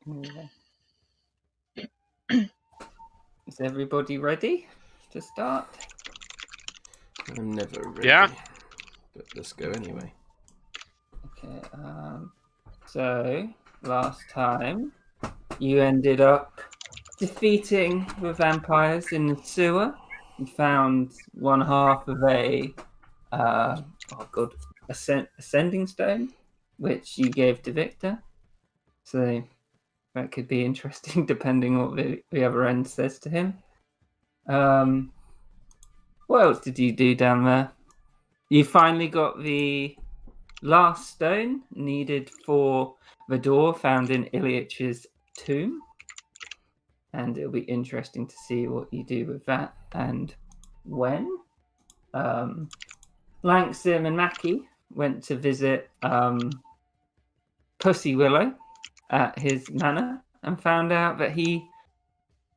Anyway. Is everybody ready to start? I'm never ready. Yeah. But let's go anyway. Okay. So last time you ended up defeating the vampires in the sewer. You found one half of a ascending stone, which you gave to Victor. So that could be interesting, depending on what the other end says to him. What else did you do down there? You finally got the last stone needed for the door found in Ilyach's tomb. And it'll be interesting to see what you do with that and when. Langsim and Mackie went to visit Pussy Willow at his manor and found out that he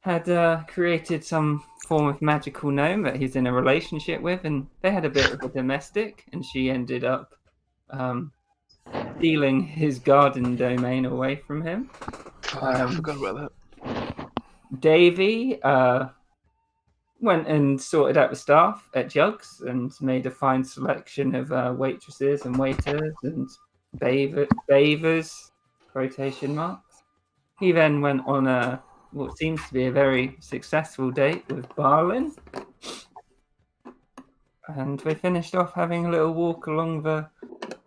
had created some form of magical gnome that he's in a relationship with, and they had a bit of a domestic, and she ended up stealing his garden domain away from him. I forgot about that. Davy went and sorted out the staff at Jugs and made a fine selection of waitresses and waiters and bathers, quotation marks. He then went on what seems to be a very successful date with Barlin. And we finished off having a little walk along the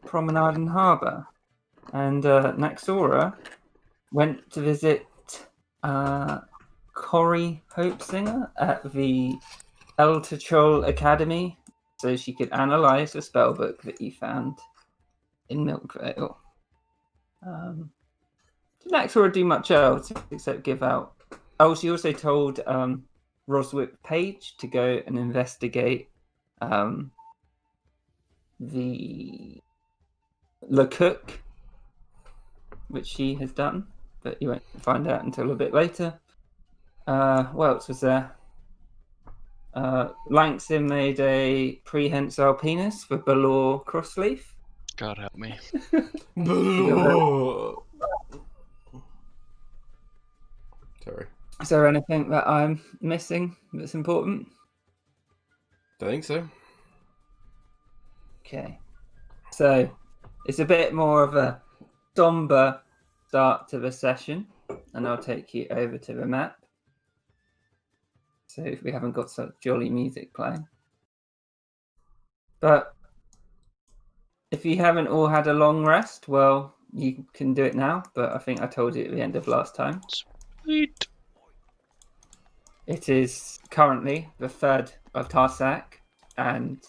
promenade and harbour. And Naxora went to visit Corrie Hopesinger at the Eltertroll Academy so she could analyse the spellbook that you found in Milkvale. Did Naxora do much else except give out? Oh, she also told Roswick Page to go and investigate the LeCook, which she has done, but you won't find out until a bit later. What else was there? Langsim made a prehensile penis for Balor Crossleaf. God help me. Sorry. Is there anything that I'm missing that's important? Don't think so. Okay. So it's a bit more of a somber start to the session, and I'll take you over to the map. So if we haven't got such jolly music playing. But if you haven't all had a long rest, well, you can do it now, but I think I told you at the end of last time. Sweet. It is currently the 3rd of Tarsak and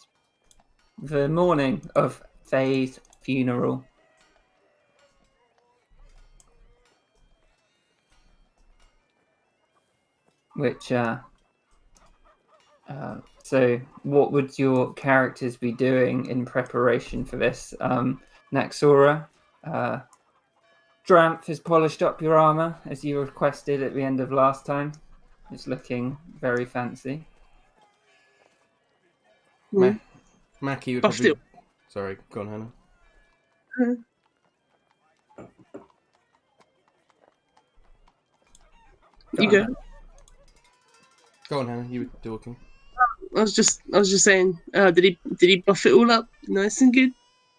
the morning of Faye's funeral. Which, so what would your characters be doing in preparation for this? Naxora, Dramp has polished up your armor as you requested at the end of last time. It's looking very fancy. Mackie would probably... Sorry, go on, Hannah. You go. Go on, Hannah. You were talking. I was just saying. Did he buff it all up, nice and good?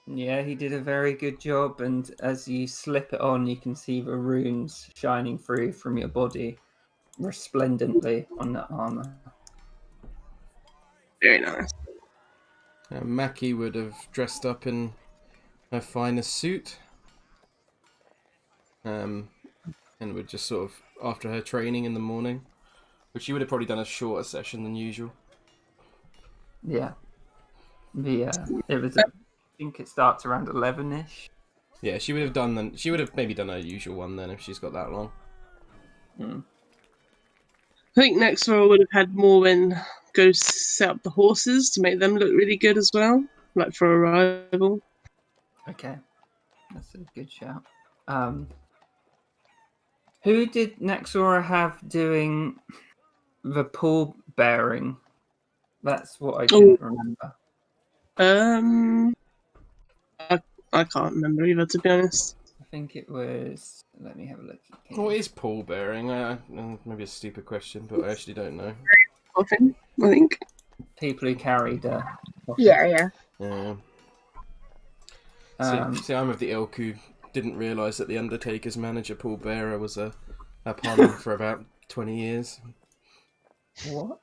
Yeah, he did a very good job, and as you slip it on, you can see the runes shining through from your body resplendently on the armor. Very nice. Mackie would have dressed up in her finest suit. And would just sort of, after her training in the morning, which she would have probably done a shorter session than usual. Yeah. It was, I think it starts around 11-ish. Yeah, she would have done then. She would have maybe done her usual one then if she's got that long. I think next roll would have had Morwen go set up the horses to make them look really good as well, like for arrival. Okay, that's a good shout. Who did Naxora have doing the pall bearing? That's what I didn't remember. I can't remember either, to be honest. I think it was. Let me have a look. What is pallbearing? Maybe a stupid question, but I actually don't know. Coffin, I think. People who carried. Yeah. Yeah. Um, See, I'm of the ilk who didn't realise that the Undertaker's manager, Paul Bearer, was a pun for about 20 years. what?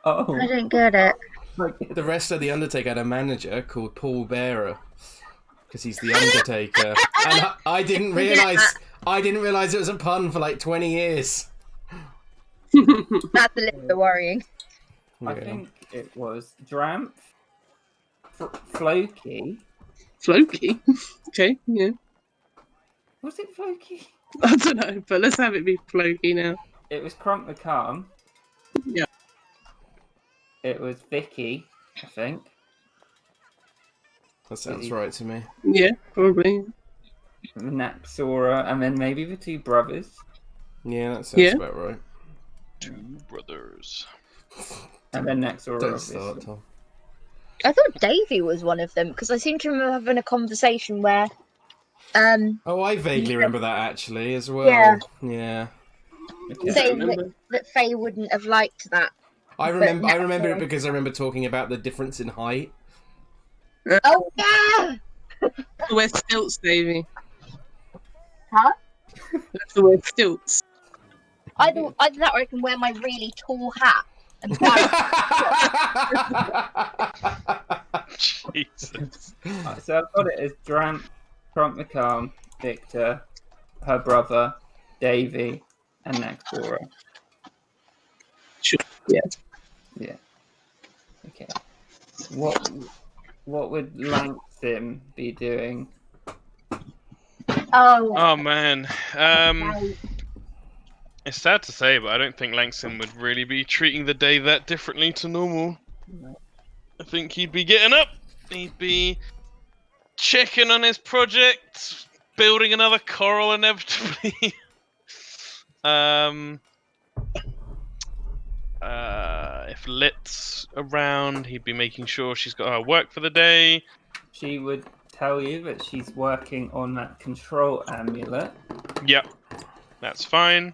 I Oh, don't get it. The rest of the Undertaker had a manager called Paul Bearer because he's the Undertaker, and I didn't realise. I didn't realise it was a pun for like 20 years. That's a little bit worrying. I Yeah. think it was Dramp, Floki. Floki. Okay, yeah. Was it Floki? I don't know, but let's have it be Floki now. It was Crunk the Calm. Yeah. It was Vicky, I think. That sounds right to me. Yeah, probably. Naxora, and then maybe the two brothers. Yeah, that sounds Yeah. about right. Two brothers. And then Naxora, Don't obviously. start, Tom. I thought Davy was one of them because I seem to remember having a conversation where, Oh, I vaguely remember that actually as well. Yeah. Yeah. Okay. saying remember. that Faye wouldn't have liked that. I But remember. I no. remember it because I remember talking about the difference in height. Oh yeah. Wear stilts, Davy. Huh? That's the word stilts. Either that or I can wear my really tall hat and Jesus. So I've got it as Dramp, Crunk the Calm, Victor, her brother, Davy, and Naxora. Sure. Yeah. Yeah. Okay. What would Langsim be doing? Oh man. Right. It's sad to say, but I don't think Langston would really be treating the day that differently to normal. No. I think he'd be getting up. He'd be checking on his project, building another coral inevitably. If Lit's around, he'd be making sure she's got her work for the day. She would tell you that she's working on that control amulet. Yep, that's fine.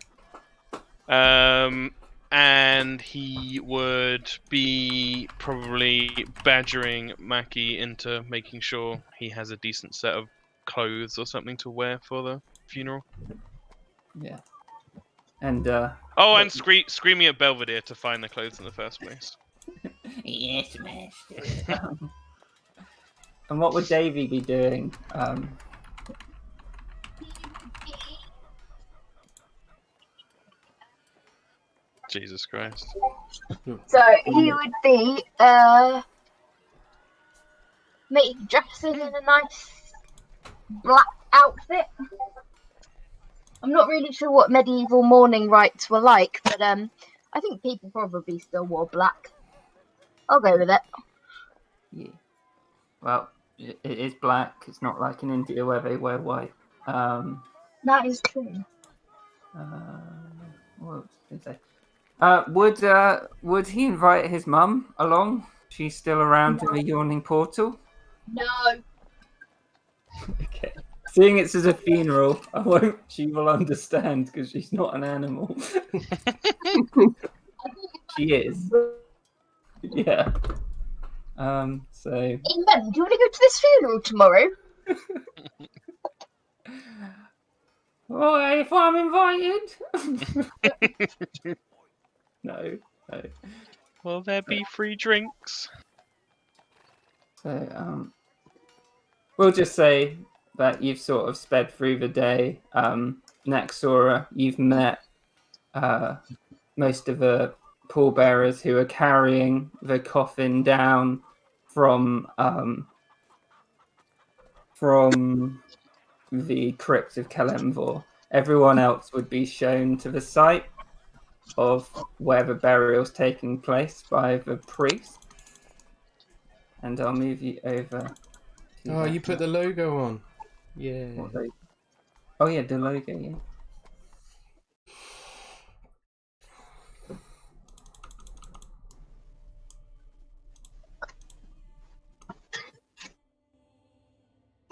And he would be probably badgering Mackie into making sure he has a decent set of clothes or something to wear for the funeral. Yeah. And Oh, and screaming at Belvedere to find the clothes in the first place. yes, master. And what would Davy be doing? Jesus Christ. So he would be dressing in a nice black outfit. I'm not really sure what medieval mourning rites were like, but I think people probably still wore black. I'll go with it. Yeah. Well, it is black. It's not like in India where they wear white. That is true. What was I going to say? Would he invite his mum along? She's still around in the yawning portal. No. Okay. Seeing it's as a funeral, I won't. She will understand because she's not an animal. She is. Yeah. So. Hey, Mum, do you want to go to this funeral tomorrow? Well, if I'm invited. No. Will there be free drinks? So, we'll just say that you've sort of sped through the day. Naxora, you've met most of the pallbearers who are carrying the coffin down from the crypt of Kalemvor. Everyone else would be shown to the site of where the burial's taking place by the priest. And I'll move you over. Oh, you put the logo on. Yeah. Oh yeah, the logo.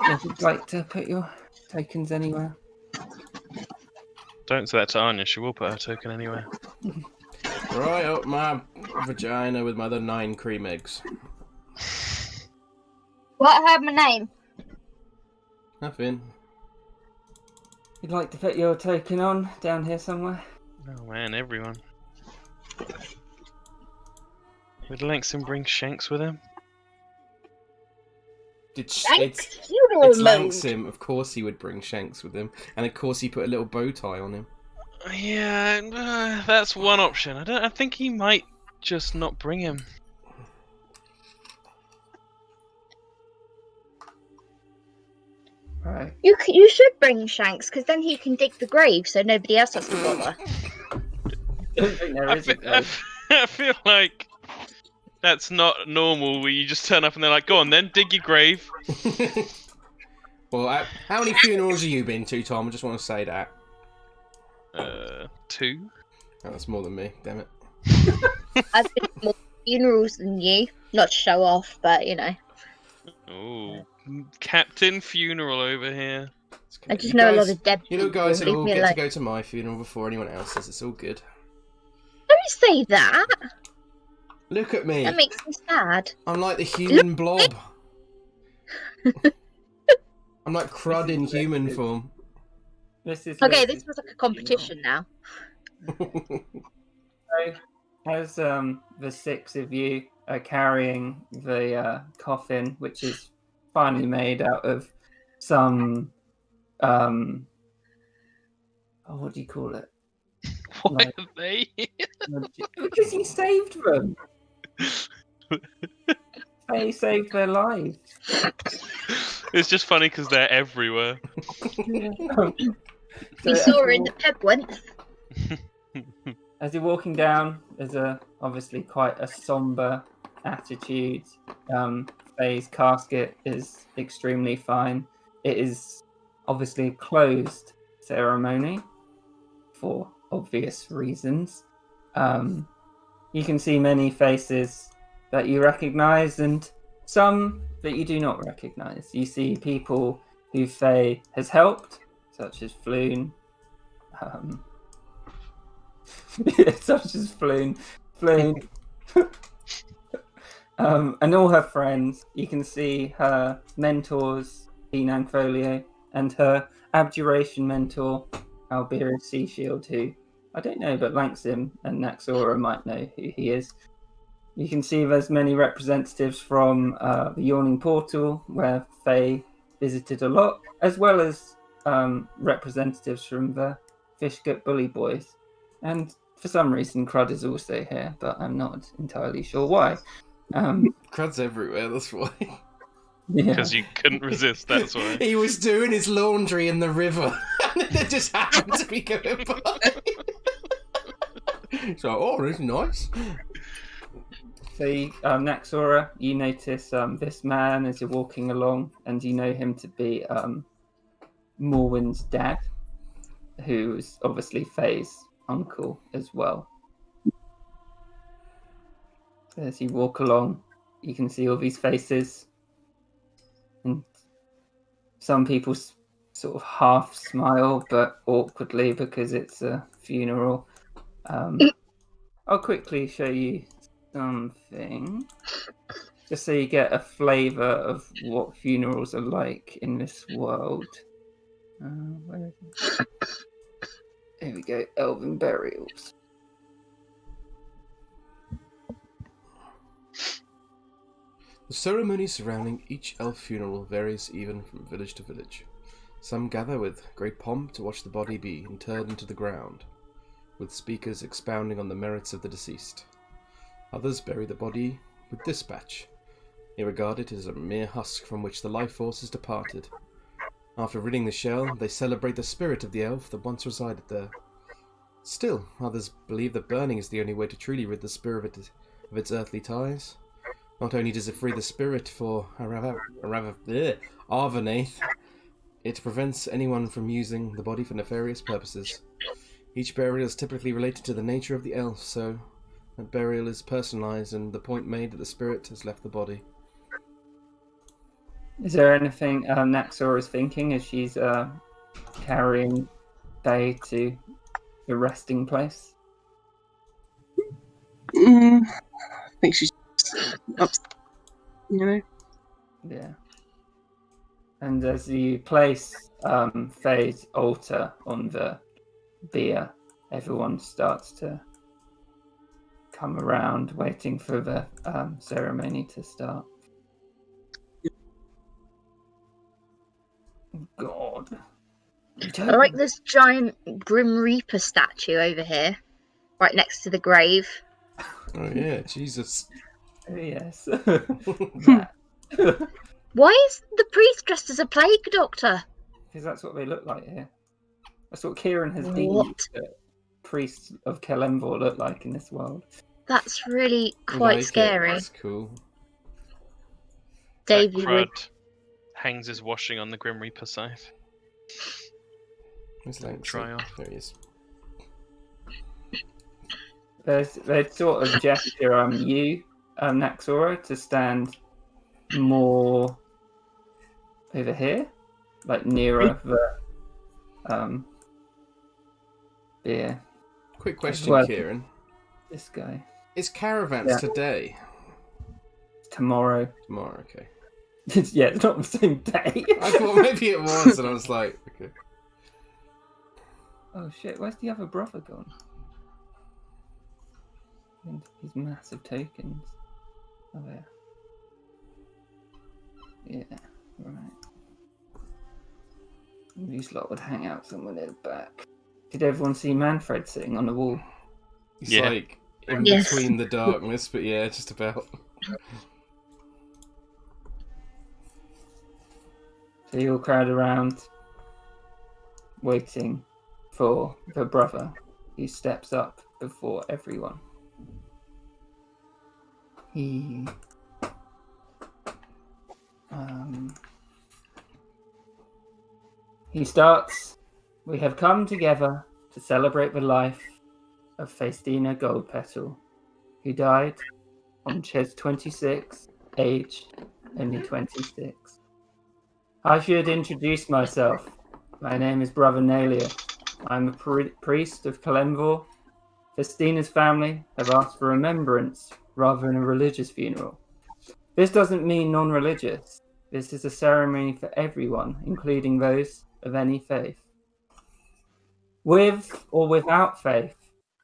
Yeah. Would you like to put your tokens anywhere? Don't say that to Anya. She will put her token anywhere. Right up my vagina with my other 9 cream eggs. What? I heard my name. Nothing. You'd like to put your token on down here somewhere? Oh man, everyone. Would Langston bring Shanks with him? Thanks, funeral It's mode. Langsim. Of course he would bring Shanks with him, and of course he put a little bow tie on him. Yeah, that's one option. I think he might just not bring him. Right. You should bring Shanks, because then he can dig the grave, so nobody else has to bother. I don't think there I is a feel, grave. I feel like that's not normal. Where you just turn up and they're like, "Go on, then dig your grave." Well, how many funerals have you been to, Tom? I just want to say that. 2. Oh, that's more than me. Damn it. I've been to more funerals than you. Not to show off, but you know. Oh, Captain Funeral over here. It's I okay. just know a lot of dead You know, people. guys will Leave all me get alone. to go to my funeral before anyone else's. It's all good. Don't say that. Look at me. That makes me sad. I'm like the human blob. I'm like crud in human form. This is Okay, Liz's this was like a competition now. So, as the 6 of you are carrying the coffin, which is finely made out of some what do you call it? Why Like- are they? Because you saved them. They saved their lives. It's just funny because they're everywhere. We saw her in the pub once. As you're walking down, there's obviously quite a somber attitude. Faye's casket is extremely fine. It is obviously a closed ceremony for obvious reasons. You can see many faces that you recognize and some that you do not recognize. You see people who Faye has helped, such as Floon. Such as Floon. And all her friends. You can see her mentors, Dean Folio, and her abjuration mentor, Albira Sea Shield, who I don't know, but Langsim and Naxora might know who he is. You can see there's many representatives from the Yawning Portal, where Faye visited a lot, as well as representatives from the Fishgut Bully Boys. And for some reason, Crud is also here, but I'm not entirely sure why. Crud's everywhere, that's why. Yeah. Because you couldn't resist, that's why. He was doing his laundry in the river, and it just happened to be going by. So, oh, it's nice. So, Naxora, you notice this man as you're walking along, and you know him to be Morwen's dad, who's obviously Faye's uncle as well. So as you walk along, you can see all these faces, and some people sort of half smile, but awkwardly because it's a funeral. I'll quickly show you something, just so you get a flavour of what funerals are like in this world. Where is it? Here we go, elven burials. The ceremony surrounding each elf funeral varies even from village to village. Some gather with great pomp to watch the body be interred into the ground, with speakers expounding on the merits of the deceased. Others bury the body with dispatch. They regard it as a mere husk from which the life force has departed. After ridding the shell, they celebrate the spirit of the elf that once resided there. Still, others believe that burning is the only way to truly rid the spirit of its earthly ties. Not only does it free the spirit for Arvenath, it prevents anyone from using the body for nefarious purposes. Each burial is typically related to the nature of the elf, so that burial is personalized and the point made that the spirit has left the body. Is there anything Naxor is thinking as she's carrying Faye to the resting place? I think she's up, Yeah. And as you place Faye's altar on the bier, everyone starts to come around, waiting for the ceremony to start. God. I like this giant Grim Reaper statue over here, right next to the grave. Oh yeah, Jesus. Yes. That. Why is the priest dressed as a plague doctor? Because that's what they look like here. That's what Kieran has What? deemed that priests of Kelemvor look like in this world. That's really I quite like scary. It. It's cool. Dave, That you would. crud hangs his washing on the Grim Reaper scythe. Where's Lance? Try off. There he is. They'd sort of gesture you, Naxora, to stand more over here, like nearer the beer. Quick question, well. Kieran. This guy. Is caravans Yeah. today? Tomorrow. Tomorrow, okay. Yeah, it's not the same day. I thought maybe it was, and I was like, okay. Oh shit, where's the other brother gone? And his massive tokens. Oh there. Yeah, right. These lot would hang out somewhere near the back. Did everyone see Manfred sitting on the wall? He's Yeah. like in Yes. between the darkness, but yeah, just about. So you all crowd around, waiting for the brother who steps up before everyone. He starts. We have come together to celebrate the life of Faustina Goldpetal, who died on Ches 26, aged only 26. I should introduce myself. My name is Brother Nalia. I'm a priest of Kelemvor. Faustina's family have asked for remembrance rather than a religious funeral. This doesn't mean non-religious. This is a ceremony for everyone, including those of any faith. With or without faith,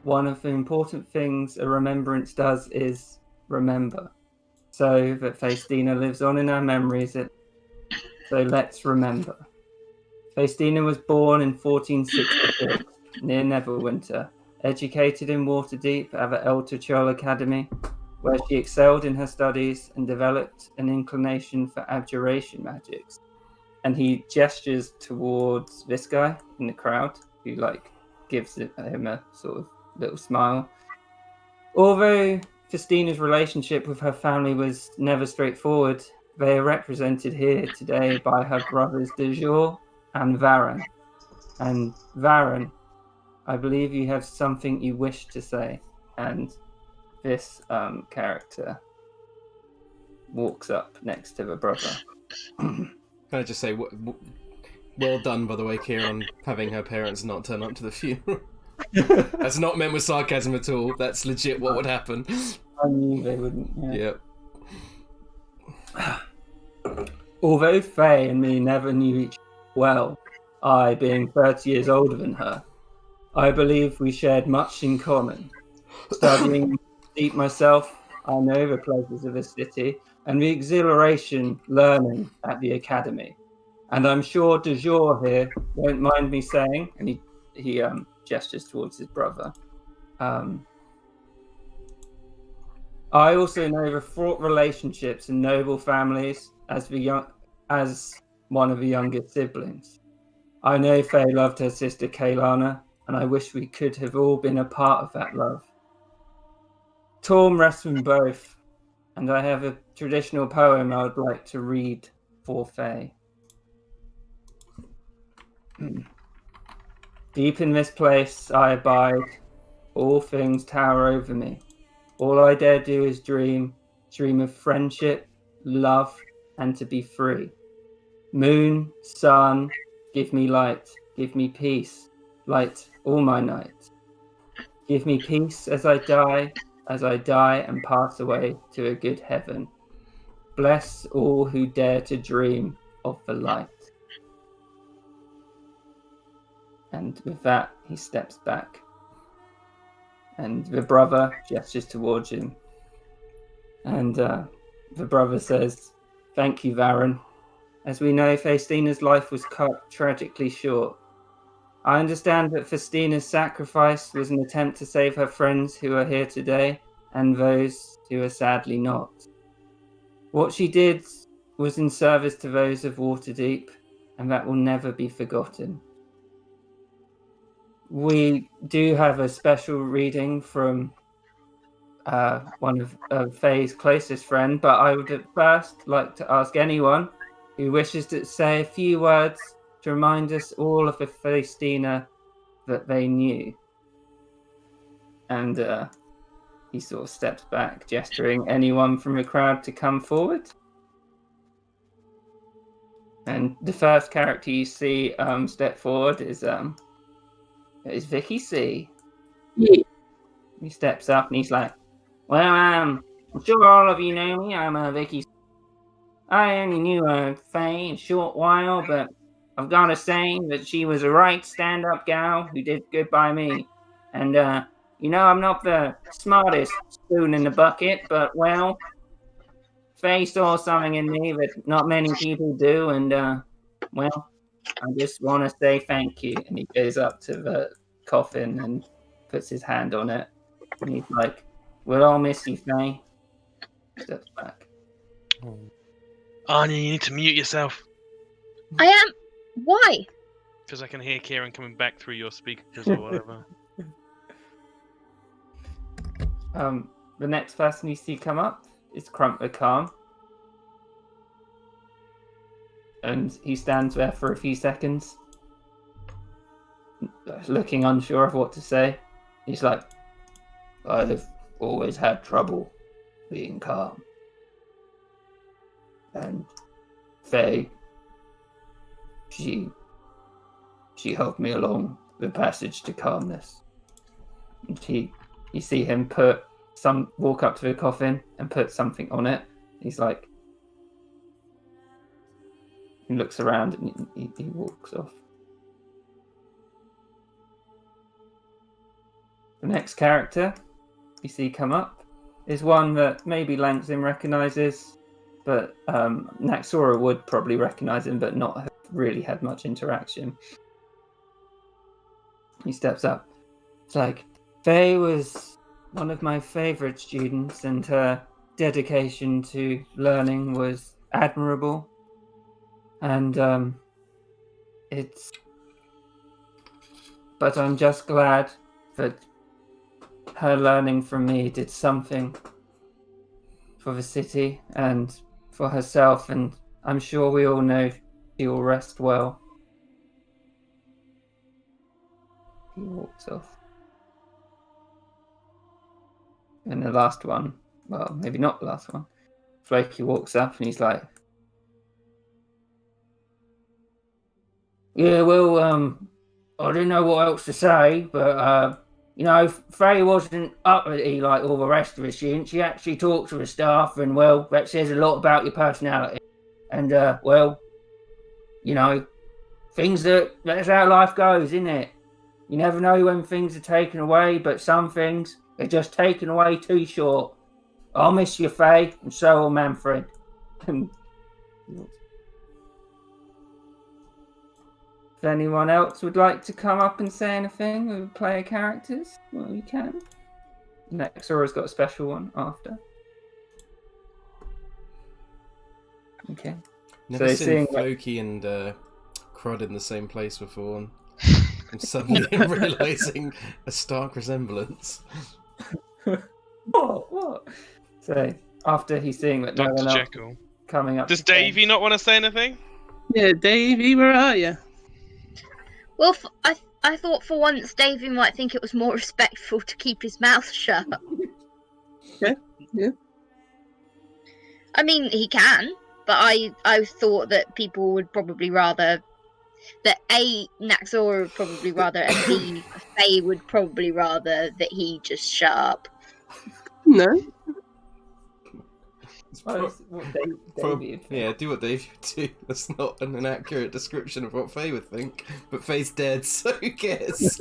one of the important things a remembrance does is remember. So that Faustina lives on in our memories. So let's remember. Faustina was born in 1466 near Neverwinter, educated in Waterdeep at the El Tuchel Academy, where she excelled in her studies and developed an inclination for abjuration magics. And he gestures towards this guy in the crowd, who gives him a sort of little smile. Although Faustina's relationship with her family was never straightforward, they are represented here today by her brothers de Jour and Varan. And Varan, I believe you have something you wish to say. And this character walks up next to the brother. Can I just say, well done, by the way, Kieran, having her parents not turn up to the funeral. That's not meant with sarcasm at all. That's legit what would happen. I knew they wouldn't. Yeah. Yep. Although Faye and me never knew each other well, I being 30 years older than her, I believe we shared much in common. Studying deep myself, I know the pleasures of the city and the exhilaration learning at the academy. And I'm sure de Jour here won't mind me saying, and he gestures towards his brother. I also know the fraught relationships and noble families as one of the youngest siblings. I know Faye loved her sister Kaylana, and I wish we could have all been a part of that love. Torm rests from both, and I have a traditional poem I would like to read for Faye. Deep in this place I abide, all things tower over me. All I dare do is dream of friendship, love, and to be free. Moon, sun, give me light, give me peace, light all my nights. Give me peace as I die and pass away to a good heaven. Bless all who dare to dream of the light. And with that, he steps back. And the brother gestures towards him. And the brother says, "Thank you, Varan. As we know, Faustina's life was cut tragically short. I understand that Faustina's sacrifice was an attempt to save her friends who are here today, and those who are sadly not. What she did was in service to those of Waterdeep, and that will never be forgotten." We do have a special reading from one of Faye's closest friend, but I would at first like to ask anyone who wishes to say a few words to remind us all of the Faustina that they knew. And he sort of steps back, gesturing anyone from the crowd to come forward. And the first character you see step forward is Vicky C. Yeah. He steps up and he's like, "Well, I'm sure all of you know me. I'm Vicky. I only knew Faye a short while, but I've got to say that she was a right stand-up gal who did good by me. And, I'm not the smartest spoon in the bucket, but, well, Faye saw something in me that not many people do, and, well, I just want to say thank you." And he goes up to the coffin and puts his hand on it. And he's like, "We'll all miss you, Faye." Steps back. Anya, you need to mute yourself. I am. Why? Because I can hear Kieran coming back through your speakers or whatever. The next person you see come up is Crump the Calm. And he stands there for a few seconds, looking unsure of what to say. He's like, "I've always had trouble being calm. And Faye, she helped me along the passage to calmness." And you see him walk up to the coffin and put something on it. He's like, he looks around and he walks off. The next character you see come up is one that maybe Langzim recognises, but Naxora would probably recognise him, but not have really had much interaction. He steps up. It's like, "Faye was one of my favourite students, and her dedication to learning was admirable. And but I'm just glad that her learning from me did something for the city and for herself, and I'm sure we all know she will rest well." He walks off. And the last one, well, maybe not the last one, Flaky walks up and he's like, "Yeah, well, I didn't know what else to say, but, Faye wasn't uppity like all the rest of the students. She actually talked to the staff, and, well, that says a lot about your personality. And, well, that's how life goes, isn't it? You never know when things are taken away, but some things are just taken away too short. I'll miss you, Faye, and so will Manfred." If anyone else would like to come up and say anything with player characters, well, you can. Nexora's got a special one after. Okay. Never So seen seeing Floki and Crud in the same place before, and I'm suddenly realising a stark resemblance. What? So after he's seeing that no Dr. one else Jekyll. coming up. Does to say- Davey not want to say anything? Yeah, Davey, where are you? Well, I thought for once Davey might think it was more respectful to keep his mouth shut. Okay, yeah. I mean, he can. but I thought that people would probably rather that A, Naxora would probably rather, and B, Faye would probably rather that he just shut up. No. It's Well, it's what Davey would think. yeah, do what Davey would do. That's not an inaccurate description of what Faye would think. But Faye's dead, so who cares?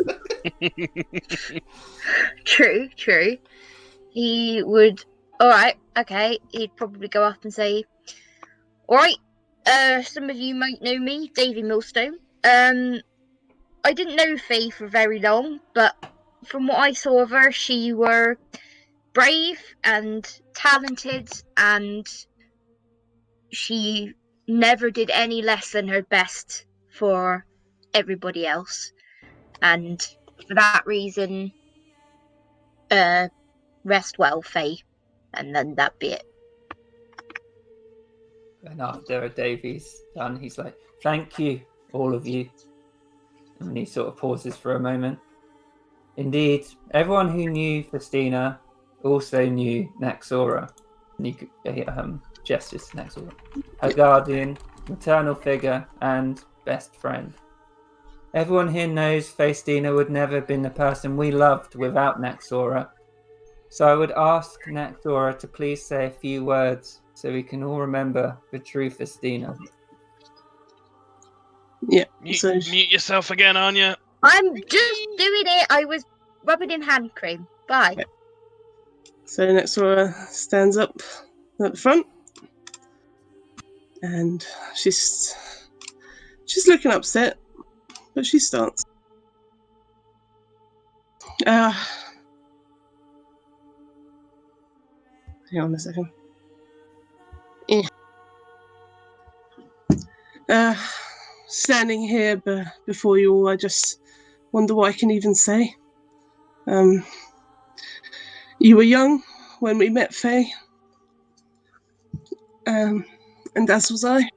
True. He would. Alright, okay. He'd probably go up and say, alright, some of you might know me, Davy Millstone. I didn't know Faye for very long, but from what I saw of her, she were brave and talented, and she never did any less than her best for everybody else. And for that reason, rest well, Faye. And then that'd be it. And after Davy's done, he's like, "Thank you, all of you." And he sort of pauses for a moment. Indeed, everyone who knew Festina also knew Naxora. And he gestures to Naxora. Her guardian, maternal figure, and best friend. Everyone here knows Festina would never have been the person we loved without Naxora. So I would ask Naxora to please say a few words so we can all remember the true Festina. Yeah. Mute yourself again, aren't you? I'm just doing it. I was rubbing in hand cream. Bye. Yeah. So Naxora stands up at the front, and she's looking upset, but she starts. Hang on a second. Standing here before you all, I just wonder what I can even say. You were young when we met, Faye, and as was I.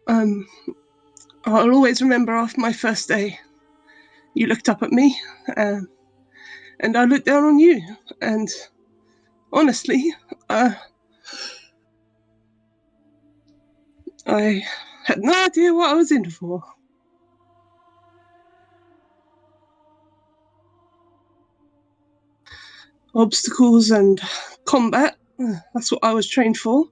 I'll always remember after my first day, you looked up at me, and I looked down on you, and honestly, I had no idea what I was in for. Obstacles and combat, that's what I was trained for.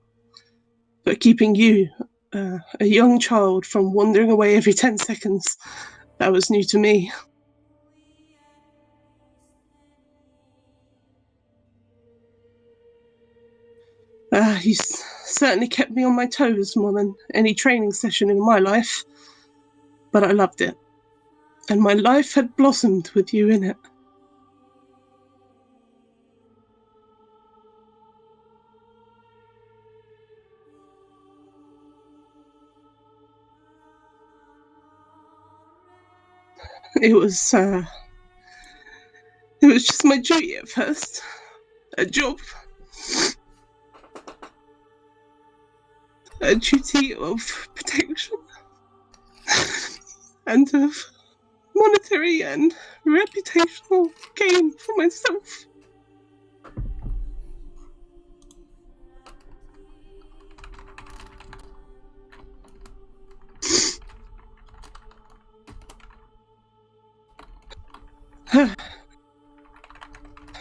But keeping you, a young child, from wandering away every 10 seconds, that was new to me. You certainly kept me on my toes more than any training session in my life, but I loved it. And my life had blossomed with you in it. It was just my duty at first, a job, a duty of protection, and of monetary and reputational gain for myself.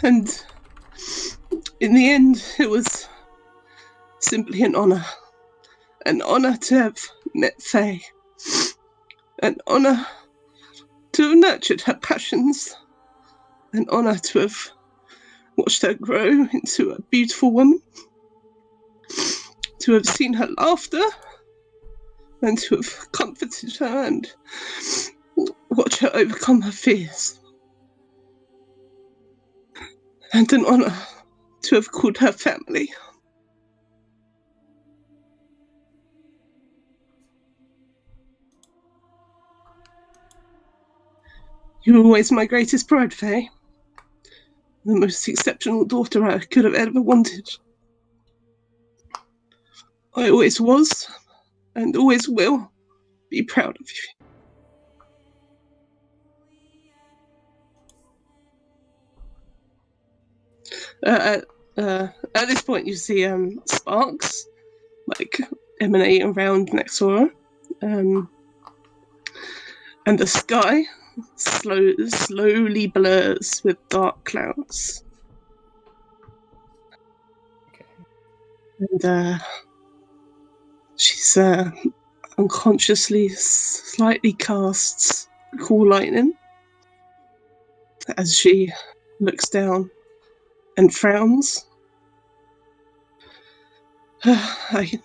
And in the end, it was simply an honour to have met Faye, an honour to have nurtured her passions, an honour to have watched her grow into a beautiful woman, to have seen her laughter, and to have comforted her and watched her overcome her fears. And an honour to have called her family. You were always my greatest pride, Faye. The most exceptional daughter I could have ever wanted. I always was, and always will, be proud of you. At this point, you see Sparks like emanating around Nexora. And the sky slowly blurs with dark clouds. Okay. And she's unconsciously slightly casts cool lightning as she looks down and frowns. I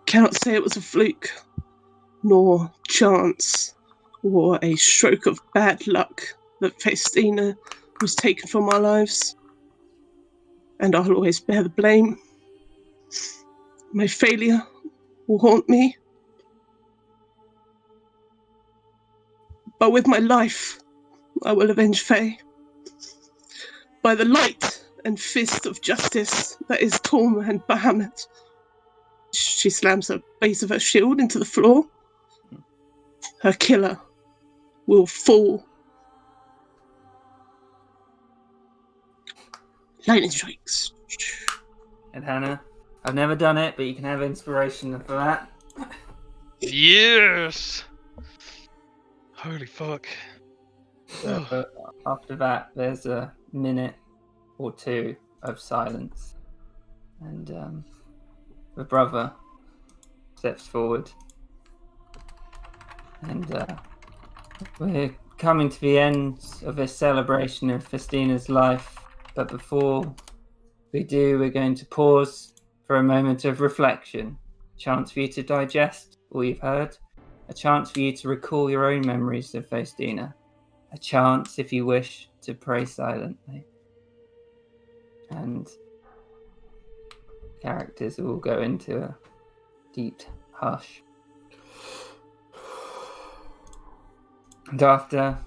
cannot say it was a fluke, nor chance, or a stroke of bad luck that Faustina was taken from our lives. And I'll always bear the blame. My failure will haunt me. But with my life, I will avenge Faye. By the light and fist of justice that is Torm and Bahamut. She slams the base of her shield into the floor. Her killer will fall. Lightning strikes. And Hannah, I've never done it, but you can have inspiration for that. Yes! Holy fuck. So, after that, there's a minute or two of silence, and the brother steps forward, and we're coming to the end of this celebration of Faustina's life. But before we do, we're going to pause for a moment of reflection. A chance for you to digest all you've heard. A chance for you to recall your own memories of Faustina. A chance, if you wish, to pray silently. And characters will go into a deep hush. And after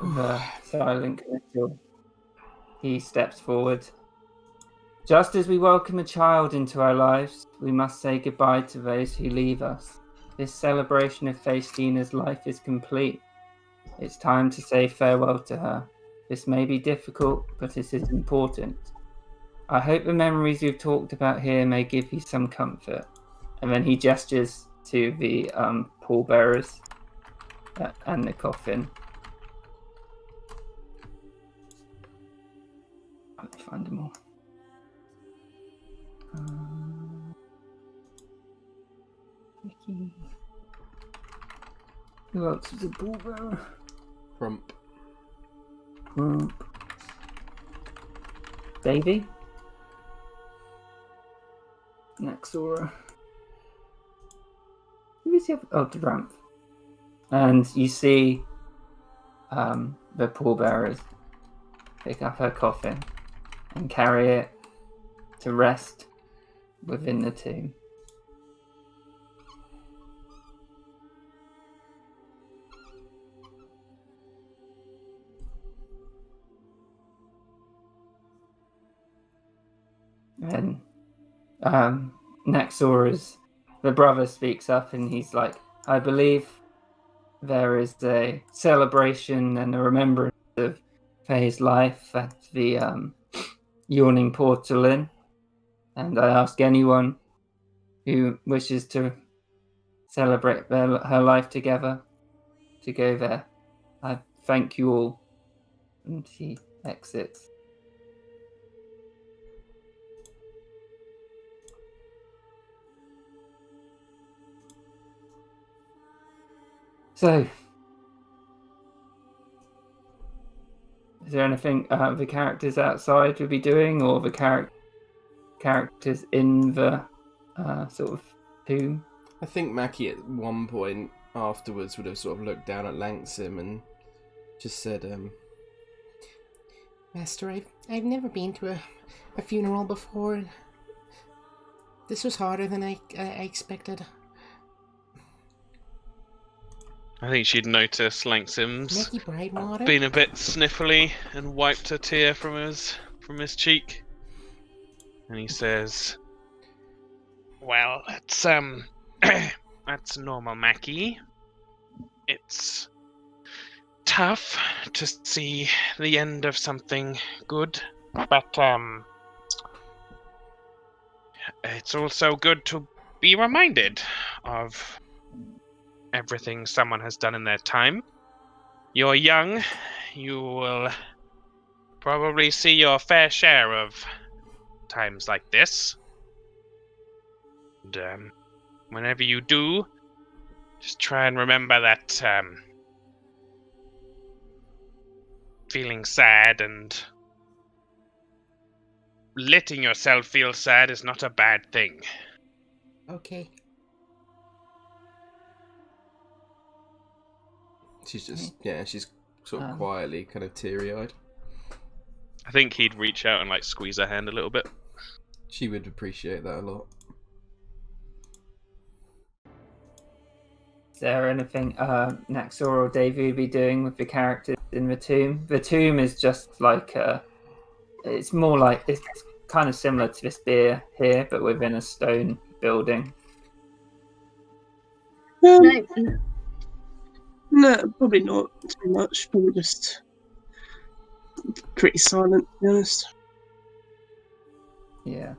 the silent committal, he steps forward. Just as we welcome a child into our lives, we must say goodbye to those who leave us. This celebration of Faustina's life is complete. It's time to say farewell to her. This may be difficult, but it is important. I hope the memories we've talked about here may give you some comfort. And then he gestures to the pallbearers and the coffin. Let me find them all. Vicky. Who else is a pallbearer? Crump. Davy? Nexora. Who is the other? Oh, the ramp. And you see the pallbearers pick up her coffin and carry it to rest within the tomb. And Nexora's, the brother speaks up and he's like, I believe there is a celebration and a remembrance of Faye's life at the Yawning Portal Inn. And I ask anyone who wishes to celebrate her life together to go there. I thank you all. And he exits. So, is there anything the characters outside would be doing, or the characters in the sort of tomb? I think Mackie at one point afterwards would have sort of looked down at Langsim and just said, Master, I've never been to a funeral before. This was harder than I expected. I think she'd noticed Langsim's Mickey Bridewater. been a bit sniffly and wiped a tear from his cheek. And he says, well, it's that's normal, Mackie. It's tough to see the end of something good, but it's also good to be reminded of everything someone has done in their time. You're young. You will probably see your fair share of times like this. And whenever you do, just try and remember that feeling sad and letting yourself feel sad is not a bad thing. Okay. She's just, she's sort of Um, quietly kind of teary-eyed. I think he'd reach out and like squeeze her hand a little bit. She would appreciate that a lot. Is there anything Naxor or Davey would be doing with the characters in the tomb? The tomb is just like it's more like it's kind of similar to this beer here, but within a stone building. No, No, probably not too much. Probably just pretty silent, to be honest. Yeah.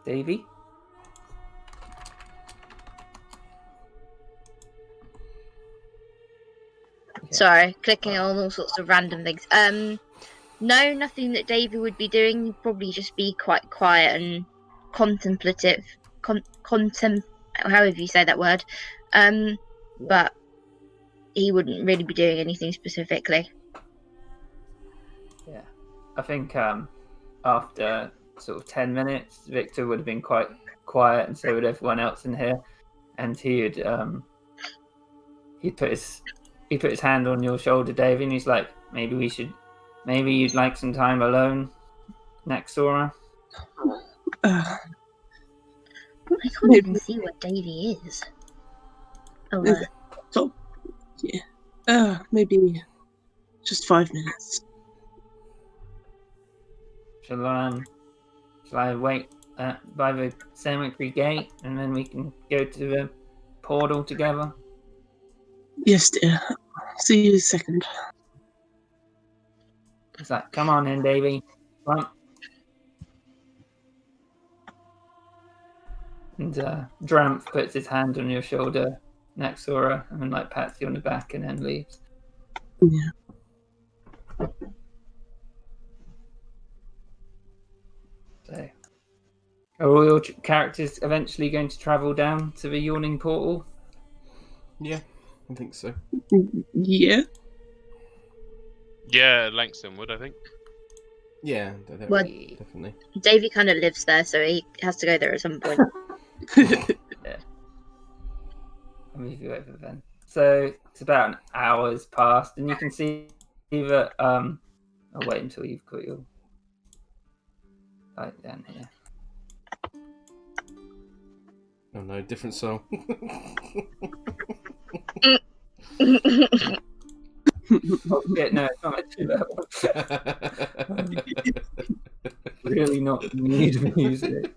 Davey? sorry, clicking on all sorts of random things. No, nothing that Davy would be doing. He'd probably just be quite quiet and contemplative. However you say that word. But he wouldn't really be doing anything specifically. Yeah. I think after sort of 10 minutes, Victor would have been quite quiet, and so would everyone else in here. And he'd put his hand on your shoulder, Davey, and he's like, maybe you'd like some time alone, Naxora. Uh, I can't Maybe. even see what Davy is. Oh, Is so, yeah. Maybe just 5 minutes. Shall I wait by the cemetery gate, and then we can go to the portal together? Yes, dear. See you in a second. He's like, come on in, Davey. Come on. And Dramp puts his hand on your shoulder, Naxora, and then like pats you on the back and then leaves. Yeah. So, are all your characters eventually going to travel down to the yawning portal? Yeah, I think so. Yeah. Yeah, Langston would, I think. Yeah, Well, definitely. Davy kind of lives there, so he has to go there at some point. Yeah. I'll move you over then. So it's about an hour's passed, and you can see that. I'll wait until you've got your light down here. Oh no, different song. Oh, yeah, no, it's not actually that one. Really not mood music.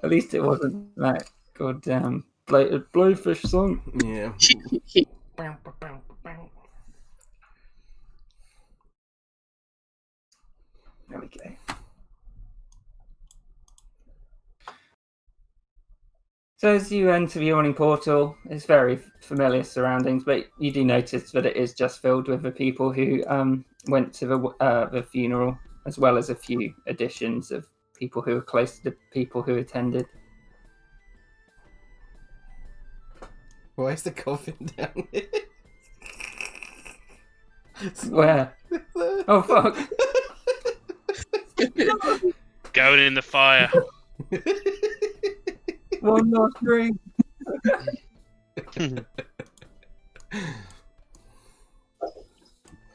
At least it wasn't that goddamn Blowfish song. Yeah. There we go. So as you enter the yawning portal, it's very familiar surroundings, but you do notice that it is just filled with the people who went to the funeral, as well as a few additions of people who are close to the people who attended. Why is the coffin down here? Where? Oh fuck! Going in the fire. One last drink.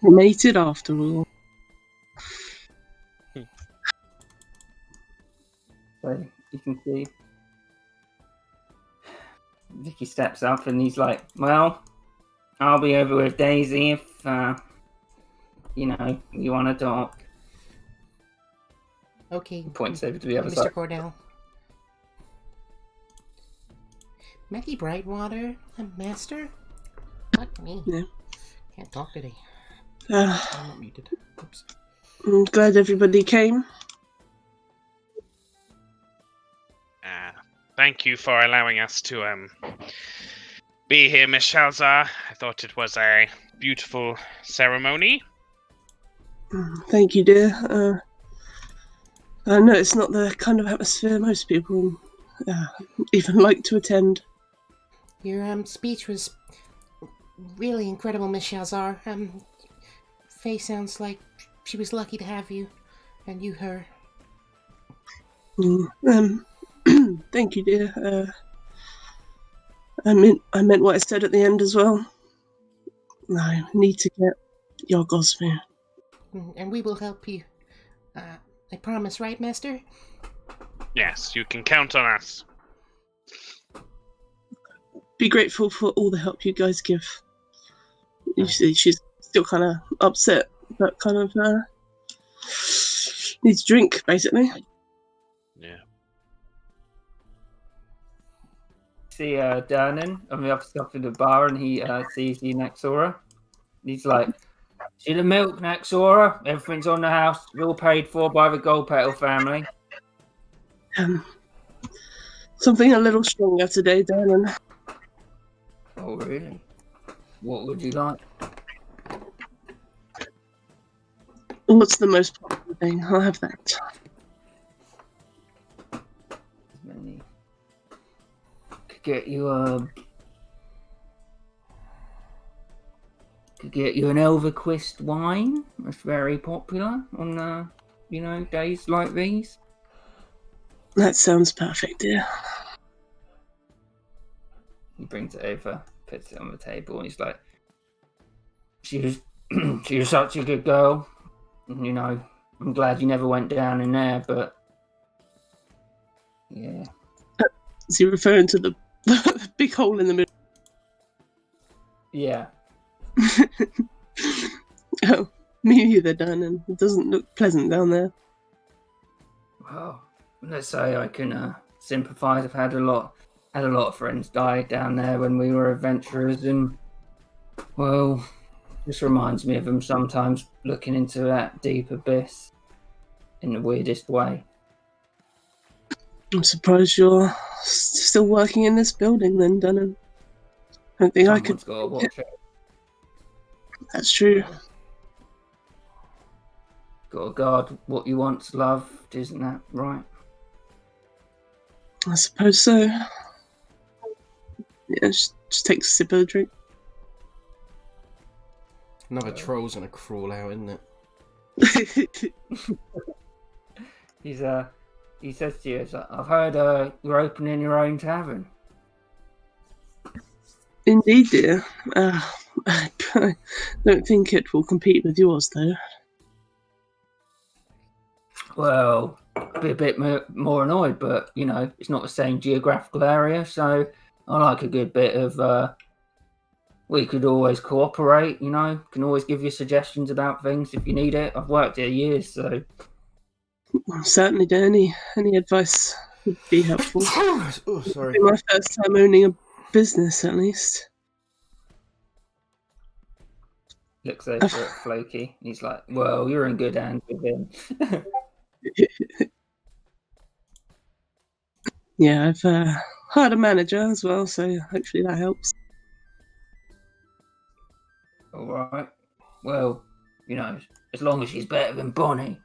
Cremated after all. So you can see Vicky steps up and he's like, well, I'll be over with Daisy if, you want to talk. Okay. He points over to the other Mr. side. Cordell. Maggie Brightwater, a master? Not me. Yeah. Can't talk today. Uh, I'm not muted. Oops. I'm glad everybody came. Thank you for allowing us to be here, Miss Shalzar. I thought it was a beautiful ceremony. Thank you, dear. I know it's not the kind of atmosphere most people even like to attend. Your speech was really incredible, Miss Shalzar. Faye sounds like she was lucky to have you, and you her. Thank you, dear. I meant what I said at the end as well. I need to get Yorgosmir. And we will help you. I promise, right, Master? Yes, you can count on us. Be grateful for all the help you guys give. You see, she's still kind of upset, but kind of needs a drink, basically. Yeah. See Dernan on the other side of the bar, and he sees you, Naxora. He's like, "See the milk, Naxora? Everything's on the house. All paid for by the Gold Petal family." Something a little stronger today, darling. Oh, really? What would you like? What's the most popular thing? I'll have that. Many. Could get you a. Could get you an Elverquist wine. That's very popular on days like these. That sounds perfect, dear. He brings it over, puts it on the table, and he's like, she was such a good girl. You know, I'm glad you never went down in there, but yeah. Is he referring to the big hole in the middle? Yeah. Oh, me neither, darling. It doesn't look pleasant down there. Well, let's say I can sympathise. I've had a lot of friends die down there when we were adventurers, and well, just reminds me of them sometimes, looking into that deep abyss in the weirdest way. I'm surprised you're still working in this building then, Dunham. I don't think I could. Someone's got to watch it. That's true. Got to guard what you once loved, isn't that right? I suppose so. Yeah, just take a sip of the drink. Another troll's gonna crawl out, isn't it? He says to you, it's like, I've heard you're opening your own tavern. Indeed, dear. I don't think it will compete with yours, though. Well, be a bit more annoyed, but it's not the same geographical area, so I like a good bit of. We could always cooperate, can always give you suggestions about things if you need it. I've worked here years, so. Certainly, dear. Any advice would be helpful. Oh, sorry. It'll be my first time owning a business, at least. Looks over at Floki. He's like, well, you're in good hands with him. Yeah, I've hired a manager as well, so hopefully that helps. All right. Well, as long as she's better than Bonnie.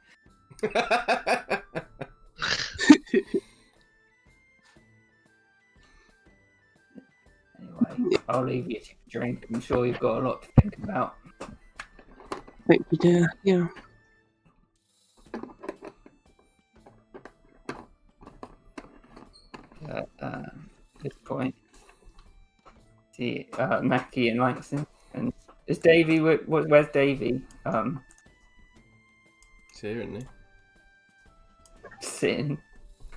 Anyway, I'll leave you to drink. I'm sure you've got a lot to think about. Thank you, dear. Yeah. At this point, see Mackie and Langston, and is Davy? Where's Davy? It's here, isn't he? Sitting.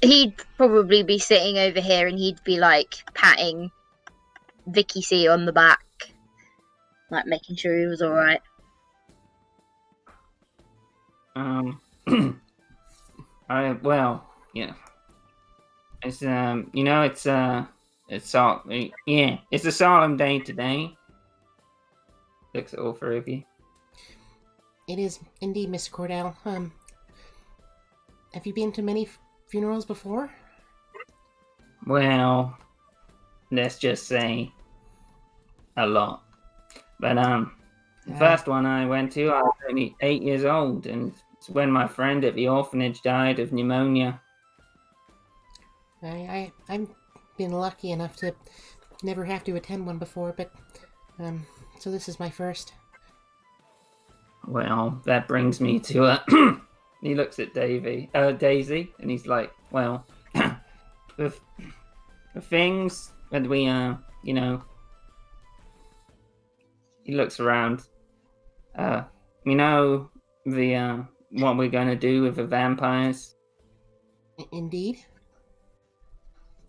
He'd probably be sitting over here, and he'd be like patting Vicky C on the back, like making sure he was all right. It's it's a solemn day today. Looks at all three of you. It is indeed, Mr. Cordell. Have you been to many funerals before? Well, let's just say a lot. But the first one I went to, I was only 8 years old, and it's when my friend at the orphanage died of pneumonia. I've been lucky enough to never have to attend one before, but so this is my first. Well, that brings me to he looks at Daisy, and he's like, well, the things that we you know, he looks around. You know the what we're gonna do with the vampires? Indeed.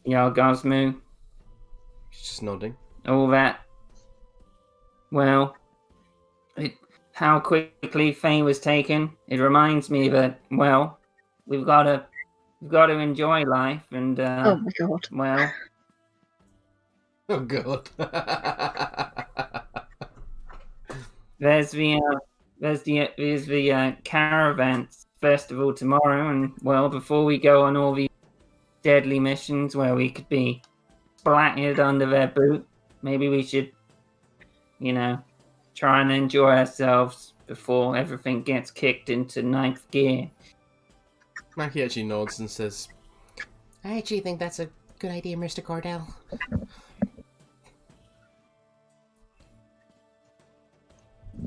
Yargosmu, She's just nodding. all that. Well, how quickly Faye was taken. It reminds me that, well, we've got to enjoy life, and Oh my god. well, Oh god. there's the caravan festival tomorrow, and well, before we go on all these deadly missions where we could be splattered under their boot, maybe we should, try and enjoy ourselves before everything gets kicked into ninth gear. Mackie actually nods and says, I actually think that's a good idea, Mr. Cordell.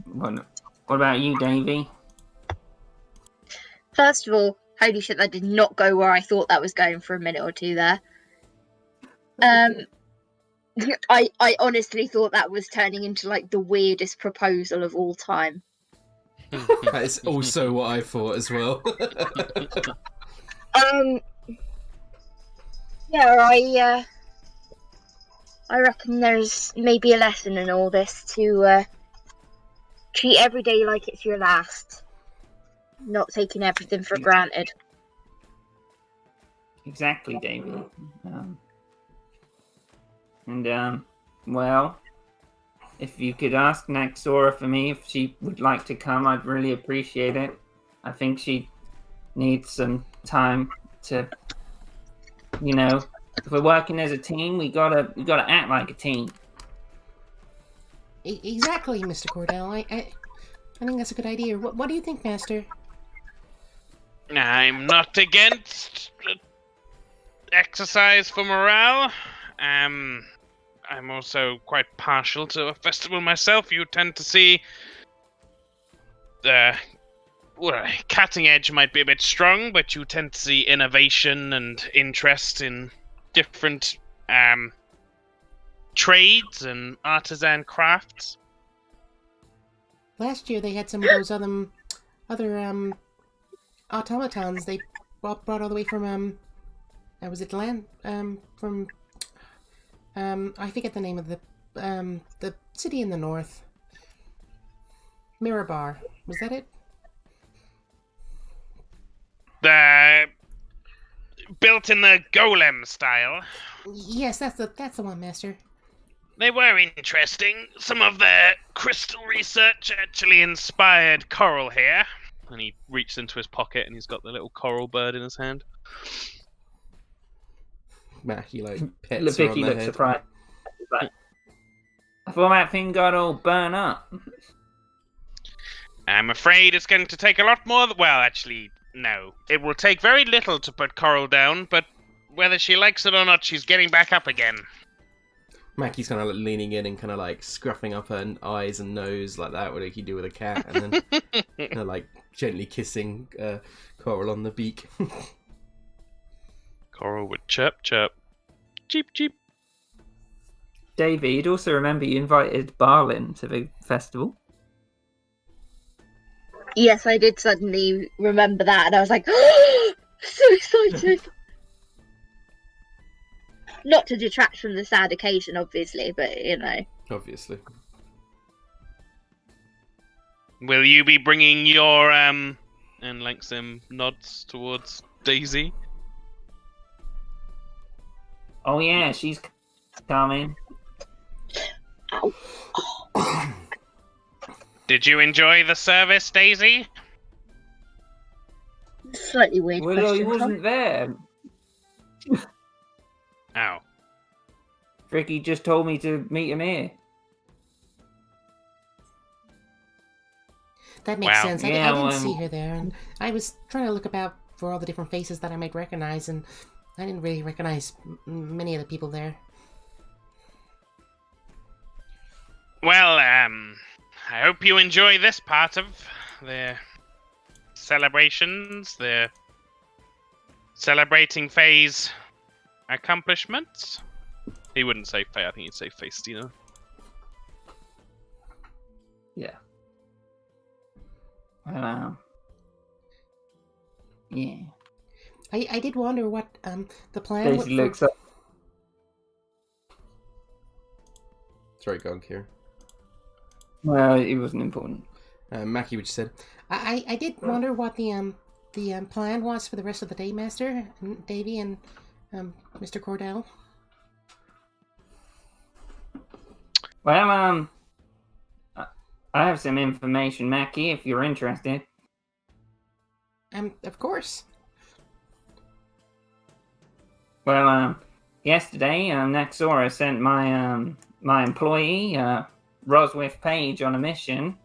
What about you, Davey? First of all, holy shit, that did not go where I thought that was going for a minute or two there. I honestly thought that was turning into like the weirdest proposal of all time. that is also what I thought as well. Yeah, I reckon there's maybe a lesson in all this to treat every day like it's your last, not taking everything for granted. Exactly, Davey. Well, if you could ask Naxora for me if she would like to come, I'd really appreciate it. I think she needs some time to, if we're working as a team, we gotta act like a team. Exactly, Mr. Cordell. I think that's a good idea. What do you think, Master? I'm not against exercise for morale. I'm also quite partial to a festival myself. You tend to see cutting edge might be a bit strong, but you tend to see innovation and interest in different trades and artisan crafts. Last year they had some of those other automatons they brought all the way from was it land from I forget the name of the city in the north. Mirabar, was that it? Built in the golem style. Yes, that's the one, Master. They were interesting. Some of their crystal research actually inspired Coral here. And he reached into his pocket and he's got the little coral bird in his hand. Mackie pets her on Vicky the looks head. surprised. He's like, I thought that thing got all burnt up. I'm afraid it's going to take a lot more. Well, actually, no. It will take very little to put Coral down, but whether she likes it or not, she's getting back up again. Mackie's kind of leaning in and kind of scruffing up her eyes and nose like that, what you do with a cat, and then gently kissing Coral on the beak. Coral would chirp, chirp. Cheep, cheep. Davey, you'd also remember you invited Barlin to the festival. Yes, I did suddenly remember that, and I was like, oh, so excited! Not to detract from the sad occasion, obviously, but Obviously. Will you be bringing your and Lanxim nods towards Daisy? Oh yeah, she's coming. Ow. Did you enjoy the service, Daisy? Slightly weird Well, question. he Tom. wasn't there. Oh. Ricky just told me to meet him here. That makes Wow. sense. I Yeah, didn't well, see her there, and I was trying to look about for all the different faces that I might recognize, and I didn't really recognize many of the people there. Well, I hope you enjoy this part of the celebrations, the celebrating phase accomplishments. He wouldn't say Faye, I think he'd say Faestina. Yeah. Well, yeah. I did wonder what the plan Daisy looks up. Sorry, go on, Kieran. Well, it wasn't important. Mackie, what you said? I did wonder what the plan was for the rest of the day, Master, and Davy and Mr. Cordell. Well, I have some information, Mackie, if you're interested. Of course. Well, yesterday, Naxora sent my employee, Roswith Page, on a mission.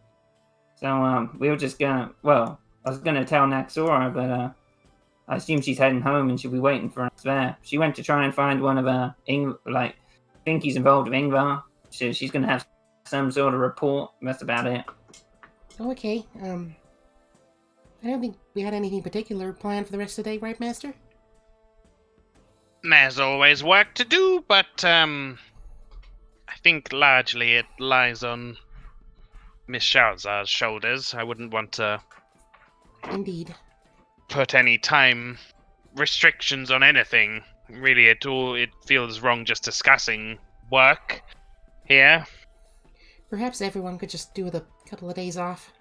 So, we were just gonna, well, I was gonna tell Naxora, but, I assume she's heading home and she'll be waiting for us there. She went to try and find one of her, I think he's involved with Ingvar. So she's gonna have some sort of report. That's about it. Okay. I don't think we had anything particular planned for the rest of the day, right, Master? There's always work to do, but I think largely it lies on Miss Schauzer's shoulders. I wouldn't want to Indeed. put any time restrictions on anything. Really, it feels wrong just discussing work here. Perhaps everyone could just do with a couple of days off.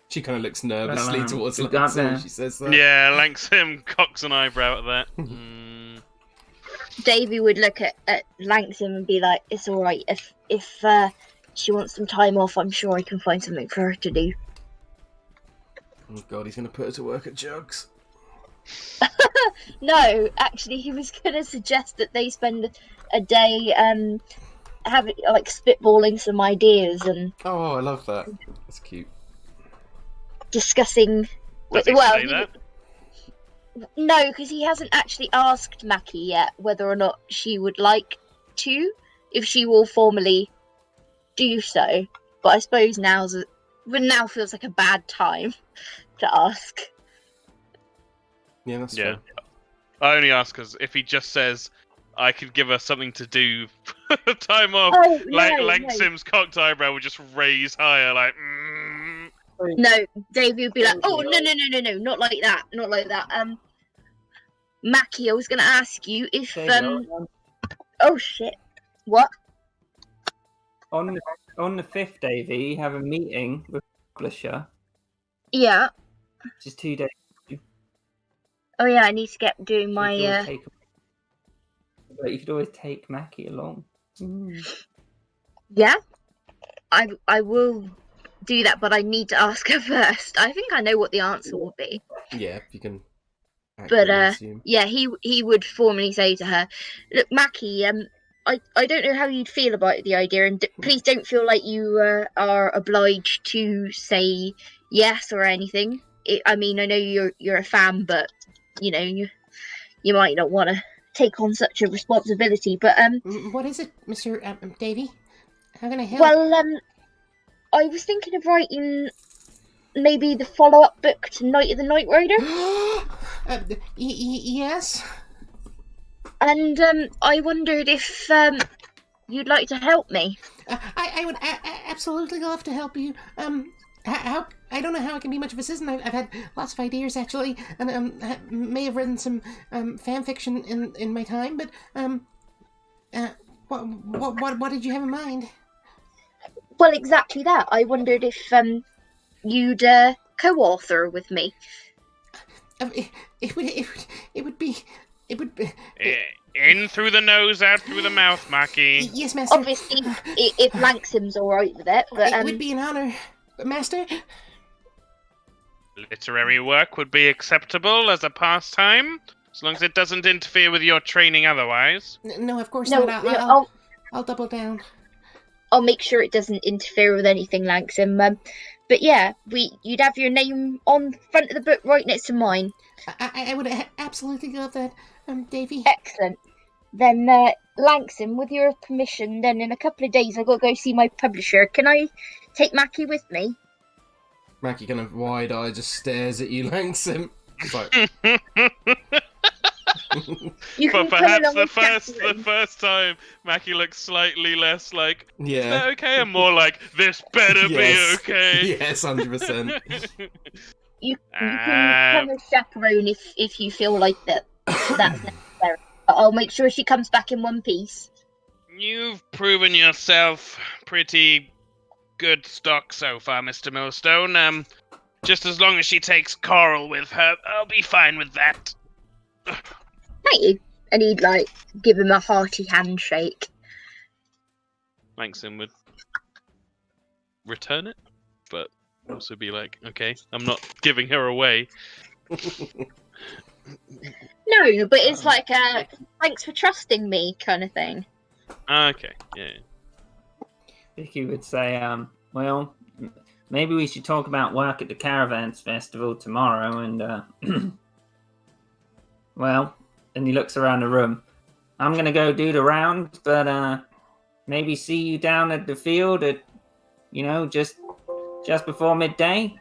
She kind of looks nervously Well, towards we've got Lanxim when the- she says that. Yeah, Lanxim cocks an eyebrow at that. Davy would look at Langston and be like, "It's all right. If she wants some time off, I'm sure I can find something for her to do." Oh god, he's going to put her to work at Jugs. No, actually, he was going to suggest that they spend a day having spitballing some ideas and Oh, I love that. That's cute. discussing. Does he well, say that? No, because he hasn't actually asked Mackie yet whether or not she would like to, if she will formally do so. But I suppose now feels like a bad time to ask. Yeah, that's Yeah. fine. I only ask because if he just says, I could give her something to do for time off, Oh, Lanksim's cocked eyebrow would just raise higher, like, No, Davey would be like, "Oh, no, not like that, not like that." Mackie, I was going to ask you if Oh shit! What? On the 5th, Davey, have a meeting with the publisher. Yeah. Just 2 days. Oh yeah, I need to get doing You my. could always take- But you could always take Mackie along. Yeah, I will do that, but I need to ask her first. I think I know what the answer will be. Yeah, if you can. But assume. yeah, he would formally say to her, "Look, Mackie, I don't know how you'd feel about the idea, and please don't feel like you are obliged to say yes or anything. I mean, I know you're a fan, but you know you might not want to take on such a responsibility. But What is it, Mr. Davy? How can I help? well, I was thinking of writing maybe the follow-up book to Night of the Night Rider." Yes. And I wondered if you'd like to help me. I would absolutely love to help you. How I don't know how I can be much of assistant. I've had lots of ideas actually, and may have written some fan fiction in my time. But what did you have in mind? Well, exactly that. I wondered if you'd co-author with me. It would be. In through the nose, out through the mouth, Maki. Yes, Master. Obviously, if Lanksim's all right with it, but It would be an honor, Master. Literary work would be acceptable as a pastime, as long as it doesn't interfere with your training otherwise. No, of course no, not. I'll double down. I'll make sure it doesn't interfere with anything, Lanksim. But yeah, you'd have your name on front of the book right next to mine. I would absolutely love that, Davy. Excellent. Then, Lanksim, with your permission, then in a couple of days I've got to go see my publisher. Can I take Mackie with me? Mackie kind of wide-eyed just stares at you, Langsam. It's like, You can But come perhaps along the with first slightly looks slightly less like, is yeah. that okay? And more like, this better Yes. be okay. Yes, 100%. You can come as chaperone if you feel like that's necessary. But I'll make sure she comes back in one piece. You've proven yourself pretty good stock so far, Mr. Millstone. Just as long as she takes Coral with her, I'll be fine with that. Thank you. And he'd give him a hearty handshake. Langston would return it, but also be like, okay, I'm not giving her away. No, but it's like a thanks for trusting me kind of thing. Okay, yeah. Vicky would say, well, maybe we should talk about work at the Caravans Festival tomorrow, and, well, and he looks around the room. I'm going to go do the round, but, maybe see you down at the field at, just before midday?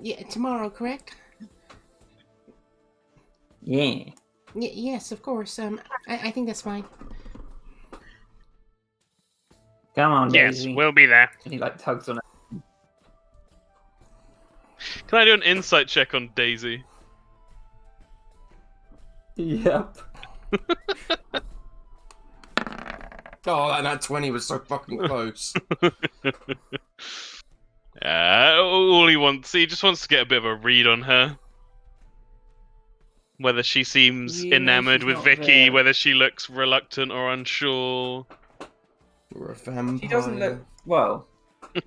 Yeah, tomorrow, correct? Yeah. Yes, of course. I think that's fine. Come on, Yes, Daisy. we'll be there. And he, tugs on it. Can I do an insight check on Daisy? Yep. Oh, and that 20 was so fucking close. All he just wants to get a bit of a read on her. Whether she seems Yeah, enamored she's with not Vicky, there. whether she looks reluctant or unsure. We're a vampire. She doesn't look well. You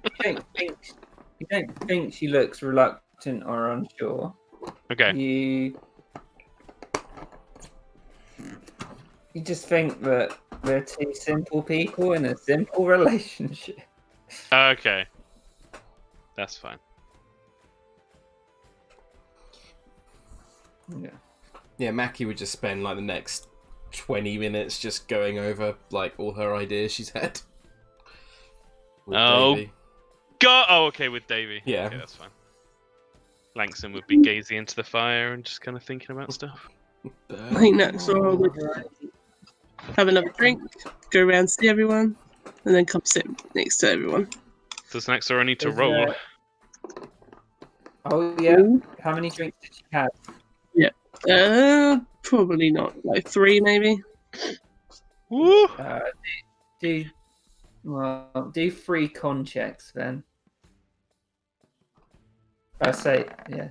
don't think she looks reluctant or unsure. Okay. You just think that they're two simple people in a simple relationship. Okay. That's fine. Yeah. Yeah, Mackie would just spend the next 20 minutes just going over all her ideas she's had. With Oh. Davey. Okay, with Davy. Yeah. Okay, that's fine. Langston would be gazing into the fire and just kind of thinking about stuff. I think next door would have another drink, go around, see everyone, and then come sit next to everyone. Does next door need to Is, roll? Oh yeah. How many drinks did she have? Probably not. 3 maybe. Woo! Do 3 con checks then. I say yeah.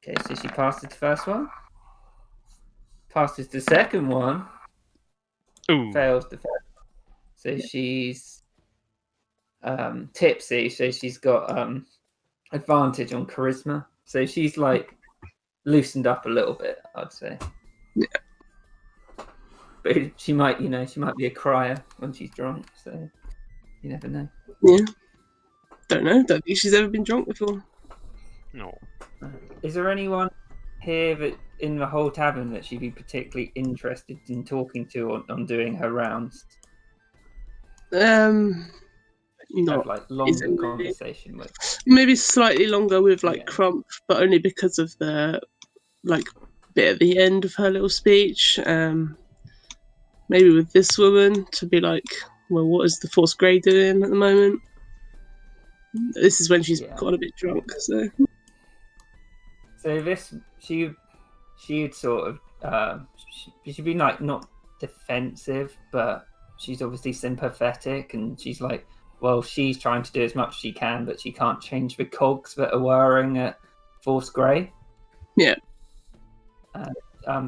Okay, so she passes the first one. Passes the second one. Ooh. Fails the first one. So she's tipsy, so she's got advantage on charisma. So she's loosened up a little bit, I'd say. Yeah. But she might be a crier when she's drunk, so you never know. Yeah. Don't know. Don't think she's ever been drunk before. No. Is there anyone here that in the whole tavern that she'd be particularly interested in talking to on doing her rounds? Not Have longer easily. conversation with. Maybe slightly longer with Yeah. Crump, but only because of the bit at the end of her little speech. Maybe with this woman to be well, what is the fourth grade doing at the moment? This is when she's got a bit drunk, so. So this she'd sort of she'd be not defensive, but she's obviously sympathetic, and she's well, she's trying to do as much as she can, but she can't change the cogs that are whirring at Force Grey. Yeah.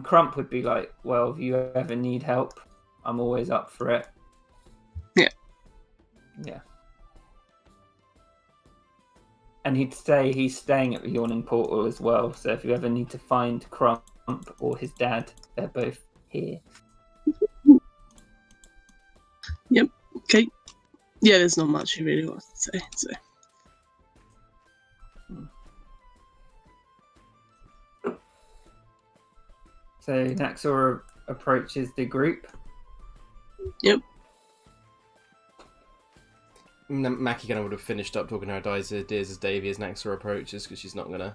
Crump would be like, well, if you ever need help, I'm always up for it. Yeah. Yeah. And he'd say he's staying at the Yawning Portal as well, so if you ever need to find Crump or his dad, they're both here. Yep. Okay. Yeah, there's not much he really wants to say. So. So Naxora approaches the group. Yep. Mackie kind of would have finished up talking to her ideas as Davy as Naxora approaches, because she's not going to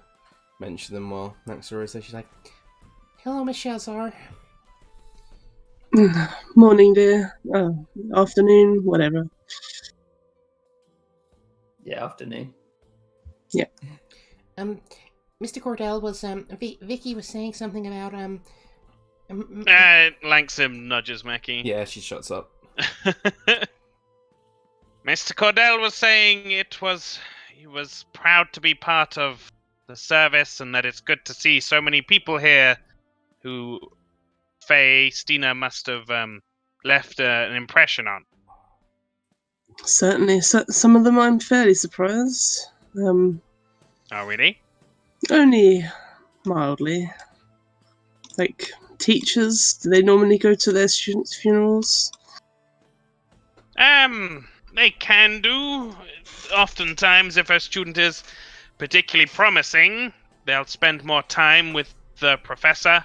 mention them while Naxora is there. She's like, Hello, Miss Shazar. Morning, dear. Afternoon, whatever. Yeah, afternoon. Mr. Cordell was Vicky was saying something about Langsom nudges Mackie. yeah, she shuts up. Mr. Cordell was saying he was proud to be part of the service and that it's good to see so many people here who Faye Stina must have left an impression on. Certainly, some of them I'm fairly surprised. Oh, really? Only mildly. Like, teachers, do they normally go to their students' funerals? They can do. Oftentimes, if a student is particularly promising, they'll spend more time with the professor,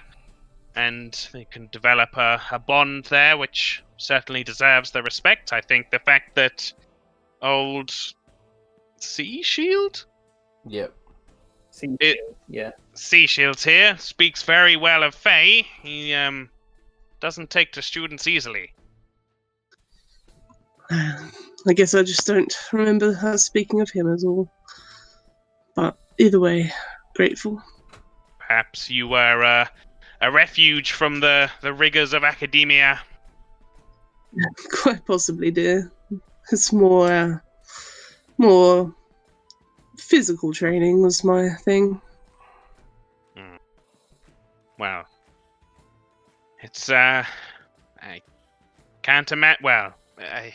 and they can develop a bond there, which certainly deserves the respect. I think the fact that old Sea Shield? Yep. Yeah. Sea Shield's here, speaks very well of Faye. He doesn't take to students easily. I guess I just don't remember her speaking of him at all. But either way, grateful. Perhaps you were a refuge from the rigors of academia. Quite possibly, dear. It's more physical training was my thing. Well, it's I can't imagine. Well, I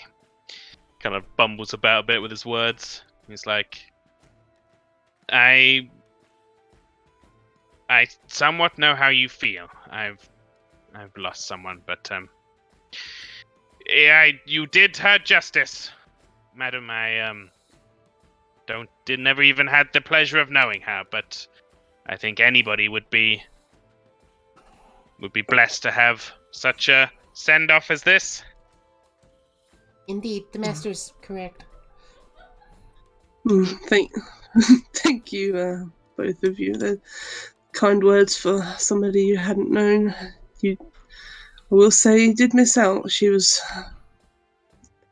kind of bumbles about a bit with his words. He's like, I somewhat know how you feel. I've lost someone, but yeah, you did her justice, madam. I never even had the pleasure of knowing her, but I think anybody would be blessed to have such a send off as this. Indeed, the master's correct. Thank you, both of you. They're kind words for somebody you hadn't known. I will say you did miss out. She was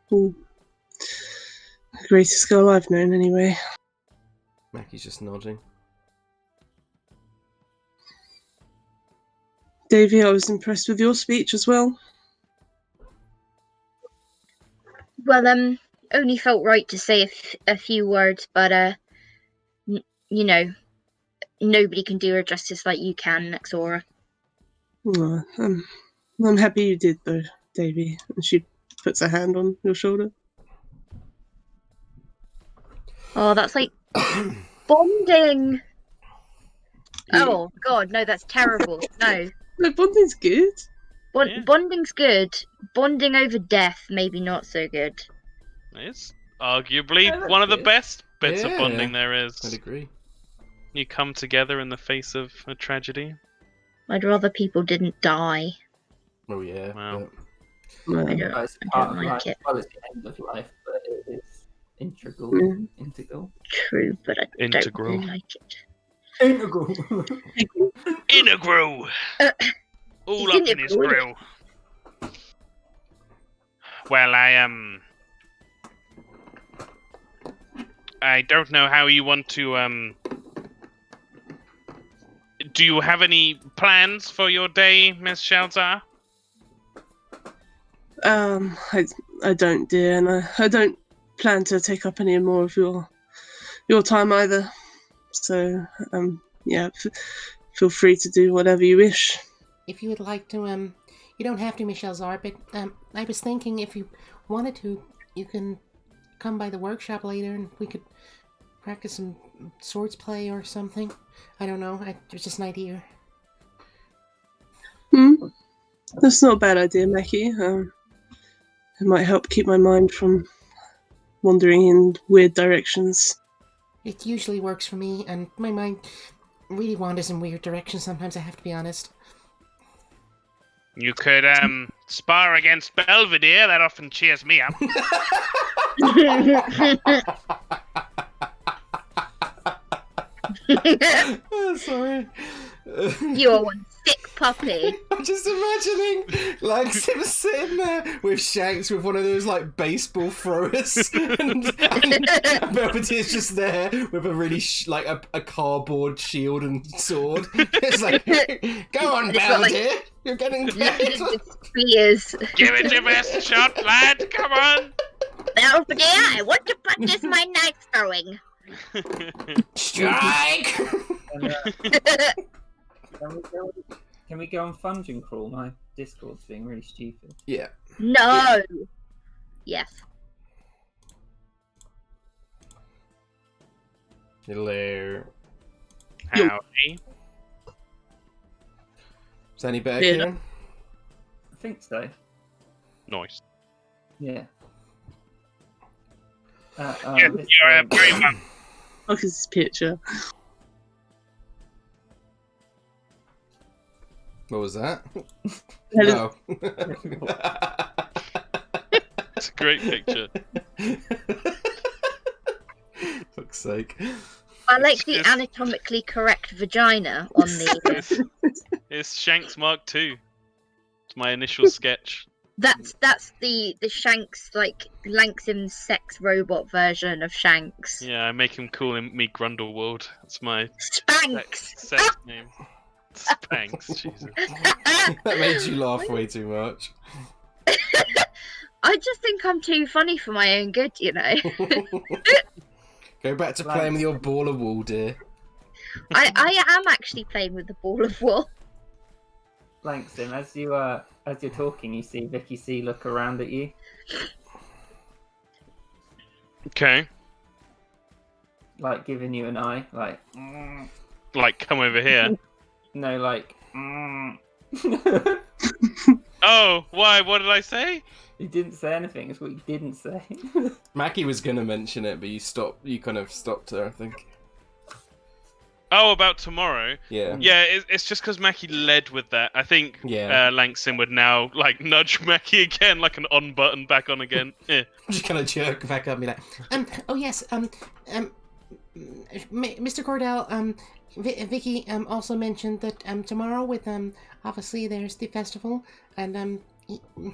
the greatest girl I've known, anyway. Mackie's just nodding. Davy, I was impressed with your speech as well. Well, only felt right to say a few words, but you know, nobody can do her justice like you can, Naxora. Oh, I'm happy you did, though, Davy. And she puts her hand on your shoulder. Oh, that's like bonding. Oh God, no, that's terrible. No, Bonding's good. Yeah. Bonding's good. Bonding over death, maybe not so good. It's arguably Yeah, that's one of the good. best bits of Yeah, bonding there I'd is. agree. You come together in the face of a tragedy. I'd rather people didn't die. Oh yeah. Wow. Well, I don't. It's I part don't of like life. it. Well, it's the end of life, but it is integral. Mm. Integral. True, but I Integral. don't really like it. Integral. Integral! All It's up in his integral. grill. Well, I don't know how you want to, Do you have any plans for your day, Miss Shelzar? I don't, dear, and I don't plan to take up any more of your time either. So, yeah, feel free to do whatever you wish. if you would like to, you don't have to, Michelle Zar, but I was thinking if you wanted to, you can come by the workshop later and we could practice some swords play or something. I don't know. It was just an idea. That's not a bad idea, Mackie. It might help keep my mind from wandering in weird directions. It usually works for me, and my mind really wanders in weird directions sometimes, I have to be honest. You could spar against Belvedere. That often cheers me up. Oh, sorry. You're one sick puppy. I'm just imagining, like, him sitting there with Shanks with one of those, like, baseball throwers, and Belvedere's just there with a really, a cardboard shield and sword. It's like, go on, Belvedere, you're getting paid. Spears. Give it your best shot, lad. Come on. Belvedere, I want to practice my knife throwing. Strike! Can we go on Fungeon Crawl? My Discord's being really stupid. Yeah. No. Yes. Hello. Howdy. Is that any better, Yeah. Kieran? I think so. Nice. Yeah. Yes, this you're one- very well. Look at this picture. What was that? Hello. Oh. It's a great picture. Fuck's sake. I like the Yes. anatomically correct vagina on the. It's Shanks Mark II. It's my initial sketch. That's the Shanks, like Langston sex robot version of Shanks. Yeah, I make him call me Grundlewold. That's my Spanks. sex name. Spanks, Jesus. That made you laugh way too much. I just think I'm too funny for my own good, you know. Go back to playing with your ball of wool, dear. I am actually playing with the ball of wool. Langston, as you're talking, you see Vicky C look around at you. Okay. Like giving you an eye, like Like, come over here. no, like Oh, why? What did I say? You didn't say anything. It's what you didn't say. Mackie was gonna mention it, but you kind of stopped her, I think. Oh, about tomorrow. Yeah. Yeah, it's just because Mackie led with that. I think Yeah. Langston would now like nudge Mackie again, like an on button back on again. Yeah. Just kind of jerk back up and be like, Oh yes, Mr. Cordell, Vicky also mentioned that tomorrow with obviously there's the festival, and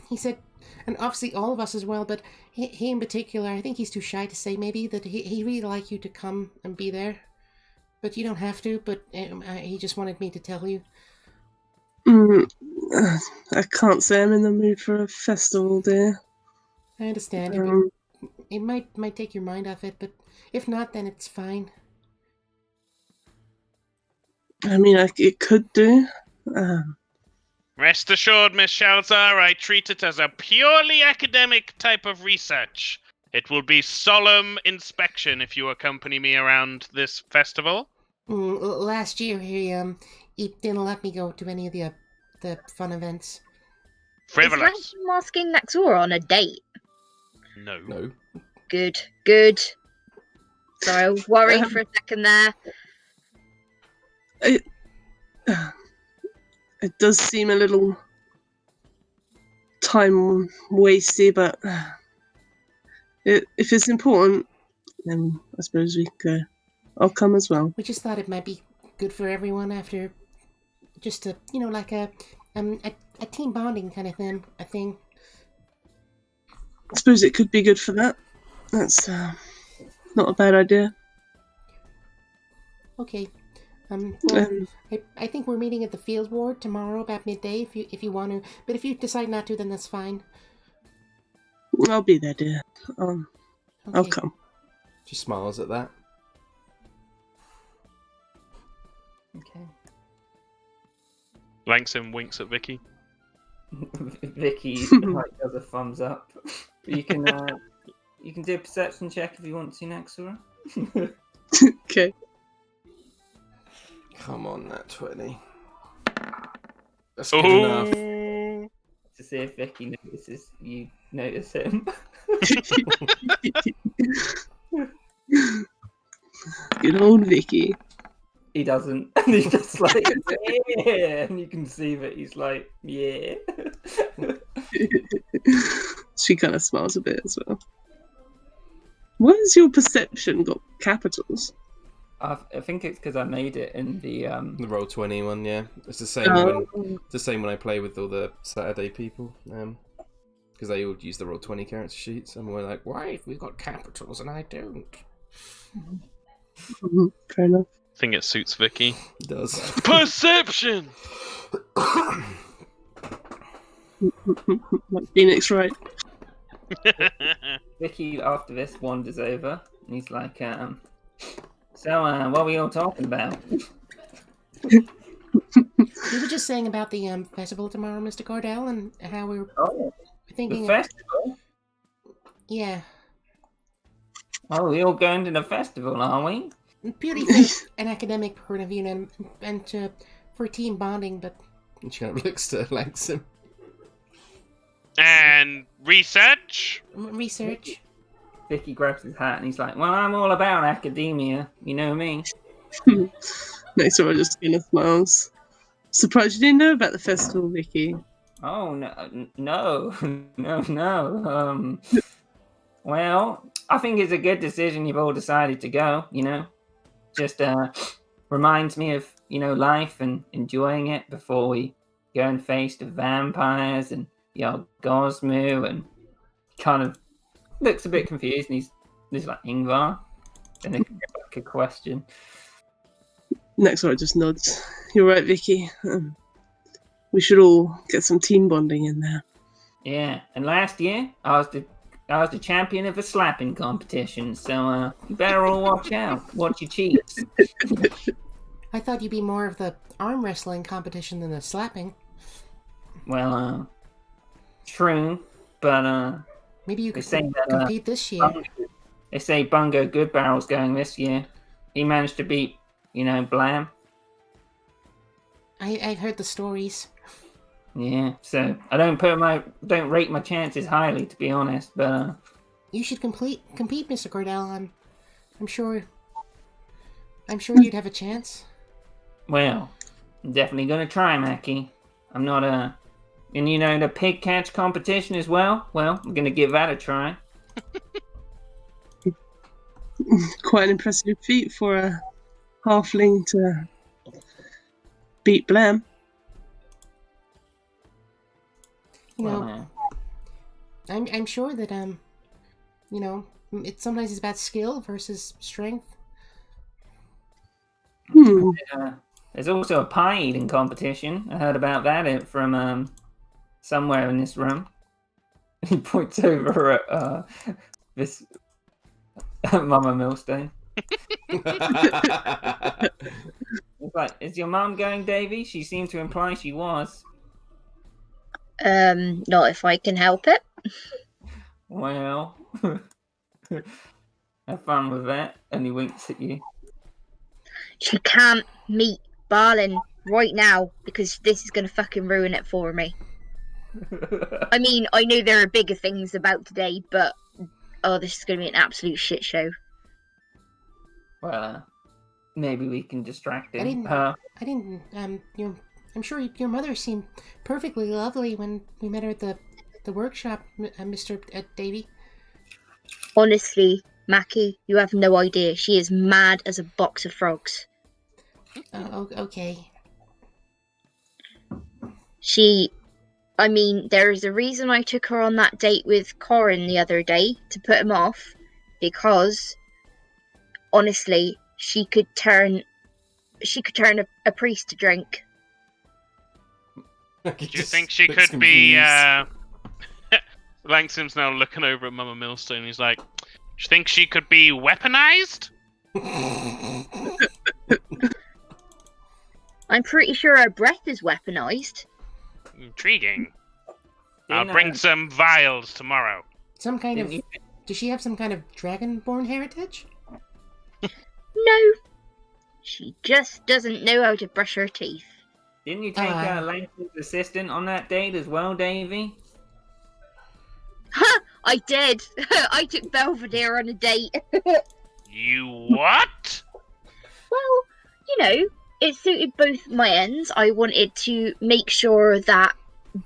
he said, and obviously all of us as well, but he in particular, I think he's too shy to say maybe that he really like you to come and be there, but you don't have to. But he just wanted me to tell you. I can't say I'm in the mood for a festival, dear. I understand it might take your mind off it, but if not, then it's fine. I mean, it could do. Rest assured, Miss Shalzar, I treat it as a purely academic type of research. It will be solemn inspection if you accompany me around this festival. Last year he didn't let me go to any of the fun events. Frivolous. Is Langston asking Naxora on a date? No. no. Good. Sorry, I was worried for a second there. It does seem a little time wasty, but if it's important, then I suppose we go. I'll come as well. We just thought it might be good for everyone after, just to like a team bonding kind of thing. A thing. I suppose it could be good for that. That's not a bad idea. Okay. Well, I think we're meeting at the field ward tomorrow about midday. If you want to, but if you decide not to, then that's fine. I'll be there, dear. I'll Okay. come. She smiles at that. Okay. Langsim winks at Vicky. Vicky like does a thumbs up. You can do a perception check if you want to, Naxora. Okay. Come on, that 20. That's good enough. Oh, To see if Vicky notices you notice him. Good old Vicky. He doesn't, and he's just like, yeah, and you can see that he's like, yeah. She kind of smiles a bit as well. Why has your perception got capitals? I think it's because I made it in the The roll 20 one, yeah. It's the same when I play with all the Saturday people. Because they all use the roll 20 character sheets, and we're like, why have we got capitals and I don't? Fair enough. I think it suits Vicky. It does. Perception. Like Phoenix, right? Vicky after this wanders over, and he's like, so what were you all talking about? We were just saying about the festival tomorrow, Mr. Cordell, and how we were Oh, thinking. the festival. Yeah, Oh, we all going to the festival, are we? purely for an academic point of view and for team bonding, but And she kind of looks to Langsim. And research? research. Vicky grabs his hat and he's like, well, I'm all about academia. You know me. Next one, just kind of smiles. Surprised you didn't know about the festival, Vicky. Oh, no. Well, I think it's a good decision you've all decided to go, you know. Just reminds me of, life and enjoying it before we go and face the vampires and Gosmu, and kind of looks a bit confused, and he's like, Ingvar? And they can get back a question. Next one just nods. You're right, Vicky. We should all get some team bonding in there. Yeah, and last year I was the champion of a slapping competition, so you better all watch out. Watch your cheeks. I thought you'd be more of the arm wrestling competition than the slapping. Well, true, but Maybe you they could say that compete this year. they say Bungo Goodbarrel's going this year. He managed to beat, Blam. I've heard the stories. Yeah, so I don't rate my chances highly, to be honest. But You should compete, Mr. Cordell. I'm sure you'd have a chance. well, I'm definitely gonna try, Mackie. I'm not and the pig catch competition as well. Well, I'm gonna give that a try. Quite an impressive feat for a halfling to beat Blam. Well, I'm sure that sometimes it's about skill versus strength. there's also a pie eating competition. I heard about that from somewhere in this room. He points over at this Mama Millstone. It's like, is your mum going, Davy? She seemed to imply she was. Not if I can help it. Well, have fun with that. And he winks at you. She can't meet Barlin right now because this is gonna fucking ruin it for me. I mean, I know there are bigger things about today, but this is gonna be an absolute shit show. Well, maybe we can distract him. I'm sure your mother seemed perfectly lovely when we met her at the workshop, Mr. Davy. Honestly, Mackie, you have no idea. She is mad as a box of frogs. Okay. There is a reason I took her on that date with Corin the other day to put him off, because honestly, she could turn a priest to drink. Do you think she could be? Langsim's now looking over at Mama Millstone. He's like, "Do you think she could be weaponized?" I'm pretty sure her breath is weaponized. Intriguing. I'll Didn't, bring some vials tomorrow. Some kind of... didn't Does she have some kind of dragonborn heritage? No. She just doesn't know how to brush her teeth. you take Lance's assistant on that date as well, Davy? Ha! I did. I took Belvedere on a date. You what? Well, you know, it suited both my ends. I wanted to make sure that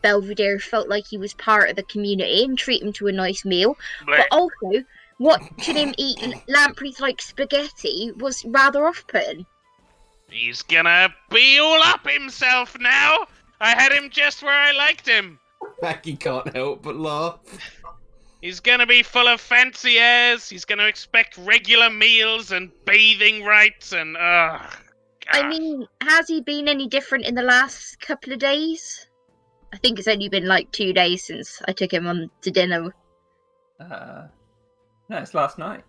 Belvedere felt like he was part of the community and treat him to a nice meal. But also, watching him eat lampreys like spaghetti was rather off-putting. He's gonna be all up himself now. I had him just where I liked him. Mackie can't help but laugh. He's gonna be full of fancy airs. He's gonna expect regular meals and bathing rights and I mean, has he been any different in the last couple of days? I think it's only been like 2 days since I took him on to dinner. No, it's last night.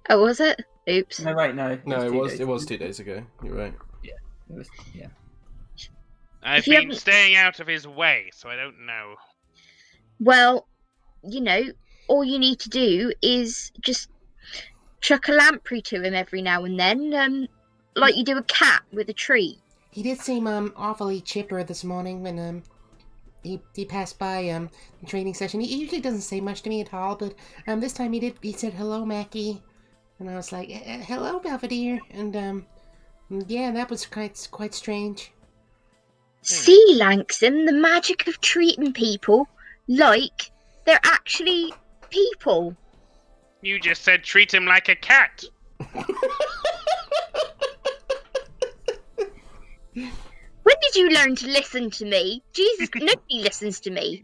Oh, was it? Oops. No, wait, no. No, it 2 was days. it was 2 days ago. You're right. It was, yeah. I've If you been haven't- staying out of his way, so I don't know. Well, you know, all you need to do is just chuck a lamprey to him every now and then, like you do a cat with a treat. He did seem awfully chipper this morning when he passed by the training session. He usually doesn't say much to me at all, but this time he did. He said hello, Mackie, and I was like, hello, Belvedere, and yeah, that was quite strange. See, Langston, the magic of treating people like they're actually people. You just said treat him like a cat. When did you learn to listen to me? Jesus, nobody listens to me.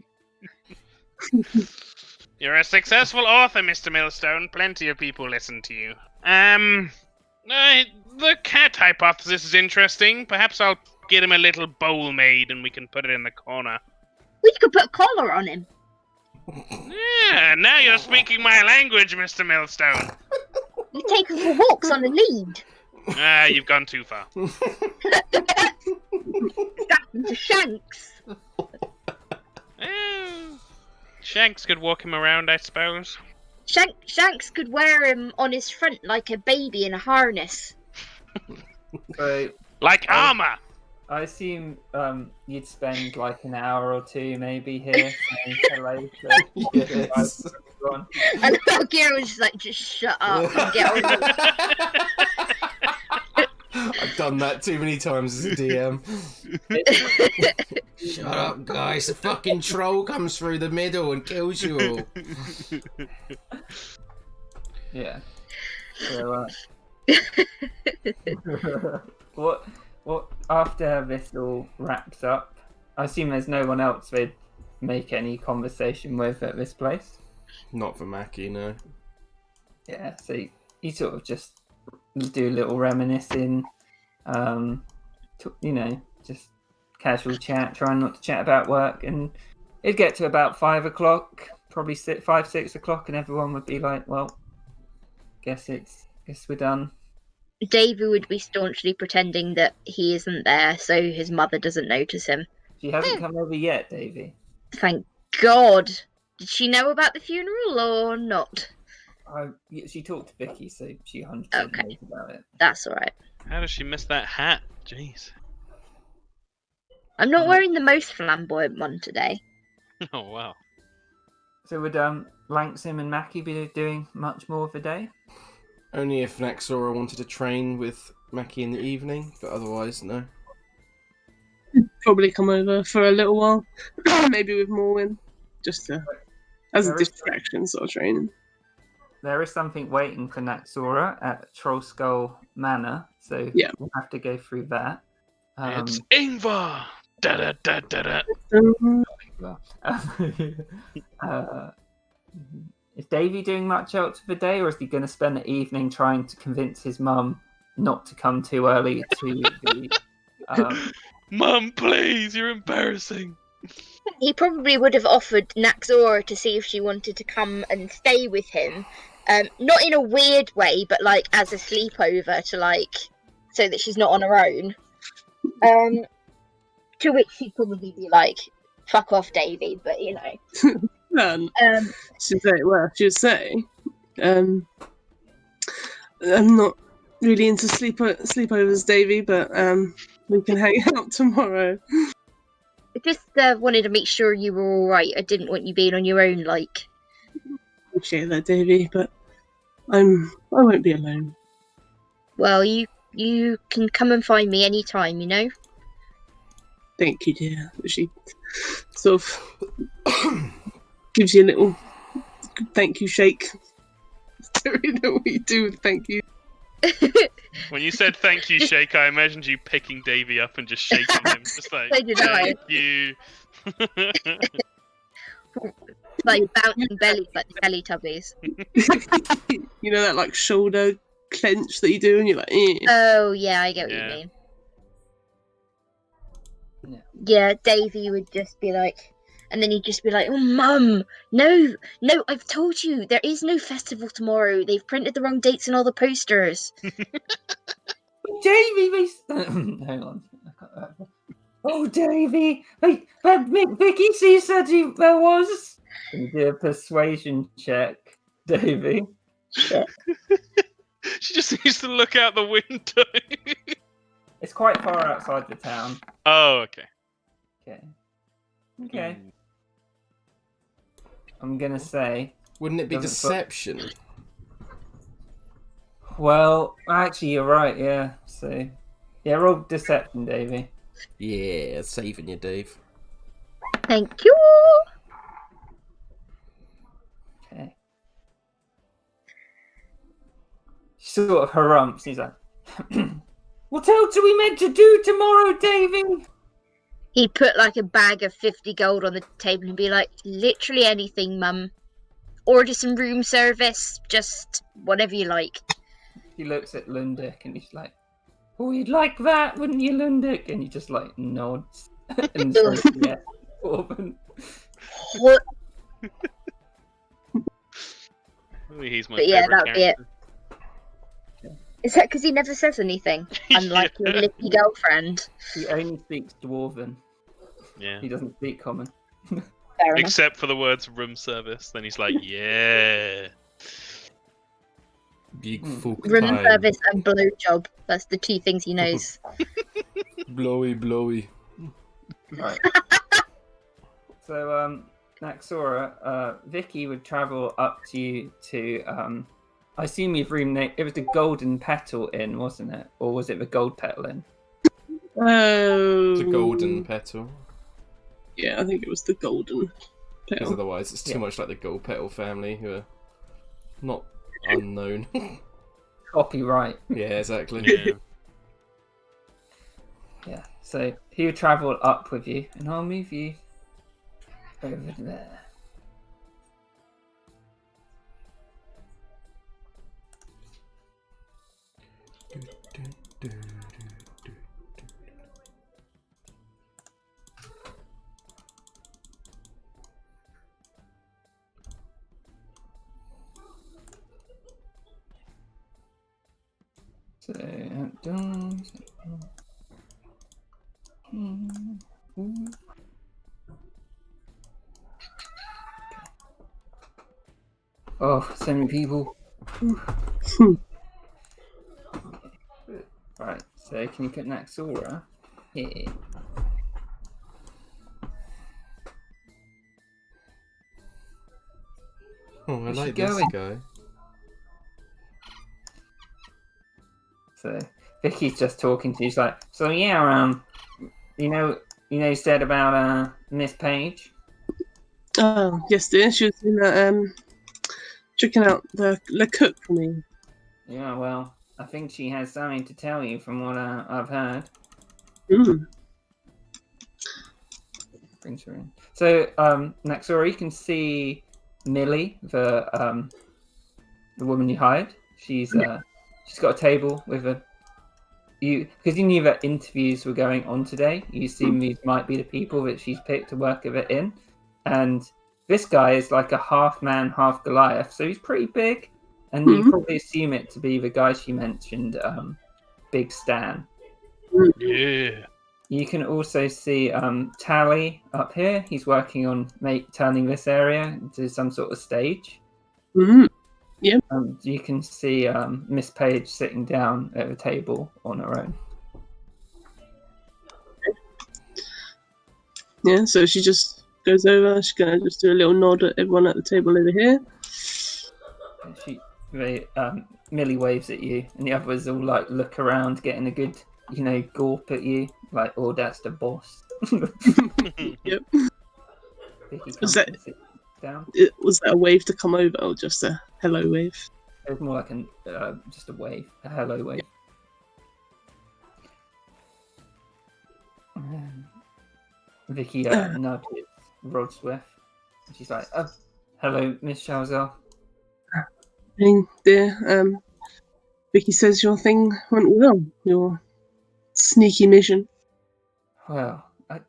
You're a successful author, Mr. Millstone. Plenty of people listen to you. The cat hypothesis is interesting. Perhaps I'll get him a little bowl made and we can put it in the corner. We could put a collar on him. Yeah, now you're speaking my language, Mr. Millstone. You take him for walks on a lead. You've gone too far. Strap him to Shanks. Shanks could walk him around, I suppose. Shanks could wear him on his front like a baby in a harness. So, Like armor! I assume you'd spend like an hour or two maybe here saying hello to Yes. everyone. And Gira was just like, just shut up and get on with it. I've done that too many times as a DM. Shut up, guys. The fucking troll comes through the middle and kills you all. Yeah. So, what after this all wraps up, I assume there's no one else we'd make any conversation with at this place. Not for Mackie, no. Yeah, so you sort of just do a little reminiscing, just casual chat, trying not to chat about work, and it'd get to about 5 o'clock, probably 6 o'clock, and everyone would be like, well, guess we're done. Davy would be staunchly pretending that he isn't there so his mother doesn't notice him. She hasn't come over yet, Davy. Thank God. Did she know about the funeral or not? She talked to Vicky, so she 100% Okay. knows about it. That's alright. How does she miss that hat? Jeez. I'm not wearing the most flamboyant one today. Oh, wow. So would Langston and Mackie be doing much more of the day? Only if Naxora wanted to train with Mackie in the evening, but otherwise, no. Probably come over for a little while, maybe with Morwin, just as a There is- distraction sort of training. There is something waiting for Naxora at Troll Skull Manor, so Yeah. we'll have to go through that. It's Ingvar! Da da da da da. Is Davy doing much else for the day, or is he going to spend the evening trying to convince his mum not to come too early to the... Mum, please, you're embarrassing. He probably would have offered Naxora to see if she wanted to come and stay with him. Not in a weird way, but like as a sleepover to like, so that she's not on her own. To which she'd probably be like, "Fuck off, Davy," but you know. She'd say, I'm not really into sleepovers, Davy, but we can hang out tomorrow. I just wanted to make sure you were all right. I didn't want you being on your own, like. Appreciate that, Davy, but I won't be alone. Well, you can come and find me anytime, you know. Thank you, dear. She sort of gives you a little thank you shake. I don't really know what you do with thank you. When you said thank you, Shake, I imagined you picking Davy up and just shaking him, just like So did I. thank you. Like bouncing belly, like the Teletubbies. You know that like shoulder clench that you do, and you're like, eh. Oh yeah, I get what you Yeah. mean. Yeah. Yeah, Davy would just be like, and then he'd just be like, "Oh, Mum, no, I've told you there is no festival tomorrow. They've printed the wrong dates in all the posters." Davy, hang on. I got that. Oh, Davy, wait, but Vicky, she said there was. Can you do a persuasion check, Davy? Shit. She just needs to look out the window. It's quite far outside the town. Oh, okay. Okay. I'm gonna say. Wouldn't it be Doesn't deception? Well, actually, you're right. Yeah. So, yeah, roll deception, Davy. Yeah, saving you, Dave. Thank you. Okay. She sort of harumps. He's like, "What else are we meant to do tomorrow, Davy?" He'd put like a bag of 50 gold on the table and be like, "Literally anything, Mum. Order some room service, just whatever you like." He looks at Lundic and he's like, "Oh, you'd like that, wouldn't you, Lundic?" And he just like nods and says, "Yeah, Corbin." What? He's my But yeah, favorite that'd be it. character. Is that because he never says anything? Unlike your lippy girlfriend. He only speaks Dwarven. Yeah. He doesn't speak Common. Fair enough. Except for the words room service. Then he's like, yeah. Big fuck Room time. service and blowjob. That's the two things he knows. Blowy, blowy. Right. So, Naxora, Vicky would travel up to you to, I assume you've renamed, it was the Golden Petal Inn, wasn't it? Or was it the Gold Petal Inn? Oh. It's a golden petal. Yeah, I think it was the golden Because petal. otherwise it's too Yeah. much like the Gold Petal family, who are not unknown. Copyright. Yeah, exactly. Yeah. Yeah. So, he would travel up with you, and I'll move you over there. So, outdoors. Oh, so many people. Right, so can you put Naxora here? Oh, I Where's she like this going? guy. So Vicky's just talking to you. She's like, "So yeah, you said about Miss Page." Oh, yes, dear. She was in checking out the cook for me. Yeah, well, I think she has something to tell you from what I've heard. Mm. Brings her in. So, Naxora, you can see Millie, the woman you hired. She's got a table with because you knew that interviews were going on today. You assume these might be the people that she's picked to work with it in, and this guy is like a half man, half Goliath, so he's pretty big, and you probably assume it to be the guy she mentioned, Big Stan. Yeah. You can also see Tally up here. He's working on turning this area into some sort of stage. Mm. You can see Miss Page sitting down at a table on her own. Yeah, so she just goes over. She's gonna just do a little nod at everyone at the table over here. Millie waves at you, and the others all like look around, getting a good, gawp at you, like, oh, that's the boss. Yep. Vicky Was comes that- and sits down. Was that a wave to come over, or just a hello wave? It was more like just a wave, a hello wave. Vicky nudges Rodsworth. She's like, hello, Miss Shalzar. Hey, dear. Vicky says your thing went well. Your sneaky mission. Well, I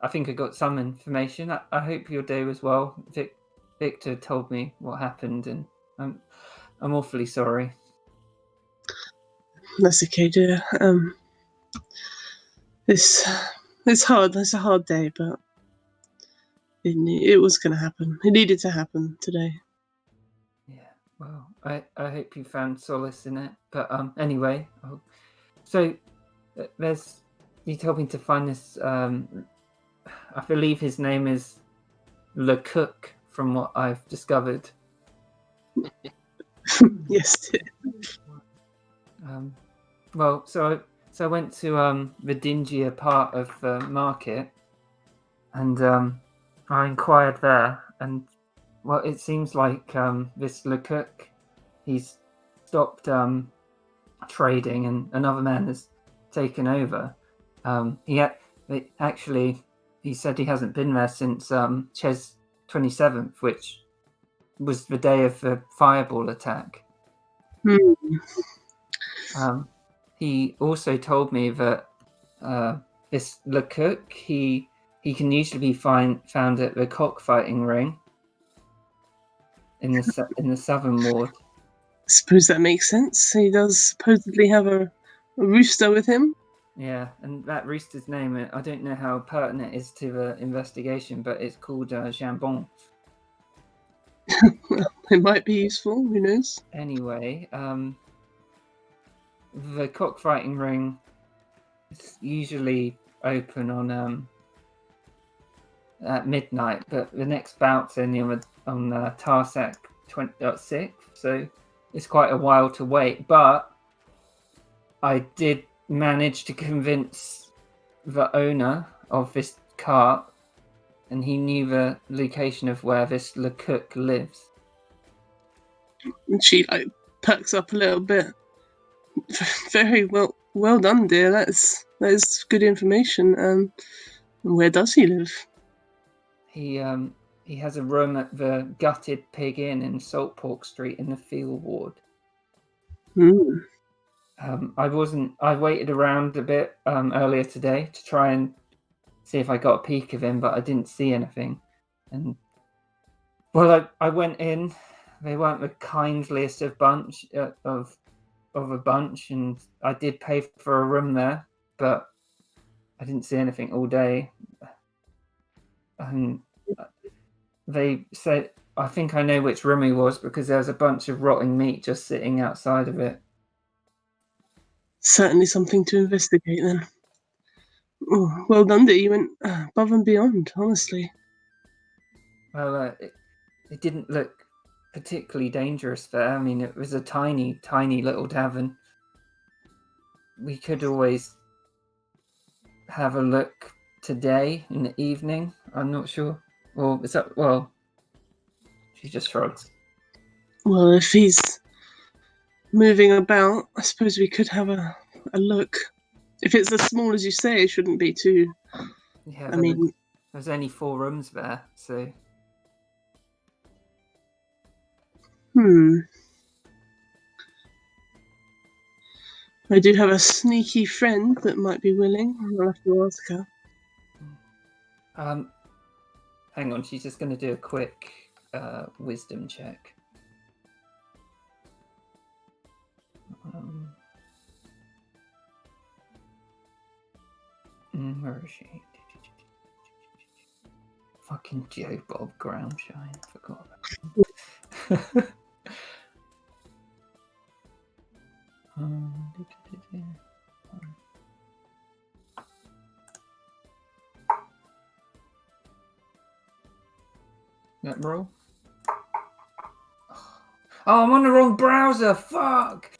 think I got some information. I hope your day was well. Victor told me what happened, and I'm awfully sorry. That's okay, dear. It's hard. It's a hard day, but it was going to happen. It needed to happen today. Yeah. Well, I hope you found solace in it. But anyway, so you told me to find this. I believe his name is Lecoq, from what I've discovered. Yes, dear. Well, so I went to the dingier part of the market, and I inquired there, and well, it seems like this Lecoq, he's stopped trading, and another man has taken over. He said he hasn't been there since Ches 27th, which was the day of the fireball attack. He also told me that this Lecoq, he can usually be found at the cockfighting ring in the southern ward. I suppose that makes sense. He does supposedly have a rooster with him. Yeah, and that rooster's name, I don't know how pertinent it is to the investigation, but it's called Jambon. It might be useful. Who knows? Anyway, the cockfighting ring is usually open on at midnight, but the next bout's only on Tarsac 6th, so it's quite a while to wait. But I did manage to convince the owner of this cart, and he knew the location of where this Lecoq lives. And she perks up a little bit. Very well done, dear. That is good information. Where does he live? He has a room at the Gutted Pig Inn in Saltpork Street in the Field Ward. I waited around a bit earlier today to try and see if I got a peek of him, but I didn't see anything. And I went in. They weren't the kindliest of a bunch, and I did pay for a room there, but I didn't see anything all day. And they said, I think I know which room he was, because there was a bunch of rotting meat just sitting outside of it. Certainly something to investigate then. Oh, well done, dear. You went above and beyond, honestly. Well, it didn't look particularly dangerous there. I mean, it was a tiny, tiny little tavern. We could always have a look today in the evening. I'm not sure. Or is that, well, she just shrugs. Well, if he's moving about, I suppose we could have a look. If it's as small as you say, it shouldn't be too. Yeah, I mean, there's only 4 rooms there, so. I do have a sneaky friend that might be willing. I'll have to ask her. Hang on, she's just going to do a quick wisdom check. Where is she? Fucking Joe Bob Groundshine. Forgot about him. Let me roll. Oh, I'm on the wrong browser. Fuck.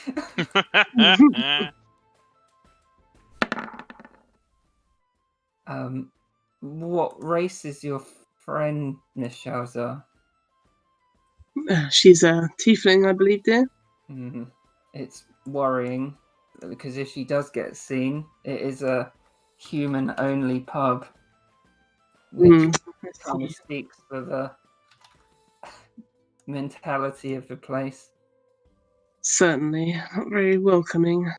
What race is your friend, Miss Shauza? She's a tiefling, I believe, dear. It's worrying because if she does get seen, it is a human-only pub, which kind of speaks for the mentality of the place. Certainly, not very welcoming.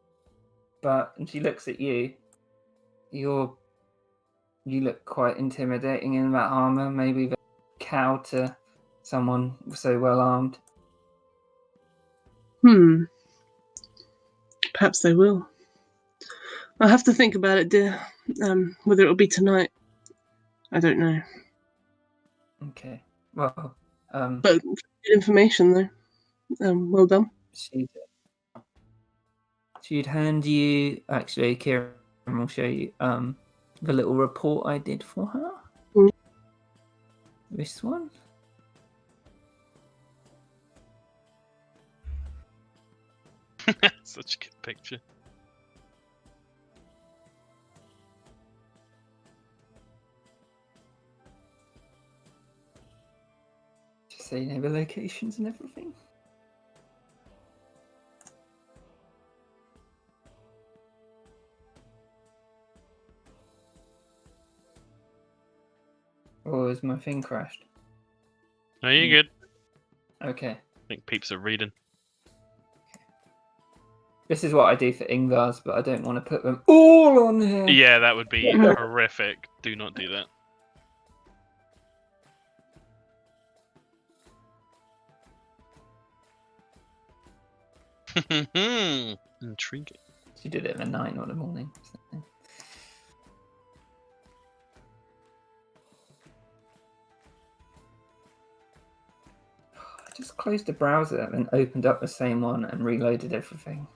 But and she looks at you. You look quite intimidating in that armor. Maybe the cow to someone so well armed. Perhaps they will. I'll have to think about it, dear. Whether it'll be tonight, I don't know. Okay. Well, But good information, though. Well done. She'd hand you. Actually, Kieran will show you the little report I did for her. This one. Such a good picture. Just so you know the locations and everything. Oh, has my thing crashed? No, you're good. Okay. I think peeps are reading. This is what I do for Ingvars, but I don't want to put them all on here. Yeah, that would be horrific. Do not do that. Intriguing. She did it at 9 in the morning. So. I just closed the browser and opened up the same one and reloaded everything.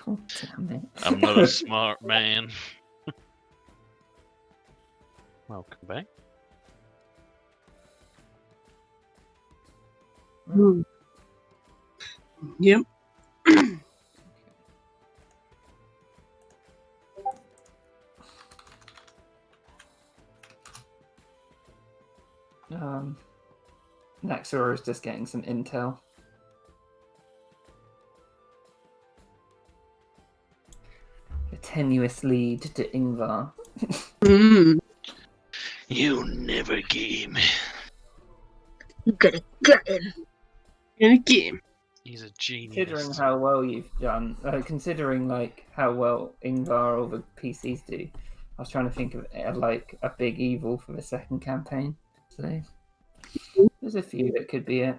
God damn it. I'm not a smart man. Welcome back. Yep. Naxora is just getting some intel. A tenuous lead to Ingvar. You never game. I'm gonna get him. In a game. He's a genius. Considering how well you've done, considering like how well Ingvar or the PCs do, I was trying to think of like a big evil for the second campaign. So there's a few that could be it.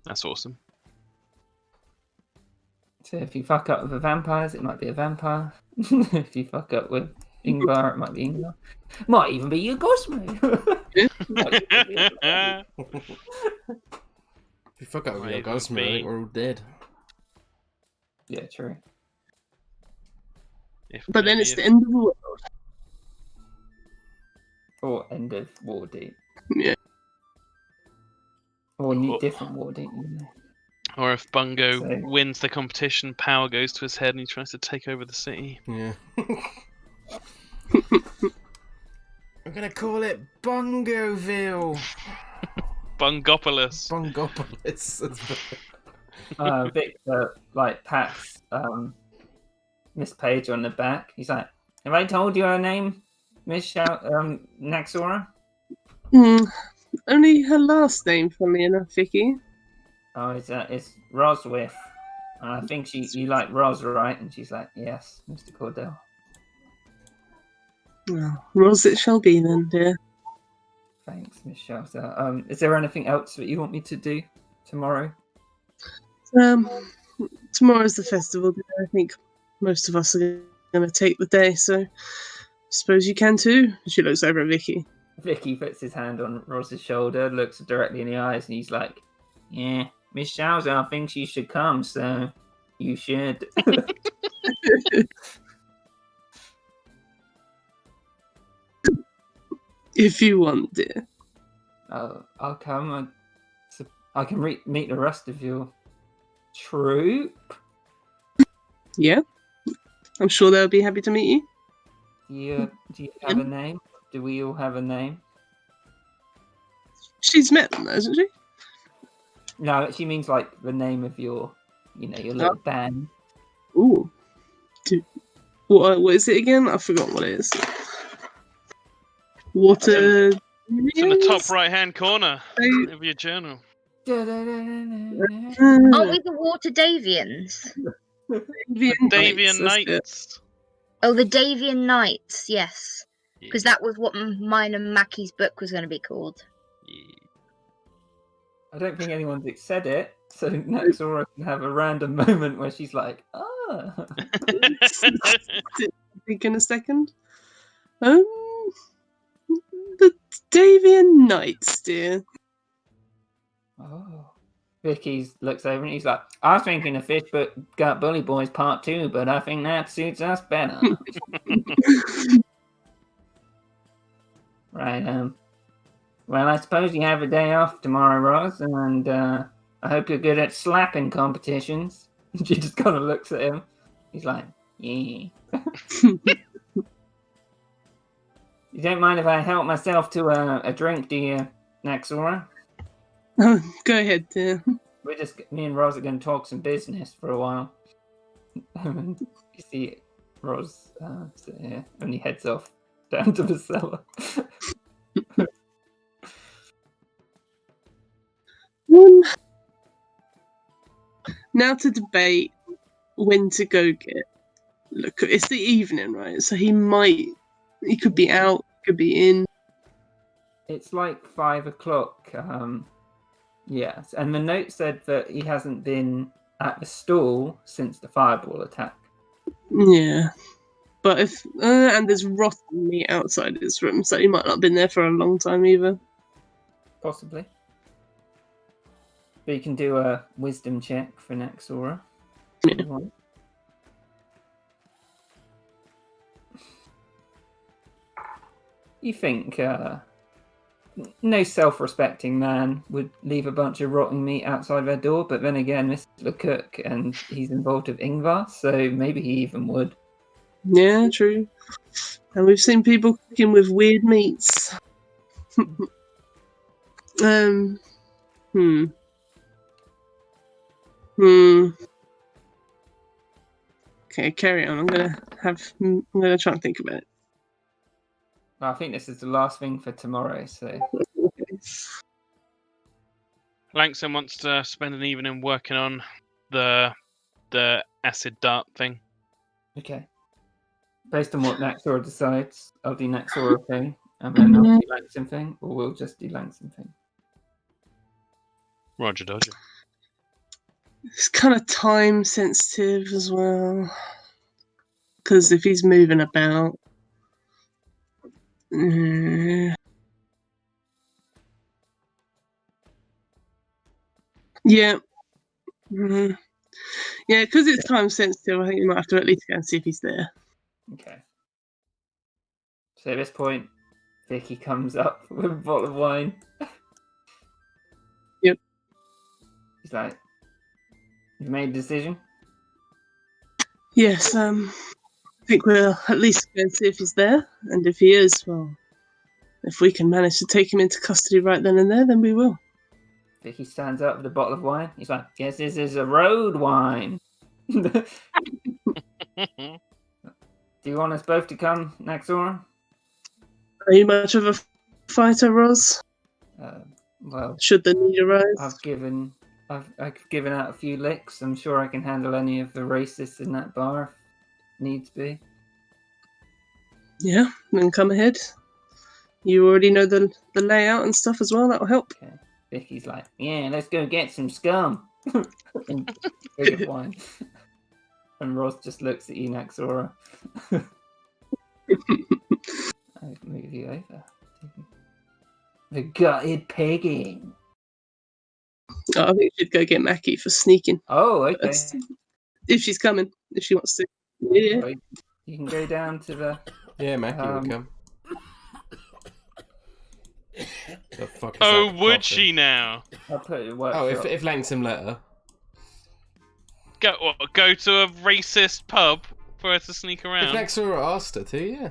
That's awesome. So if you fuck up with the vampires, it might be a vampire. If you fuck up with Ingvar, it might be Ingvar. Might even be your Cosmo. If you fuck up with Might your even Gosmer, I be. think we're all dead. Yeah, true. But then it's the end of the world. Or end of Waterdeep. Yeah. Or different Waterdeep, you know. Or if Bungo So- wins the competition, power goes to his head and he tries to take over the city. Yeah. I'm gonna call it Bongoville. Bungopolis. Bongopolis. Victor like pats Miss Page on the back. He's like, "Have I told you her name, Miss Naxora?" Only her last name, funnily enough, Vicky. Oh, it's Roswith. And I think you like Ros, right? And she's like, "Yes, Mr. Cordell." Well, Ros it shall be then, dear. Thanks, Miss Shelter. Is there anything else that you want me to do tomorrow? Tomorrow's the festival, dear. I think most of us are going to take the day, so suppose you can too. She looks over at Vicky. Vicky puts his hand on Roz's shoulder, looks directly in the eyes, and he's like, "Yeah, Miss Salzar thinks you should come, so you should." If you want, dear. I'll come. I can meet the rest of your troop. Yeah, I'm sure they'll be happy to meet you. Do you have a name? Do we all have a name? She's met them, hasn't she? No, she means like the name of your little band. Ooh. What is it again? I forgot what it is. Water. It's in the top right-hand corner of your journal. Aren't we the Waterdavians? Davian Knights. Oh, the Davian Knights, yes. Because that was what mine and Mackie's book was going to be called. I don't think anyone's said it, so Naxora can have a random moment where she's like, "Ah." Think in a second. The Davian Knights, dear. Oh. Vicky looks over and he's like, "I was thinking of Fish but Got Bully Boys Part 2, but I think that suits us better." Right, well, I suppose you have a day off tomorrow, Roz, and I hope you're good at slapping competitions. She just kind of looks at him. He's like, "Yeah." You don't mind if I help myself to a drink, do you, Naxora? Oh, go ahead, dear. Me and Roz are going to talk some business for a while. You see Roz sit here, and he heads off down to the cellar. Now to debate when to go get. Look, it's the evening, right? So he could be out, could be in. It's like 5 o'clock. Yes, and the note said that he hasn't been at the stall since the fireball attack. Yeah, but if and there's rotten meat outside his room, so he might not have been there for a long time either. Possibly. But you can do a wisdom check for Naxora. Yeah. You think no self-respecting man would leave a bunch of rotten meat outside their door, but then again, this is the cook, and he's involved with Ingvar, so maybe he even would. Yeah, true. And we've seen people cooking with weird meats. Okay, carry on. I'm gonna try and think about it. Well, I think this is the last thing for tomorrow, so... Langston wants to spend an evening working on the acid dart thing. Okay. Based on what Naxora decides, I'll do Naxora thing, and then I'll do Langston thing, or we'll just do Langston thing. Roger Dodger. It's kind of time sensitive as well, because if he's moving about. Yeah. Mm-hmm. Yeah, because it's time sensitive, I think you might have to at least go and see if he's there. Okay. So at this point, Vicky comes up with a bottle of wine. Yep. He's like, "You've made a decision?" Yes, I think we'll at least go and see if he's there, and if he is, well, if we can manage to take him into custody right then and there, then we will. Vicky stands up with a bottle of wine. He's like, "Guess this is a road wine." Do you want us both to come, Naxora? Are you much of a fighter, Roz? Well, should the need arise? I've given out a few licks. I'm sure I can handle any of the racists in that bar if needs be. Yeah, then come ahead. You already know the layout and stuff as well. That'll help. Okay. Vicky's like, "Yeah, let's go get some scum." And big of wine. And Roz just looks at you, Naxora. I'll move you over. The gutted pigging. Oh, I think she'd go get Mackie for sneaking. Oh, okay. If she's coming, if she wants to. Yeah. Right. You can go down to the. Yeah, Mackie would come. The fuck is Oh, that would coughing? she now? I'll put it in workshop. Oh, if Langsam let her. Go to a racist pub for her to sneak If around? Naxora asked her to, yeah.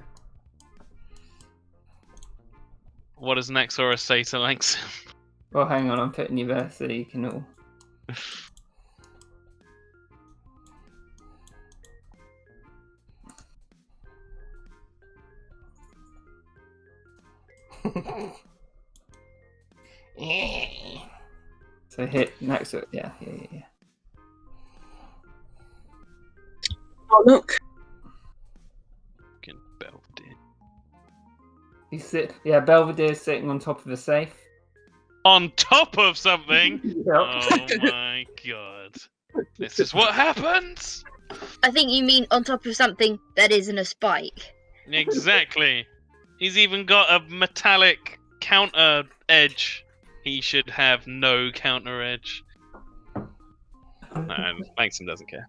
What does Naxora say to Langsam? Well, hang on, I'm putting you there so you can all. So hit Naxora. Yeah. Oh, look. Fucking Belvedere. Belvedere's sitting on top of a safe. On top of something? Yep. Oh my god. This is what happens? I think you mean on top of something that isn't a spike. Exactly. He's even got a metallic counter edge. He should have no counter edge. No, Langston doesn't care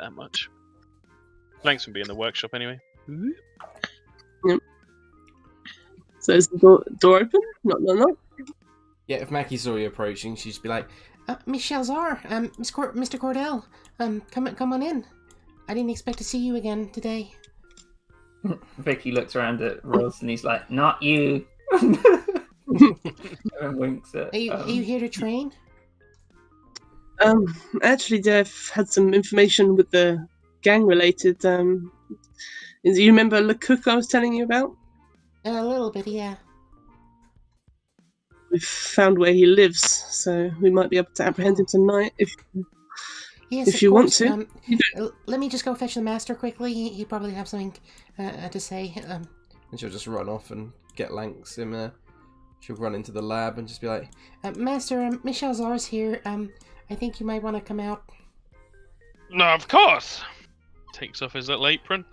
that much. Langston will be in the workshop anyway. So is the door open? Not. Yeah, if Mackie saw you approaching, she'd just be like, Miss Shalzar, Mr. Cordell, come on in. I didn't expect to see you again today. Vicky looks around at Roz and he's like, "Not you." And winks at. Are you here to train? Actually, I've had some information with the gang related. Do you remember LeCook I was telling you about? A little bit, yeah. We've found where he lives, so we might be able to apprehend him tonight Yes, if of you want course. to. Let me just go fetch the master quickly. He probably have something to say. and she'll just run off and get Langsam. She'll run into the lab and just be like, Master, Miss Shalzar's here. I think you might want to come out. No, of course. Takes off his little apron.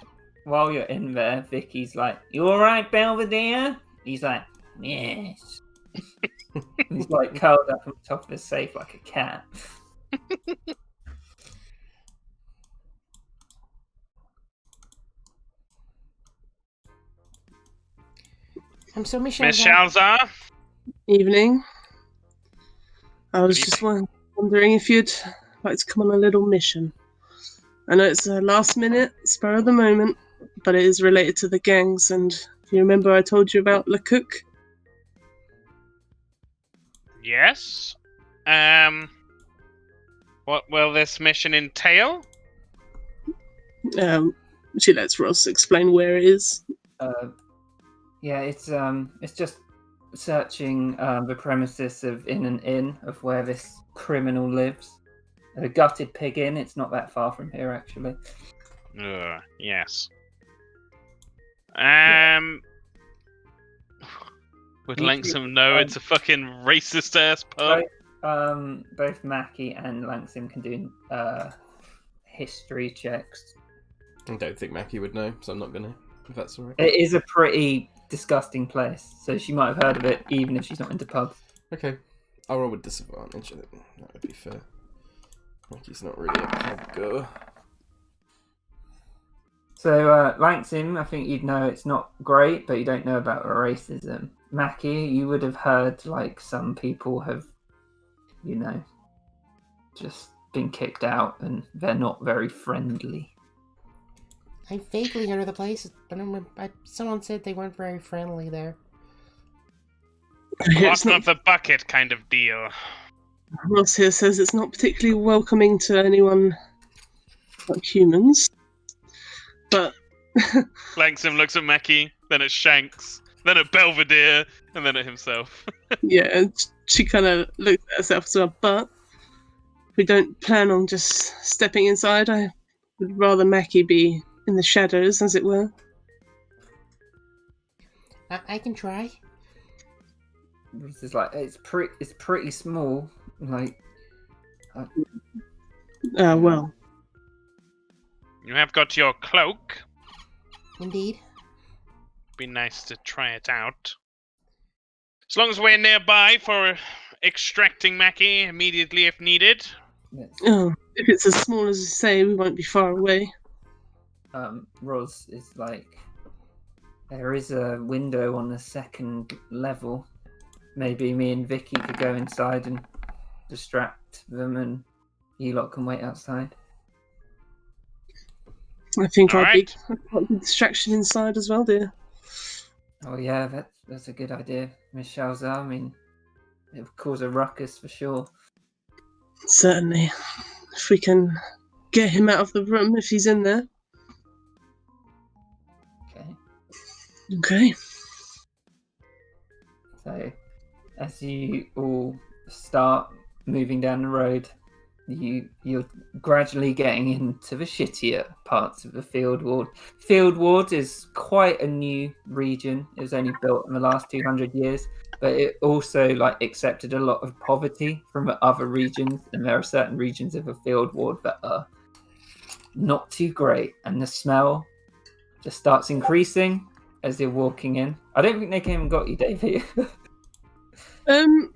While you're in there, Vicky's like, "You all right, Belvedere?" He's like, "Yes." He's like curled up on top of the safe like a cat. So Miss Miss Shalzar. Shalzar? Evening. I was just wondering if you'd like to come on a little mission. I know it's a last minute, spur of the moment, but it is related to the gangs, and if you remember I told you about LeCook? Yes. What will this mission entail? She lets Ross explain where it is. It's just searching the premises of an inn of where this criminal lives. A gutted pig inn. It's not that far from here, actually. Yes. Would You Langsam two- know it's a fucking racist ass pub? Both Mackie and Langsam can do history checks. I don't think Mackie would know, so I'm not gonna, if that's alright. It is a pretty disgusting place, so she might have heard of it even if she's not into pubs. Okay. I'll roll with disadvantage, I think that would be fair. Mackie's not really a pub goer. So, Langsam, I think you'd know it's not great, but you don't know about racism. Mackie, you would have heard, like, some people have, just been kicked out and they're not very friendly. I vaguely heard of the place. I don't remember. Someone said they weren't very friendly there. Bottom of the bucket kind of deal. Ross here says it's not particularly welcoming to anyone like humans. But Langsam looks at Mackie, then at Shanks, then at Belvedere, and then at himself. yeah, and she kind of looks at herself as well. But we don't plan on just stepping inside. I would rather Mackie be in the shadows, as it were. I can try. This is like it's pretty small. Like, Well, You have got your cloak. Indeed. Be nice to try it out. As long as we're nearby for extracting Mackie immediately if needed. Let's, Oh, if it's as small as you say, we won't be far away. Roz is like, there is a window on the second level. Maybe me and Vicky could go inside and distract them, and you lot can wait outside. I think All I'd be right. quite a distraction inside as well, dear. Oh yeah, that's a good idea, Miss Shalzar. I mean, it would cause a ruckus for sure. Certainly. If we can get him out of the room if he's in there. Okay. Okay. So, as you all start moving down the road, you're gradually getting into the shittier parts of the Field Ward. Field Ward is quite a new region. It was only built in the last 200 years, but it also accepted a lot of poverty from other regions, and there are certain regions of the Field Ward that are not too great, and the smell just starts increasing as you're walking in. I don't think they came and got you, Davey. I was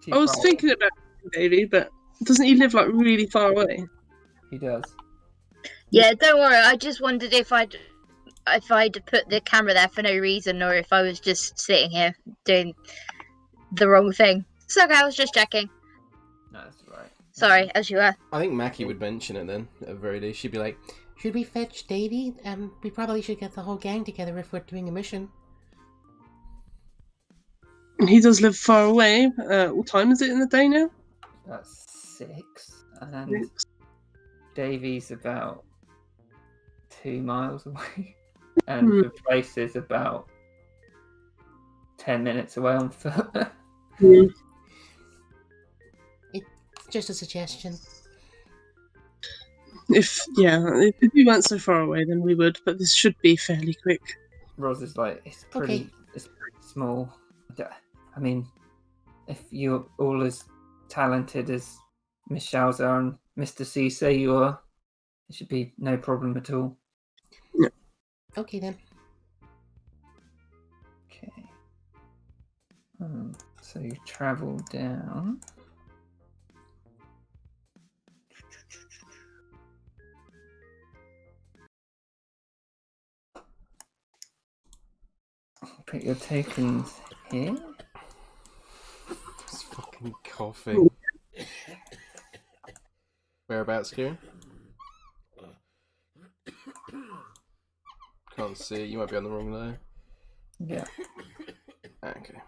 far away. thinking about Davey, but doesn't he live really far away? He does. Yeah, don't worry. I just wondered if I'd put the camera there for no reason, or if I was just sitting here doing the wrong thing. It's okay. I was just checking. No, that's right. Sorry, as you were. I think Mackie would mention it then, at the very least. She'd be like, Should we fetch Davy? We probably should get the whole gang together if we're doing a mission. He does live far away. What time is it in the day now? That's 6, and Davy's about 2 miles away, and the place is about 10 minutes away on foot. It's just a suggestion. If we weren't so far away, then we would. But this should be fairly quick. Roz is like, it's pretty small. I mean, if you're all as talented as Miss Shalzar and Mr. C say you are, it should be no problem at all. Okay then. Okay. So you travel down. Put your tokens here. "It's fucking coughing." Whereabouts, Kieran? Can't see. You might be on the wrong layer. Yeah. Okay.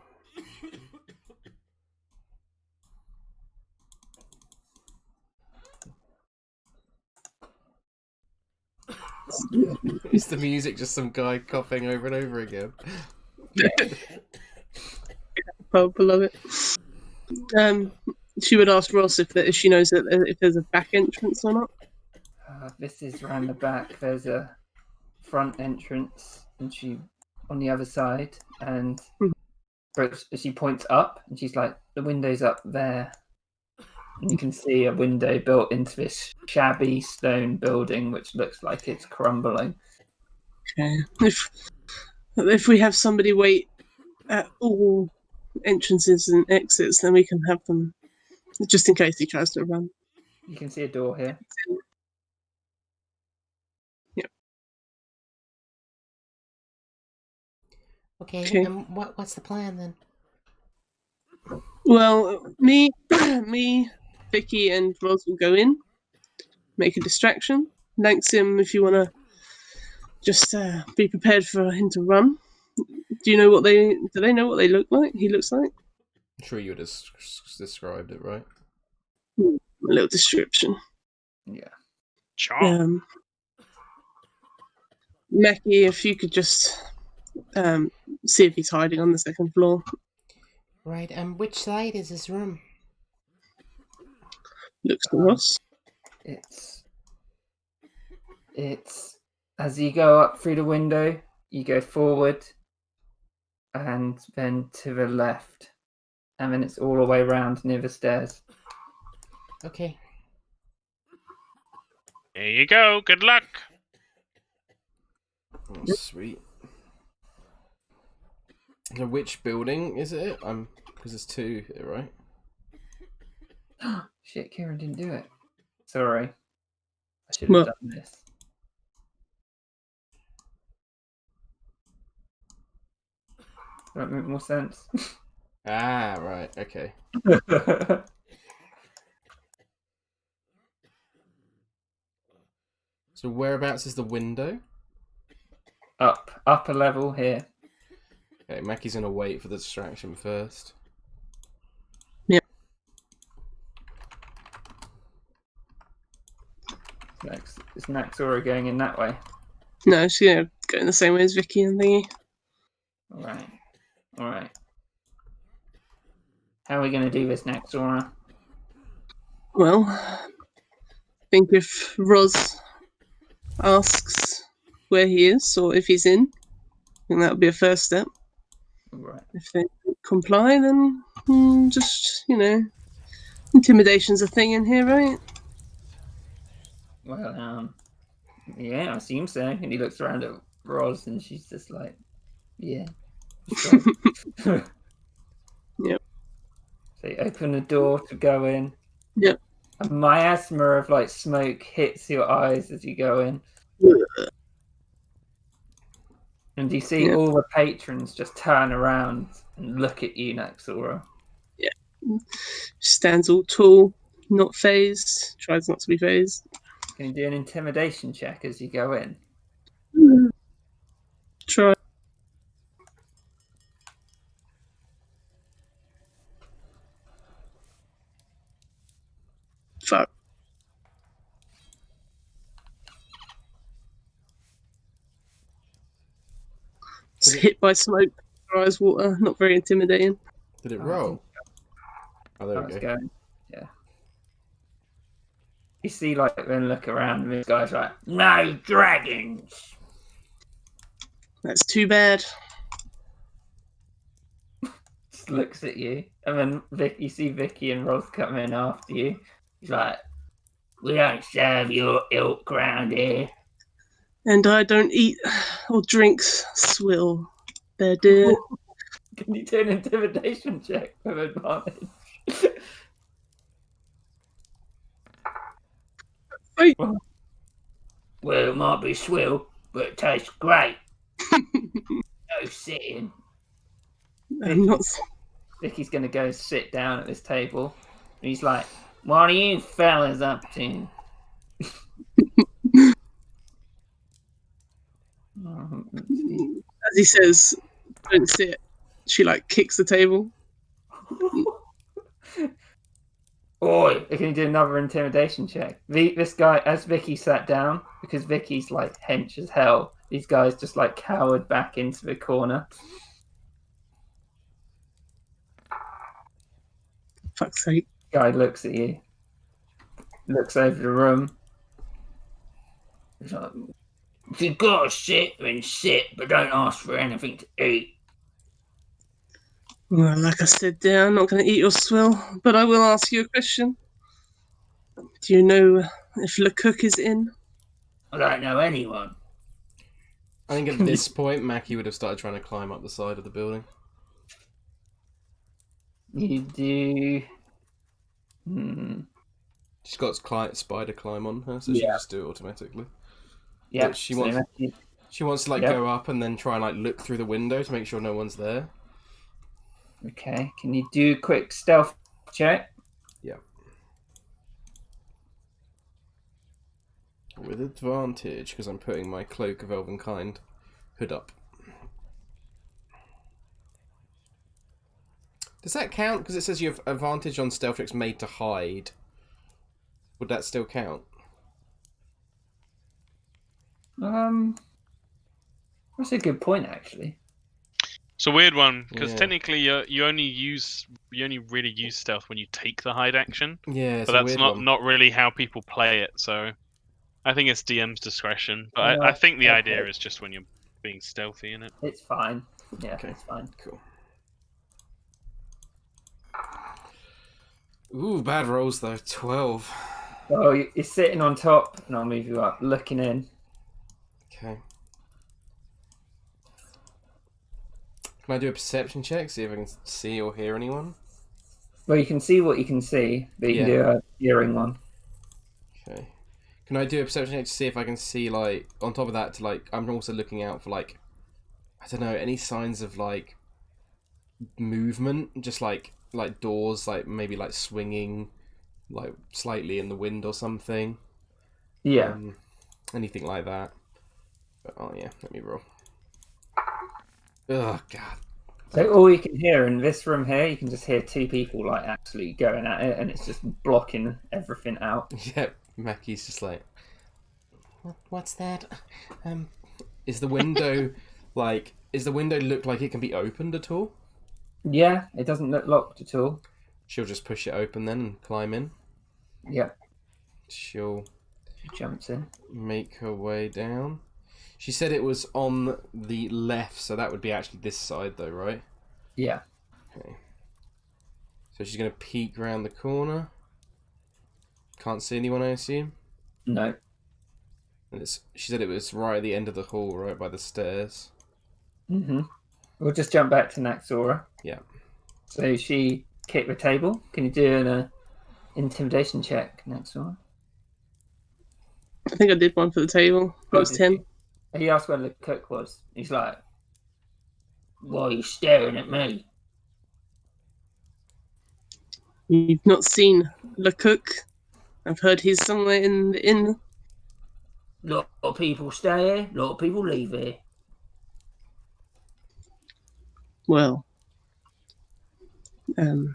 Is the music just some guy coughing over and over again? Well, below it. She would ask Ross if she knows if there's a back entrance or not. This is round the back. There's a front entrance, and she on the other side, and she points up, and she's like, "The window's up there." And you can see a window built into this shabby stone building, which looks like it's crumbling. Okay. If we have somebody wait at all entrances and exits, then we can have them just in case he tries to run. You can see a door here. Yep. Okay. What's the plan then? Well, me, Vicky, and Roz will go in, make a distraction. Langsim, if you want to just be prepared for him to run. Do they know what they look like? He looks like? I'm sure you would have described it, right? A little description. Yeah. Sure. Mackie, if you could just see if he's hiding on the second floor. Right. Which side is this room? Looks to Ross. It's as you go up through the window, you go forward, and then to the left, and then it's all the way around near the stairs. Okay. There you go. Good luck. Oh, sweet. So which building is it? Because there's two here, right? Shit, Kieran didn't do it. Sorry. I should have What? done this. Does that make more sense? Ah, right. Okay. So whereabouts is the window? Upper level here. Okay, Mackie's gonna wait for the distraction first. Is Naxora going in that way? No, she's going the same way as Vicky and thingy. Alright. How are we going to do this, Naxora? Well, I think if Roz asks where he is or if he's in, then that would be a first step. Right. If they comply, then just, intimidation's a thing in here, right? Well, yeah, I assume so. And he looks around at Roz and she's just like, yeah. Yep. So you open the door to go in. Yep. A miasma of like smoke hits your eyes as you go in. And you see all the patrons just turn around and look at you, Naxora. Yeah. Stands all tall, not phased, tries not to be phased. Can you do an intimidation check as you go in? Try. Fuck. It's hit by smoke, eyes water, not very intimidating. Did it roll? Oh, there we go. Going. Yeah. You see, like, then look around and this guy's like, no dragons! That's too bad. Just looks at you. And then you see Vicky and Roz come in after you. He's like, we don't serve your ilk round here. And I don't eat or drink swill, there, dear. Can you do an intimidation check with advantage? Right. Well, it might be swill, but it tastes great. No sitting. I'm not. Vicky's going to go sit down at this table. And he's like, what are you fellas up to? As he says, don't sit. She kicks the table. Oi, can you do another intimidation check? This guy, as Vicky sat down, because Vicky's hench as hell, these guys just cowered back into the corner. Fuck's sake. Guy looks at you, looks over the room. He's like, if you've got to sit, then sit, but don't ask for anything to eat. Well, like I said, dear, I'm not going to eat your swill, but I will ask you a question. Do you know if LeCook is in? I don't know anyone. I think at this point, Mackie would have started trying to climb up the side of the building. You do. She's got spider climb on her, so she just do it automatically. Yeah. But she wants to go up and then try and look through the window to make sure no one's there. Okay. Can you do a quick stealth check? Yeah. With advantage, because I'm putting my Cloak of Elvenkind hood up. Does that count? Because it says you have advantage on stealth checks made to hide. Would that still count? That's a good point, actually. It's a weird one because technically you only really use stealth when you take the hide action. Yeah, but that's not really how people play it. So I think it's DM's discretion. But I think the idea is just when you're being stealthy in it. It's fine. Yeah, it's fine. Cool. Ooh, bad rolls though. 12. Oh, you're sitting on top, and I'll move you up, looking in. Okay. Can I do a perception check, see if I can see or hear anyone? Well, you can see what you can see, but you can Yeah. do a hearing one. Okay. Can I do a perception check to see if I can see, like, on top of that, to, like, I'm also looking out for, like, I don't know, any signs of, like, movement? Just, like doors, like, maybe, like, swinging, like, slightly in the wind or something? Yeah. Anything like that. But, oh, yeah, let me roll. Oh, God. So all you can hear in this room here, you can just hear two people like actually going at it, and it's just blocking everything out. Yep, Mackie's just like, What's that? is the window, like, is the window look like it can be opened at all? Yeah, it doesn't look locked at all. She'll just push it open then and climb in. Yeah, She'll she jumps in. make her way down. She said it was on the left, so that would be actually this side though, right? Yeah. Okay. So she's going to peek around the corner. Can't see anyone, I assume? No. And she said it was right at the end of the hall, right by the stairs. We'll just jump back to Naxora. Yeah. So she kicked the table. Can you do an intimidation check, Naxora? I think I did one for the table. It was 10. He asked where the cook was. He's like, "Why are you staring at me?" You've not seen Lecoq? I've heard he's somewhere in the inn. Lot of people stay here, lot of people leave here. Well, well,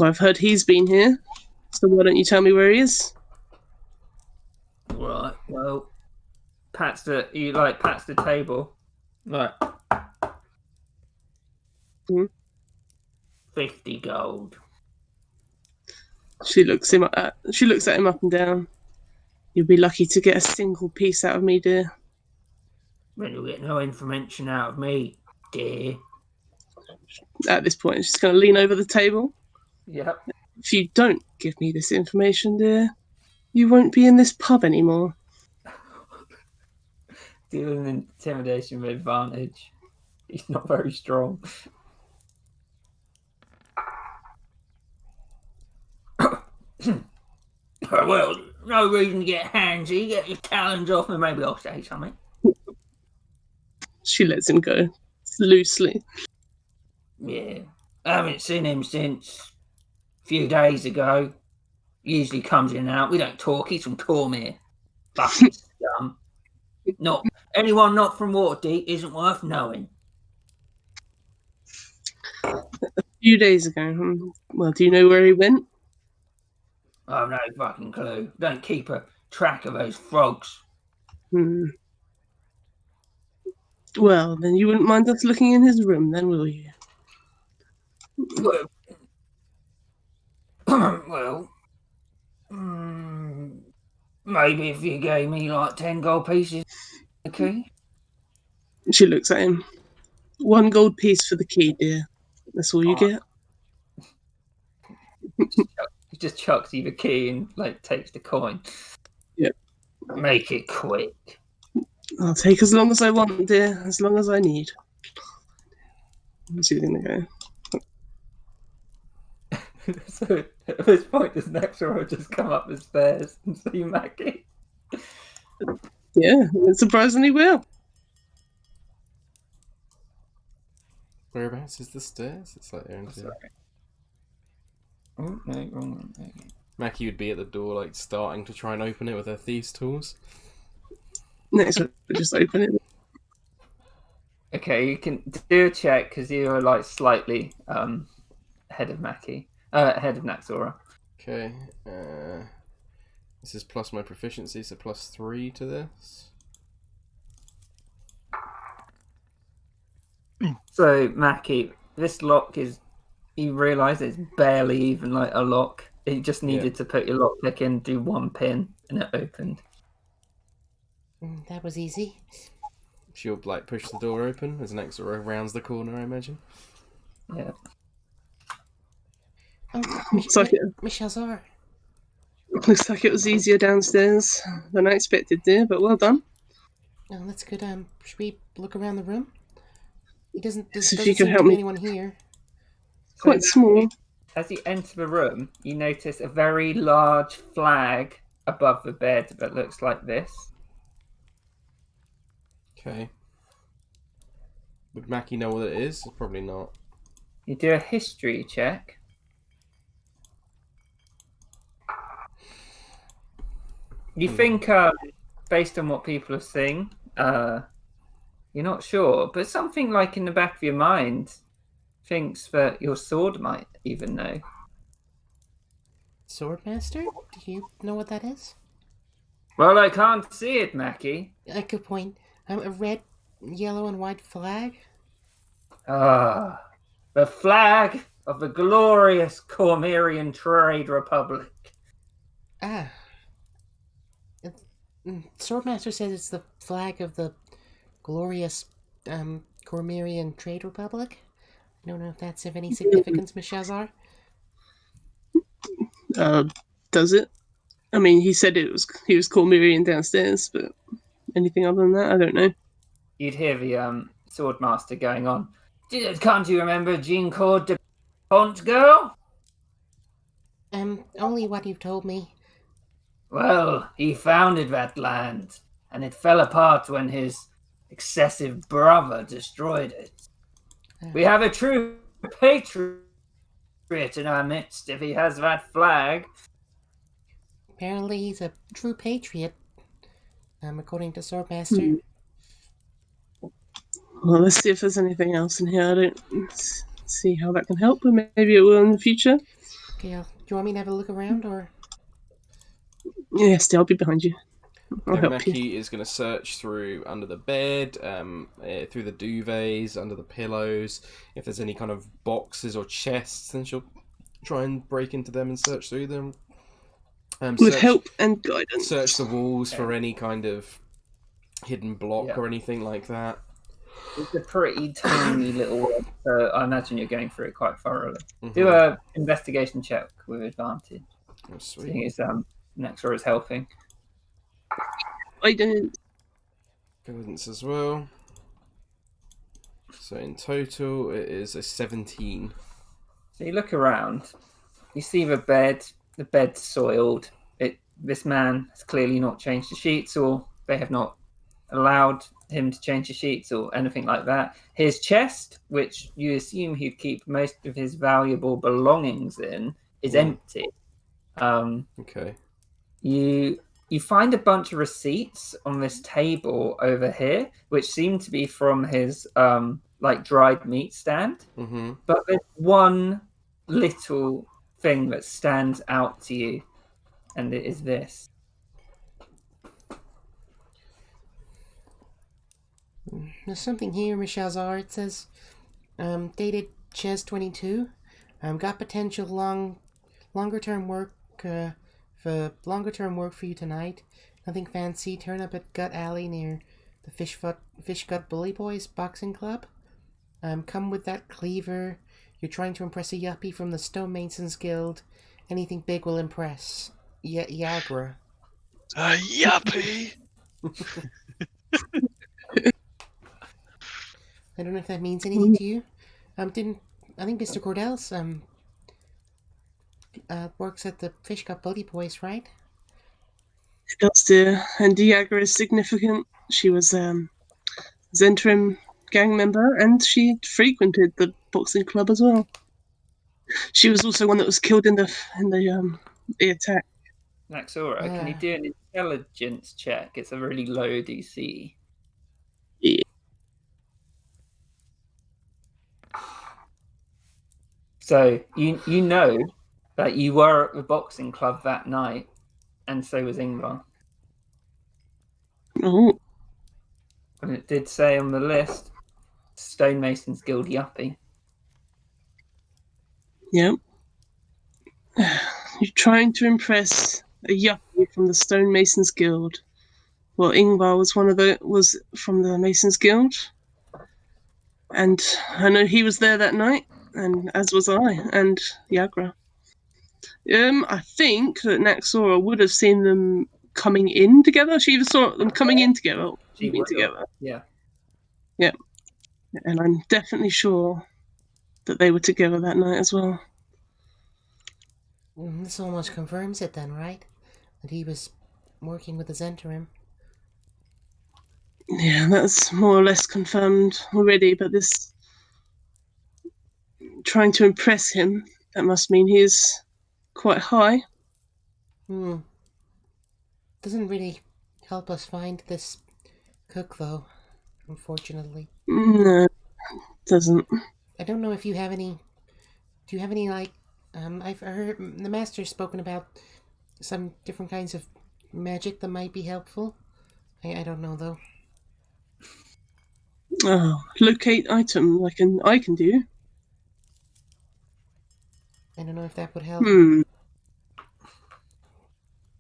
I've heard he's been here. So why don't you tell me where he is? Right, well, pats the table. Like, 50 gold. She looks at him up and down. You'll be lucky to get a single piece out of me, dear. When you'll get no information out of me, dear. At this point, she's going to lean over the table. Yep. If you don't give me this information, dear, you won't be in this pub anymore. Dealing intimidation with advantage. He's not very strong. Well, no reason to get handsy. Get your talons off and maybe I'll say something. She lets him go loosely. Yeah. I haven't seen him since a few days ago. Usually comes in and out. We don't talk. He's from Cormier. Fucking scum. Anyone not from Waterdeep isn't worth knowing. A few days ago. Well, do you know where he went? I've no fucking clue. Don't keep a track of those frogs. Well, then you wouldn't mind us looking in his room, then, will you? Well, maybe if you gave me like 10 gold pieces, okay? She looks at him. 1 gold piece for the key, dear. That's all you get. He just chucks you the key and like takes the coin. Yep. Make it quick. I'll take as long as I want, dear. As long as I need. Where's he gonna go? So at this point, does Naxora just come up the stairs and see Mackie? Yeah, surprisingly well. Whereabouts is the stairs? It's like there. Sorry. Oh, no, wrong one. Okay. Mackie would be at the door, like, starting to try and open it with her thieves' tools. Next one, just open it. Okay, you can do a check because you are like slightly ahead of Mackie. Ahead of Naxora. Okay. This is plus my proficiency, so +3 to this. So, Mackie, this lock is... You realise it's barely even like a lock. You just needed to put your lockpick in, do 1 pin, and it opened. That was easy. She'll, like, push the door open as Naxora rounds the corner, I imagine. Yeah. Oh, Michelle Looks like it was easier downstairs than I expected, dear, but well done. Oh, that's good. Should we look around the room? He doesn't. There So if doesn't you could seem help to be me. anyone here. Quite small. As you enter the room, you notice a very large flag above the bed that looks like this. Okay. Would Mackie know what it is? Probably not. You do a history check. You think, based on what people are saying, you're not sure, but something like in the back of your mind thinks that your sword might even know. Swordmaster? Do you know what that is? Well, I can't see it, Mackie. Good point. A red, yellow, and white flag. Ah, the flag of the glorious Cormyrian Trade Republic. Ah. Swordmaster says it's the flag of the glorious Cormyrian Trade Republic. I don't know if that's of any significance, Miss Shazar. Does it? I mean, he said he was called Miriam downstairs, but anything other than that, I don't know. You'd hear the swordmaster going on. Can't you remember Jean Claude de Pont girl? Only what you've told me. Well, he founded that land, and it fell apart when his excessive brother destroyed it. We have a true patriot in our midst if he has that flag. Apparently he's a true patriot, according to Swordmaster. Well, let's see if there's anything else in here. I don't see how that can help, but maybe it will in the future. Okay, do you want me to have a look around, or? Yes, I'll be behind you. I'll help Mackie you. is going to search through under the bed, through the duvets, under the pillows. If there's any kind of boxes or chests, then she'll try and break into them and search through them. With help and guidance. Search the walls for any kind of hidden block or anything like that. It's a pretty tiny little one, so I imagine you're going through it quite thoroughly. Do a investigation check with advantage. Oh, sweet. Seeing as Nexor is helping. I don't. Guidance as well. So in total, it is a 17. So you look around, you see the bed's soiled. This man has clearly not changed the sheets, or they have not allowed him to change the sheets or anything like that. His chest, which you assume he'd keep most of his valuable belongings in, is empty. Okay. You find a bunch of receipts on this table over here, which seem to be from his like dried meat stand. But there's one little thing that stands out to you, and it is this. There's something here, Miss Shazar. It says, dated Ches 22. Got potential longer term work for you tonight. Nothing fancy. Turn up at Gut Alley near the Fish Gut Bully Boys Boxing Club. Come with that cleaver. You're trying to impress a yuppie from the Stonemasons Guild. Anything big will impress. Yagra. A yuppie. I don't know if that means anything to you. I think Mr. Cordell's works at the Fish Gut Bully Boys, right? It does, dear. And Diagra is significant. She was Zentrim gang member, and she frequented the boxing club as well. She was also one that was killed in the attack. Naxora, can you do an intelligence check? It's a really low DC. Yeah. So you know that you were at the boxing club that night, and so was Ingvar. Oh. And it did say on the list, Stonemasons Guild Yuppie. Yep. You're trying to impress a yuppie from the Stonemasons Guild. Well, Ingvar was from the Masons Guild, and I know he was there that night, and as was I, and Yagra. I think that Naxora would have seen them coming in together. She either saw them coming in together or She leaving would. together. Yeah. And I'm definitely sure that they were together that night as well. This almost confirms it then, right? That he was working with the Zentarim. Yeah, that's more or less confirmed already, but this trying to impress him, that must mean he's quite high. Doesn't really help us find this cook, though, unfortunately. No, doesn't. I don't know if you have any... Do you have any, like... I've heard the Master's spoken about some different kinds of magic that might be helpful. I don't know, though. Oh, locate item I can do. I don't know if that would help.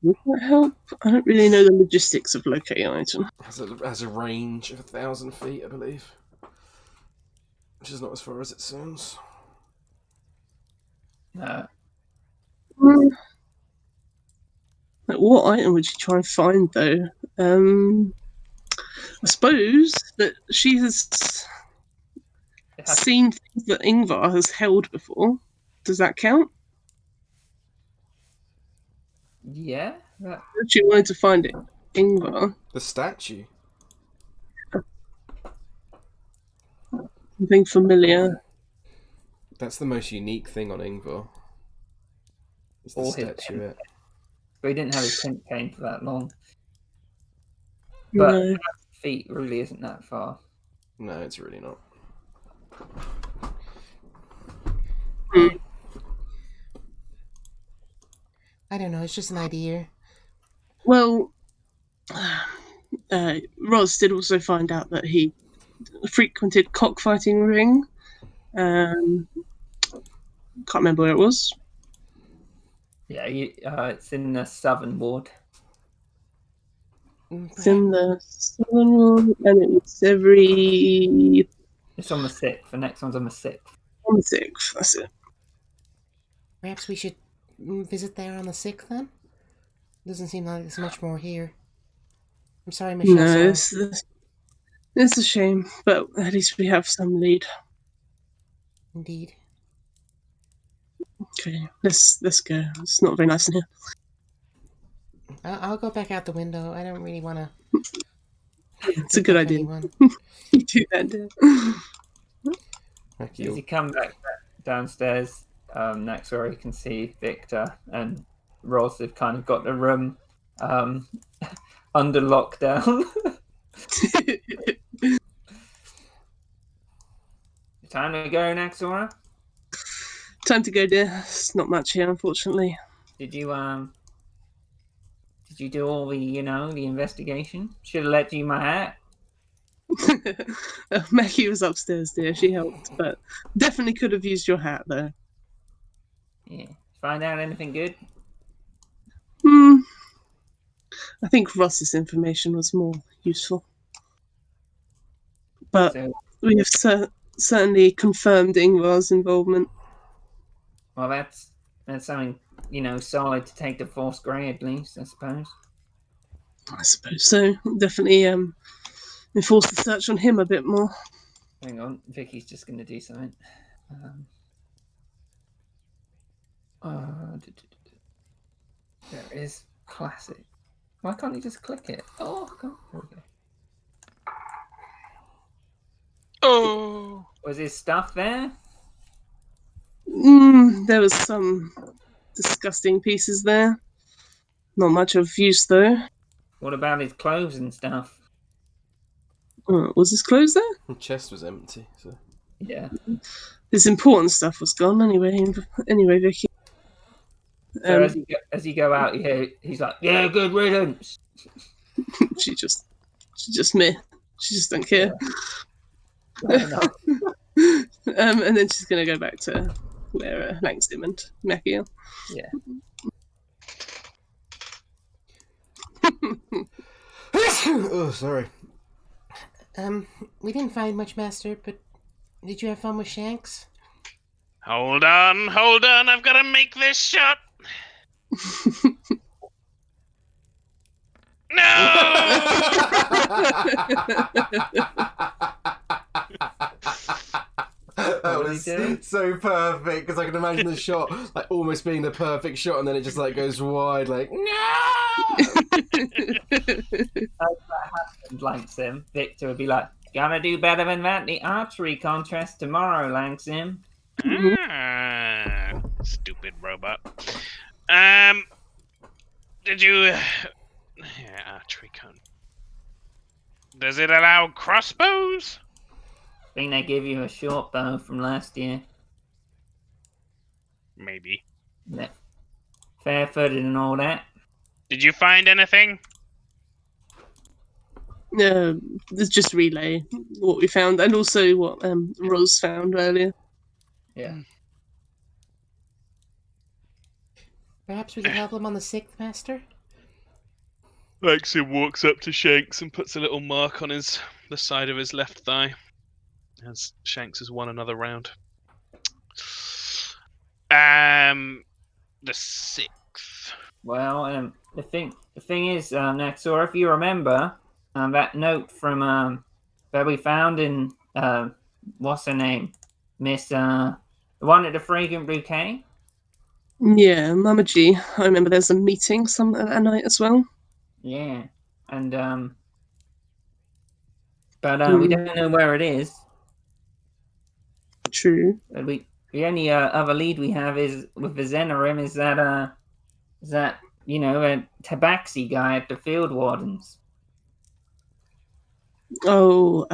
Would that help? I don't really know the logistics of locate item. Has a range of 1,000 feet, I believe. Which is not as far as it sounds. No. Like, what item would you try and find, though? I suppose that she has seen things that Ingvar has held before. Does that count? Yeah. She wanted to find it, Ingvar. The statue. Something familiar. That's the most unique thing on Ingvar. It's the Or his statuette. But he didn't have his pink cane for that long. But No. feet really isn't that far. No, it's really not. I don't know, it's just an idea. Well, Roz did also find out that he frequented cockfighting ring. Can't remember where it was. Yeah, it's in the southern ward. It's in the southern one, and it was every It's on the 6th. The next one's on the 6th. on the 6th. That's it. Perhaps we should visit there on the 6th, then? Doesn't seem like there's much more here. I'm sorry, Michelle. No, it's a shame, but at least we have some lead. Indeed. Okay, let's go. It's not very nice in here. I'll go back out the window. I don't really want to. It's a good idea. You do that, dear. As you come back downstairs, next door you can see Victor and Roz have kind of got the room under lockdown. Time to go, Naxora? Time to go, dear. It's not much here, unfortunately. Did you do all the the investigation? Should have let you my hat. Mackie was upstairs, dear. She helped, but definitely could have used your hat, though. Yeah. Find out anything good? I think Ross's information was more useful. But we have certainly confirmed Ingvar's involvement. Well, that's something, solid to take to fourth grade at least, I suppose. I suppose so. Definitely enforce the search on him a bit more. Hang on, Vicky's just going to do something. There it is. Classic. Why can't you just click it? Oh, God. There we go. Oh! Was his stuff there? There was some disgusting pieces there. Not much of use, though. What about his clothes and stuff? Was his clothes there? The chest was empty, so... Yeah. His important stuff was gone anyway. Anyway, Vicky. So as you go out, he's like, "Yeah, good riddance." She just meh. She just don't care. Yeah. And then she's gonna go back to where Langston and Mackie are. Yeah. Oh, sorry. We didn't find much, Master, but did you have fun with Shanks? Hold on, I've got to make this shot. That What was was he doing? so perfect because I can imagine the shot like almost being the perfect shot, and then it just like goes wide, like no. And Langsim, Victor would be like, "Gotta do better than that. The archery contest tomorrow, Langsim." Ah, stupid robot. Did you? Yeah, archery con. Does it allow crossbows? I think they give you a short bow from last year. Maybe. Yeah. Fair-footed and all that. Did you find anything? There's just relay what we found, and also what Roz found earlier. Yeah. Perhaps we could help him on the 6th, Master? Maxim walks up to Shanks and puts a little mark on the side of his left thigh, as Shanks has won another round. The 6th. Well, the thing is, Naxor, if you remember, that note from that we found in what's her name, Miss the one at the Fragrant Bouquet. Yeah, Mama G. I remember there's a meeting some at night as well. Yeah, and but we don't know where it is. True. The only other lead we have is with the Zenarim is that you know a Tabaxi guy at the Field Wardens. Oh,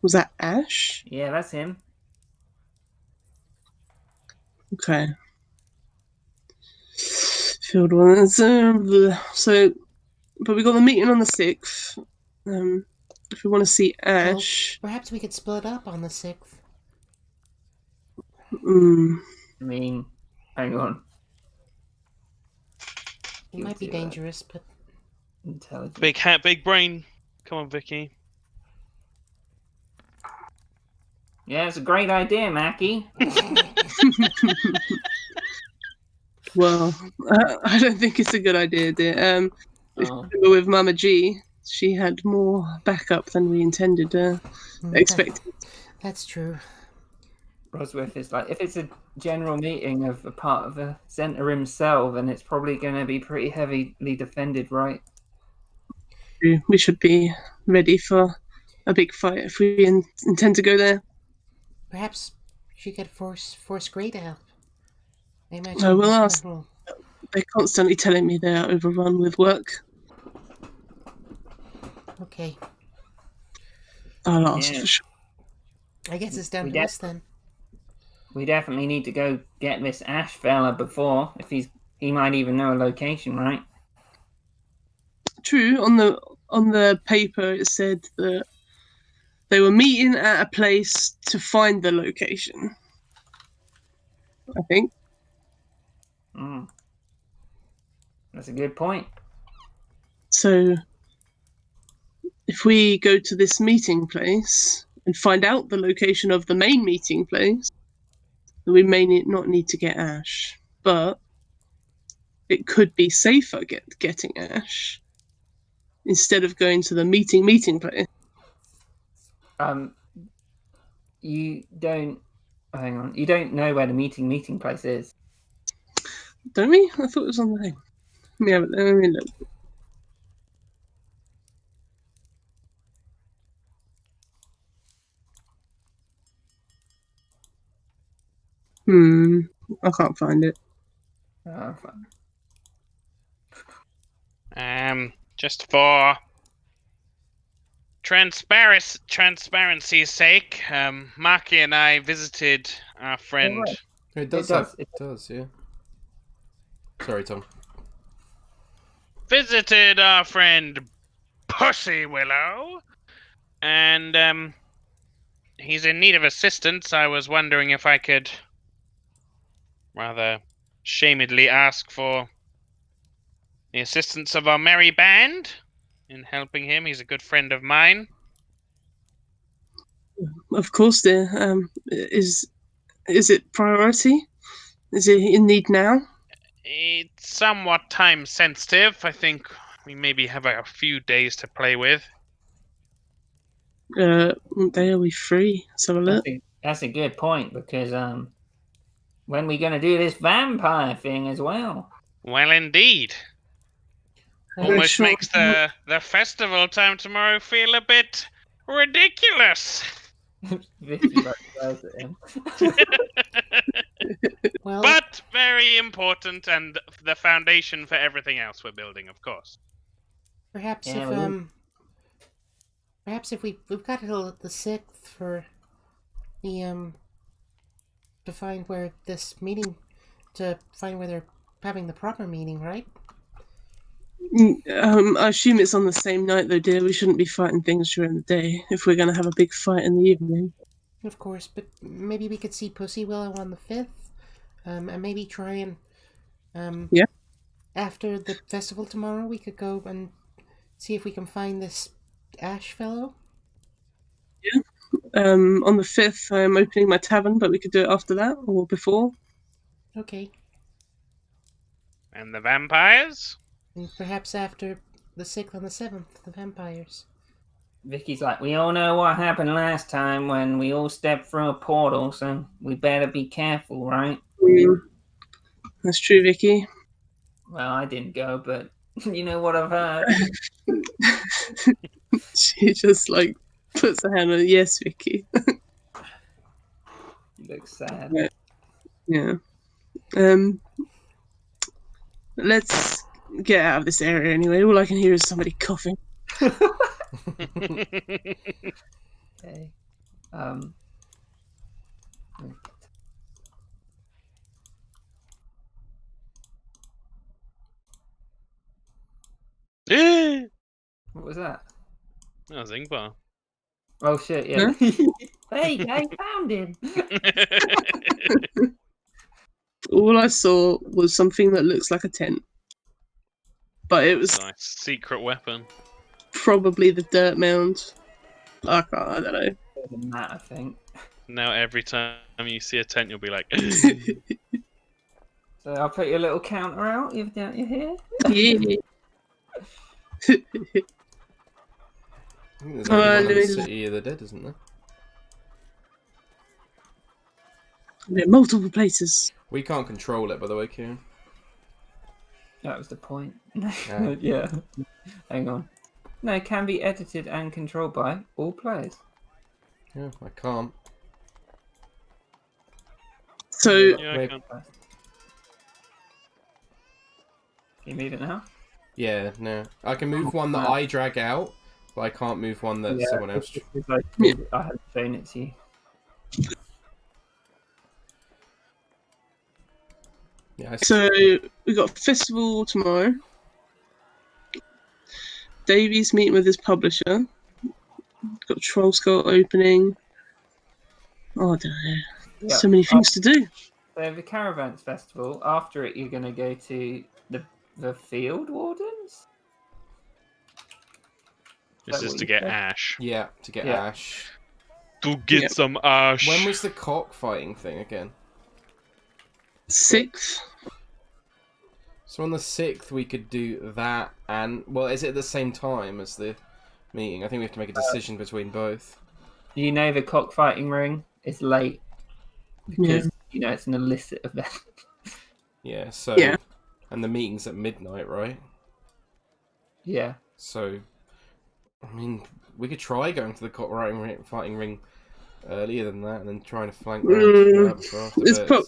was that Ash? Yeah, that's him. Okay. Field one. So, but we got the meeting on the 6th. If we want to see Ash, Perhaps we could split up on the 6th. I mean, hang on. It might be dangerous, but Intelligence. Big hat, big brain. Come on, Vicky. Yeah, it's a great idea, Mackie. well, I don't think it's a good idea, dear. Oh. With Mama G, she had more backup than we intended. Expected. That's true. Rosworth is like, if it's a general meeting of a part of the centre himself, then it's probably going to be pretty heavily defended, right? We should be ready for a big fight if we intend to go there. Perhaps she could force Grey to help. I will ask. They're constantly telling me they're overrun with work. Okay. I'll ask for sure. I guess it's down to us then. We definitely need to go get this Ash fella before, if he might even know a location, right? True. On the paper, it said that they were meeting at a place to find the location. I think. That's a good point. So, if we go to this meeting place and find out the location of the main meeting place, we may not need to get Ash, but it could be safer getting Ash instead of going to the meeting place. You don't. Hang on. You don't know where the meeting place is. Don't we? I thought it was on the thing. Yeah, but let me look. I can't find it. Just for transparency's sake, Maki and I visited our friend. It does, yeah. Sorry, Tom. Visited our friend Pussy Willow, and he's in need of assistance. I was wondering if I could rather shamedly ask for the assistance of our merry band in helping him. He's a good friend of mine. Of course, dear. Is it priority? Is it in need now? It's somewhat time sensitive. I think We maybe have a few days to play with. What day are we free? Let's have a look. That's a good point because when we gonna do this vampire thing as well? Well, indeed. Almost Sure. makes the festival time tomorrow feel a bit ridiculous. Vicky like stares at him. Well, But very important and the foundation for everything else we're building, of course. perhaps Yeah, if well- perhaps if we've got till the 6th for the to find where this meeting, to find where they're having the proper meeting, right? I assume it's on the same night, though, dear. We shouldn't be fighting things during the day if we're going to have a big fight in the evening. Of course, but maybe we could see Pussy Willow on the 5th, and maybe try and Yeah. after the festival tomorrow, we could go and see if we can find this Ash fellow. On the 5th, I'm opening my tavern, but we could do it after that or before. Okay, And the vampires? and perhaps after the 6th and the 7th, the vampires. Vicky's like, we all know what happened last time when we all stepped through a portal, so we better be careful, right? That's true, Vicky. Well, I didn't go, but you know what I've heard. She just like puts her hand on it. Yes, Vicky. You look sad. Yeah. Let's get out of this area anyway. All I can hear is somebody coughing. Okay. That What was that? was Ingvar. Oh shit! Yeah. Hey, I found him. All I saw was something that looks like a tent. But it was Nice secret weapon. probably the dirt mound. I don't know. Better than that, I think. Now every time you see a tent, you'll be like, So I'll put your little counter out. You've got your here. Yeah. I think there's only one in the Louise. City of the Dead, isn't there? There are multiple places. We can't control it, by the way, Kieran. That was the point. Yeah. Yeah. Hang on. No, it can be edited and controlled by all players. Yeah, I can't. So yeah, I Wait. can. Can you move it now? Yeah, no. I can move one that I drag out, but I can't move one that someone else... It's like, Yeah. I haven't shown it to you. Yeah, So we got festival tomorrow. Davey's meeting with his publisher. Got Troll Skull opening. Oh, I don't know. Yeah. So many things to do. So the Caravans Festival, after it you're going to go to the Field Wardens? This that is what to you get said? Ash. Yeah, to get Yeah. Ash. To get Yeah. some Ash. When was the cockfighting thing again? 6th. So on the 6th we could do that and... Well, is it at the same time as the meeting? I think we have to make a decision between both. You know the cockfighting ring is late because you know it's an illicit event. Yeah, so... Yeah. And the meeting's at midnight, right? Yeah. So... I mean, we could try going to the cockfighting ring earlier than that and then trying to flank round before after, It's but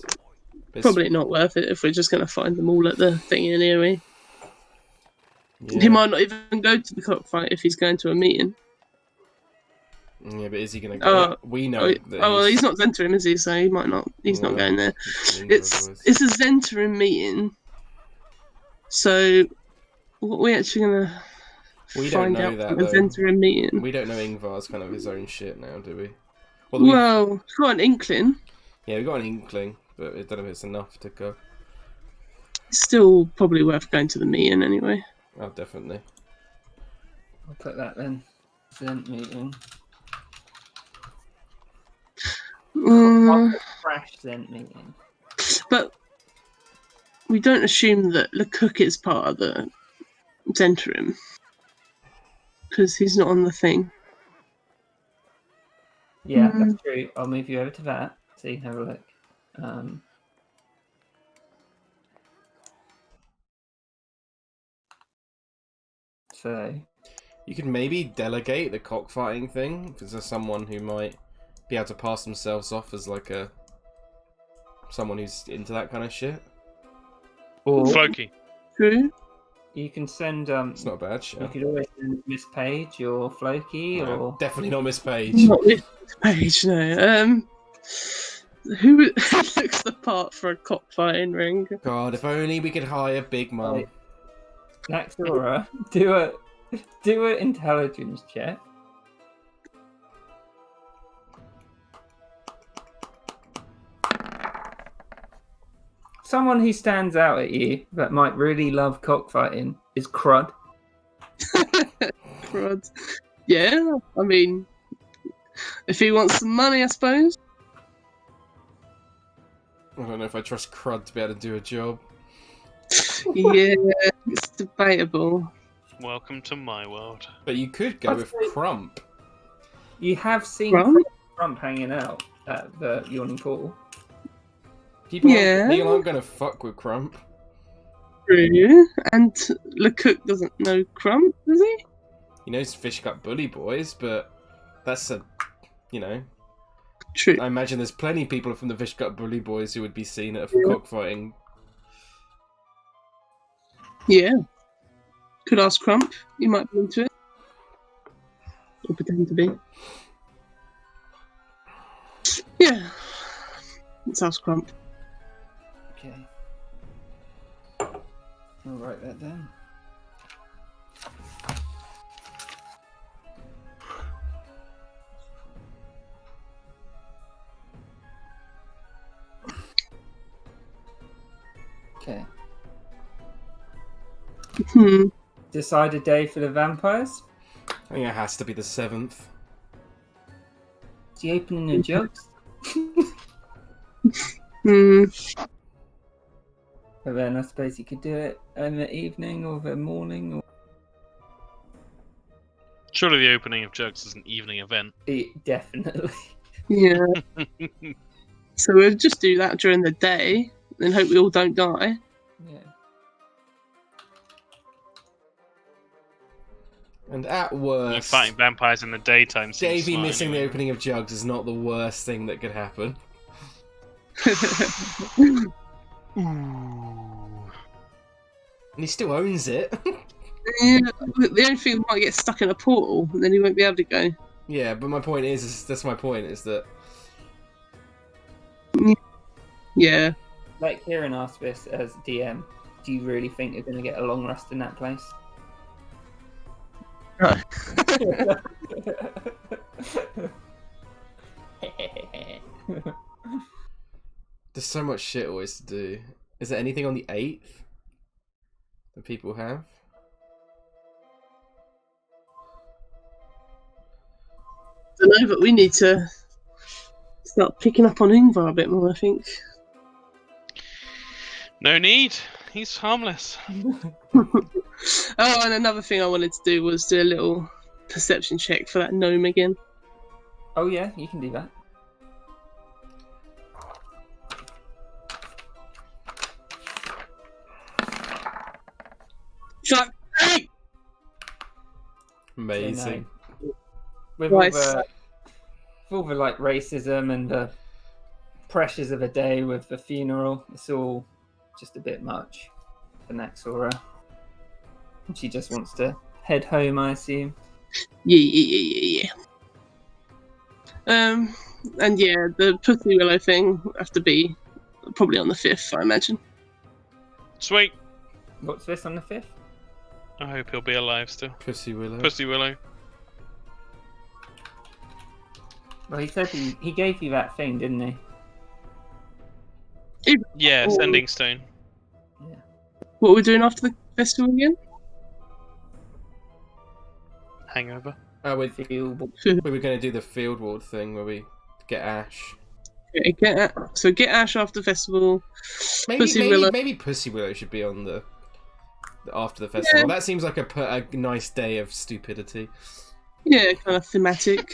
it's- probably not worth it if we're just going to find them all at the thing anyway. Yeah. He might not even go to the cockfight if he's going to a meeting. Yeah, but is he going to go? We know that well, he's not Zentrum, is he? So he might not. He's not going there. It's a Zentrum meeting. So what are we actually gonna We don't find know out that, from the though. Zentrum meeting? We don't know Ingvar's kind of his own shit now, do we? Well, we've got an inkling. Yeah, we got an inkling, but I don't know if it's enough to go. It's still probably worth going to the meeting anyway. Oh, definitely. I'll put that then. Zent meeting. Crash Zent meeting. But we don't assume that the cook is part of the Let's enter him. Because he's not on the thing. Yeah, that's true. I'll move you over to that so you can have a look. So You could maybe delegate the cockfighting thing, because there's someone who might be able to pass themselves off as like someone who's into that kind of shit. or Floki. True. you can send It's not a bad you show. could always send Miss Page or Floki No, or definitely not Miss Page. Not this page, no. Who looks the part for a cockfighting ring? God, if only we could hire Big Mum. Right. Naxora. Do an intelligence check. Someone who stands out at you that might really love cockfighting is Crud. Crud. Yeah, I mean, if he wants some money, I suppose. I don't know if I trust Crud to be able to do a job. Yeah, it's debatable. Welcome to my world. But you could go with Crump. You have seen Crump? Crump hanging out at the Yawning Pool. People Yeah. aren't going to fuck with Crump. True. And LeCook doesn't know Crump, does he? He knows Fish Gut Bully Boys, but that's True. I imagine there's plenty of people from the Fish Gut Bully Boys who would be seen at a cockfighting. Yeah. Could ask Crump. He might be into it. Or pretend to be. Yeah. Let's ask Crump. Okay. I'll write that down. Okay. Decide a day for the vampires. I think it has to be the 7th. Is he opening the jugs? But then I suppose you could do it in the evening or the morning. Or... Surely the opening of Jugs is an evening event. Definitely. Yeah. So we'll just do that during the day and hope we all don't die. Yeah. And at worst, Fighting vampires in the daytime seems Davey smart missing anyway. the opening of Jugs is not the worst thing that could happen. And he still owns it. Yeah, the only thing might get stuck in a portal and then he won't be able to go. Yeah, but my point that's my point, is that... Yeah. Like Kieran asked this as DM, do you really think you're going to get a long rest in that place? No. There's so much shit always to do. Is there anything on the 8th that people have? I don't know, but we need to start picking up on Ingvar a bit more, I think. No need. He's harmless. Oh, and another thing I wanted to do was do a little perception check for that gnome again. Oh yeah, you can do that. Shut hey! Amazing. With Nice. all the like racism and the pressures of a day with the funeral, it's all just a bit much for Naxora. She just wants to head home, I assume. Yeah. And yeah, the Pussy Willow thing will have to be probably on the 5th, I imagine. Sweet. What's this on the 5th? I hope he'll be alive still. Pussy Willow. Pussy Willow. Well, he said he gave you that thing, didn't he? Yeah, Oh. Sending Stone. What are we doing after the festival again? Hangover. Oh, we Field. were going to do the field ward thing where we get Ash. Get Ash after the festival. Maybe Pussy Willow. maybe Pussy Willow should be on the after the festival. That seems like a nice day of stupidity. Yeah, kind of thematic.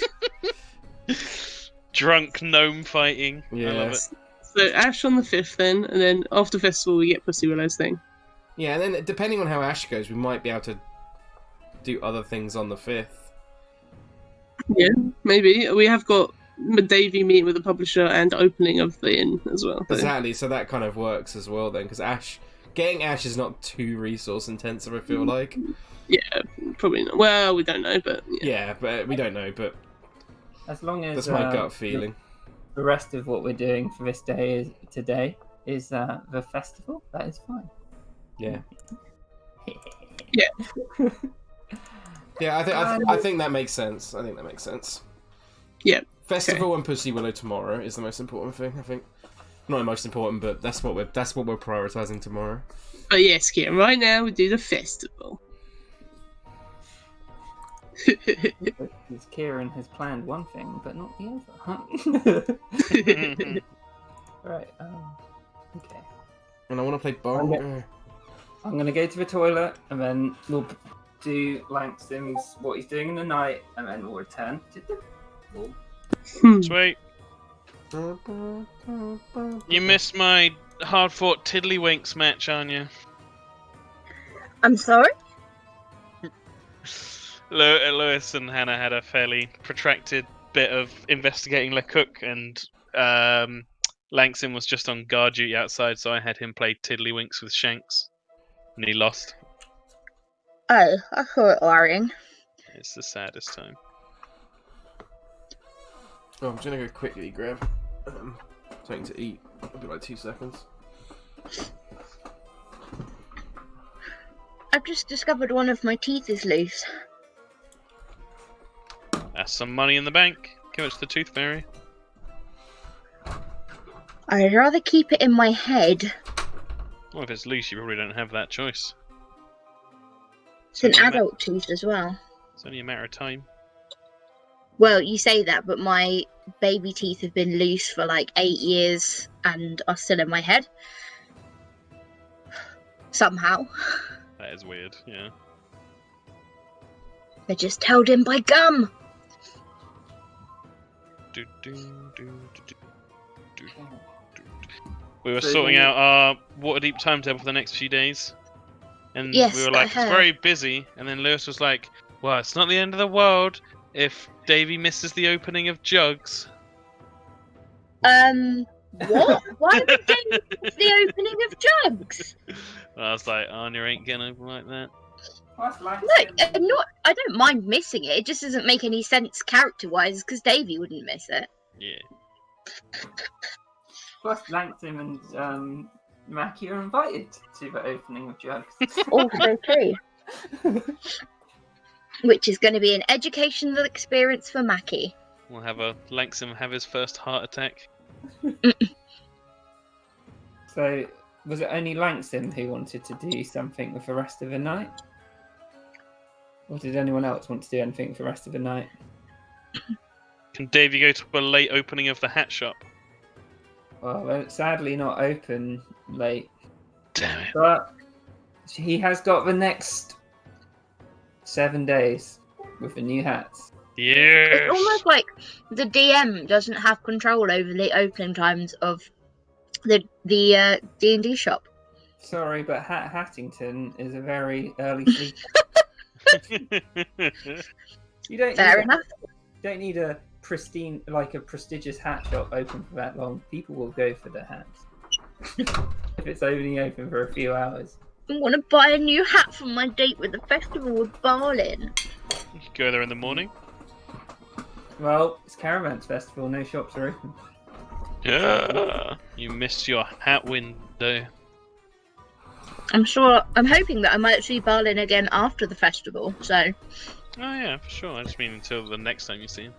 Drunk gnome fighting. I Yeah. love it. So Ash on the 5th then, and then after festival we get Pussy Willow's thing. Yeah, and then depending on how Ash goes, we might be able to do other things on the 5th. Yeah, maybe. We have got Davey meeting with the publisher and opening of the inn as well. So. Exactly, so that kind of works as well then, because getting Ash is not too resource intensive, I feel like. Yeah, probably not. Well, we don't know, but... Yeah, but we don't know, but As long as that's my gut feeling. the rest of what we're doing for this day is the festival, that is fine. Yeah. Yeah. Yeah, I think that makes sense. I think that makes sense. Yeah. Festival and Pussy Willow tomorrow is the most important thing, I think. Not the most important, but that's what we're prioritising tomorrow. But yes, Kieran, right now we do the festival. Because Kieran has planned one thing, but not the other. Right, okay. And I want to play bongo. I'm going to go to the toilet, and then we'll do Langston's what he's doing in the night, and then we'll return to the ball. Sweet. You missed my hard-fought Tiddlywinks match, aren't you? I'm sorry? Lewis and Hannah had a fairly protracted bit of investigating LeCook, and Langston was just on guard duty outside, so I had him play Tiddlywinks with Shanks, and he lost. Oh, I saw it worrying. It's the saddest time. Oh, I'm just going to go quickly grab something to eat. It'll be like 2 seconds. I've just discovered one of my teeth is loose. That's some money in the bank. Give it to the Tooth Fairy. I'd rather keep it in my head. Well, if it's loose, you probably don't have that choice. It's an adult tooth as well. It's only a matter of time. Well, you say that, but my baby teeth have been loose for like 8 years and are still in my head. Somehow. That is weird, yeah. They're just held in by gum. We were sorting out our Waterdeep timetable for the next few days. And Yes, we were like, I heard. it's very busy. And then Lewis was like, well, it's not the end of the world if Davey misses the opening of Jugs. What? Why would Davey miss the opening of Jugs? And I was like, Anya ain't gonna open like that. No, I don't mind missing it. It just doesn't make any sense character-wise because Davey wouldn't miss it. Yeah. Plus, Langston and Mackie are invited to the opening of Jugs. Also true. Which is going to be an educational experience for Mackie. We'll have Langston have his first heart attack. So, was it only Langston who wanted to do something with the rest of the night? Or did anyone else want to do anything for the rest of the night? Can Davey go to a late opening of the hat shop? Well, it's sadly not open late. Damn it. But he has got the next 7 days with the new hats. Yes. It's almost like the DM doesn't have control over the opening times of the D&D shop. Sorry, but Hattington is a very early sleeper. You don't Fair need enough. You don't need a pristine, like a prestigious hat shop open for that long. People will go for the hats if it's only open for a few hours. I want to buy a new hat for my date with the festival with Barlin. You could go there in the morning. Well, it's Caravans Festival. No shops are open. Yeah. You missed your hat window. I'm hoping that I might see Barlin again after the festival. So, Oh yeah, for sure. I just mean until the next time you see him.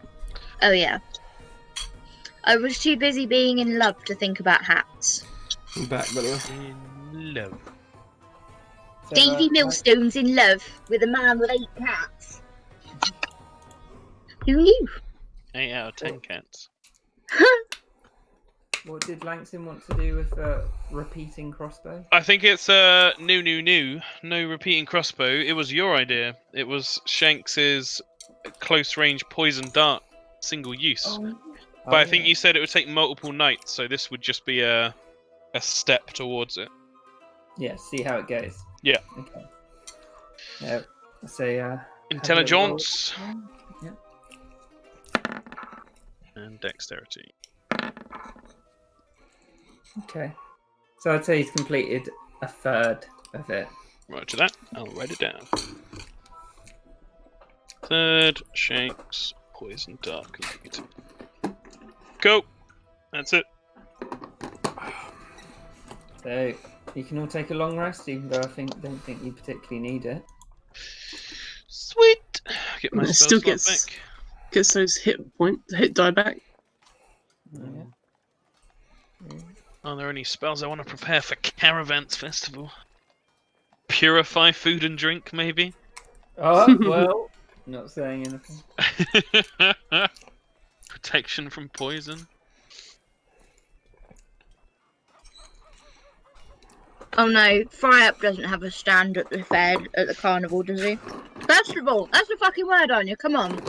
oh yeah. I was too busy being in love to think about hats. I'm back, by the way. In love. So, Davy Millstone's in love with a man with 8 cats. Who knew? 8 out of 10 cats. What did Langston want to do with repeating crossbow? I think it's no repeating crossbow. It was your idea. It was Shanks's close range poison dart, single use. But I think you said it would take multiple nights, so this would just be a step towards it. Yeah, see how it goes. Yeah. Okay. Yeah. So Intelligence Yeah. and dexterity. Okay. So I'd say he's completed a third of it. Roger that. I'll write it down. Third, Shanks, poison dart completed. Cool. That's it. So you can all take a long rest, even though I don't think you particularly need it. Sweet. Get my It spell still slot gets back. those hit die back. Yeah. Are there any spells I want to prepare for Caravans Festival? Purify food and drink, maybe? Oh, well, not saying anything. Protection from poison. Oh no, Fry Up doesn't have a stand at the fair at the carnival, does he? Festival, that's the fucking word, Anya. Come on.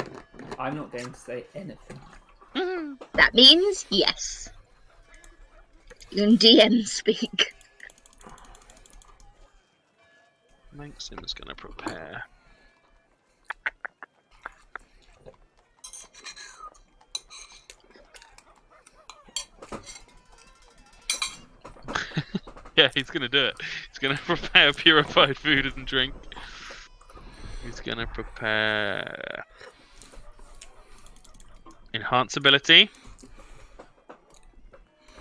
I'm not going to say anything. That means yes. You can DM speak. Maxim's gonna prepare. Yeah, he's gonna do it. He's gonna prepare purified food and drink. He's gonna prepare enhance ability.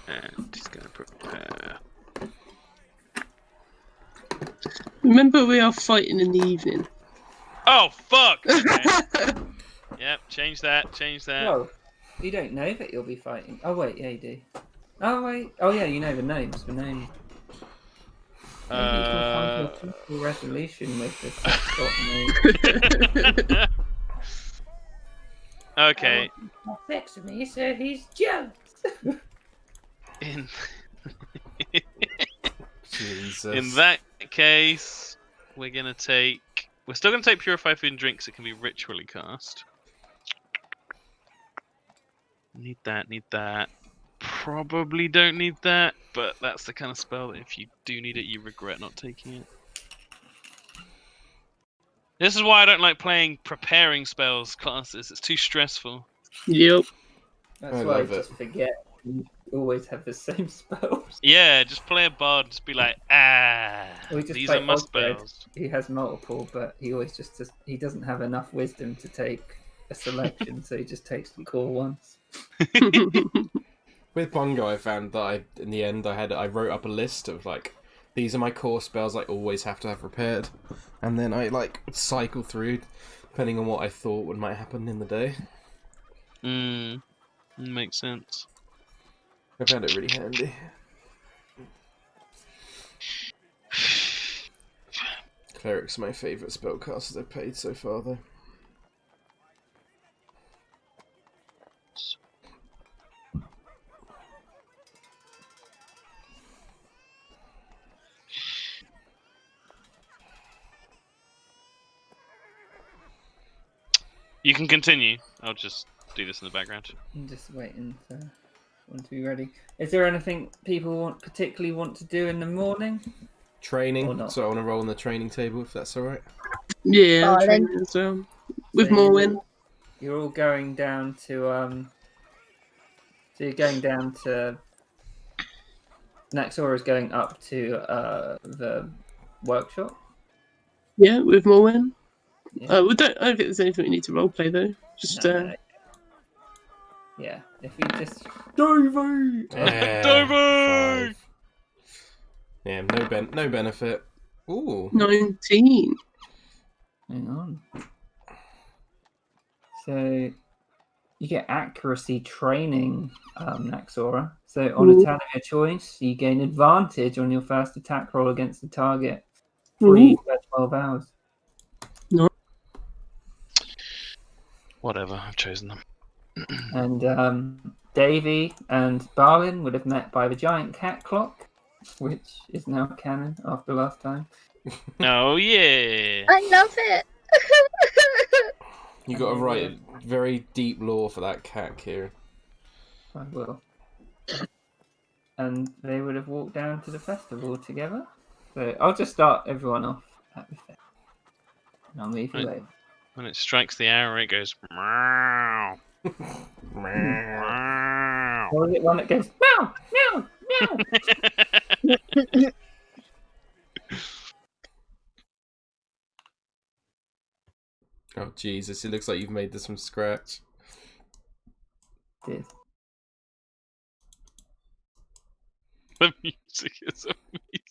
And he's gonna prepare. Remember, we are fighting in the evening. Oh fuck! Okay. Yep, change that, Well, you don't know that you'll be fighting. Oh, wait, yeah, you do. Oh, wait. Oh, yeah, you know the names. Maybe you can find your peaceful resolution with the name. Okay. Fix me, so he's jealous. In Jesus. in that case, we're still gonna take purified food and drinks. It can be ritually cast. Need that. Probably don't need that, but that's the kind of spell that if you do need it, you regret not taking it. This is why I don't like playing preparing spells classes. It's too stressful. Yep. That's I why I love it. just forget. You always have the same spells. Yeah, just play a bard. Just be like, We just these play are my Osred. spells. He has multiple, but he always he doesn't have enough wisdom to take a selection, so he just takes the core ones. With Bongo, I found that in the end I wrote up a list of like, these are my core spells I always have to have prepared, and then I like cycle through depending on what I thought might happen in the day. Makes sense. I found it really handy. Cleric's my favourite spellcasters I've played so far, though. You can continue. I'll just do this in the background. I'm just waiting for one to be ready. Is there anything people particularly want to do in the morning? Or Training, not? so I want to roll on the training table, if that's alright. Yeah, Oh, training as well. With So Morwen. You're all going down to So you're going down to. Naxora is going up to the workshop. Yeah, with Morwen. Yeah. I don't think there's anything we need to roleplay though. Just No. Yeah, if you just Davey! Davey! 5. Yeah, no benefit. Ooh. 19. Hang on. So you get accuracy training, Naxora. So on a turn of your choice, you gain advantage on your first attack roll against the target. Free for 12 hours. Whatever, I've chosen them. And Davy and Barlin would have met by the giant cat clock, which is now canon after last time. Oh yeah. I love it. You got to write very deep lore for that cat, Kieran. I will. And they would have walked down to the festival together. So I'll just start everyone off at the festival. And I'll move you over. When it strikes the hour, it goes meow. Meow. Or is it one that goes meow, meow, meow? Oh, Jesus, it looks like you've made this from scratch. Did. The music is amazing.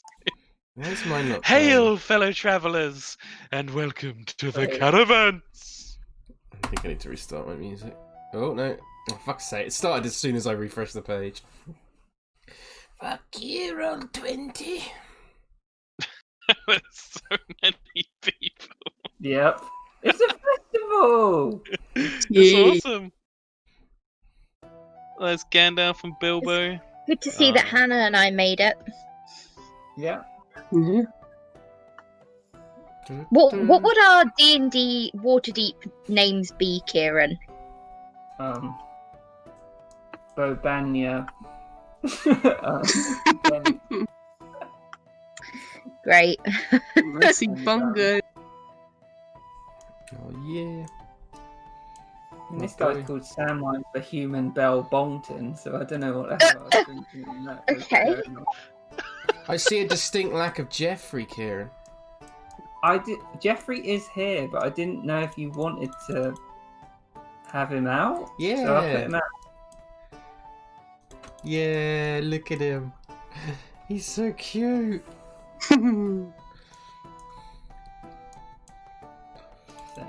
Why is mine not Hail, fellow travellers, and welcome to the Hey. caravans. I think I need to restart my music. Oh, no. Oh, fuck's sake. It started as soon as I refreshed the page. Fuck you, roll 20. There's so many people. Yep. It's a festival! It's Yeah. awesome. There's Gandalf and Bilbo. Good to see that Hannah and I made it. Yeah. Yeah. What would our D&D Waterdeep names be, Kieran? Bobania. Great. Mercy Bungo. Oh, yeah. And this guy's called Samwise the Human Bell Bongton, so I don't know what the hell I was thinking when that was Okay. going on. I see a distinct lack of Jeffrey, Kieran. Jeffrey is here, but I didn't know if you wanted to have him out. Yeah. So I put him out. Yeah, look at him. He's so cute. So,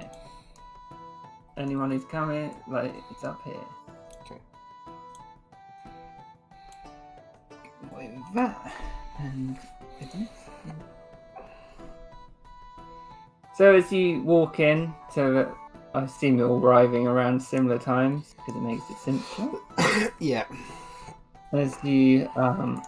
anyone who's coming, like, it's up here. Okay. Away with that. And so as you walk in, so I assume you're all arriving around similar times because it makes it simpler. Yeah. As you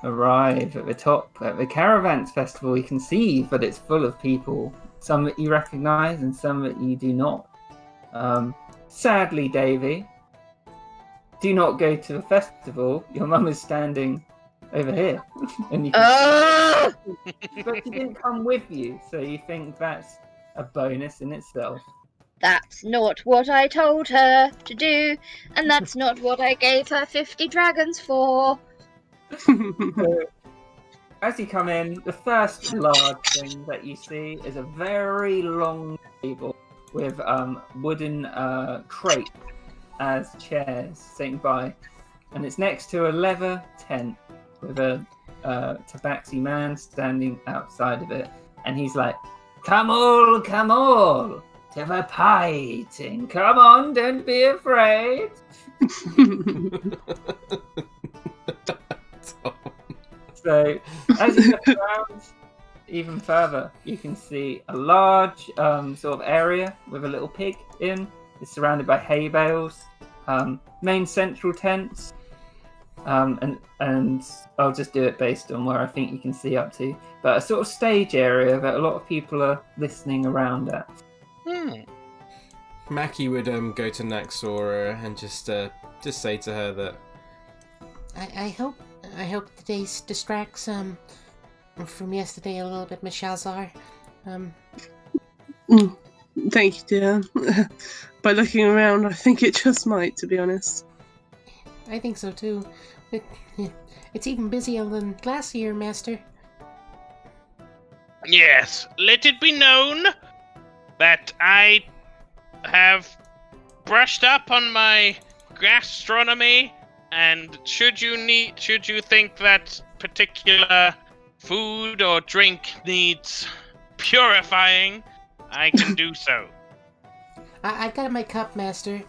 arrive at the top at the Caravans Festival, you can see that it's full of people. Some that you recognise and some that you do not. Sadly, Davy, do not go to the festival. Your mum is standing over here, and you can but she didn't come with you, so you think that's a bonus in itself. That's not what I told her to do, and that's not what I gave her 50 dragons for. So, as you come in, the first large thing that you see is a very long table with wooden crate as chairs sitting by, and it's next to a leather tent with a tabaxi man standing outside of it, and he's like, come all to the pie eating. Come on, don't be afraid." So, as you look around even further, you can see a large sort of area with a little pig in. It's surrounded by hay bales, main central tents, and I'll just do it based on where I think you can see up to. But a sort of stage area that a lot of people are listening around at. Mackie would go to Naxora and just say to her that I hope today distracts from yesterday a little bit, Miss Shalzar. Thank you, dear. By looking around, I think it just might, to be honest. I think so too. It's even busier than last year, Master. Yes, let it be known that I have brushed up on my gastronomy, and should you think that particular food or drink needs purifying, I can do so. I've got my cup, Master.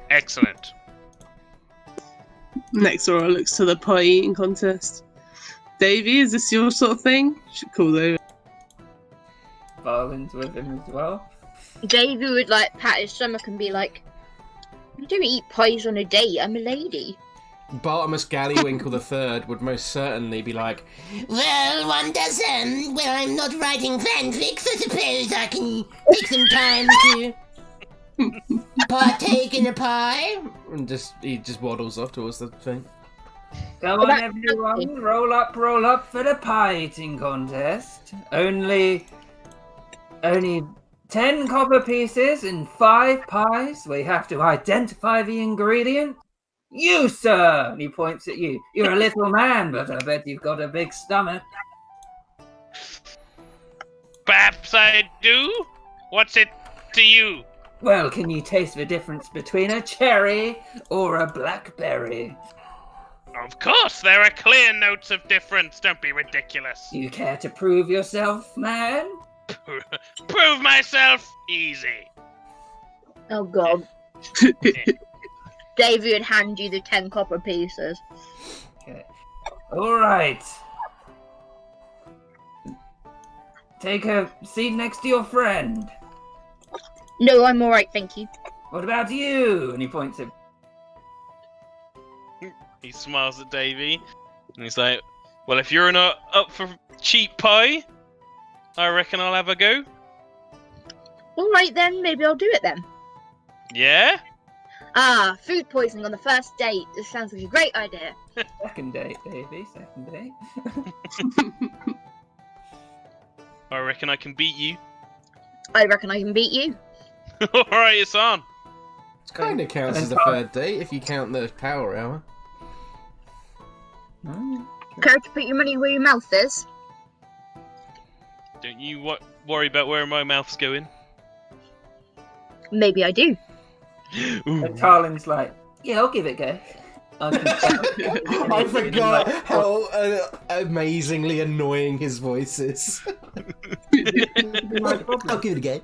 Excellent. Naxora looks to the pie eating contest. Davy, is this your sort of thing? Should call over. Barlin's with him as well. Davy would like pat his stomach and be like, I don't eat pies on a date. I'm a lady. Bartimus Gallywinkel III would most certainly be like, Well, one doesn't. When I'm not writing fanfics, I suppose I can take some time to partake in a pie. and he just waddles off towards the thing. Come on, everyone, roll up for the pie eating contest. Only 10 copper pieces and 5 pies. We have to identify the ingredient. You, sir! And he points at you. You're a little man, but I bet you've got a big stomach. Perhaps I do? What's it to you? Well, can you taste the difference between a cherry or a blackberry? Of course, there are clear notes of difference. Don't be ridiculous. Do you care to prove yourself, man? Prove myself easy. Oh god. Davey would hand you the 10 copper pieces. Okay. Alright. Take a seat next to your friend. No, I'm alright, thank you. What about you? And he points at... He smiles at Davy, and he's like, well, if you're not up for cheap pie, I reckon I'll have a go. Alright then, maybe I'll do it then. Yeah? Ah, food poisoning on the first date. This sounds like a great idea. Second date, baby. Second date. I reckon I can beat you. I reckon I can beat you. Alright, it's on. It kind of counts as a third date if you count the power hour. Care to put your money where your mouth is? Don't you worry about where my mouth's going. Maybe I do. And Tarlin's like, yeah, I'll give it a go. I forgot how amazingly annoying his voice is. I'll give it a go.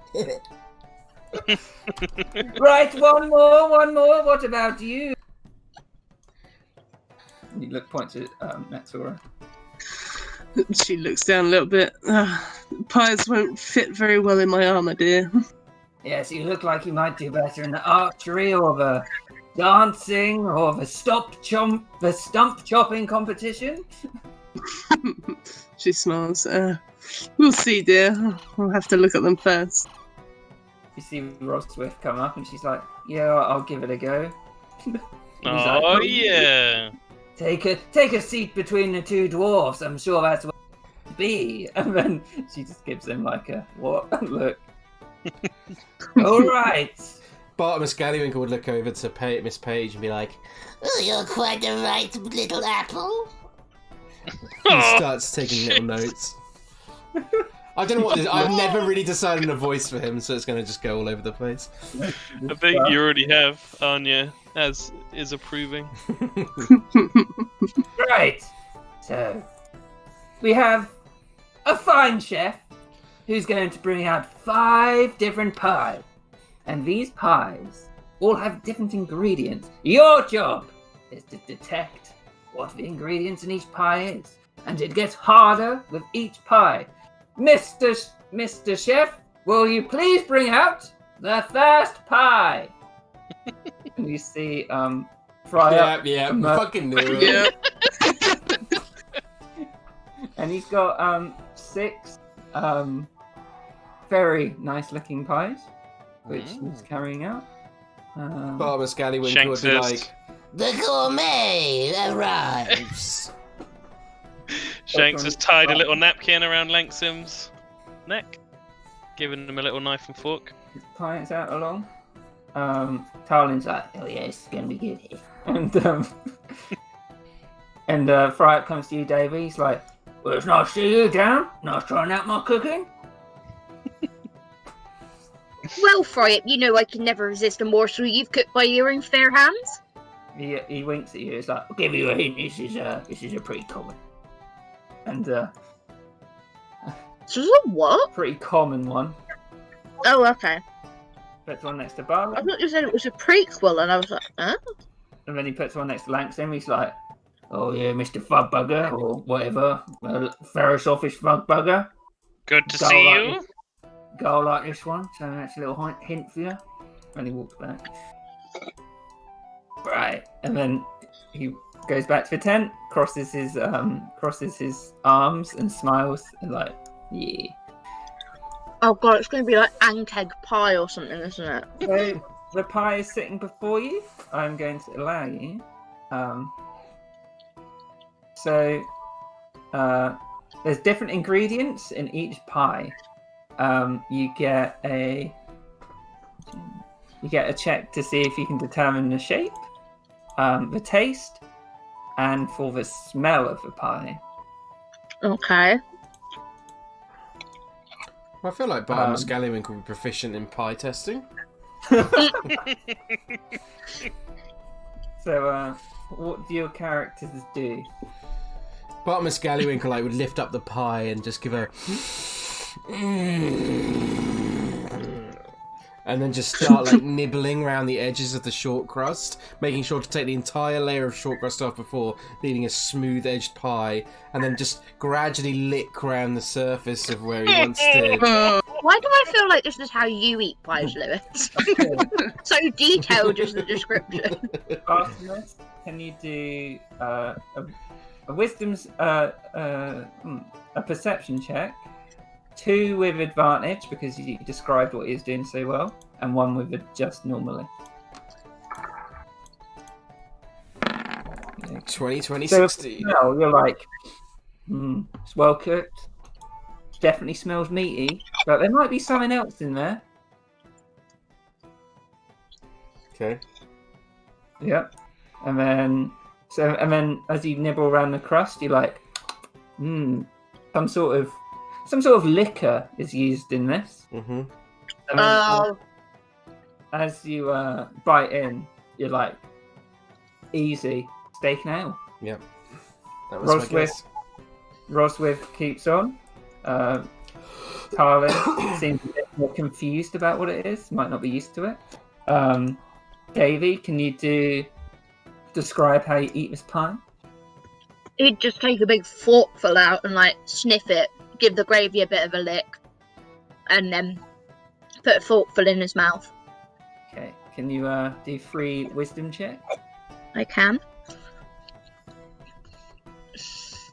Right, one more. What about you? And he points at Nexora. She looks down a little bit. Pies won't fit very well in my armour, dear. Yes, you look like you might do better in the archery or the dancing or the stump chopping competition. She smiles. We'll see, dear. We'll have to look at them first. You see Ross Swift come up and she's like, yeah, I'll give it a go. Oh, yeah. Take a seat between the two dwarfs. I'm sure that's what it be. And then she just gives him like a what look. All right. Bartimus Gallywinkel would look over to Miss Page and be like, Oh, you're quite the right little apple. he starts taking little notes. I don't know what this, I've never really decided a voice for him, so it's going to just go all over the place. I think you already have, Anya, as is approving. Right. So, we have a fine chef who's going to bring out 5 different pies. And these pies all have different ingredients. Your job is to detect what the ingredients in each pie is. And it gets harder with each pie. Mr. Chef, will you please bring out the first pie? And you see Fry up. Yeah, fucking knew it. Yeah. And he's got 6 very nice looking pies, which he's carrying out. Bartimus Gallywinkel Shanks would be says- like, The gourmet arrives. Shanks has tied a little napkin around Lanksim's neck, giving him a little knife and fork. His pies out along. Tarlin's like, oh yeah, it's gonna be good. And Fry Up comes to you, Davey. He's like, well, it's nice to see you, Dan. Nice trying out my cooking. Well, Fry Up, you know I can never resist a morsel you've cooked by your own fair hands. He winks at you. He's like, I'll give you a hint. This is a pretty common. And So a what? pretty common one. Oh, okay. Puts one next to I Barlow. thought you said it was a prequel, and I was like, huh? And then he puts one next to Langston. He's like, oh yeah, Mr. Fugbugger, or whatever. Ferris Office Fugbugger. Good to Go see like you. this- Go like this one. So that's a little hint for you. And he walks back. Right, and then he goes back to the tent, crosses his arms, and smiles, and like, yeah. Oh god, it's going to be like egg pie or something, isn't it? So the pie is sitting before you. I'm going to allow you. There's different ingredients in each pie. You get a check to see if you can determine the shape, the taste, and for the smell of the pie. Okay. I feel like Bart and Scallywink will be proficient in pie testing. So, what do your characters do? Bart and Scallywink would lift up the pie and just give a... and then just start like nibbling around the edges of the short crust, making sure to take the entire layer of short crust off before leaving a smooth-edged pie, and then just gradually lick around the surface of where he once did. Why do I feel like this is how you eat pies, Lewis? So detailed is the description. Artemis, can you do a wisdom's a perception check? 2 with advantage because you described what he's doing so well, and 1 with just normally. 20, So 60. no, you're like, it's well cooked. Definitely smells meaty, but there might be something else in there. Okay. Yep. And then as you nibble around the crust, you're like, some sort of liquor is used in this. Mm-hmm. And then, as you bite in, you're like, easy steak and ale. Yep. That was my guess. Roswith keeps on. Tarlin seems a bit more confused about what it is. Might not be used to it. Davey, can you describe how you eat this pie? He'd just take a big forkful out and like sniff it, give the gravy a bit of a lick, and then put a forkful in his mouth. Okay. Can you do 3 wisdom checks? I can. This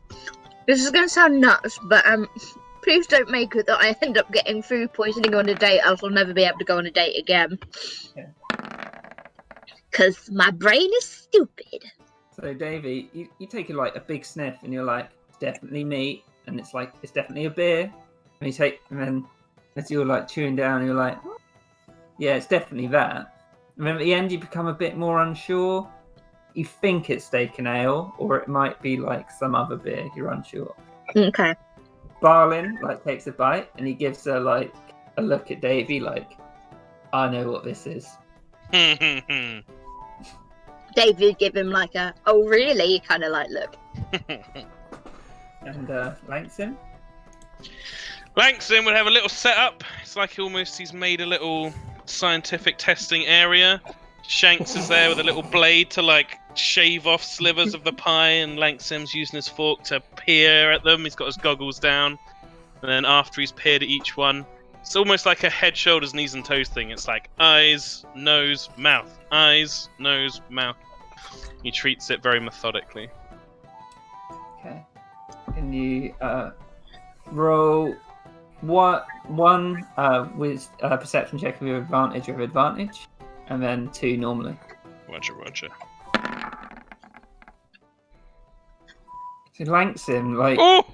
is going to sound nuts, but please don't make it that I end up getting food poisoning on a date, else I'll never be able to go on a date again. Because my brain is stupid. So, Davey, you take a big sniff, and you're like, it's definitely meat, and it's definitely a beer. And then as you're like chewing down, you're like, yeah, it's definitely that. And then at the end, you become a bit more unsure. You think it's steak and ale, or it might be like some other beer. You're unsure. Okay. Barlin takes a bite, and he gives her a look at Davey, like, I know what this is. David give him like a, oh really, kind of like look. And Langston? Langston would have a little setup. It's like he's made a little scientific testing area. Shanks is there with a little blade to shave off slivers of the pie, and Langston's using his fork to peer at them. He's got his goggles down, and then after he's peered at each one, it's almost like a head, shoulders, knees and toes thing. It's like eyes, nose, mouth. Eyes, nose, mouth. He treats it very methodically. Okay. Can you roll one with perception check with advantage, and then 2 normally. Roger. So Langston, Oh!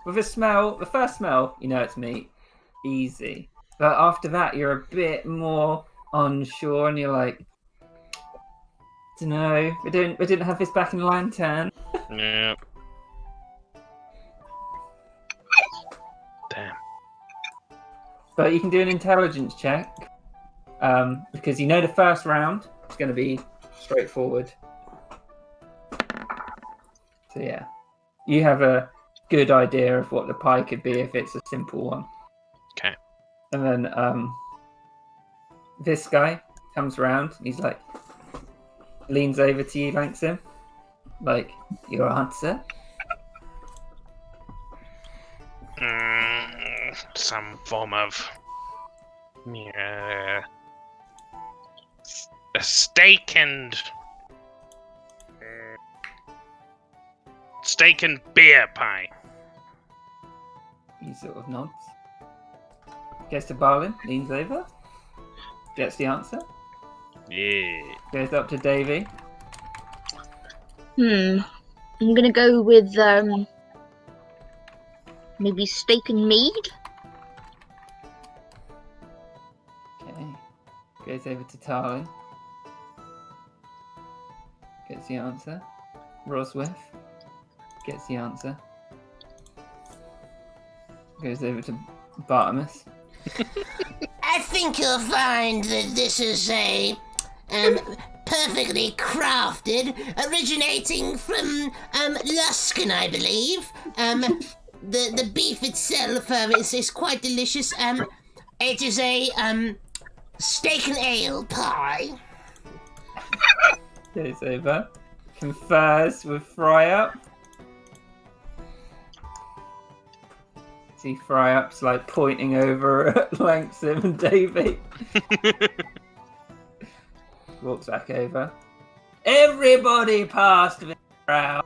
with the first smell, you know it's meat. Easy. But after that, you're a bit more unsure, and you're like, dunno, we didn't have this back in Lantern. Yeah. Damn. But you can do an intelligence check, because you know the first round is going to be straightforward. So yeah, you have a good idea of what the pie could be if it's a simple one. Okay. And then this guy comes around, and he's like, leans over to you, Langston, like, your answer? Some form of a steak and Steak and beer pie. He sort of nods. Gets to Barlin, leans over, gets the answer, Yeah. goes up to Davy. I'm gonna go with maybe steak and mead. Okay. Goes over to Tarlin. Gets the answer. Roswith. Gets the answer. Goes over to Bartimus. I think you'll find that this is a perfectly crafted, originating from Luskan, I believe. The beef itself is quite delicious. It is a steak and ale pie. Goes over. Confers with Fry Up. See Fry Up's like pointing over at Langsim and Davy. Walks back over. Everybody passed this round.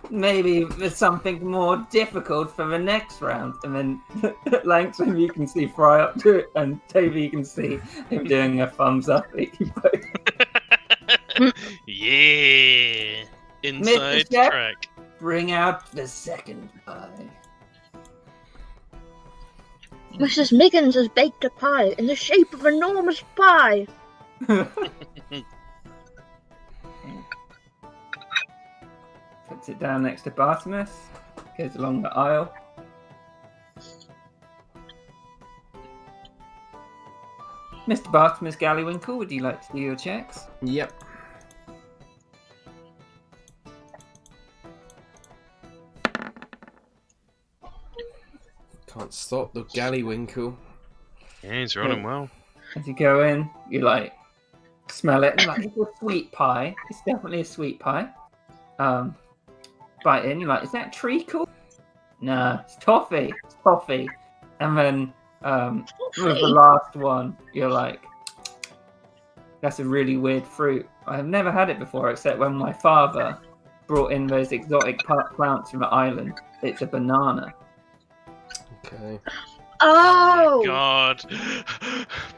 Maybe there's something more difficult for the next round. And then Langsim, you can see Fry Up do it, and Davy, you can see him doing a thumbs up at you both. Yeah. Inside Mr. Chef? track. Bring out the second pie. Mrs. Miggins has baked a pie in the shape of an enormous pie. Puts it down next to Bartimus. Goes along the aisle. Mr. Bartimus Gallywinkel, would you like to do your checks? Yep. Can't stop the Gallywinkel. Yeah, he's rolling well. As you go in, you like smell it, and like it's a sweet pie. It's definitely a sweet pie. Bite in, you're like, is that treacle? No, it's toffee. It's toffee. And then with the last one, you're like, that's a really weird fruit. I have never had it before, except when my father brought in those exotic plants from the island. It's a banana. Okay. Oh, God.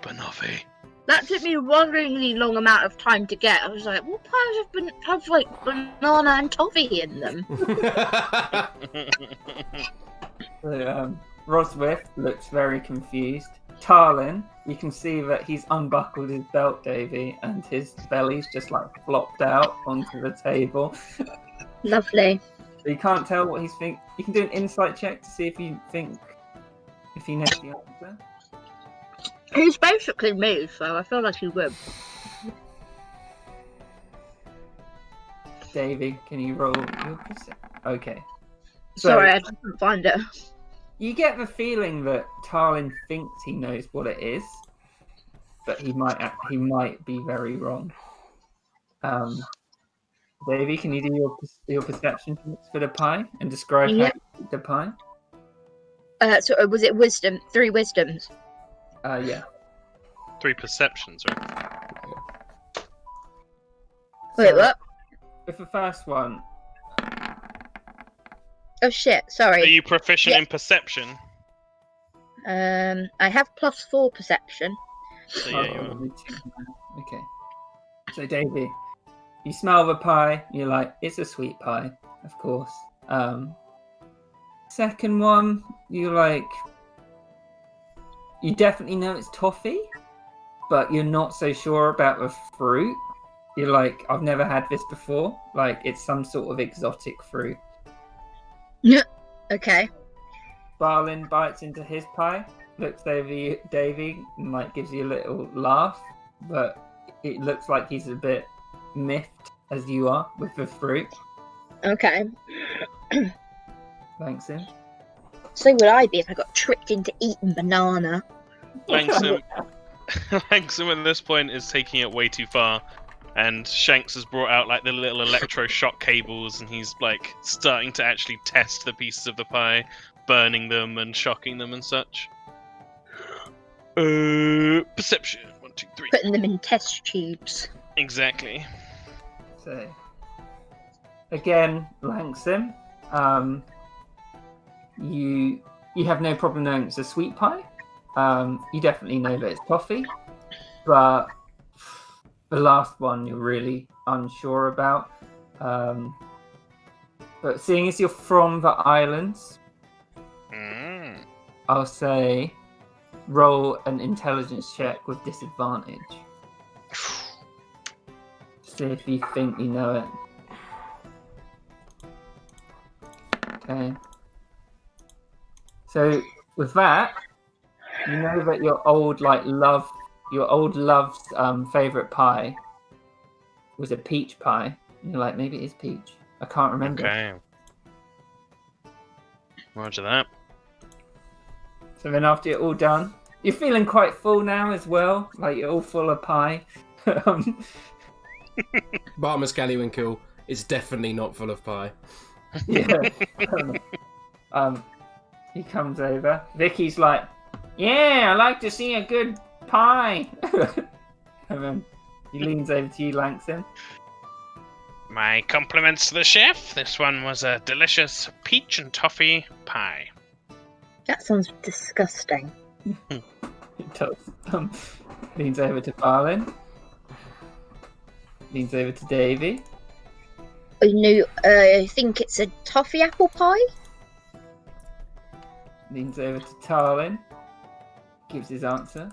Banoffee. that took me a wonderingly long amount of time to get. I was like, what pies have like banana and toffee in them? So, Roswith looks very confused. Tarlin, you can see that he's unbuckled his belt, Davy, and his belly's just like flopped out onto the table. Lovely. So you can't tell what he's thinking. You can do an insight check to see if you think if he knows the answer. He's basically me, so I feel like he would. Davy, can you roll your perception? Okay. So, Sorry, I didn't find it. you get the feeling that Tarlin thinks he knows what it is, but he might be very wrong. Davy, can you do your perception for the pie and describe how Yeah. you eat the pie? So was it wisdom? 3 wisdoms. Yeah. 3 perceptions, right? Wait, So, what? with the first one, Oh shit! Are Sorry. you proficient Yeah. in perception? I have +4 perception. So yeah, you are. let me check that. Okay. So Davy, you smell the pie. You're like, it's a sweet pie, of course. Second one, you're like, you definitely know it's toffee, but you're not so sure about the fruit. You're like, I've never had this before. Like, it's some sort of exotic fruit. Okay. Barlin bites into his pie, looks over you, Davy, and like gives you a little laugh, but it looks like he's a bit miffed as you are with the fruit. Okay. Thanks, him. So would I be if I got tricked into eating banana. Langsom at this point is taking it way too far, and Shanks has brought out like the little electroshock cables, and he's like starting to actually test the pieces of the pie, burning them and shocking them and such. Perception. 1, 2, 3. Putting them in test tubes. Exactly. So, again, Langsom, you have no problem knowing it's a sweet pie. You definitely know that it's toffee, but the last one you're really unsure about. But seeing as you're from the islands, I'll say roll an intelligence check with disadvantage. See if you think you know it. Okay. So with that, you know that your old love's favorite pie was a peach pie. And you're like, maybe it is peach. I can't remember. Okay. Roger that. So then after you're all done, you're feeling quite full now as well. Like you're all full of pie. Bartmus Gallywinkel is definitely not full of pie. Yeah. He comes over. Vicky's like, yeah, I like to see a good pie. And then he leans over to you, Langston. My compliments to the chef. This one was a delicious peach and toffee pie. That sounds disgusting. He does. Leans over to Farlin. Leans over to Davy. I think it's a toffee apple pie. Leans over to Tarlin. Gives his answer.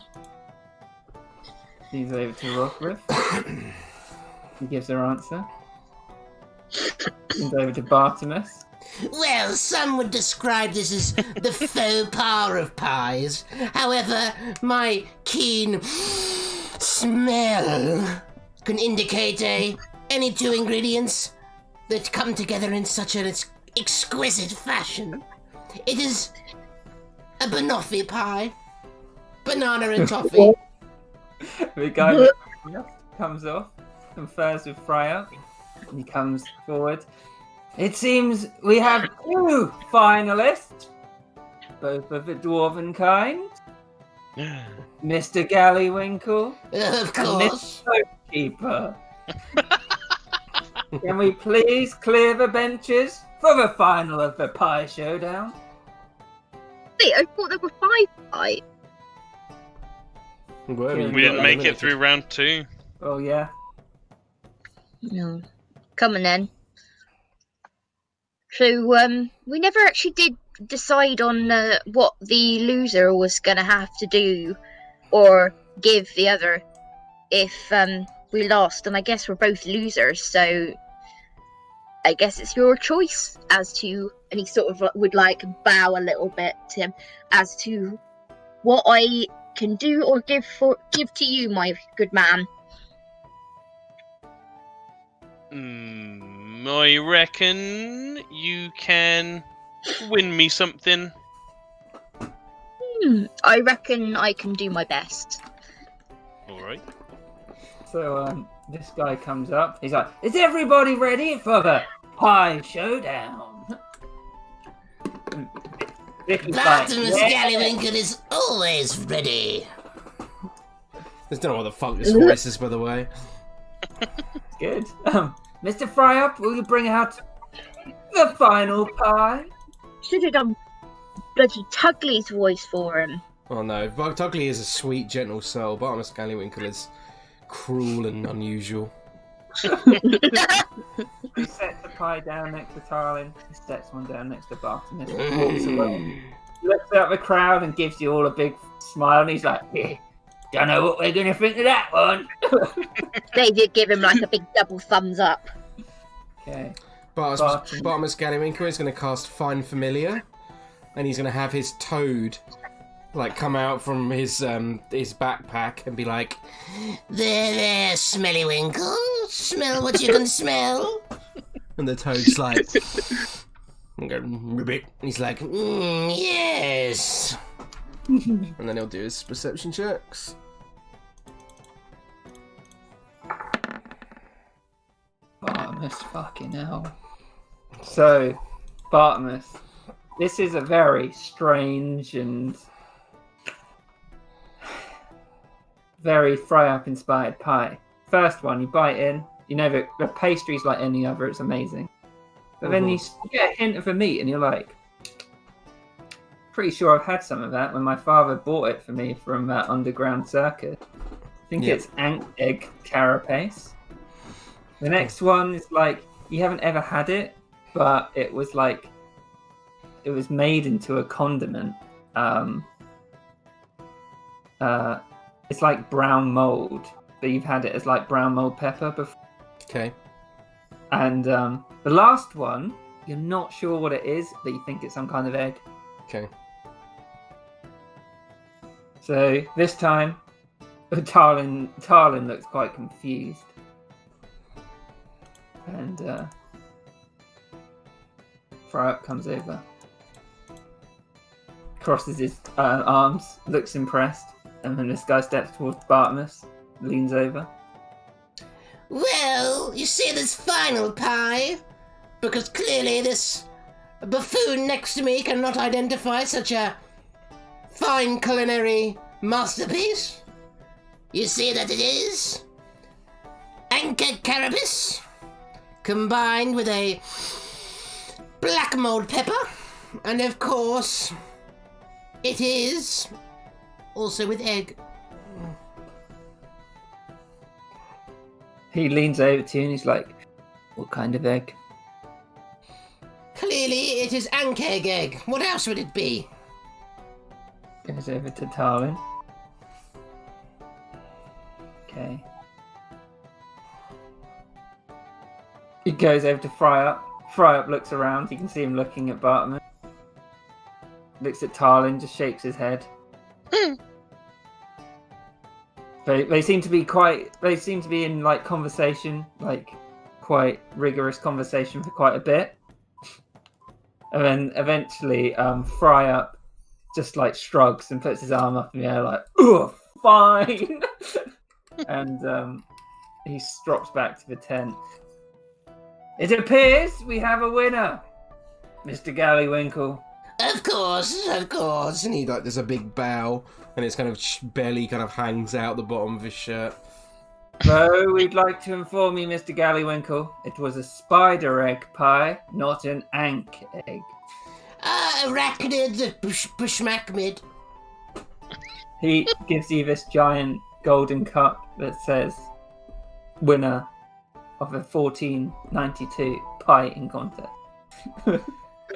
Leans over to Rothwith. He gives her answer. Leans over to Bartimus. Well, some would describe this as the faux pas of pies. However, my keen smell can indicate any two ingredients that come together in such an exquisite fashion. It is a banoffee pie. Banana and toffee. The guy comes off, confers with Freya, and he comes forward. It seems we have two finalists, both of the dwarven kind. Mr. Gallywinkel Of and course. Mr. Keeper. Can we please clear the benches for the final of the pie showdown? Wait, I thought there were 5 pie. Whatever you We didn't got, make it eliminated. through round 2. Oh yeah. No. Coming then. So, we never actually did decide on what the loser was gonna have to do or give the other if we lost, and I guess we're both losers, so I guess it's your choice as to, and he sort of would like bow a little bit to him as to what I can do or give to you, my good man. I reckon you can win me something. I reckon I can do my best. Alright. So this guy comes up. He's like, "Is everybody ready for the pie showdown?" Vicky's like, Bartimus "Yeah." Gallywinkel is always ready. I don't know what the fuck this voice is, by the way. Good. Mr. Fryup, will you bring out the final pie? Should have done bloody Tugly's voice for him. Oh no, Tugly is a sweet, gentle soul. Bartmus Gallywinkel is cruel and unusual. He sets the pie down next to Tarlin. He sets one down next to Bartimus. Walks away. He looks at the crowd and gives you all a big smile. And he's like, "Don't know what we're gonna think of that one." David give him like a big double thumbs up. Okay. Bartmus Gallywinkel is going to cast Find Familiar, and he's going to have his toad like come out from his backpack and be like, There, Smellywinkle. Smell what you can smell. and the toad's like, and go, ribbit. And he's like, Yes. and then he'll do his perception checks. Bartimus, fucking hell. So, Bartimus, this is a very strange and very fry-up inspired pie. First one, you bite in, you know that the pastry's like any other, it's amazing. But then you get a hint of a meat, and you're like, pretty sure I've had some of that when my father bought it for me from Underground Circus. I think it's ant egg carapace. The next one is like, you haven't ever had it, but it was made into a condiment. It's like brown mold, but you've had it as like brown mold pepper before. Okay. And the last one, you're not sure what it is, but you think it's some kind of egg. Okay. So this time, Tarlin looks quite confused. And Fryup comes over, crosses his arms, looks impressed, and then this guy steps towards Bartimus, leans over. Well, you see this final pie? Because clearly this buffoon next to me cannot identify such a fine culinary masterpiece. You see that it is Anka carapace combined with a black mold pepper, and of course it is also with egg. He leans over to you and he's like, what kind of egg? Clearly it is Ankeg egg. What else would it be? Goes over to Tarlin. Okay. He goes over to Fryup. Fryup looks around. You can see him looking at Bartman. Looks at Tarlin, just shakes his head. They seem to be in like conversation, like quite rigorous conversation for quite a bit. And then eventually Fryup just like shrugs and puts his arm up in the air like, "Ugh, fine." And he drops back to the tent. It appears we have a winner, Mr. Gallywinkel. Of course. And he like, there's a big bow, and his kind of belly kind of hangs out the bottom of his shirt. So we'd like to inform you, Mr. Gallywinkel, it was a spider egg pie, not an ank egg. Arachnid pushmakmid. He gives you this giant golden cup that says winner of a 1492 pie in contest.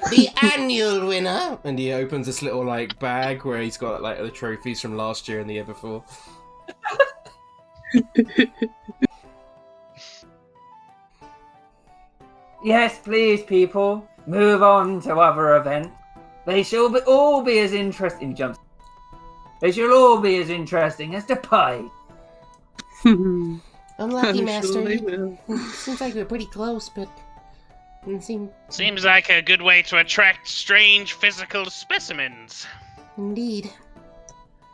The annual winner. And he opens this little like bag where he's got like the trophies from last year and the year before. Yes, please, people, move on to other events. They shall all be as interesting. He jumps. They shall all be as interesting as the pie. Unlucky, I'm Master. sure they will. Seems like we're pretty close, but Seems like a good way to attract strange physical specimens. Indeed.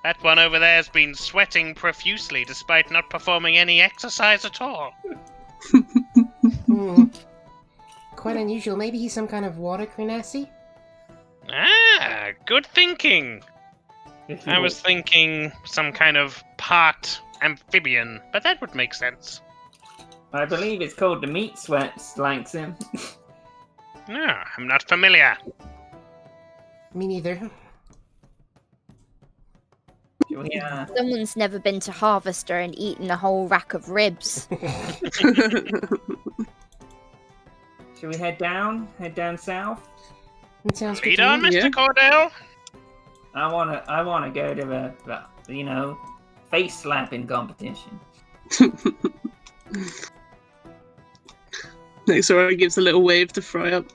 That one over there has been sweating profusely despite not performing any exercise at all. Quite unusual. Maybe he's some kind of water crenassi? Ah, good thinking. I was thinking some kind of part amphibian, but that would make sense. I believe it's called the meat sweat, Slanksim. No, I'm not familiar. Me neither. Yeah. Someone's never been to Harvester and eaten a whole rack of ribs. Shall we head down? Head down south? It sounds good Lead to on, me. Mr. Yeah. Cordell. I wanna go to the face slapping competition. Next Aura gives a little wave to Fryup.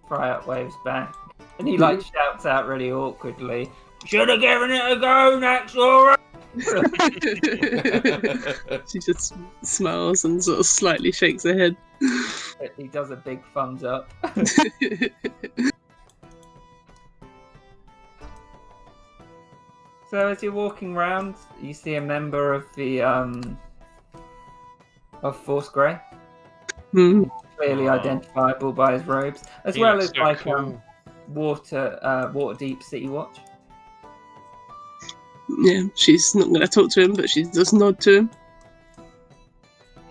Fryup waves back, and he like shouts out really awkwardly, "Should have given it a go, Naxora!" She just smiles and sort of slightly shakes her head. He does a big thumbs up. So as you're walking around, you see a member of the of Force Grey, clearly identifiable by his robes, as He well looks as so like cool. Waterdeep City Watch. Yeah, she's not going to talk to him, but she does nod to him.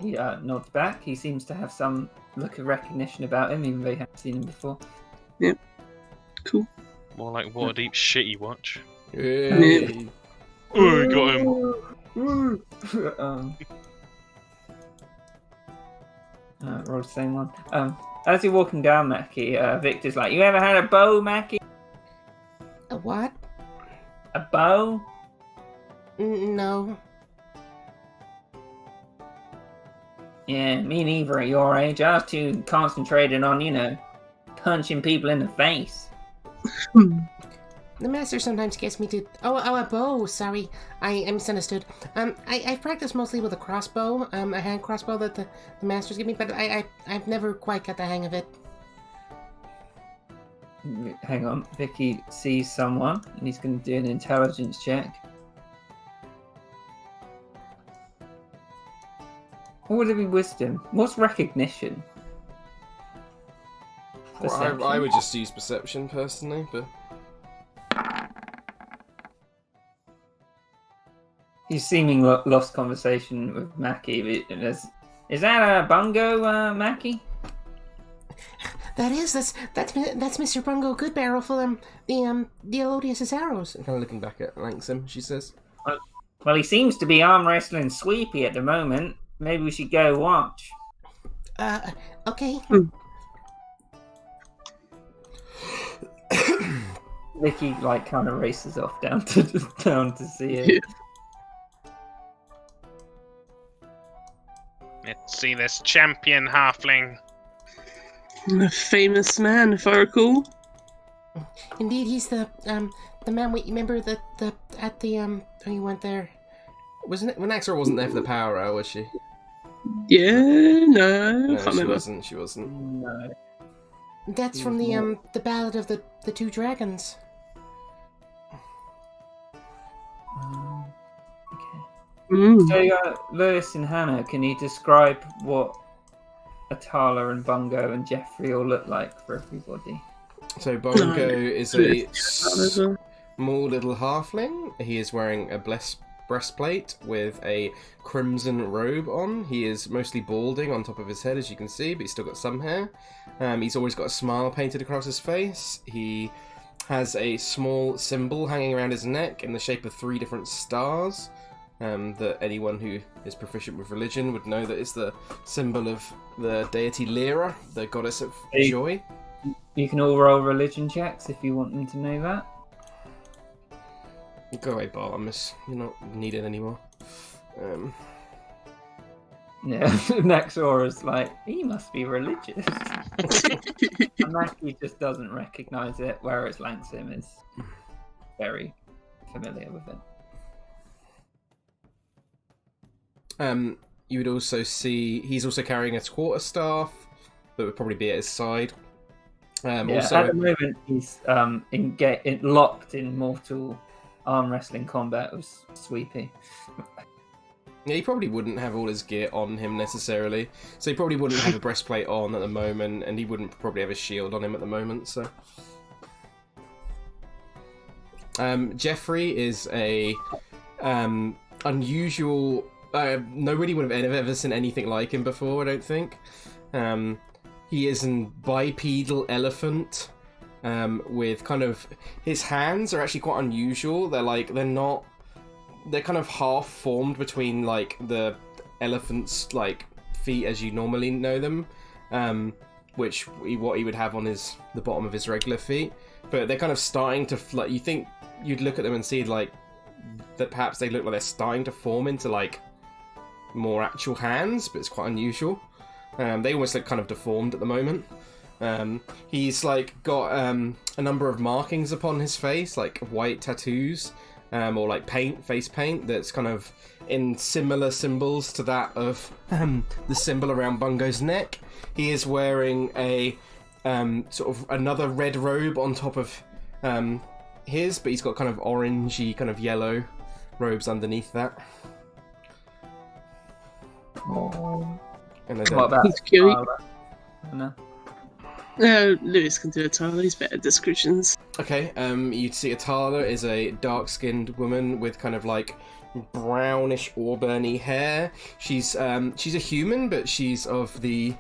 He nods back. He seems to have some look of recognition about him, even though he hasn't seen him before. Cool. More like Waterdeep shitty watch. Yay. Oh, got him. Roll the same one. As you're walking down, Mackie, Victor's like, "You ever had a bow, Mackie? A what? A bow?" No. Yeah, me neither at your age. I was too concentrated on, punching people in the face. The master sometimes gets me to... Oh, a bow, sorry. I misunderstood. I practice mostly with a crossbow, a hand crossbow that the masters give me, but I've never quite got the hang of it. Hang on, Vicky sees someone, and he's going to do an intelligence check. What would it be wisdom? What's recognition? Well, I would just use perception, personally, but... He's seeming lost conversation with Mackie. Is that a bungo, Mackie? That's Mr. Bungo Goodbarrel for the Elodious' arrows. Kind of looking back at Langsam, she says. Well, he seems to be arm wrestling Sweepy at the moment. Maybe we should go watch. Okay. Vicky kind of races off down to see it. Let's see this champion halfling. A famous man, if I recall. Indeed, he's the man. We remember at the oh, you went there. Wasn't it when Axel wasn't there for the power hour, was she? Yeah, no, No, can't she remember. wasn't. She wasn't. No. That's from the Ballad of the Two Dragons. Okay. Mm. So, Lewis and Hannah, can you describe what Atala and Bungo and Jeffrey all look like for everybody? So Bongo is a well. small little halfling. He is wearing a breastplate with a crimson robe on. He is mostly balding on top of his head, as you can see, but he's still got some hair. He's always got a smile painted across his face. He has a small symbol hanging around his neck in the shape of 3 different stars. That anyone who is proficient with religion would know that it's the symbol of the deity Lyra, the goddess of joy. You can all roll religion checks if you want them to know that. Go away, Bartimus. You're not needed anymore. Yeah, Nexora's like, he must be religious. And Mackie just doesn't recognise it, whereas Langsam is very familiar with it. You would also see he's also carrying a quarterstaff that would probably be at his side. Also, at the moment he's locked in mortal arm wrestling combat with Sweepy. yeah, he probably wouldn't have all his gear on him necessarily. So he probably wouldn't have a breastplate on at the moment, and he wouldn't probably have a shield on him at the moment. So Jeffrey is a unusual. Nobody would have ever seen anything like him before, I don't think. He is a bipedal elephant with kind of... His hands are actually quite unusual. They're kind of half formed between the elephant's feet as you normally know them, what he would have on the bottom of his regular feet. But they're kind of starting to... you think you'd look at them and see that perhaps they look like they're starting to form into more actual hands, but it's quite unusual. They almost look kind of deformed at the moment. He's got a number of markings upon his face, white tattoos, or face paint that's kind of in similar symbols to that of the symbol around Bungo's neck. He is wearing a sort of another red robe on top of his, but he's got kind of orangey, kind of yellow robes underneath that. And What about He's cute. No. No, Lewis can do it, Tyler. He's better at descriptions. Okay, you'd see Atala is a dark-skinned woman with kind of brownish auburny hair. She's a human, but she's of the...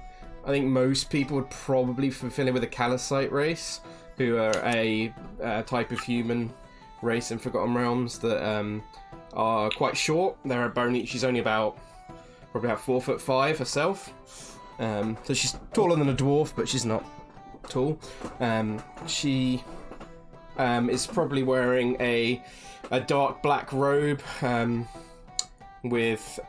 I think most people would probably be familiar with the Callicite race, who are a type of human race in Forgotten Realms that are quite short. They're a bony... She's only probably about 4'5" herself. So she's taller than a dwarf, but she's not tall. She is probably wearing a dark black robe with...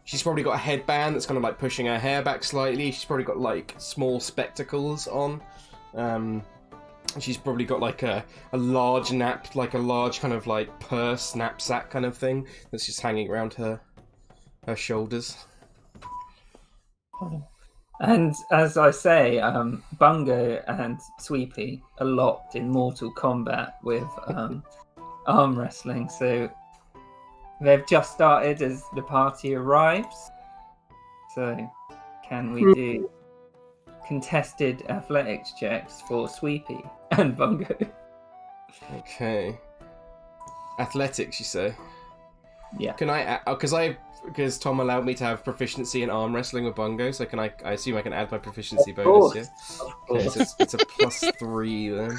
she's probably got a headband that's kind of like pushing her hair back slightly. She's probably got like small spectacles on. She's probably got like a large kind of like purse, knapsack kind of thing that's just hanging around her shoulders. And as I say, Bungo and Sweepy are locked in mortal combat with arm wrestling. So they've just started as the party arrives. So can we do contested athletics checks for Sweepy and Bungo? Okay. Athletics, you say? Yeah. Can I? Because Tom allowed me to have proficiency in arm wrestling with Bungo, so can I assume I can add my proficiency bonus, yeah? Okay, so it's a +3 then.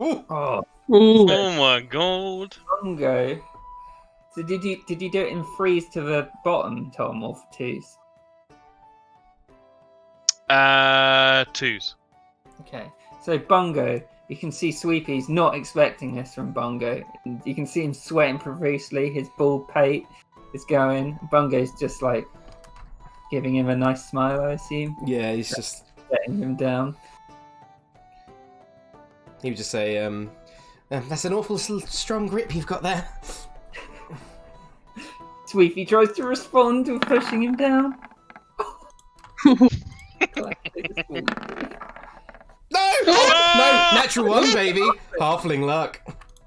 Ooh. Oh, Oh my god. Bungo. So did you do it in threes to the bottom, Tom, or for twos? 2s. Okay. So Bungo, you can see Sweepy's not expecting this from Bungo. You can see him sweating profusely. His bald pate is going. Bungo's just like giving him a nice smile, I assume. Yeah, he's just... Letting him down. He would just say, that's an awful strong grip you've got there. Sweepy tries to respond with pushing him down. No! No! Natural 1, baby! Halfling luck.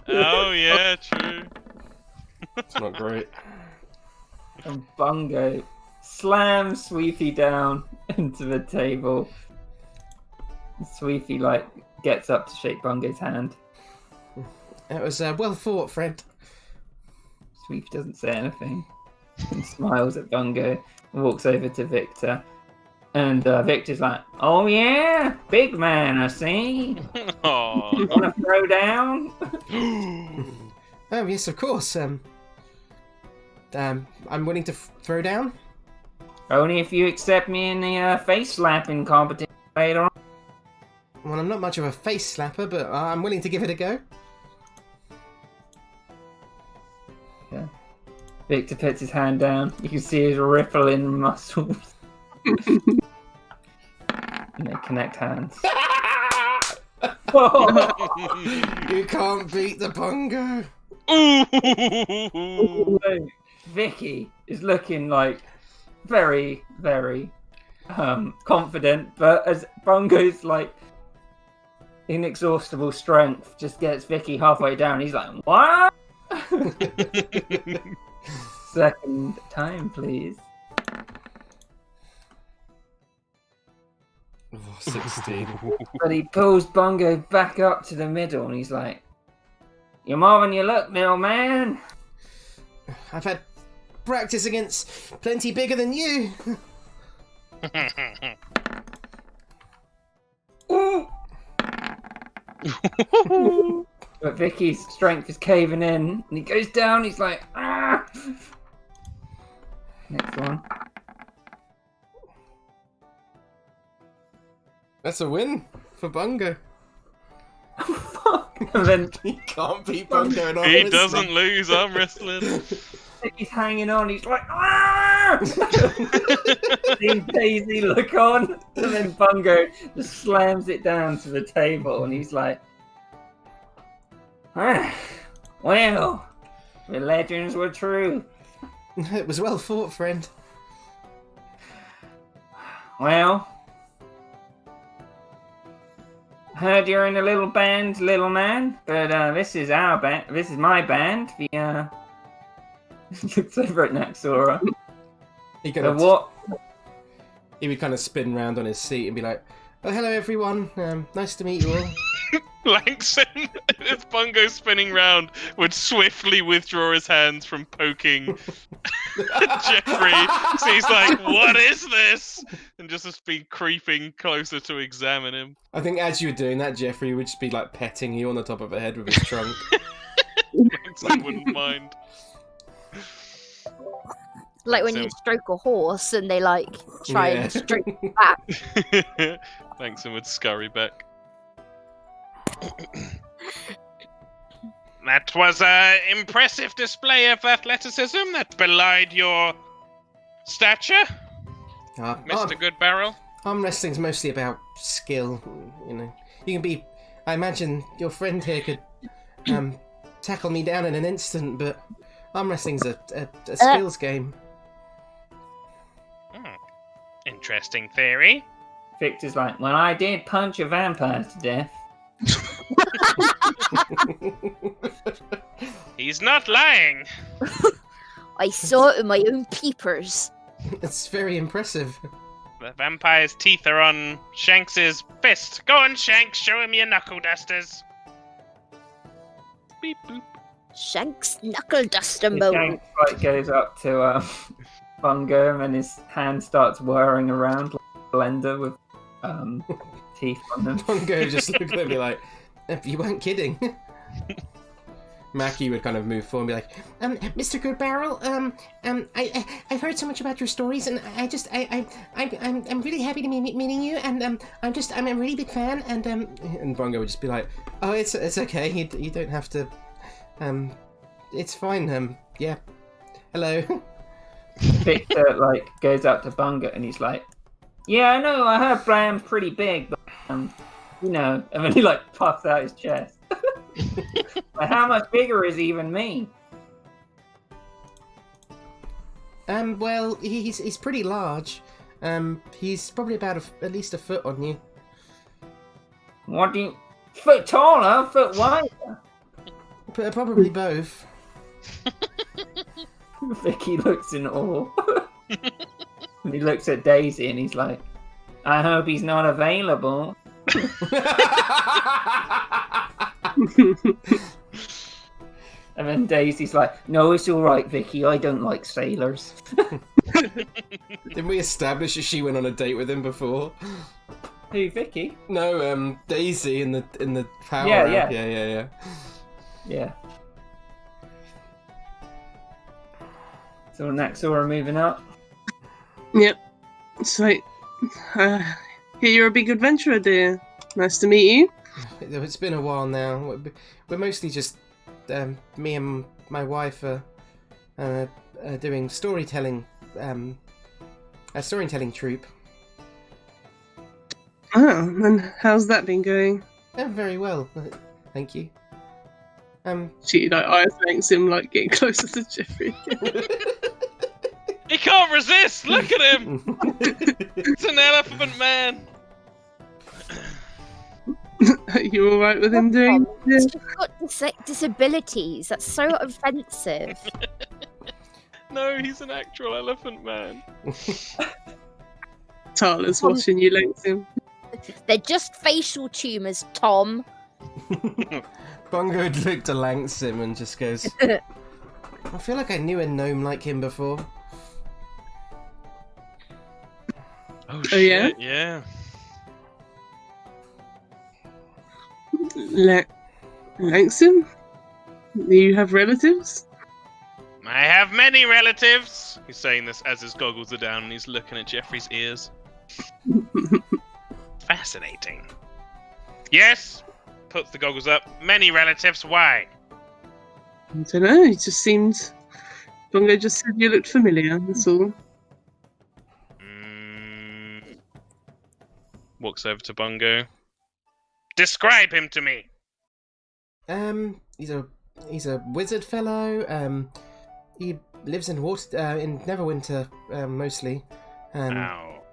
Oh yeah, true. It's not great. And Bungo slams Sweepy down into the table. Sweepy gets up to shake Bungo's hand. It was well thought, friend. Sweepy doesn't say anything and smiles at Bungo and walks over to Victor. And Victor's like, "Oh yeah, big man, I see. Oh. Want to throw down?" Oh yes, of course. I'm willing to throw down. Only if you accept me in the face slapping competition later on. Well, I'm not much of a face slapper, but I'm willing to give it a go. Yeah. Victor puts his hand down. You can see his rippling muscles. And they connect hands. You can't beat the Bungo. Vicky is looking like very, very confident, but as Bungo's inexhaustible strength just gets Vicky halfway down, he's like, "What?" Second time, please. Oh, 16. But he pulls Bungo back up to the middle and he's like, "You're more than you look, little man." I've had practice against plenty bigger than you. But Vicky's strength is caving in and he goes down, he's like, "Ah!" Next one. That's a win for Bungo. Fuck! And then He can't beat Bungo in arm He wrestling. doesn't lose arm wrestling. Vicky's hanging on, he's like, "Ah!" Seeing Daisy look on, and then Bungo just slams it down to the table and he's like, "Ah, well, the legends were true. It was well fought, friend. Well, heard you're in a little band, little man, but this is our band. This is my band. The looks over at Naxora. He So what? He would kind of spin round on his seat and be like, Oh, hello everyone. Nice to meet you all. Langston, as Bungo spinning round, would swiftly withdraw his hands from poking Jeffrey. So he's like, "What is this?" And just has been creeping closer to examine him. I think as you were doing that, Jeffrey would just be like petting you on the top of the head with his trunk. Langston wouldn't mind. Like when you stroke a horse and they like try and stroke you back. Langston would scurry back. That was an impressive display of athleticism that belied your stature, Mr. Goodbarrel. Arm wrestling's mostly about skill, you know. You can be... I imagine your friend here could tackle me down in an instant, but arm wrestling's a skills game. Interesting theory. Victor's like, well, I did punch a vampire to death. He's not lying. I saw it with my own peepers. It's very impressive. The vampire's teeth are on Shanks's fist. Go on, Shanks, show him your knuckle dusters. Beep boop. Shanks knuckle duster mode. Shanks like goes up to Bungo and his hand starts whirring around like a blender with teeth on them. Bungo just looks at me like, you weren't kidding. Mackie would kind of move forward and be like, Mr. Goodbarrel, I've heard so much about your stories, and I'm really happy to be meeting you, and I'm a really big fan, and Bungo would just be like, oh, it's okay, you don't have to, it's fine, yeah, hello. Victor like goes up to Bungo and he's like, yeah, I know, I heard Bram's pretty big, but you know, and then he like puffs out his chest. Like, how much bigger is even me? Well, he's pretty large. He's probably about at least a foot on you. What do you... Foot taller? Foot wider? Probably both. Vicky looks in awe. And he looks at Daisy and he's like, I hope he's not available. And then Daisy's like, no, it's alright, Vicky, I don't like sailors. Didn't we establish that she went on a date with him before? Who, Vicky? No, Daisy in the power. Yeah. So next we're moving up. Yep. So, hear you're a big adventurer, dear. Nice to meet you. It's been a while now. We're mostly just me and my wife are doing storytelling, a storytelling troupe. Oh, and how's that been going? Very well, thank you. She like eye thanks him, like getting closer to Jeffrey. He can't resist! Look at him! It's an elephant man! Are you alright with him doing He's got disabilities. That's so offensive. No, he's an actual elephant man. Tala's watching you, Langston. They're just facial tumours, Tom. Bungo would look to Langston and just goes, I feel like I knew a gnome like him before. Oh shit, yeah? Langston? Do you have relatives? I have many relatives. He's saying this as his goggles are down and he's looking at Jeffrey's ears. Fascinating. Yes. Puts the goggles up. Many relatives. Why? I don't know, it just seemed... Bungo just said you looked familiar, that's all. Walks over to Bungo. Describe him to me. He's a wizard fellow. He lives in Neverwinter, mostly.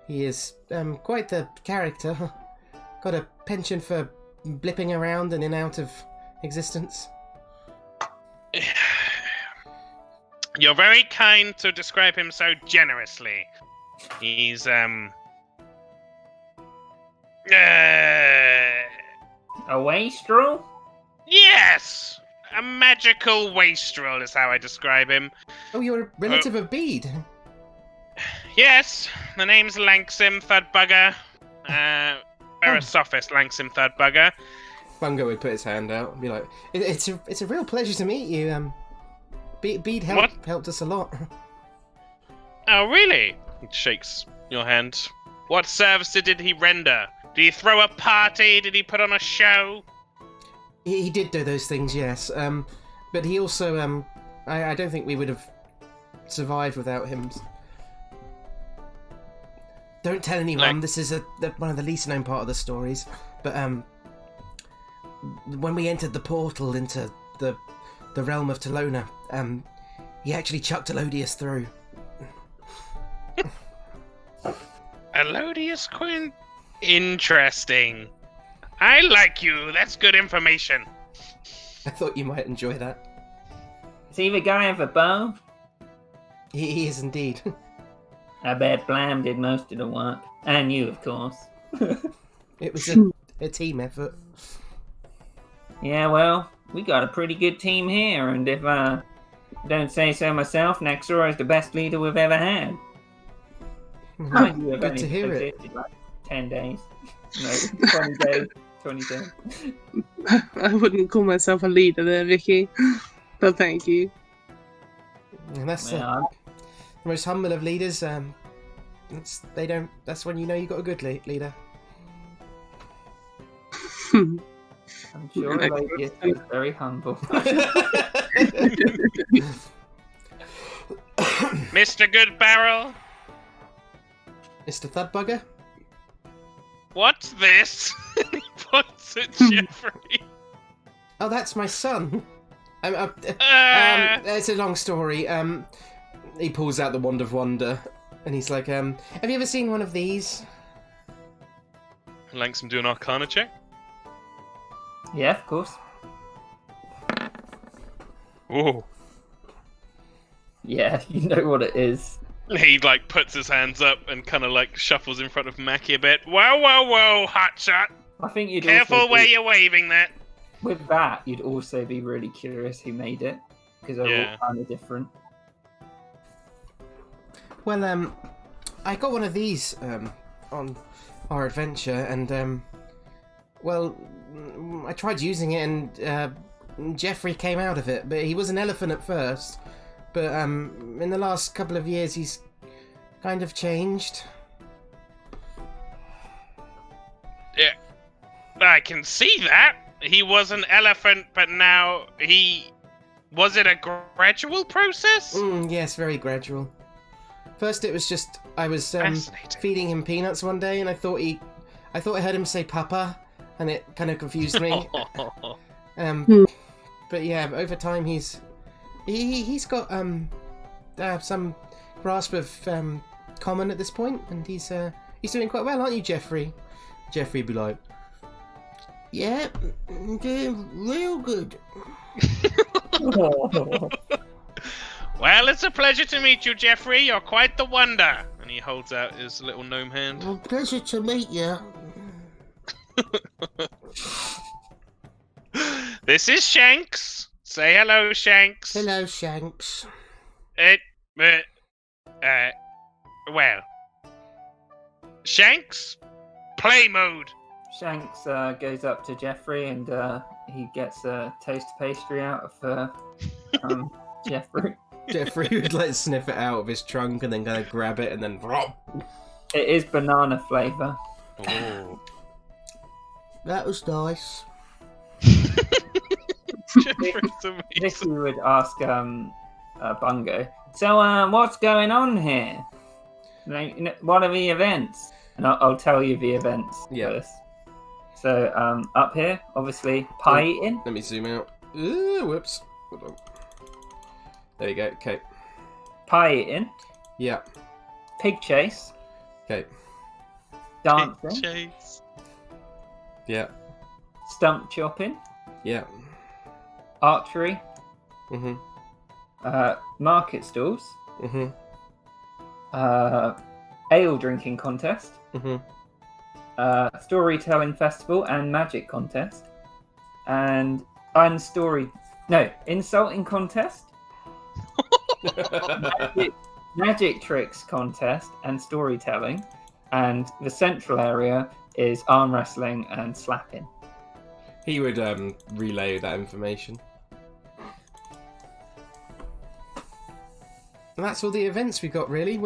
He is quite the character. Got a penchant for blipping around and in out of existence. You're very kind to describe him so generously. He's A wastrel? Yes! A magical wastrel is how I describe him. Oh, you're a relative of Bede. Yes, the name's Lanksim Thudbugger. Verisophist Lanksim Thudbugger. Bungo would put his hand out and be like, It's a real pleasure to meet you. Bede helped us a lot. Oh, really? He shakes your hand. What service did he render? Did he throw a party? Did he put on a show? He did do those things, yes. But he also, I don't think we would have survived without him. Don't tell anyone. This is one of the least known part of the stories. But when we entered the portal into the realm of Talona, he actually chucked Elodius through. Elodius Quinn? Interesting. I like you. That's good information. I thought you might enjoy that. Is he the guy with a bow? He is indeed. I bet Blam did most of the work. And you, of course. It was a team effort. Yeah, well, we got a pretty good team here, and if I don't say so myself, Naxora is the best leader we've ever had. Mind you, I've Good only to hear it. existed like 10 days. No, 20 days. 20 days. I wouldn't call myself a leader there, Vicky. But thank you. And that's Well, the most humble of leaders. That's when you know you got a good leader. I'm sure Elodius is very humble. Mr. Good Barrel? Mr. Thudbugger? What's this? He points at Jeffrey. Oh, that's my son. It's a long story. He pulls out the Wand of Wonder, and he's like, have you ever seen one of these? Lankson, do an Arcana check. Yeah, of course. Oh. Yeah, you know what it is. He puts his hands up and kind of shuffles in front of Mackie a bit. Whoa, hotshot! I think you'd Careful also where you're waving that. with that, you'd also be really curious who made it, because they're all kind of different. Well, I got one of these on our adventure, and I tried using it, and Jeffrey came out of it, but he was an elephant at first. But in the last couple of years, he's kind of changed. Yeah, I can see that. He was an elephant, but now he... Was it a gradual process? Yes, very gradual. First, it was just I was Fascinating. feeding him peanuts one day, and I thought I heard him say "Papa," and it kind of confused me. But yeah, over time he's got some grasp of common at this point, and he's doing quite well, aren't you, Jeffrey? Jeffrey be like, yeah, I'm doing real good. Well, it's a pleasure to meet you, Jeffrey. You're quite the wonder. And he holds out his little gnome hand. Well, pleasure to meet you. This is Shanks. Say hello, Shanks. Hello, Shanks. Well. Shanks? Play mode. Shanks goes up to Jeffrey and he gets a toast pastry out of Jeffrey. Jeffrey would sniff it out of his trunk and then kind of grab it and then... It is banana flavour. Oh. That was nice. This we would ask Bungo. So, what's going on here? What are the events? And I'll tell you the events first. So, up here, obviously, pie eating. Let me zoom out. Whoops. Hold on. There you go. Okay. Pie eating. Yeah. Pig chase. Okay. Dancing. Chase. Yeah. Stump chopping. Yeah. Archery. Mm-hmm. Market stalls. Mm-hmm. Ale drinking contest. Mm-hmm. storytelling festival and magic contest, and insulting contest, magic tricks contest, and storytelling. And the central area is arm wrestling and slapping. He would relay that information. And that's all the events we got, really.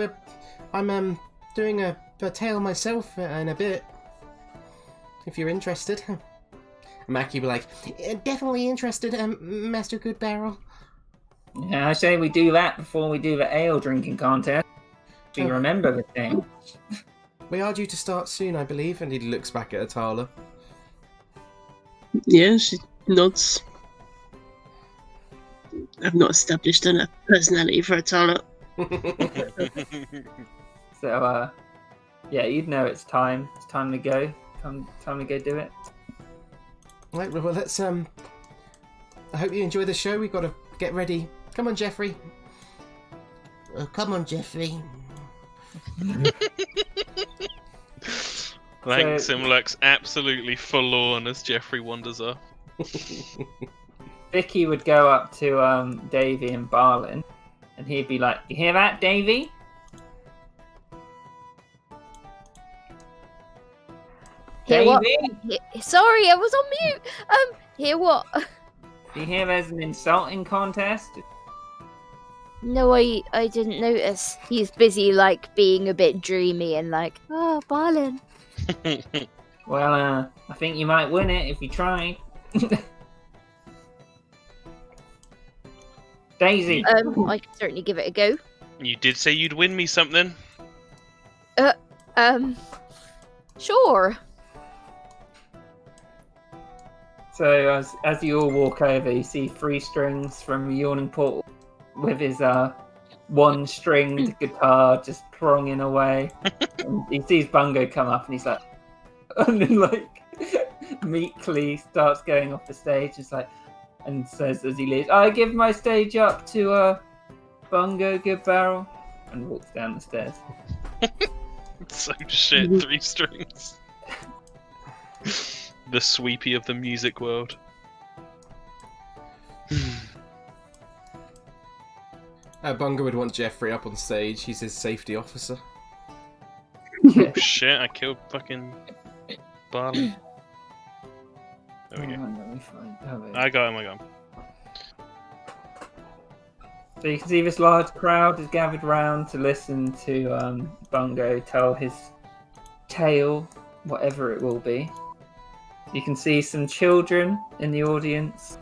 I'm doing a tale myself in a bit. If you're interested. Mackie will be like, definitely interested, Master Goodbarrel. Yeah, I say we do that before we do the ale drinking contest. Do you remember the thing? We are due to start soon, I believe. And he looks back at Atala. Yeah, she nods. I've not established a personality for Atala. So, yeah, you'd know it's time. It's time to go. Time to go do it. Right, well, let's, I hope you enjoy the show. We've got to get ready. Come on, Jeffrey. Come on, Jeffrey. Langsam looks absolutely forlorn as Jeffrey wanders off. Vicky would go up to Davy and Barlin, and he'd be like, "You hear that, Davy? Hear what? Davy? Sorry, I was on mute. Hear what? Do you hear there's an insulting contest?" No, I didn't notice. He's busy, like, being a bit dreamy and like, oh, Barlin. Well, I think you might win it if you tried. Daisy. I can certainly give it a go. You did say you'd win me something. Sure. So as you all walk over, you see 3 strings from Yawning Portal with his one-stringed guitar just pronging away. And he sees Bungo come up, and he's like, and then like meekly starts going off the stage. It's like, and says as he leaves, "I give my stage up to Bungo Goodbarrel," and walks down the stairs. So shit, 3 strings. The sweepy of the music world. Bungo would want Jeffrey up on stage. He's his safety officer. Oh shit, I killed fucking Barley. There we go. I got him. So you can see this large crowd is gathered round to listen to Bungo tell his tale, whatever it will be. You can see some children in the audience.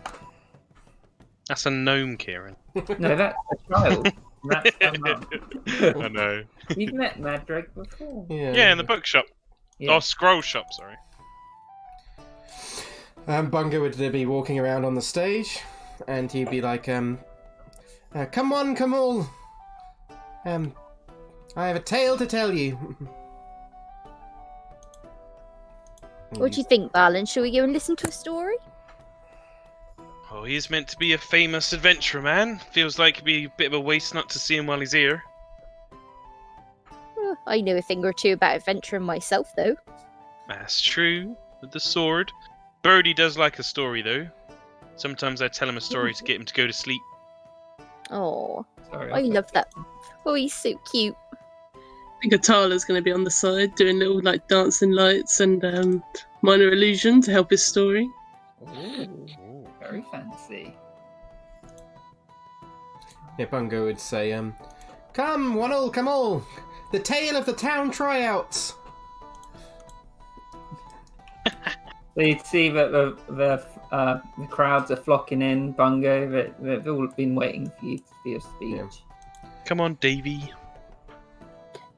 That's a gnome, Kieran. No, that's a child. That's a mum. I know. You've met Madrig before. Yeah, in the bookshop. Yeah. Oh, scroll shop, sorry. Bungo would be walking around on the stage, and he'd be like, come all. I have a tale to tell you. What do you think, Barlin? Shall we go and listen to a story? Oh, he's meant to be a famous adventurer, man. Feels like it'd be a bit of a waste not to see him while he's here. I know a thing or two about adventuring myself, though. That's true. With the sword. Birdie does like a story, though. Sometimes I tell him a story to get him to go to sleep. Oh, Sorry, I love that. Oh, he's so cute. I think Atala's going to be on the side doing little like dancing lights and minor illusion to help his story. Ooh, very fancy. Yeah, Bungo would say, come, one all, come all. The tale of the town tryouts. So you'd see that the crowds are flocking in, Bungo. They've all been waiting for you for your speech. Yeah. Come on, Davy.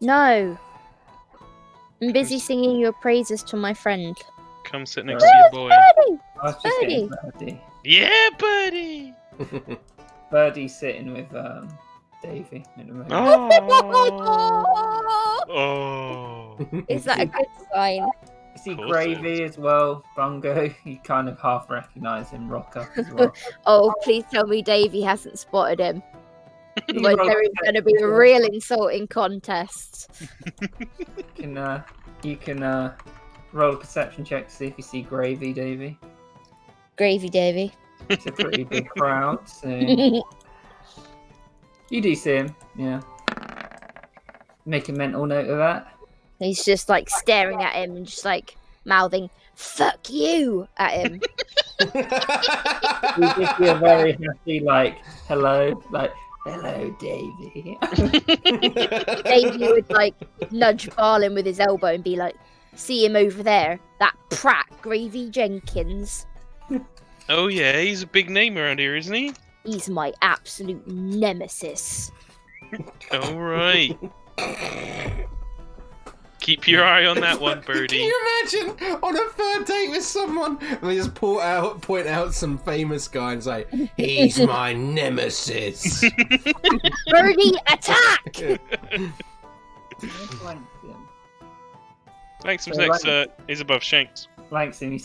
No. I'm busy singing your praises to my friend. Come sit next to your boy. Birdie! I was just getting Birdie! Birdie. Yeah, buddy! Birdie's sitting with Davy in a moment. Oh! Oh. Is that a good sign? You see Of course Gravy as well, Bungo. You kind of half recognise him, rock up as well. Oh, please tell me Davey hasn't spotted him. You Otherwise roll there is going to be a real insulting contest. you can roll a perception check to see if you see Gravy Davy. Gravy Davy. It's a pretty big crowd, so you do see him. Yeah. Make a mental note of that. He's just like staring at him and just like mouthing "fuck you" at him. He gives you a very happy hello, Davy. Davy would like nudge Barlin with his elbow and be like, "See him over there, that prat Gravy Jenkins. Oh yeah, he's a big name around here, isn't he? He's my absolute nemesis." All right. Keep your eye on that one, Birdie. Can you imagine on a third date with someone and they just point out some famous guy and say, "He's my nemesis." Birdie, attack! Thanks, So, next is above Shanks. Flanks him. You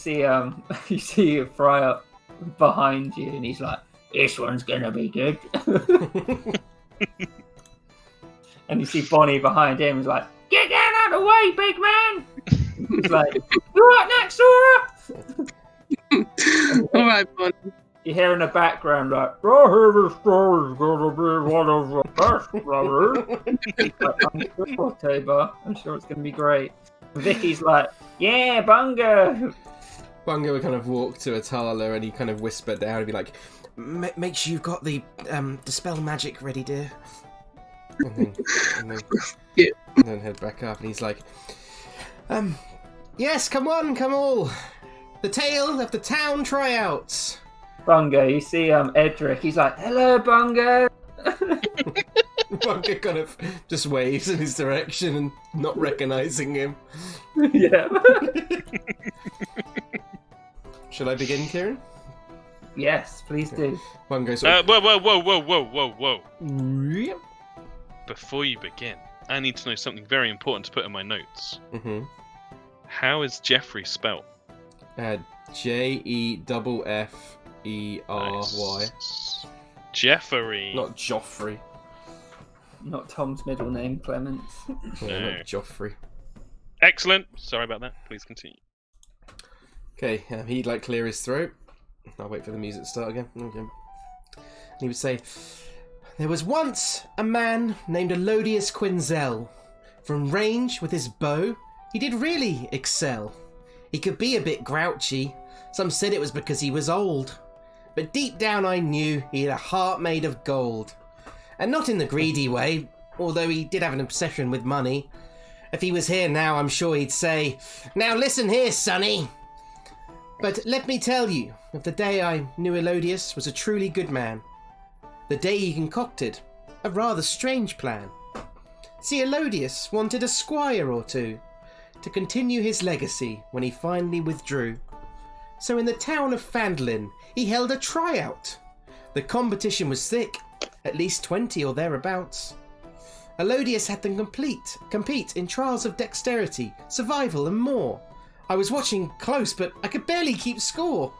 see Fry up behind you, and he's like, "This one's gonna be good." And you see Bonnie behind him. He's like, "Get down out of the way, big man!" He's like, "You right next Sora?" All right, Bonnie. You hear in the background like, "I hear this story's gonna be one of the best, brother." He's like, "I'm sure, Toba. I'm sure it's gonna be great." Vicky's like, "Yeah, Bunga." Bunga would kind of walk to Atala and he kind of whisper down and be like, "Make sure you've got the dispel magic ready, dear." And then head back up and he's like, "Yes, come all. The tale of the town tryouts." Bunga, you see Edric, he's like, "Hello, Bunga." Bunga kind of just waves in his direction and not recognising him. Yeah. Shall I begin, Kieran? Yes, please do. Bunga Whoa. Before you begin, I need to know something very important to put in my notes. Mm-hmm. How is Jeffrey spelled? Jeffrey. Nice. Jeffrey. Not Joffrey. Not Tom's middle name, Clements. Yeah, No. not Joffrey. Excellent. Sorry about that. Please continue. Okay, he'd clear his throat. I'll wait for the music to start again. Okay. He would say, "There was once a man named Elodius Quinzel. From range with his bow, he did really excel. He could be a bit grouchy. Some said it was because he was old. But deep down I knew he had a heart made of gold. And not in the greedy way, although he did have an obsession with money. If he was here now, I'm sure he'd say, 'Now listen here, sonny.' But let me tell you of the day I knew Elodius was a truly good man. The day he concocted a rather strange plan. See, Elodius wanted a squire or two to continue his legacy when he finally withdrew. So in the town of Phandalin, he held a tryout. The competition was thick, at least 20 or thereabouts. Elodius had them compete in trials of dexterity, survival and more. I was watching close, but I could barely keep score.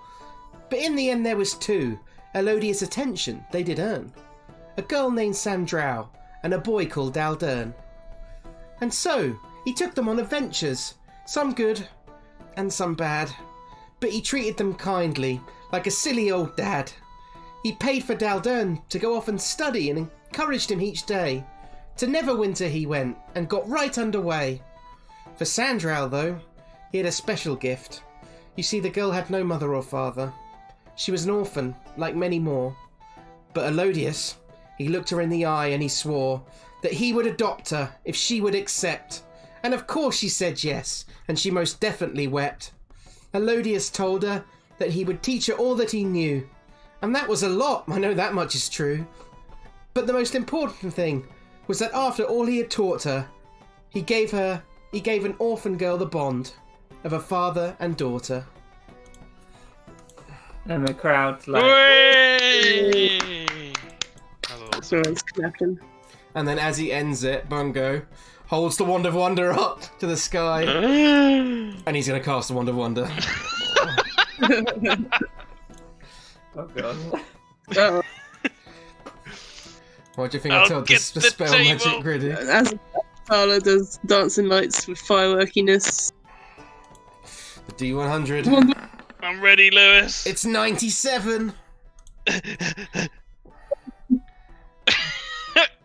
But in the end there was two. Elodius' attention they did earn. A girl named Sandrow and a boy called Daldern. And so, he took them on adventures, some good and some bad. But he treated them kindly, like a silly old dad. He paid for Daldern to go off and study and encouraged him each day. To Neverwinter he went and got right underway. For Sandrow, though, he had a special gift. You see, the girl had no mother or father. She was an orphan, like many more. But Elodius, he looked her in the eye and he swore that he would adopt her if she would accept. And of course she said yes, and she most definitely wept. Elodius told her that he would teach her all that he knew. And that was a lot, I know that much is true. But the most important thing was that after all he had taught her, he gave an orphan girl the bond of a father and daughter. And the crowd's like, Hooray! Someone's clapping. And then as he ends it, Bungo holds the Wand of Wonder up to the sky. And he's going to cast the Wand of Wonder. "Oh god." Oh, What do you think I'll I told get this the spell table. magic gritty? as Tala does dancing lights with fireworkiness. The D100. I'm ready, Lewis. It's 97.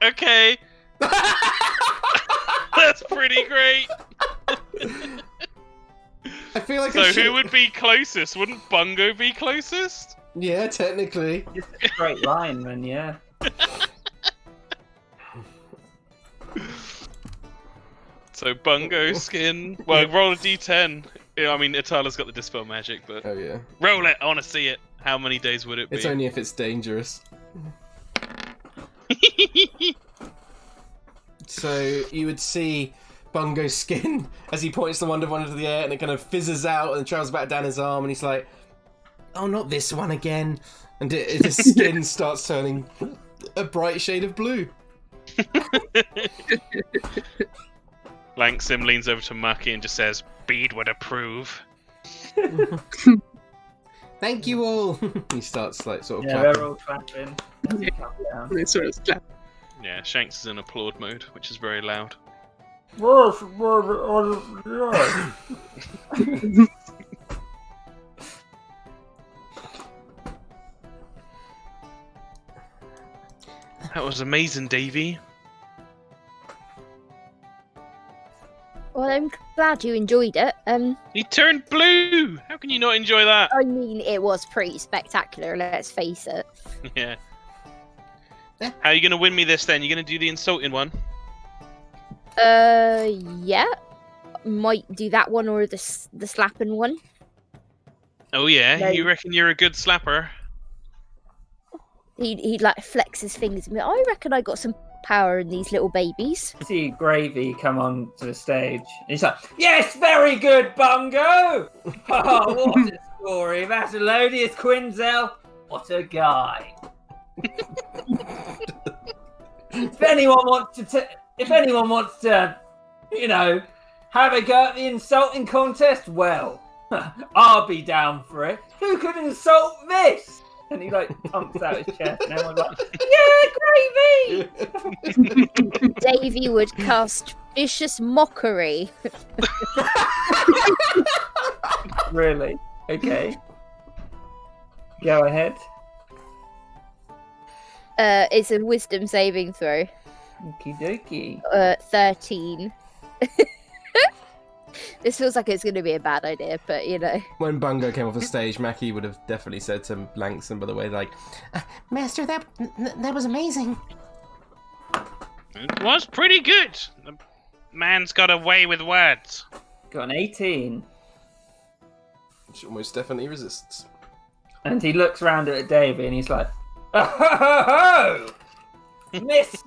Okay. That's pretty great. I feel like So I should... who would be closest? Wouldn't Bungo be closest? Yeah, technically. Just a straight line, then, yeah. So Bungo skin. Well, roll a d10. Yeah, I mean, Itala's got the dispel magic, but Oh yeah. roll it. I want to see it. How many days would it be? It's only if it's dangerous. So you would see Bungo's skin as he points the Wonder Wand into the air, and it kind of fizzes out and travels back down his arm, and he's like, "Oh, not this one again!" And his skin starts turning a bright shade of blue. Langsim leans over to Maki and just says, "Bede would approve." Thank you all. He starts like sort of Yeah, clapping. they're all clapping. As he comes down. They sort of clap. Yeah, Shanks is in applaud mode, which is very loud. That was amazing, Davey. Well, I'm glad you enjoyed it. He turned blue! How can you not enjoy that? I mean, it was pretty spectacular, let's face it. Yeah. How are you going to win me this then? You're going to do the insulting one? Yeah. Might do that one or the slapping one. Oh yeah? No. You reckon you're a good slapper? He'd like flex his fingers and be, I reckon I got some power in these little babies. See Gravy come on to the stage. He's like, "Yes, very good, Bungo! Oh, what a story. Vasilodius Quinzel, what a guy." If anyone wants to, you know, have a go at the insulting contest, well, I'll be down for it. Who could insult this? And he like pumps out his chest, and everyone's like, "Yeah, Gravy!" Davy would cast vicious mockery. Really? Okay. Go ahead. It's a wisdom saving throw. Okie dokie. 13. This feels like it's going to be a bad idea, but you know. When Bungo came off the stage, Mackie would have definitely said to Langston, by the way, like, Master, that was amazing. It was pretty good. The man's got a way with words. Got an 18. which almost definitely resists. And he looks round at Davy and he's like, "Oh, Miss...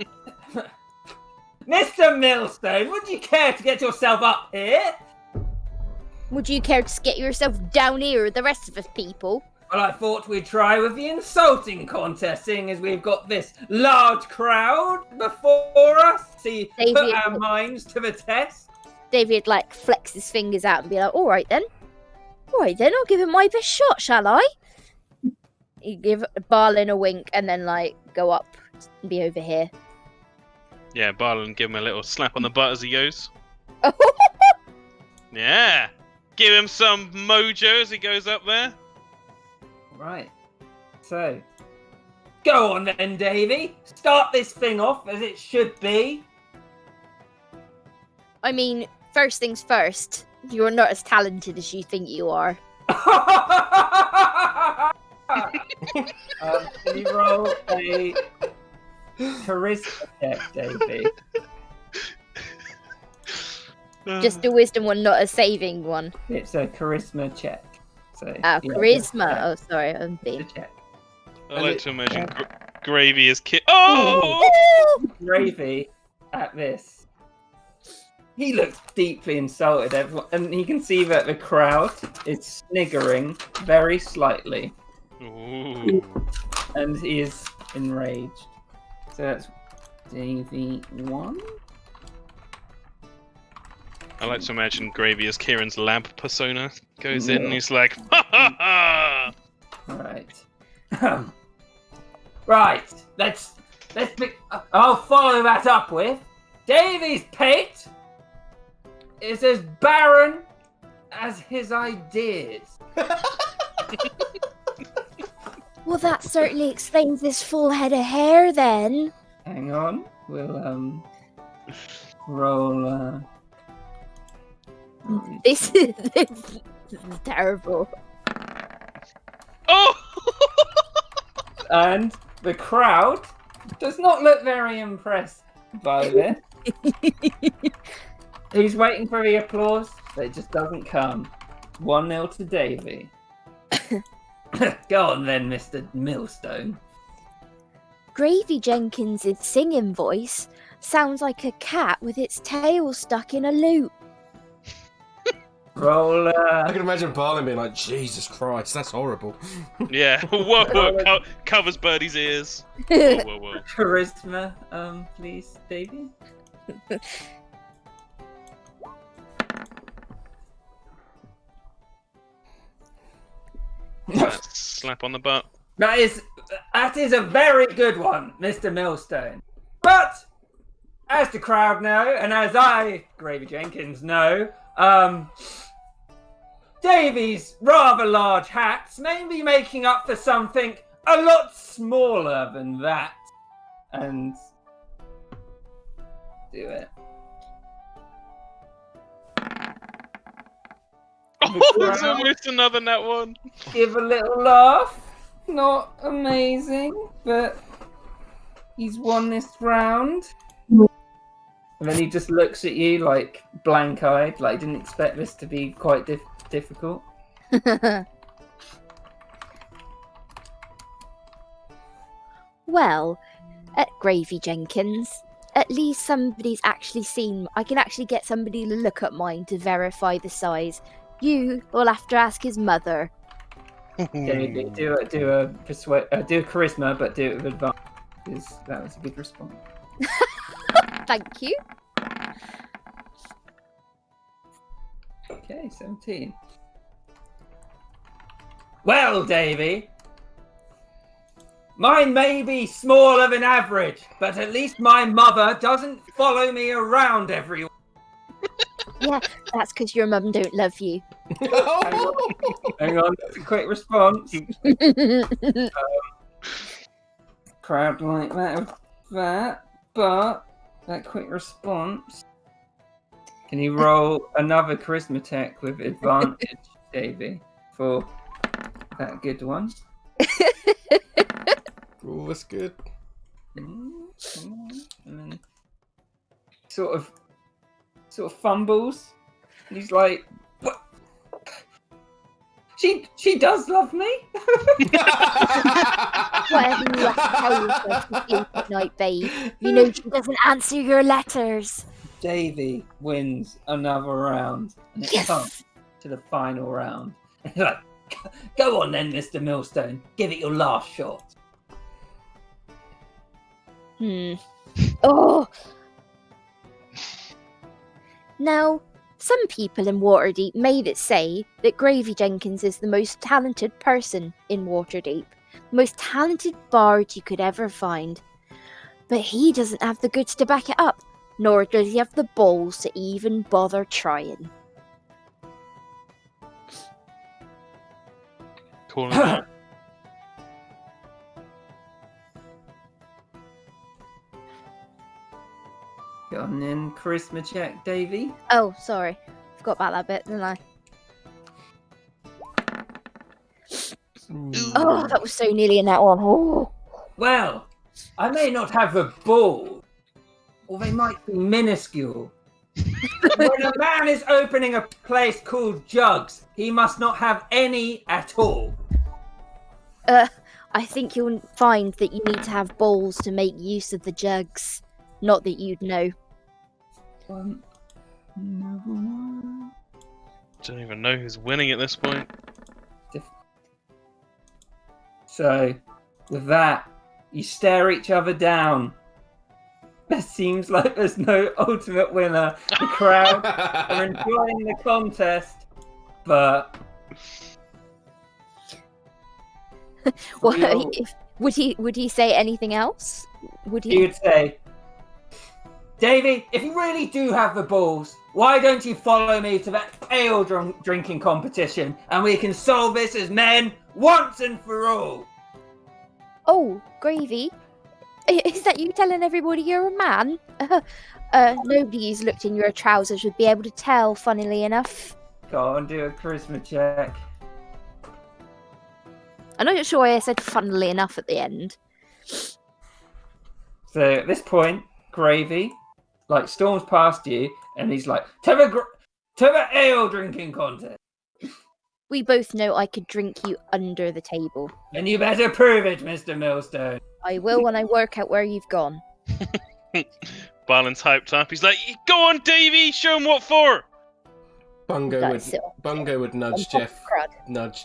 Mr. Millstone, would you care to get yourself up here?" Would you care to get yourself down here with the rest of us people? Well, I thought we'd try with the insulting contest, seeing as we've got this large crowd before us. See, Davy, put our minds to the test. David, like, flex his fingers out and be like, all right then, I'll give it my best shot, shall I? You give Barlin a wink and then, like, go up and be over here. Yeah, Barlin, give him a little slap on the butt as he goes. Yeah. Give him some mojo as he goes up there. Right. So, go on then, Davy. Start this thing off as it should be. I mean, first things first, you're not as talented as you think you are. Can you roll a charisma check, Davy? Just a wisdom one, not a saving one. It's a charisma check. So, Ah, yeah, charisma. check. Oh, sorry, I'm It's a being. check. I like to imagine Gravy is Oh! Gravy at this. He looks deeply insulted, everyone, and he can see that the crowd is sniggering very slightly, Ooh. and he is enraged. So that's Davy 1. I like to imagine Gravy as Kieran's lab persona goes in and he's like, ha ha ha! Right. Right. Let's pick. I'll follow that up with Davy's pate is as barren as his ideas. Well, that certainly explains this full head of hair then. Hang on, we'll roll. This is terrible. Oh! And the crowd does not look very impressed by this. He's waiting for the applause, but it just doesn't come. 1-0 to Davy. Go on then, Mr. Millstone. Gravy Jenkins' singing voice sounds like a cat with its tail stuck in a loop. Roll. I can imagine Barlin being like, Jesus Christ, that's horrible. Yeah. Whoa. Covers Birdie's ears. Whoa. Charisma, please, Davy. Slap on the butt. That is a very good one, Mr. Millstone. But as the crowd know, and as I, Gravy Jenkins, know, Davy's rather large hats may be making up for something a lot smaller than that. And do it. Oh, there's almost another nat one. Give a little laugh. Not amazing, but he's won this round. And then he just looks at you like blank-eyed, like didn't expect this to be quite difficult. Well, at Gravy Jenkins, at least somebody's actually seen. I can actually get somebody to look at mine to verify the size. You will have to ask his mother. Okay, do a charisma, but do it with advantage, because that was a good response. Thank you. Okay, 17. Well, Davy, mine may be smaller than average, but at least my mother doesn't follow me around everywhere. Yeah, that's because your mum don't love you. Hang on, that's a quick response. Crowd like that with that, but that quick response. Can you roll another charisma check with advantage, Davy, for that good one? Oh, that's good. And then sort of fumbles. He's like, "What? She does love me." Whatever you have to tell yourself to sleep at night, babe. You know she doesn't answer your letters. Davy wins another round, and it Yes! comes to the final round. And you're like, go on then, Mr. Millstone, give it your last shot. Oh. Now, some people in Waterdeep made it say that Gravy Jenkins is the most talented person in Waterdeep, the most talented bard you could ever find. But he doesn't have the goods to back it up, nor does he have the balls to even bother trying. Calling it out. Go on then, charisma check, Davy. Oh, sorry. Forgot about that bit, didn't I? Oh, that was so nearly in that one. Oh. Well, I may not have the balls, or they might be minuscule. When a man is opening a place called Jugs, he must not have any at all. I think you'll find that you need to have balls to make use of the jugs. Not that you'd know. One, another one. Don't even know who's winning at this point. So, with that, you stare each other down. It seems like there's no ultimate winner. The crowd are enjoying the contest, but Well, would he say anything else? Would he he? would say, Davy, if you really do have the balls, why don't you follow me to that ale drinking competition and we can solve this as men once and for all? Oh, Gravy, is that you telling everybody you're a man? Nobody who's looked in your trousers would be able to tell, funnily enough. Go on, do a charisma check. I'm not sure why I said funnily enough at the end. So at this point, Gravy, like, storms past you and he's like, to the ale drinking contest. We both know I could drink you under the table. And you better prove it, Mr. Millstone. I will when I work out where you've gone. Barlin's hyped up. He's like, "Go on, Davy, show him what for." Bungo That's it. would nudge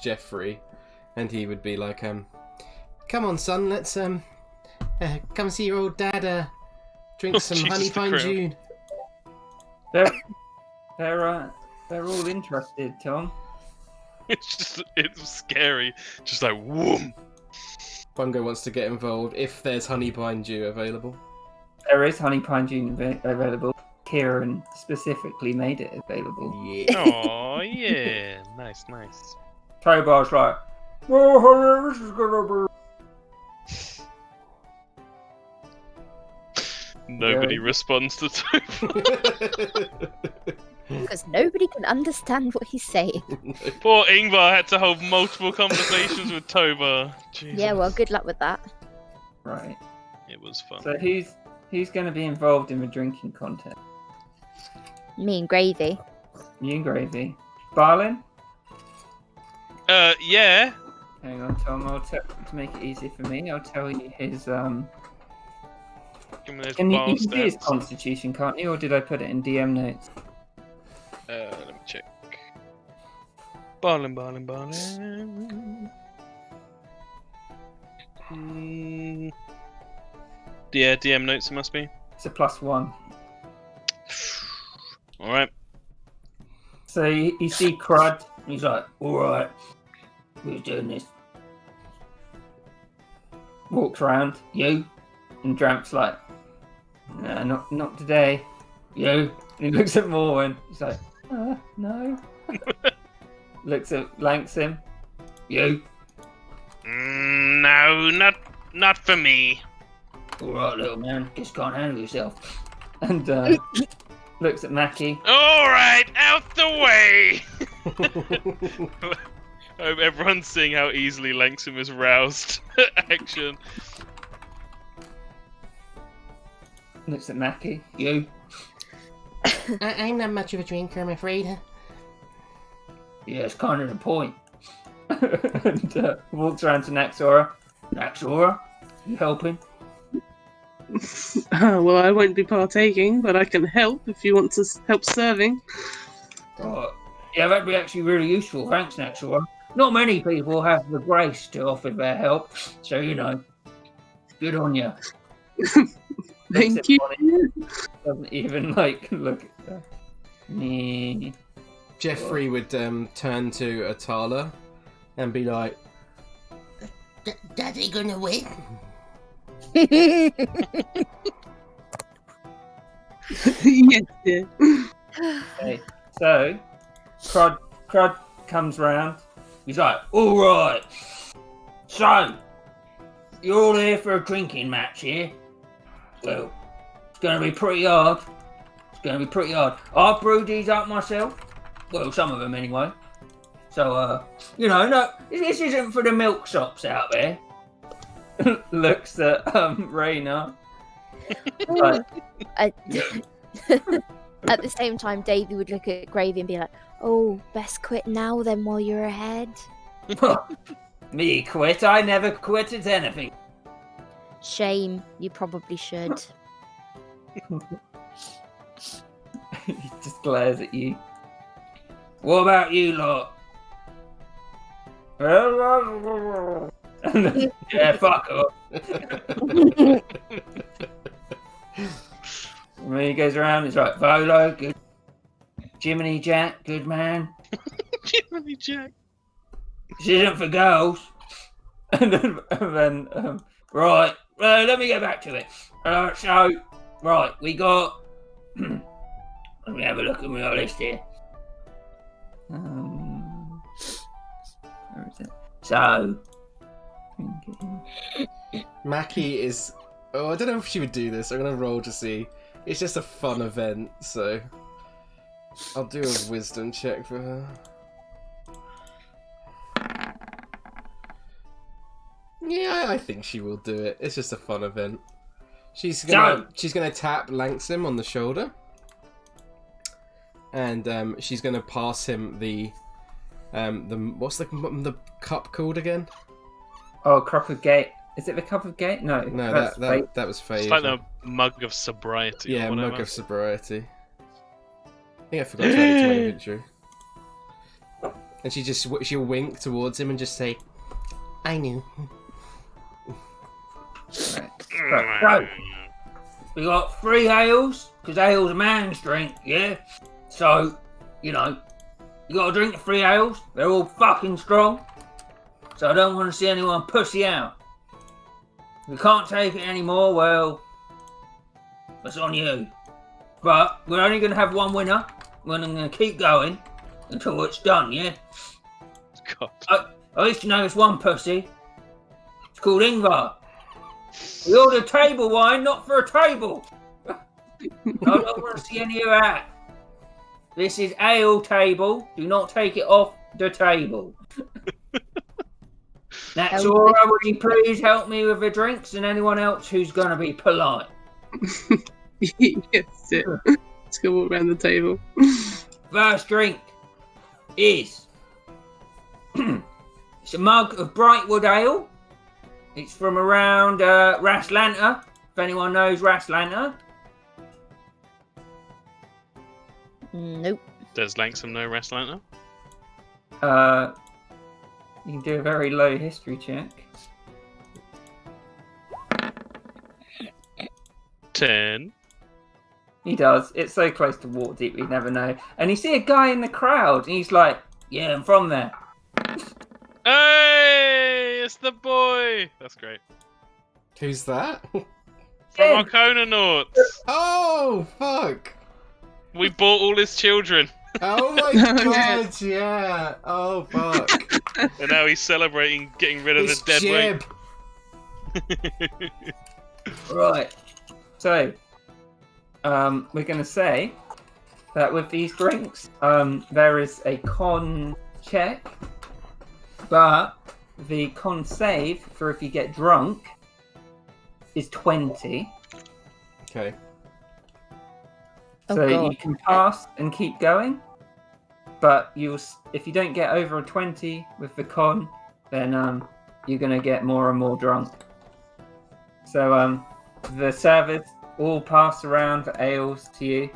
Jeffrey, and he would be like, "Come on, son, let's come see your old dad drink some Jesus, honey the pine crowd. June." They're all interested, Tom. It's scary. Just like, whoom. Bungo wants to get involved if there's honey pine dew available. There is honey pine June available. Kieran specifically made it available. Yeah. Oh yeah, nice. Tobar's like, oh, this is gonna be. Nobody Yeah. responds to Tobar. Because nobody can understand what he's saying. Poor Ingvar had to hold multiple conversations with Tobar. Jesus. Yeah, well, good luck with that. Right. It was fun. So who's going to be involved in the drinking contest? Me and Gravy. You and Gravy. Barlin? Yeah. Hang on, Tom. To make it easy for me, I'll tell you his Give me those You bar can see his stats. constitution, can't you? Or did I put it in DM notes? Let me check. Barlin. Yeah, DM notes it must be. It's a +1. Alright. So you see Crud, he's like, alright, we're doing this. Walks around, you, and Dramp's like, nah, not today. You. And he looks at Morwen, he's like, no. Looks at Langsam, you. No, not for me. Alright, little man, just can't handle yourself. And looks at Mackie. All right, out the way. I hope everyone's seeing how easily Langsam is roused. Action. Looks at Mackie, you. I'm not much of a drinker, I'm afraid. Yeah, it's kind of the point. And walks around to Naxora. Naxora, you helping? Well, I won't be partaking, but I can help if you want to help serving. Yeah, that'd be actually really useful. Thanks, Naxora. Not many people have the grace to offer their help, so good on you. Thank you. Doesn't even look at her. Nee. Jeffrey would turn to Atala and be like, Daddy gonna win? Yes, dear. Okay. So, Crud comes round. He's like, all right. So, you're all here for a drinking match here? Well, it's going to be pretty hard. I brewed these up myself. Well, some of them anyway. So, no, this isn't for the milksops out there. Looks at Raina. Like, At the same time, Davy would look at Gravy and be like, oh, best quit now then while you're ahead. me quit? I never quit at anything. Shame, you probably should. He just glares at you. What about you lot? Yeah, fuck off. When he goes around, he's like, Volo, good. Jiminy Jack, good man. Jiminy Jack. This isn't for girls. And then right, let me go back to it. So, right, we got Let me have a look at my list here. Where is it? So, Mackie is... Oh, I don't know if she would do this. I'm going to roll to see. It's just a fun event, so... I'll do a wisdom check for her. Yeah, I think she will do it. It's just a fun event. She's gonna tap Langsim on the shoulder. And she's gonna pass him the what's the cup called again? Oh, cup of gate. Is it the cup of gate? No, that was favour. It's like the mug of sobriety. Yeah, or whatever. mug of sobriety. I think I forgot to add it to my inventory. And she'll wink towards him and just say, "I knew." Right. So, we got 3 ales, because ale's a man's drink, yeah? So, you gotta drink the 3 ales. They're all fucking strong. So I don't want to see anyone pussy out. If we can't take it anymore, well, that's on you. But we're only gonna have one winner. We're gonna keep going until it's done, yeah? God. At least you know it's one pussy. It's called Ingvar. We ordered table wine, not for a table. I don't want to see any of that. This is ale table. Do not take it off the table. That's all. Will you please help me with the drinks and anyone else who's going to be polite? Yes, it. Let's go walk around the table. First drink is it's a mug of Brightwood Ale. It's from around Raslanta, if anyone knows Raslanta. Nope. Does Langsom know Raslanta? You can do a very low history check. 10. He does. It's so close to Waterdeep, we'd never know. And you see a guy in the crowd, and he's like, "Yeah, I'm from there." Hey, it's the boy. That's great. Who's that? From Arconauts. Oh, fuck! We bought all his children. Oh my god, yeah! Oh, fuck. And now he's celebrating getting rid of It's the dead Jib. weight. Right. So, we're going to say that with these drinks, there is a con check, but the con save for if you get drunk is 20. Okay. So God. you can pass and keep going, but if you don't get over a 20 with the con, then you're going to get more and more drunk. So the servers all pass around the ales to you.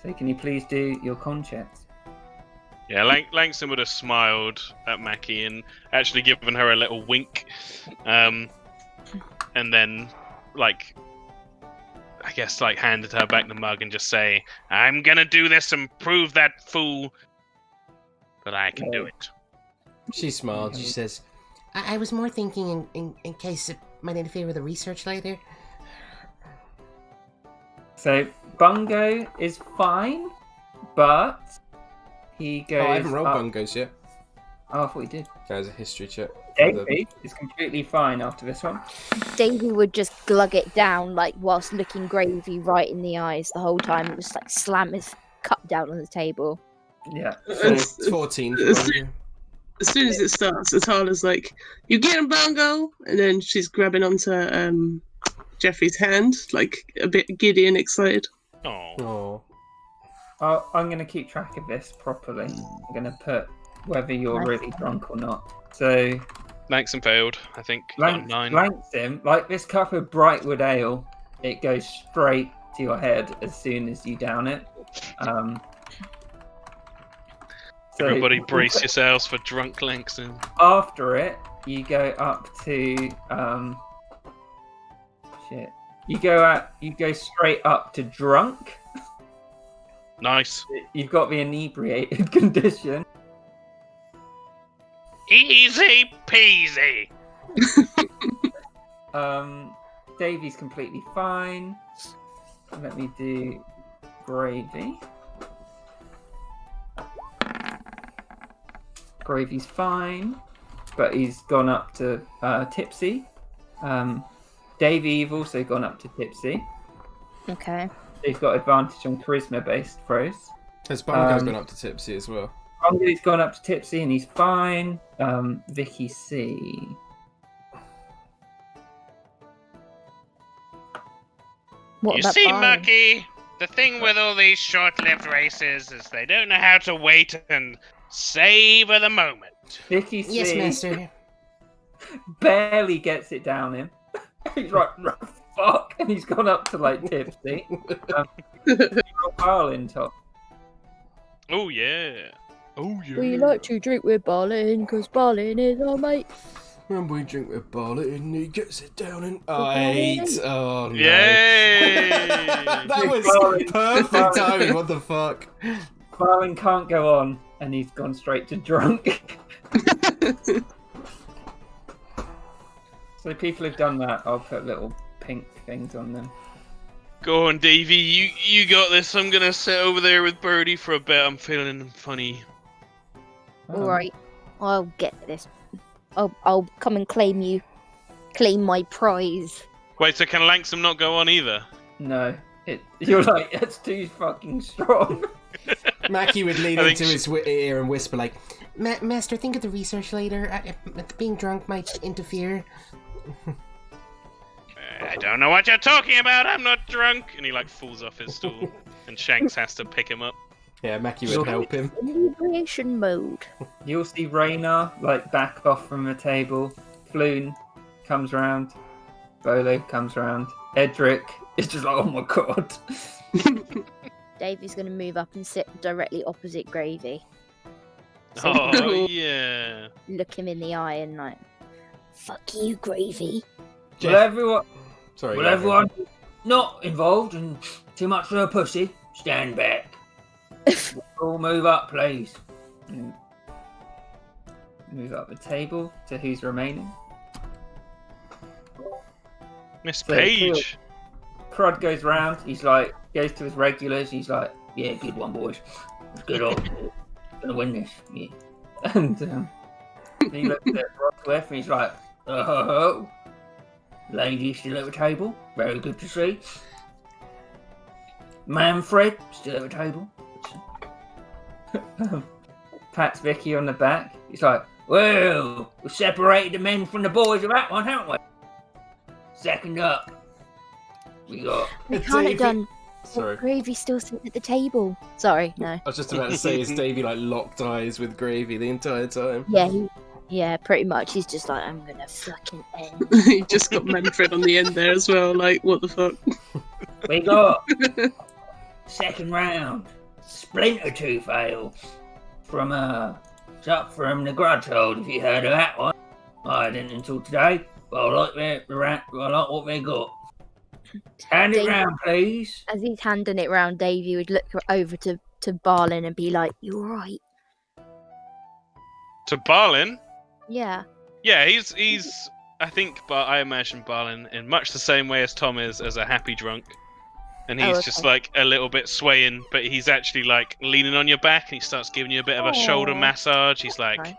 So can you please do your con checks? Yeah, Langson would have smiled at Mackie and actually given her a little wink. And then, I guess, handed her back the mug and just say, "I'm gonna do this and prove that fool that I can do it." She smiled. She says, I was more thinking in case it might interfere with the research later. So Bungo is fine, but he goes. "Oh, I haven't rolled up... bungos yet." Oh, I thought we did. That was a history check. Davey is completely fine after this one. Davy would just glug it down, whilst looking Gravy right in the eyes the whole time. It was slam his cup down on the table. Yeah. It's 14 for bungo. As soon as it starts, Atala's like, "You get him, Bongo!" And then she's grabbing onto Jeffrey's hand, a bit giddy and excited. Oh. Oh. I'm going to keep track of this properly. I'm going to put whether you're really drunk or not. So Langson failed, I think. Got a 9. Langson, like this cup of Brightwood Ale, it goes straight to your head as soon as you down it. So Everybody brace yourselves for drunk Langson. after it, you go up to You go straight up to drunk. Nice. You've got the inebriated condition. Easy peasy. Davy's completely fine. let me do Gravy. Gravy's fine, but he's gone up to Tipsy. Davey, you've also gone up to Tipsy. Okay. He's got advantage on charisma-based throws. Has Bungo's gone up to Tipsy as well? Bungo's gone up to Tipsy and he's fine. Vicky C. What You about see, Barley? Mucky, the thing with all these short-lived races is they don't know how to wait and savor the moment. Vicky C. Yes, master. barely gets it down him. He's like, fuck, and he's gone up to like Tipsy. Barlin top. Oh yeah. Oh yeah. We like to drink with Barlin because Barlin is our mate. When we drink with Barley and he gets it down and oh no. Yay! That was Barlin- perfect Barlin- timing, what the fuck? Barlin can't go on, and he's gone straight to drunk. So people who've done that, I'll put little pink things on them. Go on, Davey. You got this. I'm gonna sit over there with Birdie for a bit. I'm feeling funny. Oh. Alright, I'll get this. I'll come and claim my prize. Wait, so can Lanksome not go on either? No, you're like, it's too fucking strong. Mackie would lean I think into his ear and whisper like, Master, think of the research later. Being drunk might interfere. I don't know what you're talking about. I'm not drunk. And he like falls off his stool, and Shanks has to pick him up. yeah, Mackie would help him. Inebriation mode. You'll see Raynar like back off from the table. Floon comes round. Bolo comes round. Edric is just like, oh my god. Davey's going to move up and sit directly opposite Gravy. Oh yeah. Look him in the eye and like, fuck you, Gravy. Will everyone, Sorry. will go ahead. everyone not involved and too much for a pussy, stand back. All move up, please. And move up the table to who's remaining. Miss So, Page. Crud goes round. He's like, goes to his regulars. He's like, yeah, good one, boys. It's good on. Gonna win this. Yeah. And he looks at Rodsworth and he's like, oh, lady still at the table. Very good to see. Manfred still at the table. Pats Vicky on the back. He's like, well, we separated the men from the boys of that one, haven't we? Second up, we got. We It's can't Davey. have done. Sorry. Gravy's still sitting at the table. Sorry, no. I was just about to say, is Davey like locked eyes with Gravy the entire time? Yeah, pretty much. He's just like, I'm gonna fucking end. You just got Manfred on the end there as well. Like, what the fuck? We got second round. Splinter Tooth Ale from it's up from the Grudge Hold. If you heard of that one, I didn't until today, but I like what they got. Hand it Dave- round, please. As he's handing it round, Davey would look over to Barlin and be like, you alright? To Barlin. Yeah. Yeah, he's. I think, but I imagine Barlin in much the same way as Tom is, as a happy drunk, and he's just okay. like a little bit swaying, but he's actually like leaning on your back, and he starts giving you a bit of a shoulder Aw. massage. He's like, Okay.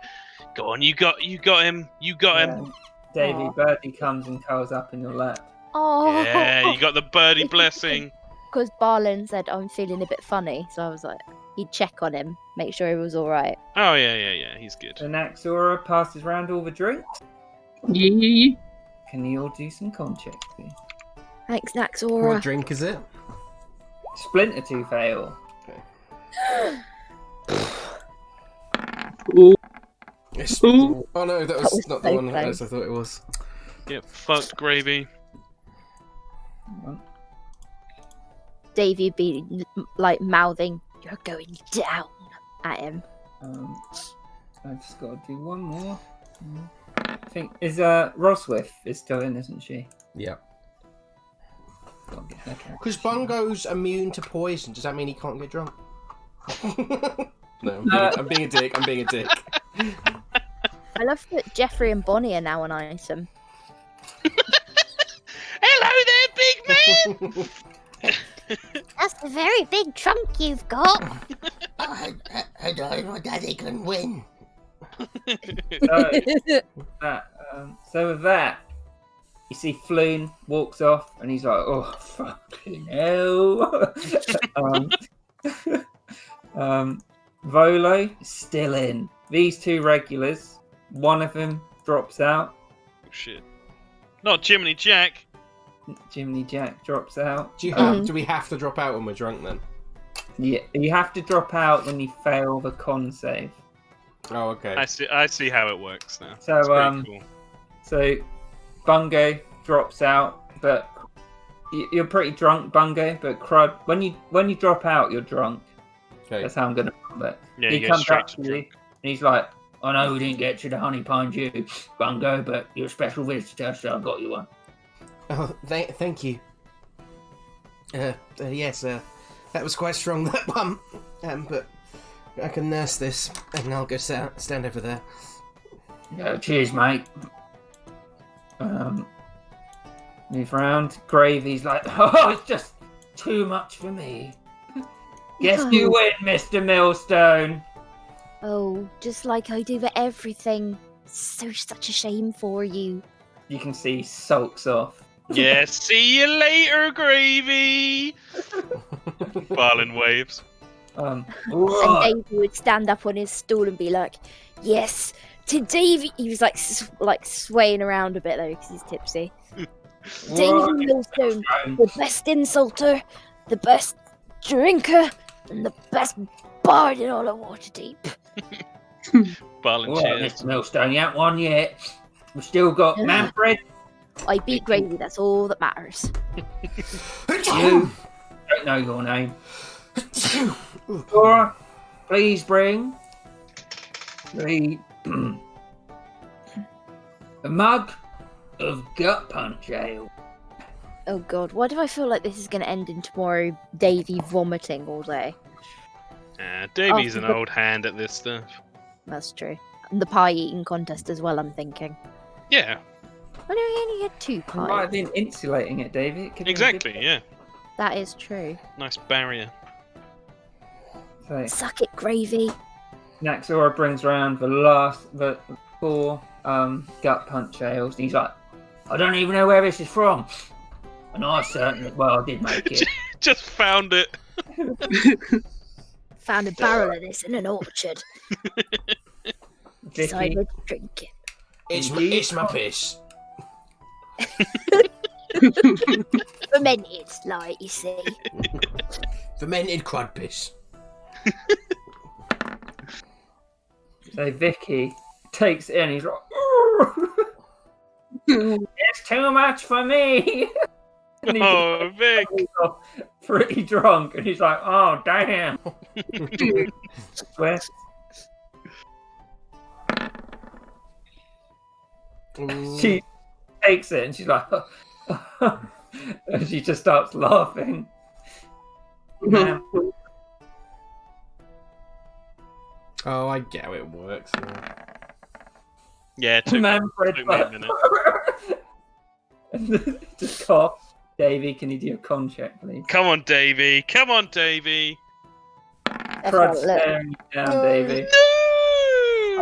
"Go on, you got him, you got him. Davey, Aw. Birdie comes and curls up in your lap. Oh. Yeah, you got the birdie blessing." Because Barlin said, I'm feeling a bit funny, so I was like, he'd check on him, make sure he was alright. Oh yeah, he's good. The Naxora passes round all the drinks. Yeah. Can you all do some con checks, please? Thanks, What Naxora. drink is it? Splinter Tooth Ale. Ooh. It's... Ooh. Oh no, that was was not the so one close. as I thought it was. Get fucked, Gravy. Davey would be like mouthing, you're going down at him. I just got to do one more. I think Roswith is still in, isn't she? Yeah. Gotta get her character. Because Bungo's immune to poison, does that mean he can't get drunk? No, I'm being a dick. I'm being a dick. I love that Jeffrey and Bonnie are now an item. Hello there, big man. very big trunk you've got. I died. My daddy couldn't win. So with that, you see Floon walks off, and he's like, "Oh fucking hell!" Volo is still in. These two regulars, one of them drops out. Shit. Not Jiminy Jack. Jiminy Jack drops out. Do we have to drop out when we're drunk then? Yeah, you have to drop out when you fail the con save. Oh, okay. I see how it works now. So It's pretty cool. So Bungo drops out, but you're pretty drunk, Bungo. But Crud, when you drop out, you're drunk. Okay. That's how I'm gonna put it. Yeah, He you go comes straight up to to you, drunk. and he's like, "I know we didn't get to the Honey Pine Dew, Bungo, but you're a special visitor, so I got you one." Oh, thank you. Yes, that was quite strong, that one. But I can nurse this, and I'll go stand over there. Yeah, cheers, mate. Move round. Gravy's like, "Oh, it's just too much for me." Guess you win, Mr. Millstone. Oh, just like I do for everything. Such a shame for you. You can see he sulks off. Yeah, see you later, Gravy. Balin waves. And What? Davy would stand up on his stool and be like, "Yes, to Davy." He was like swaying around a bit though because he's tipsy. Davy Millstone, the best insulter, the best drinker, and the best bard in all of Waterdeep. Balin What, cheers. Mr. Millstone? You haven't won yet. We've still got Manfred. I beat Gravy. That's all that matters. You don't know your name. Laura, please bring the a mug of gut punch ale. Oh God, why do I feel like this is going to end in tomorrow? Davy vomiting all day. Davy's an After the- old hand at this stuff. That's true. And the pie eating contest as well. I'm thinking. Yeah, Oh no, he only had 2 You might have pies. been insulating it, David. It could be a exactly. good- Yeah, That is true. nice barrier. So, Suck it, Gravy. Naxora brings around the 4 gut punch ales. And he's like, "I don't even know where this is from." And I certainly, well, I did make it. Just found it. Found a barrel of this in an orchard. Vicky, Decided to drink it. It's my piss. Fermented, like you see. Fermented crud piss. so Vicky takes it in. He's like, "It's too much for me." And he's Oh, Vic. pretty drunk, and he's like, "Oh damn!" Where? She takes it and she's like, and she just starts laughing. Man, Oh, I get how it works. Yeah, it took Manfred, me a minute. just cough. Davey, can you do a con check, please? Come on, Davy. Come on, Davy. That's Crud how it looks. staring you down, Davey. No!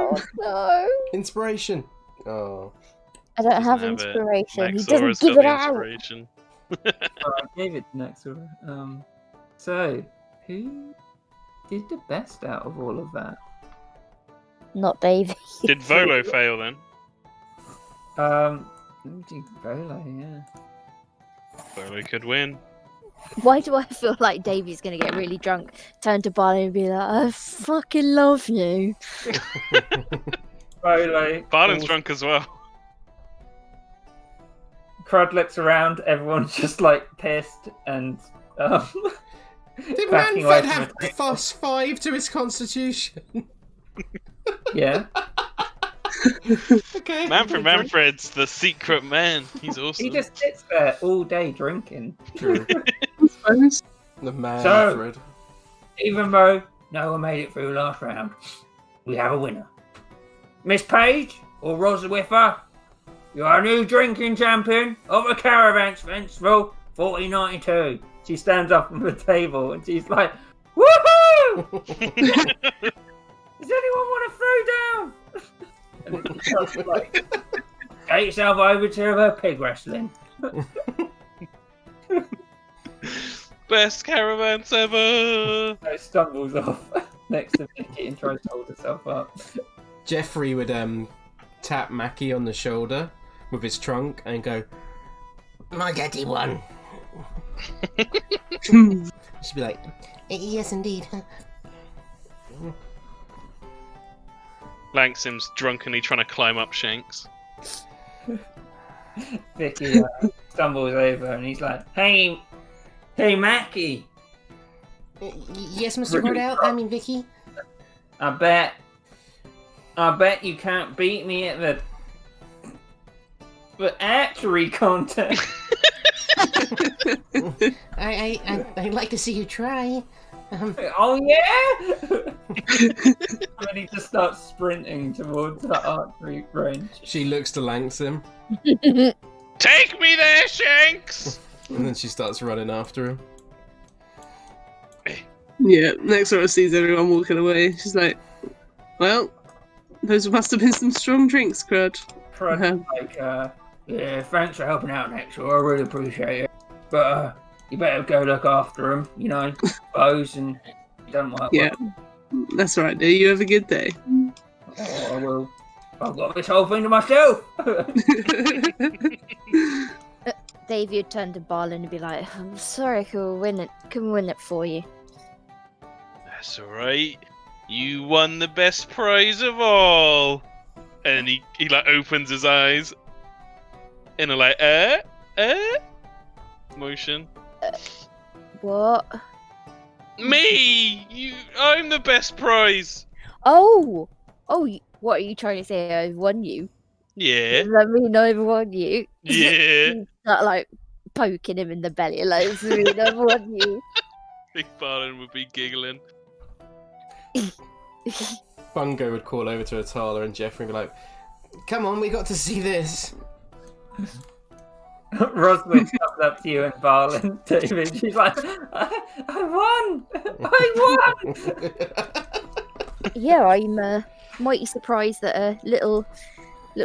Oh no. Inspiration. Oh. I don't have Doesn't have it. inspiration. He Maxora's doesn't got give the it out. inspiration. I gave it to Naxora. So, who did the best out of all of that? Not Davy. Did Volo fail then? Who did Volo, yeah. Volo could win. Why do I feel like Davy's gonna get really drunk, turn to Barney and be like, "I fucking love you." Volo. Barnum's falls- drunk as well. Crud looks around, everyone's just like pissed and Did backing away Manfred from have it. +5 to his constitution? Yeah. Okay. Manfred's the secret man. He's awesome. He just sits there all day drinking. True. Suppose. The man, So- Manfred. Even though no one made it through last round, we have a winner. Miss Page or Roswiffer, you are new drinking champion of the Caravans Festival 1492. she stands up from the table and she's like, "Woohoo! Does anyone want to throw down?" And then she starts like, "Get yourself over to her pig wrestling." Best caravans ever. So stumbles off next to Vicky and tries to hold herself up. Jeffrey would tap Mackie on the shoulder with his trunk and go, "My daddy won." She'd be like, Yes, indeed. Langsim's drunkenly trying to climb up Shanks. Vicky stumbles over and he's like, "Hey, Mackie, Yes, Mr. Cordell. I mean, Vicky. I bet you can't beat me at the archery contest." I'd like to see you try. Oh yeah! And then he just starts sprinting towards the archery range. she looks to Langsim, Take me there, Shanks! and then she starts running after him. Yeah, next Nexora sees everyone walking away. She's like, "Well, those must have been some strong drinks, Crud." Crud, like, "Yeah, thanks for helping out, Nexor. I really appreciate it. But you better go look after him, you know, bows and don't work." Yeah, that's right, dear. You have a good day. Oh, I will. I've got this whole thing to myself. Davey would turn to Barlin and be like, "I'm sorry, can we win it for you?" That's alright. You won the best prize of all. And he like opens his eyes in a like motion. What? Me! I'm the best prize! Oh, what are you trying to say? I've won you. Yeah. Does that mean I've won you? Yeah. Start like poking him in the belly, like, "Does that mean I've won you?" Big Barlin would be giggling. Bungo would call over to Atala and Jeffrey and be like, "Come on, we got to see this." Roswell comes up to you and Barlin, David. She's like, I won! I won! Yeah, I'm mighty surprised that a little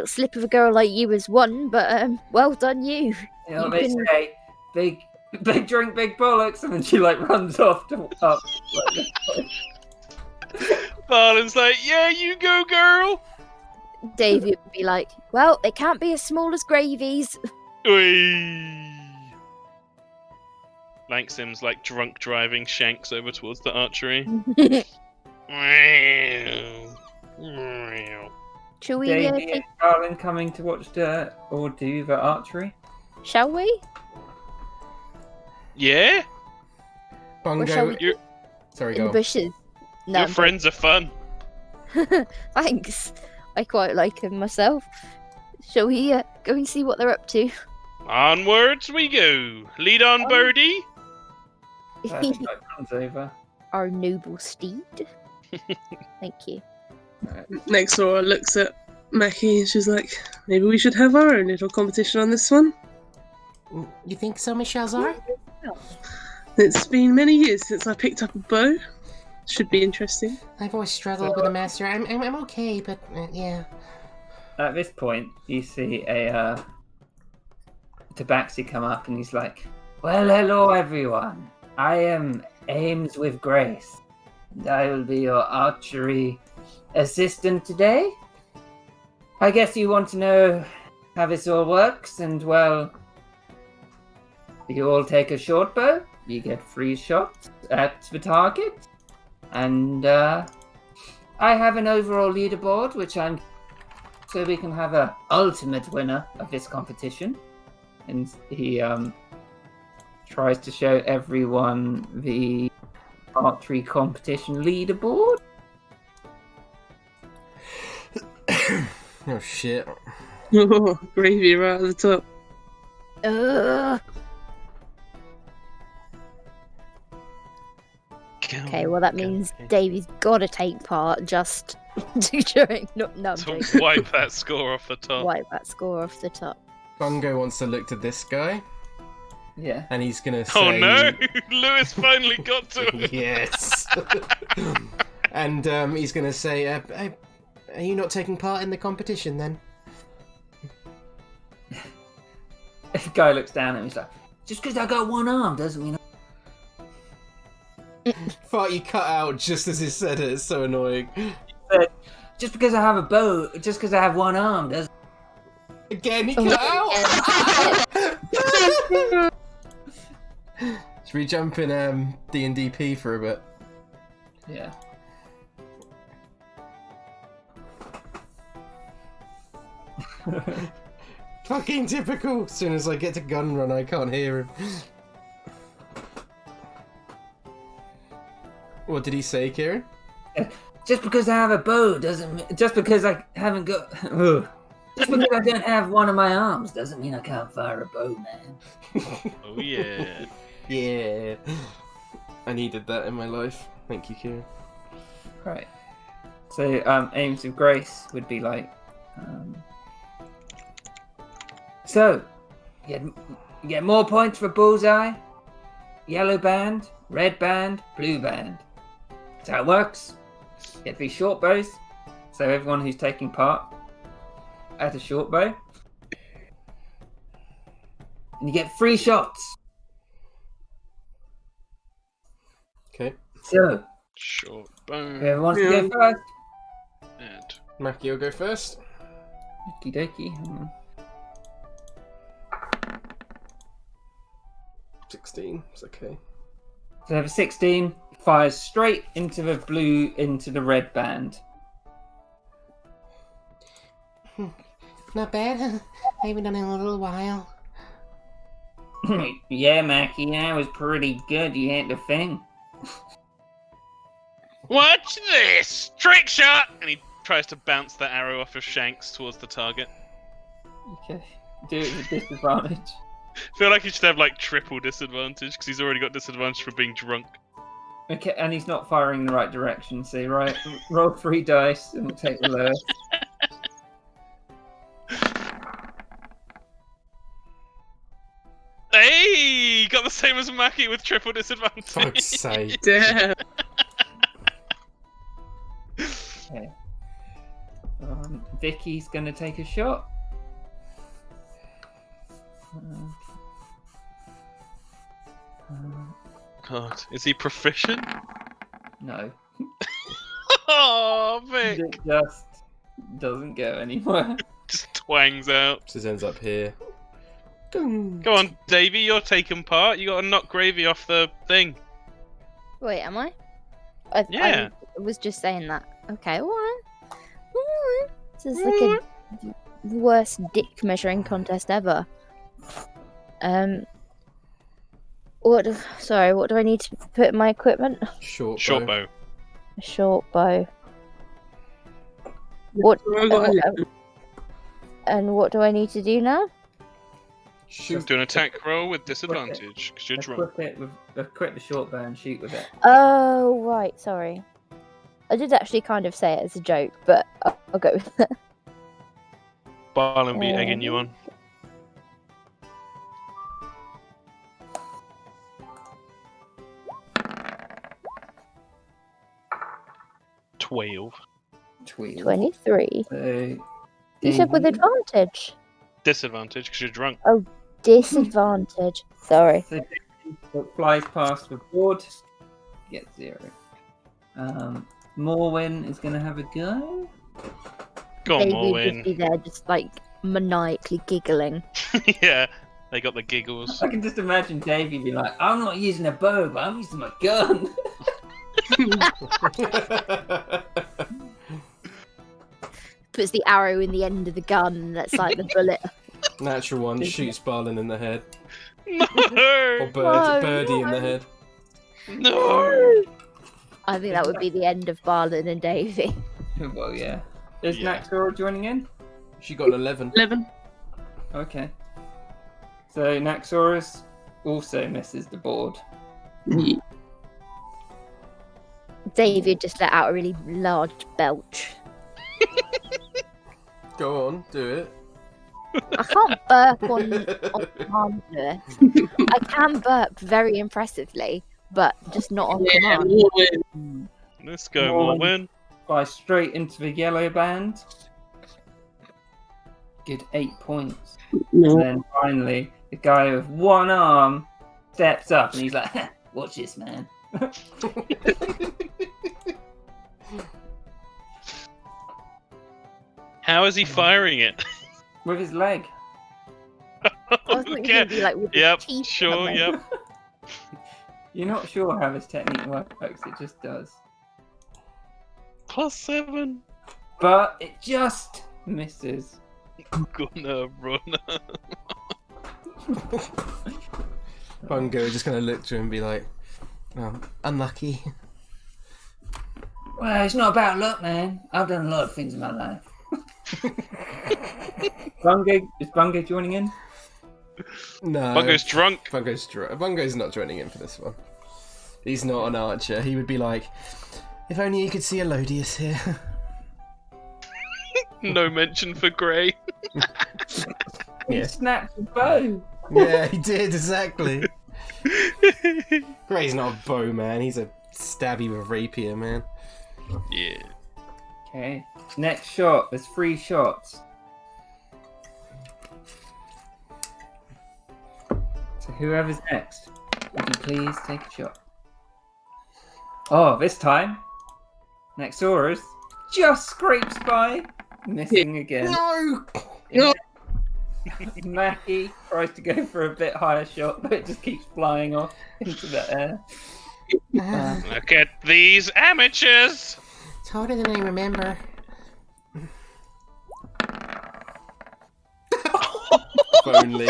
slip of a girl like you has won, but well done you. You know, You they can- say, big drink, big bollocks, and then she like runs off to up. Barlin's like, yeah, you go, girl! David would be like, "Well, they can't be as small as gravies." Whee! Langsim's like drunk driving Shanks over towards the archery. Shall we Davey and Barlin coming to watch do the archery. shall we? Yeah? Or shall Bungo, we sorry, in go the on. bushes? No, Your friends are fun. thanks. I quite like them myself. Shall we go and see what they're up to? Onwards we go. Lead on, birdie. She like runs over. Our noble steed. Thank you. Nexora looks at Mackie and she's like, "Maybe we should have our own little competition on this one." You think so, Miss Shalzar? It's been many years since I picked up a bow. Should be interesting. I've always struggled with a master. I'm okay, but yeah. At this point, you see a Tabaxi come up and he's like, "Well, hello everyone. I am Ames with Grace. And I will be your archery assistant today. I guess you want to know how this all works, and well, you all take a short bow, you get 3 shots at the target, and I have an overall leaderboard, which I'm so we can have a ultimate winner of this competition." And he tries to show everyone the archery competition leaderboard. Oh shit. Oh, gravy right at the top. Okay, well that means Davey's got to take part just to during. No, I'm To joking. wipe that score off the top. Wipe that score off the top. Bungo wants to look to this guy. Yeah. And he's gonna say, Oh no! Lewis finally got to it. yes. And he's gonna say, are you not taking part in the competition then? The guy looks down at him. He's like, "Just because I got one arm doesn't mean." Thought you cut out just as he said it. It's so annoying. Just because I have a bow, just because I have one arm doesn't. Again, he cut out. Should we jump in D&DP for a bit? Yeah. Fucking typical. As soon as I get to gun run, I can't hear him. What did he say, Kieran? Just because I have a bow doesn't mean. Just because I haven't got. Ugh. Just because I don't have one of my arms doesn't mean I can't fire a bow, man. Oh yeah. Yeah. I needed that in my life. Thank you, Kieran. Right. So, aims of grace would be like. So, you get more points for bullseye, yellow band, red band, blue band. That's how it works. You get 3 short bows. So everyone who's taking part at a short bow. And you get 3 shots. Okay. So, Short bone. whoever wants to go first. And Mackie will go first. Okie dokie. Hang on. 16. It's okay. So over 16 fires straight into the red band. Not bad. I haven't done it in a little while. Yeah, Mackie, that was pretty good. You hit the thing. watch this trick shot, and he tries to bounce the arrow off of Shanks towards the target. Okay. Do it with disadvantage. I feel like he should have like triple disadvantage because he's already got disadvantage for being drunk. Okay, and he's not firing in the right direction, so roll 3 dice and we'll take the lowest. Hey, got the same as Mackie with triple disadvantage. Fuck's sake. Damn. Okay. Vicky's gonna take a shot. God, is he proficient? No. Oh, Vic! It just doesn't go anywhere. Just twangs out. Just ends up here. Go on, Davey, you're taking part. You got to knock Gravy off the thing. Wait, am I? Yeah. I was just saying that. Okay, alright. Alright. This is like the worst dick measuring contest ever. What do I need to put in my equipment? Short bow. A short bow. What? I got 11. And what do I need to do now? Shoot. Do an attack roll with disadvantage because you're drunk. Equip the short bow and shoot with it. Oh, right, sorry. I did actually kind of say it as a joke, but I'll go with it. Barlin be egging you on. $12. 23. So, You said with advantage. Disadvantage because you're drunk. Disadvantage. Sorry. So it flies past the board. Get 0. Morwen is going to have a go. Go on, They would just Morwen. be there, just like maniacally giggling. Yeah, they got the giggles. I can just imagine Davey be like, I'm not using a bow, but I'm using my gun. Puts the arrow in the end of the gun, and that's like the bullet. Natural one shoots Barlin in the head. No! Or Birdie in the head. No! I think that would be the end of Barlin and Davy. Well, yeah. Is Yeah. Naxora joining in? She got an 11. 11. Okay. So Naxorus also misses the board. Davy just let out a really large belch. Go on, do it. I can't burp on command, Lewis. I can burp very impressively, but just not on Yeah, command. Morwen. Let's go, Morwen. Morwen. Fly straight into the yellow band. Good 8 points. No. And then finally, the guy with one arm steps up and he's like, watch this, man. How is he firing it? With his leg. I was thinking Okay. it'd be like with his Yep, teeth sure, coming. yep. You're not sure how this technique works, it just does. +7. But it just misses. Gonna run. Bungo is just going to look through and be like, oh, unlucky. Well, it's not about luck, man. I've done a lot of things in my life. Is Bungo joining in? No. Bungo's drunk. Bungo's not joining in for this one. He's not an archer. He would be like, if only you could see Elodius here. No mention for Grey. He Yeah. snapped his bow. Yeah, he did, exactly. Grey's not a bow man, he's a stabby with rapier, man. Yeah. Okay. Next shot. There's 3 shots. So whoever's next, would you please take a shot? Oh, this time, Nexaurus just scrapes by, missing again. No! Mackie tries to go for a bit higher shot, but it just keeps flying off into the air. Look at these amateurs. It's harder than I remember. If only.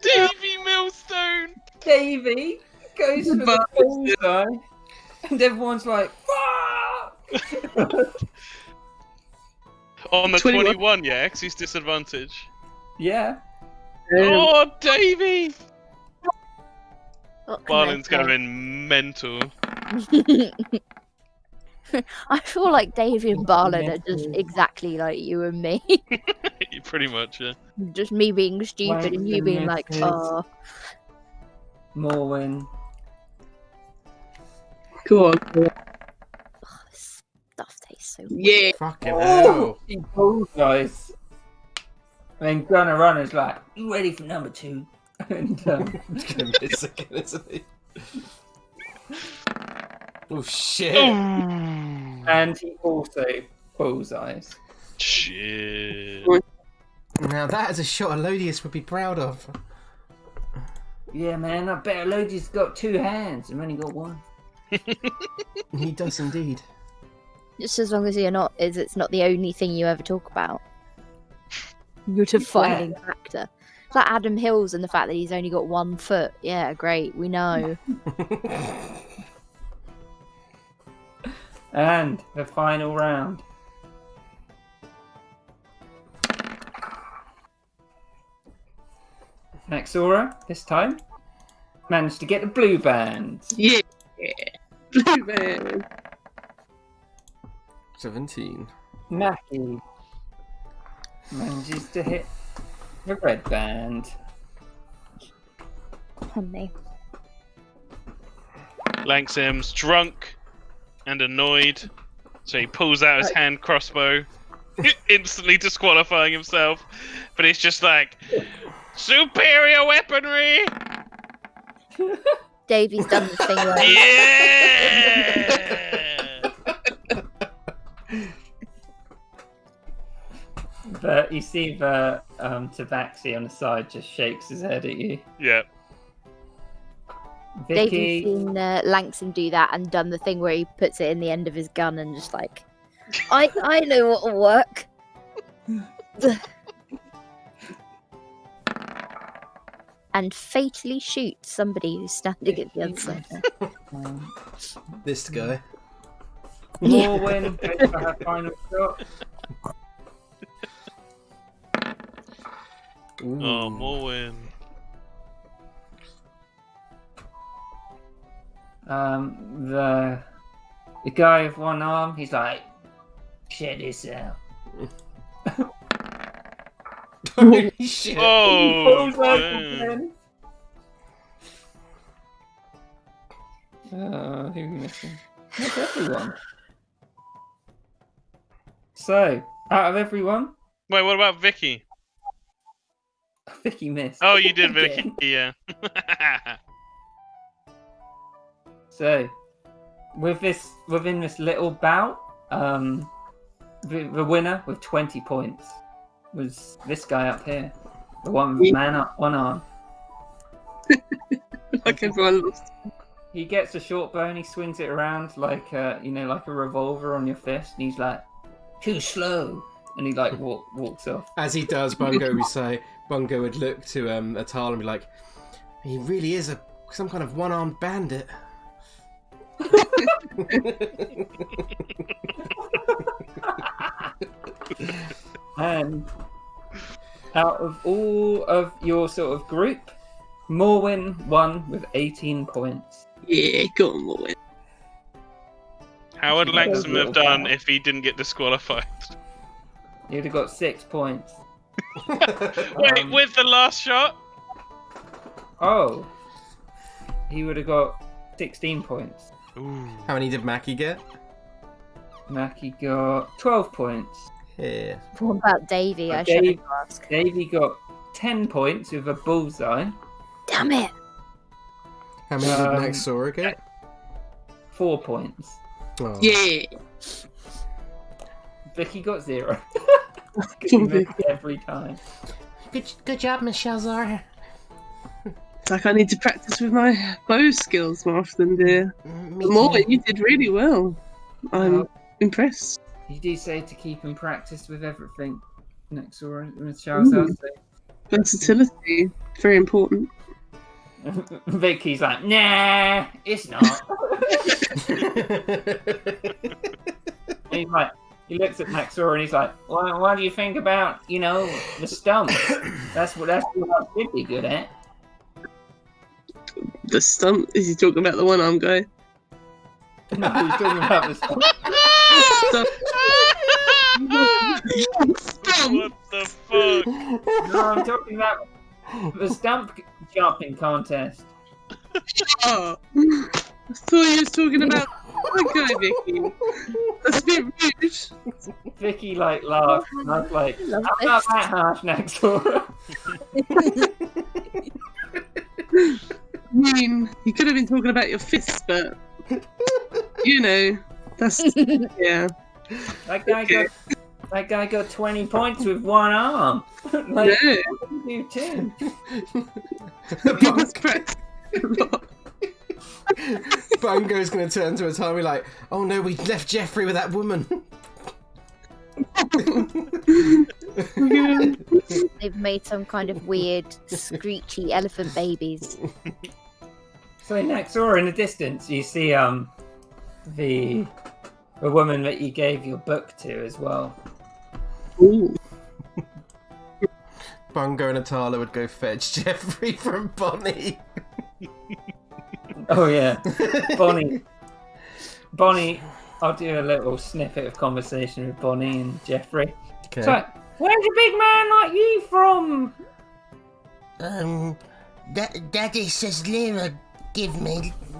Davy Millstone. Davey goes for the bullseye, and everyone's like, "Fuck!" On the 21. 21, yeah, 'cause he's disadvantage. Yeah. Oh, Davy! What can I Barlin's say? going mental. I feel like Davey and Barlin are just exactly like you and me. Pretty much, yeah. Just me being stupid and you being like, Misses. oh. Morwen. Go on. Oh, this stuff tastes so good. Yeah. Fucking hell. He bullseyes. And then Gunner Runner's like, you ready for number 2? And He's gonna miss again, isn't he? Oh shit! and he also bullseyes. Shit. Now that is a shot Elodius would be proud of. Yeah, man, I bet Elodius got 2 hands. I've only got 1. He does indeed. Just as long as it's not the only thing you ever talk about. You're defining factor. It's like Adam Hills and the fact that he's only got 1 foot. Yeah, great, we know. And the final round. Nexaura, this time, managed to get the blue band. Yeah. Blue man. 17. Mackie manages to hit the red band. Honey. Langsim's drunk and annoyed, so he pulls out his hand crossbow, instantly disqualifying himself. But it's just like, superior weaponry! Davey's done the thing where Yeah! But you see the Tabaxi on the side just shakes his head at you. Yeah. Davey's Vicky, seen Langson do that and done the thing where he puts it in the end of his gun and just like, I know what'll work. And fatally shoots somebody who's standing at the other side. This guy. Morwen goes for her final shot. Ooh. Oh, Morwen. The guy with 1 arm, he's like, check this out. Holy shit. Oh, Bullseye damn. again. Who are we missing? That's everyone. So, out of everyone, Wait, what about Vicky? Vicky missed. Oh, you did, Again. Vicky. Yeah. So, within this little bout, the winner with 20 points was this guy up here, the one man up one arm. Like everyone lost. He gets a short bow and he swings it around like like a revolver on your fist, and he's like, "Too slow," and he like walks off. As he does, Bungo would look to Atal and be like, "He really is some kind of one-armed bandit." And out of all of your sort of group, Morwyn won with 18 points. Yeah, go on, Morwen. How would She got Langston a have little done bow. if he didn't get disqualified? You'd have got 6 points. Wait, with the last shot? Oh, he would have got 16 points. Ooh. How many did Mackie get? Mackie got 12 points. Yeah. What about Davy? I Dave- should ask. Davey got 10 points with a bullseye. Damn it! How many Um, did Naxora get? 4 points. Oh. Yeah. Vicky got 0. 'Cause she missed every time. Good job, Miss Shalzar. It's like I need to practice with my bow skills more often, dear. Me Morwen, too. you did really well. I'm impressed. You do say to keep in practice with everything. Next or with Charles Versatility, very important. Vicky's like, nah, it's not. He's like, he looks at Maxora and he's like, well, what do you think about, the stumps? That's what I should be good at. The stump? Is he talking about the one-arm guy? No, he's talking about the stump. Stump! What the fuck? No, I'm talking about the stump jumping contest. Oh, I thought you was talking about the guy, Vicky. That's a bit rude. Vicky laughed, and I was like, I'm Love not that harsh, Maxora. I mean, you could have been talking about your fists, but that's yeah. That guy got 20 points with one arm. Like, Yeah. you too. You must practice a lot. Bungo's going to turn to Atal and be like, "Oh no, we left Jeffrey with that woman." They've made some kind of weird, screechy elephant babies. So next door in the distance, you see the woman that you gave your book to as well. Ooh. Bungo and Atala would go fetch Jeffrey from Bonnie. Oh yeah, Bonnie. I'll do a little snippet of conversation with Bonnie and Jeffrey. Okay. It's like, where's a big man like you from? Daddy says Lyra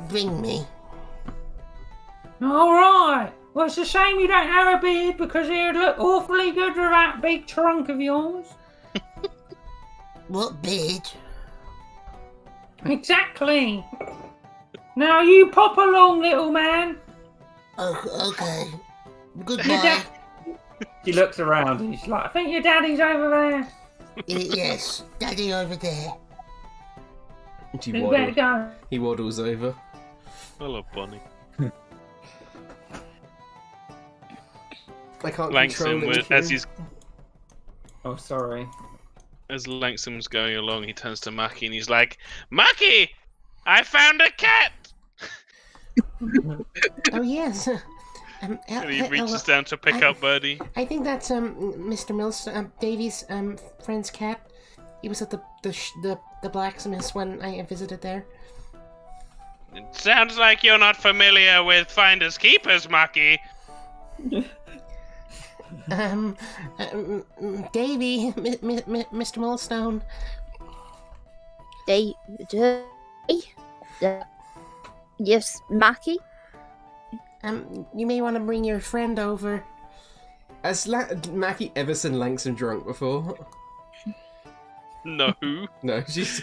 bring me. All right. Well, it's a shame you don't have a beard because it'd look awfully good with that big trunk of yours. What beard? Exactly. Now you pop along, little man. Oh, okay. Your Goodbye. dad- She looks around and she's like, I think your daddy's over there. Yes, Daddy over there. He You better waddles, go. he waddles over. I love Bonnie. I can't Langston, control it. as he's Oh, sorry. as Langston was going along, he turns to Maki and he's like, "Maki, I found a cat!" Oh yes. And he reaches down to pick up Birdie. I think that's Mr. Mills, Davy's friend's cat. He was at the blacksmith's when I visited there. It sounds like you're not familiar with finders keepers, Maki. Davy, Mr. Millstone. Yes, Mackie? You may want to bring your friend over. Has Mackie ever seen Langston drunk before? No. No,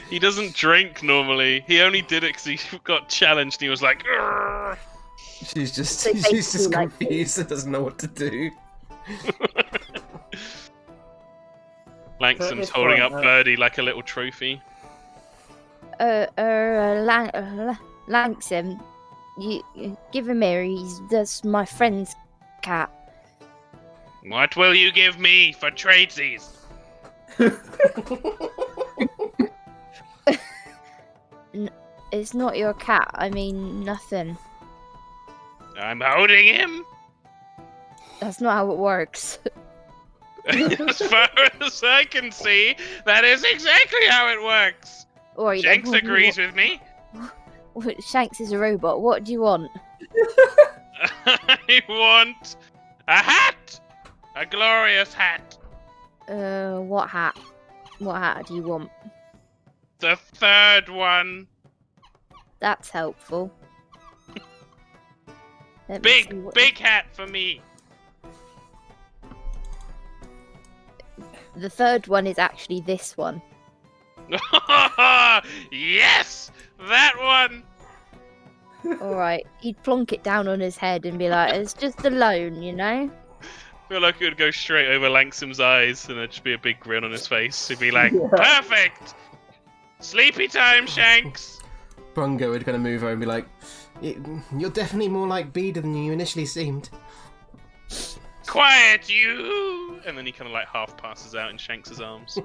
He doesn't drink normally. He only did it because he got challenged and he was like, "Grr." she's just So basically, like- confused and doesn't know what to do. Langston's this holding point, up Birdie like a little trophy. Langston, you give him here. That's my friend's cat. What will you give me for tradesies? It's not your cat. I mean, nothing. I'm holding him. That's not how it works. As far as I can see, that is exactly how it works. Or Shanks agrees with me. Shanks is a robot. What do you want? I want a hat! A glorious hat! What hat? What hat do you want? The third one. That's helpful. Let me see what- Big hat for me. The third one is actually this one. Yes! That one! Alright, he'd plonk it down on his head and be like, it's just a loan, you know? I feel like it would go straight over Langston's eyes and there'd just be a big grin on his face. He'd be like, Perfect! Sleepy time, Shanks! Bungo would kind of move over and be like, "You're definitely more like Beda than you initially seemed." Quiet, you! and then he kind of like half passes out in Shanks' arms.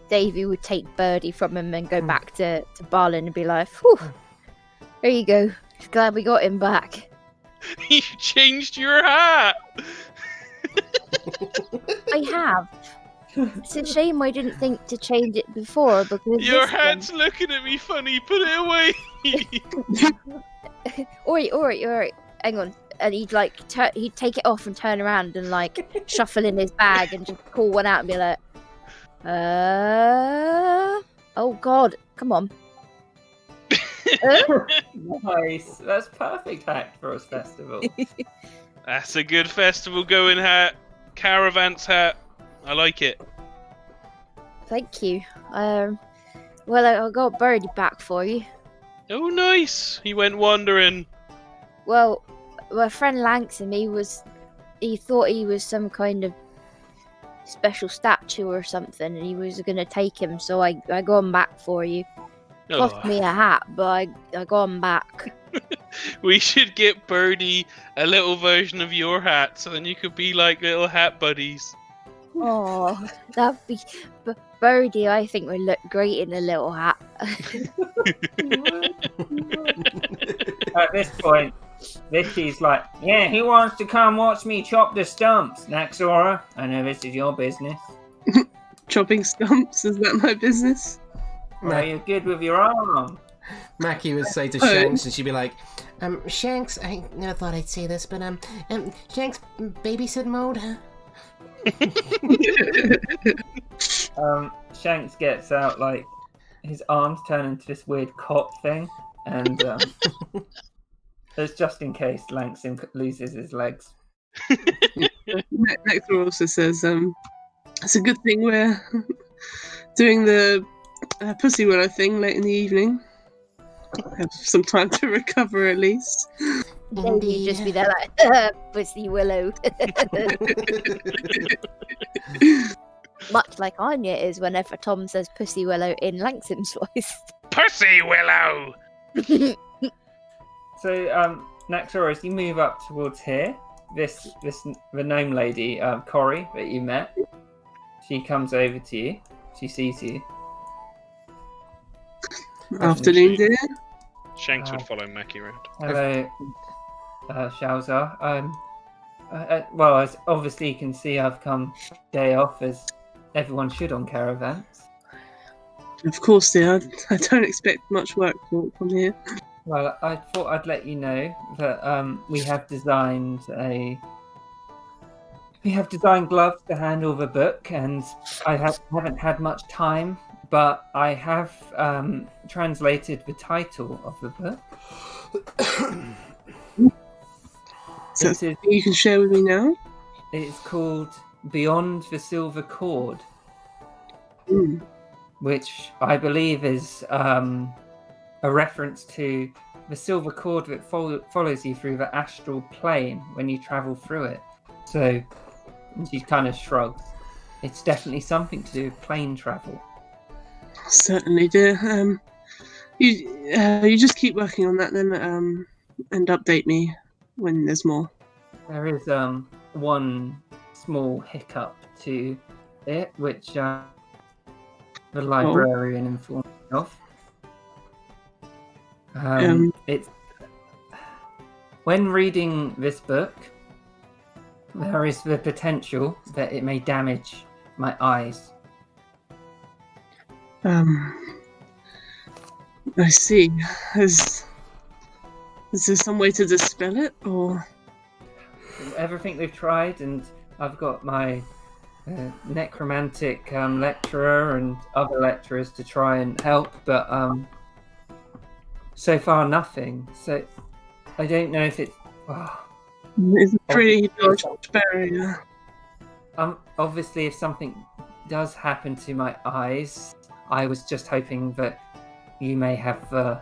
Davy would take Birdie from him and go back to Barlin and be like, whew, there you go. Glad we got him back. You changed your hat! I have. It's a shame I didn't think to change it before because Your this hat's looking at me funny, put it away! one... Oi, hang on. And he'd like he'd take it off and turn around and like shuffle in his bag and just pull one out and be like, oh god, come on. Nice. That's perfect hat for a festival. That's a good festival going hat. Caravan's hat. I like it. Thank you. Well, I got Birdie back for you. Oh, nice. He went wandering. Well, my friend Langston, he thought he was some kind of special statue or something, and he was gonna take him, so I got him back for you. Cost Oh. me a hat, but I got him back. We should get Birdie a little version of your hat, so then you could be like little hat buddies. Oh, that'd be... Birdie, I think, would look great in a little hat. At this point, Vicky's like, yeah, who wants to come watch me chop the stumps? Naxora, I know this is your business. Chopping stumps, is that my business? Well, you're good with your arm. Mackie would say to Shanks, and she'd be like, "Shanks, I never thought I'd say this, but Shanks, babysit mode." Shanks gets out, like, his arms turn into this weird cot thing, and it's just in case Langston loses his legs. Next also says, it's a good thing we're doing the pussy willow thing late in the evening. Have some time to recover at least. Davey'd just be there like, pussy willow. Much like Anya is whenever Tom says pussy willow in Langston's voice. Pussy Willow! So, Naxora, as you move up towards here, the gnome lady, Corrie, that you met, she comes over to you. She sees you. Afternoon, dear. Shanks would follow Mackie around. Hello, Shalzar. Well, as obviously you can see, I've come day off, as everyone should on caravans. Of course, dear. I don't expect much work from here. Well, I thought I'd let you know that we have designed a We have designed gloves to handle the book, and I haven't had much time, but I have translated the title of the book. So that's something you can share with me now? It's called Beyond the Silver Cord, which I believe is a reference to the silver cord that follows you through the astral plane when you travel through it. So, and she kind of shrugs. It's definitely something to do with plane travel. Certainly, dear. You just keep working on that then, and update me when there's more. There is one small hiccup to it, which the librarian informed me of. It's when reading this book, there is the potential that it may damage my eyes. I see. Is there some way to dispel it, or? Everything they've tried, and I've got my necromantic lecturer and other lecturers to try and help, but so far nothing. So I don't know if it's. It's a pretty large barrier. Obviously, if something does happen to my eyes, I was just hoping that you may have the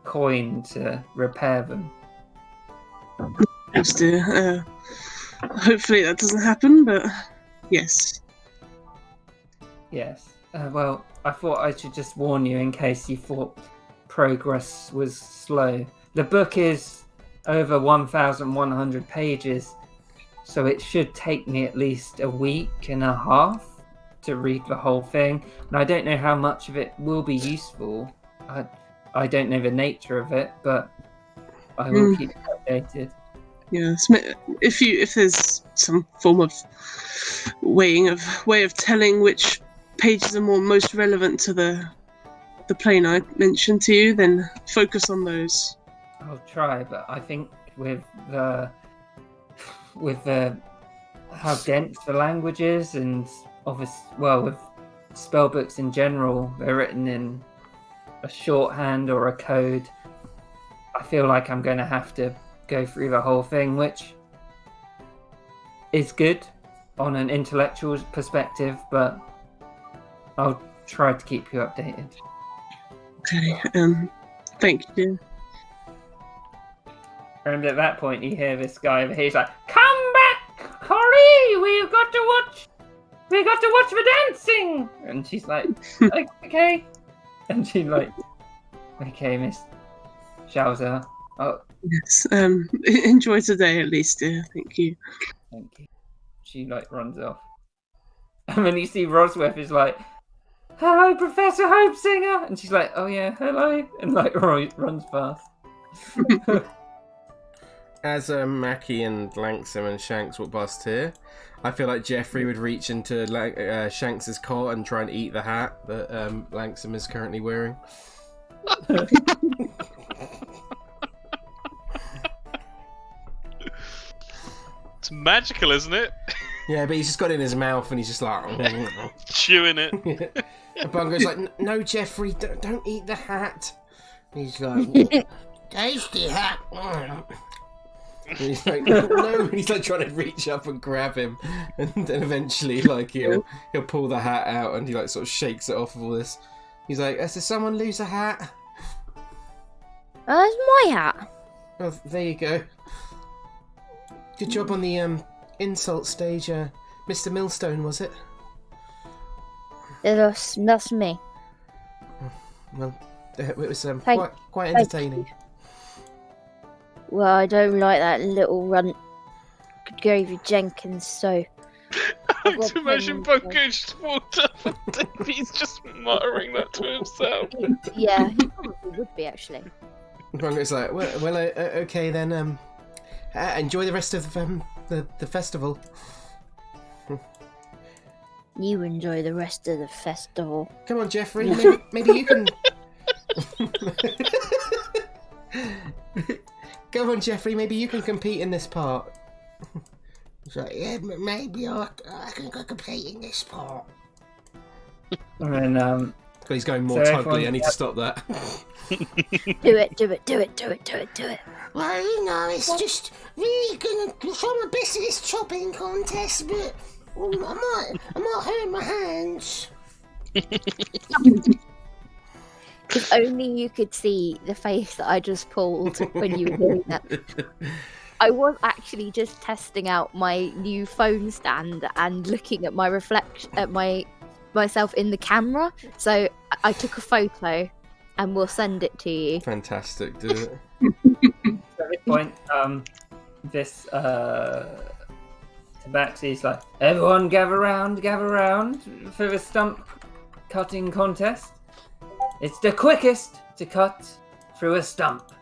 coin to repair them. Yes, dear. Hopefully that doesn't happen, but yes. Yes. Well, I thought I should just warn you in case you thought progress was slow. The book is over 1,100 pages, so it should take me at least a week and a half to read the whole thing. And I don't know how much of it will be useful. I don't know the nature of it, but I will keep you updated. Yes, if there's some form of way of telling which pages are most relevant to the plane I mentioned to you, then focus on those. I'll try, but I think with how dense the language is, and with spell books in general, they're written in a shorthand or a code. I feel like I'm going to have to go through the whole thing, which is good on an intellectual perspective, but I'll try to keep you updated. Okay, thank you. And at that point, you hear this guy over here. He's like, "Come back, Corey! We've got to watch the dancing." And she's like, "Okay." And she's like, "Okay, Miss Shauser." Oh, yes. Enjoy today at least, dear. Thank you. Thank you. She runs off, and then you see Rosworth is like, "Hello, Professor Hopesinger," and she's like, "Oh yeah, hello," and runs past. As Mackie and Lanksum and Shanks walk past here, I feel like Jeffrey would reach into Shanks's cot and try and eat the hat that Lanksum is currently wearing. It's magical, isn't it? Yeah, but he's just got it in his mouth and he's just like chewing it. And Bungo's like, "No, Jeffrey, don't eat the hat." And he's like, "Tasty hat." And he's like, "No," and he's like trying to reach up and grab him, and then eventually he'll pull the hat out and he sort of shakes it off of all this. He's like, "Did someone lose a hat?" It's my hat. Oh, there you go. Good job on the insult stage, Mr. Millstone, was it? That's me. Well, it was quite entertaining. Well, I don't like that little runt, Gravy Jenkins, so... I like to imagine Bungo just walked up and he's just muttering that to himself. Yeah, he probably would be, actually. Bungo's like, well, okay then, enjoy the rest of the festival. You enjoy the rest of the festival. Come on, Jeffrey, maybe you can... Come on, Jeffrey, maybe you can compete in this part. So, yeah, maybe I can go completing this part. And then He's going more So tugly. everyone- I need to stop that. Do it, do it, do it, do it, do it, do it. Well, you know, it's just really gonna try my best at this chopping contest, but I might hurt my hands. If only you could see the face that I just pulled when you were doing that. I was actually just testing out my new phone stand and looking at my reflection at myself in the camera. So I took a photo and we'll send it to you. Fantastic, do it. at this point, this Tabaxi's like, everyone gather round for the stump cutting contest. It's the quickest to cut through a stump.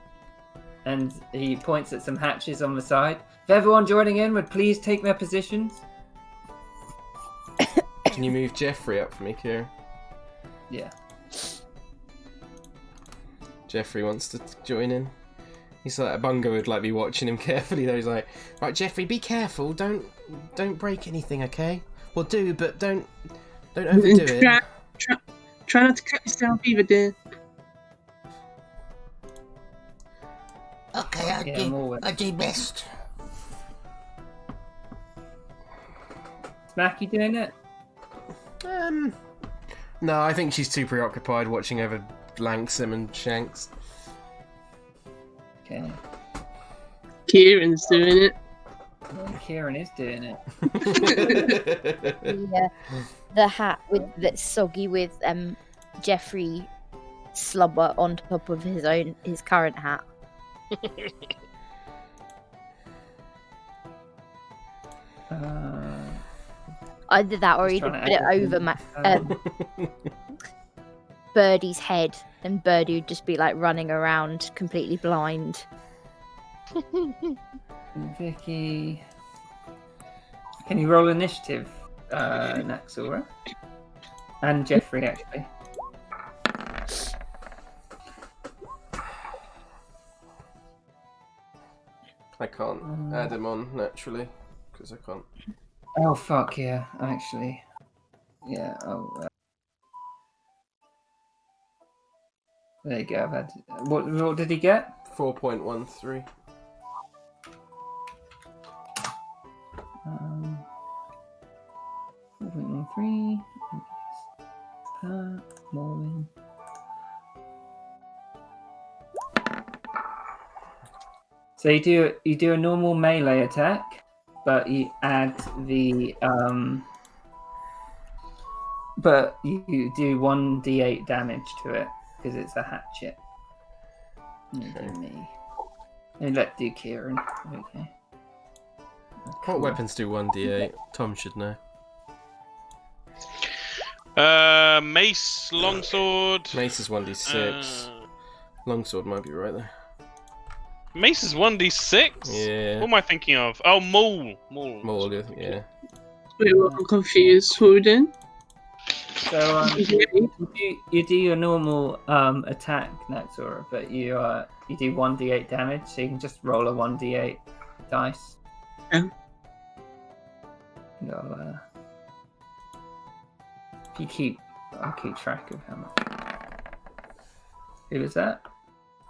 And he points at some hatches on the side. If everyone joining in would please take their positions. Can you move Jeffrey up for me, Kieran? Yeah. Jeffrey wants to join in. He's like, Bungo would like be watching him carefully though. He's like, right, Jeffrey, be careful. Don't break anything, okay? Well, do, but don't overdo it. Try not to cut yourself either, dear. Okay, I'll do best. Is Mackie doing it? No, I think she's too preoccupied watching over Lanksum and Shanks. Okay. Kieran's doing it. Well, Kieran is doing it. The hat that's soggy with Jeffrey slobber on top of his current hat. Either that or he'd put it over Birdie's head, and Birdie would just be like running around completely blind. Vicky, can you roll initiative, Naxora? And Jeffrey, actually. I can't add him on naturally because I can't. Oh fuck yeah, actually. Yeah. Oh. There you go. I've had. What did he get? 4.13. 4.13. Morning. So you do a normal melee attack, but you add the but you do 1d8 damage to it because it's a hatchet. Okay. Me. And let's do Kieran. Okay. What weapons do 1d8? Tom should know. Mace, longsword. Mace is 1d6. Longsword might be right there. Mace is 1d6? Yeah. What am I thinking of? Oh, Maul. Maul, yeah. Wait, well, I'm confused. What are we doing? So you do your normal attack, Naxora, but you do 1d8 damage, so you can just roll a 1d8 dice. Yeah. No, I'll keep track of how much. Who was that?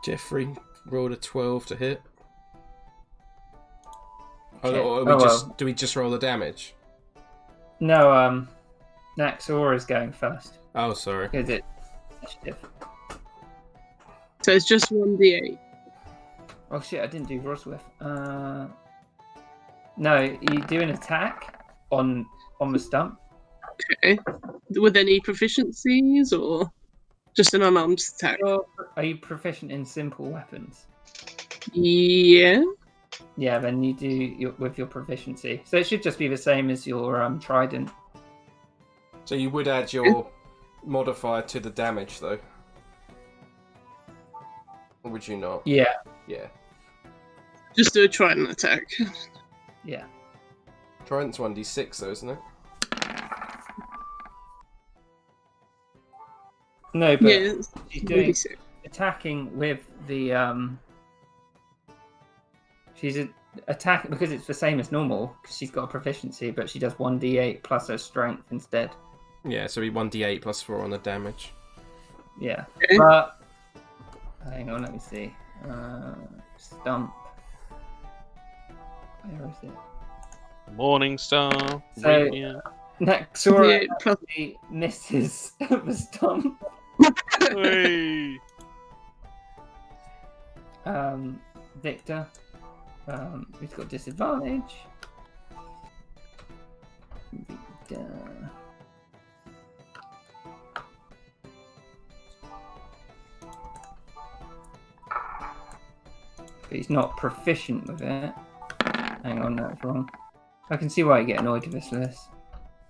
Jeffrey rolled a 12 to hit. Okay. Do we just roll the damage? No, Naxora's going first. Oh, sorry. Because it's initiative. So it's just 1d8. Oh shit, I didn't do Roswith. No, you do an attack on the stump. Okay. With any proficiencies or just an unarmed attack? Are you proficient in simple weapons? Yeah. Yeah, then you do with your proficiency. So it should just be the same as your trident. So you would add your modifier to the damage, though? Or would you not? Yeah. Yeah. Just do a trident attack. Yeah. Trident's 1d6, though, isn't it? No, but Yeah, she's doing 1d6. attacking with the she's attack because it's the same as normal. Because she's got a proficiency, but she does 1d8 plus her strength instead. Yeah, so we 1d8 plus 4 on the damage. Yeah, Okay. but hang on, let me see. Stump. Where is it? Morning Star. So- Radiant. Naxora 1d8 plus- actually misses the stump. Hey. Victor, he's got disadvantage. Victor. But he's not proficient with it. Hang on, that's wrong. I can see why you get annoyed with this list.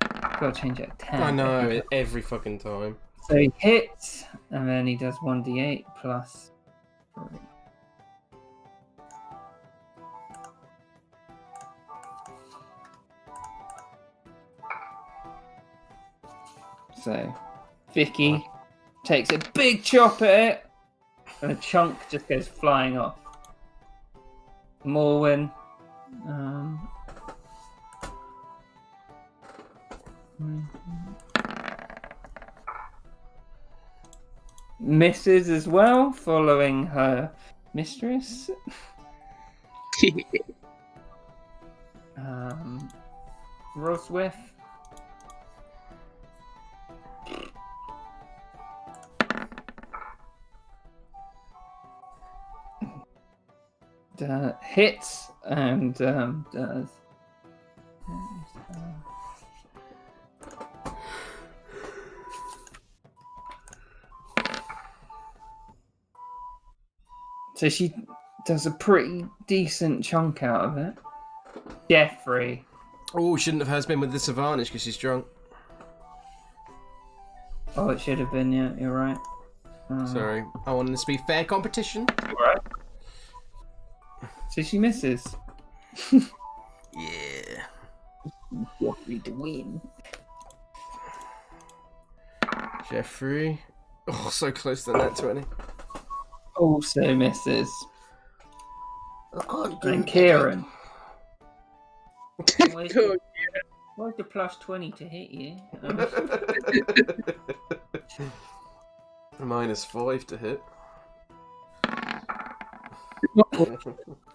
Gotta change it to 10. I know, every fucking time. So he hits, and then he does 1d8 plus 3. So Vicky takes a big chop at it, and a chunk just goes flying off. Morwen. Misses as well, following her mistress. Roswith. Hits and does. So she does a pretty decent chunk out of it. Jeffrey. Oh, shouldn't have hers been with disadvantage because she's drunk. Oh, it should have been, yeah, you're right. Sorry, I wanted this to be fair competition. Right. So she misses. Yeah. Jeffrey to win. Jeffrey. Oh, so close to that 20. Also misses. I can't do And that. Kieran. Cool. Why's the plus 20 to hit you? -5 to hit.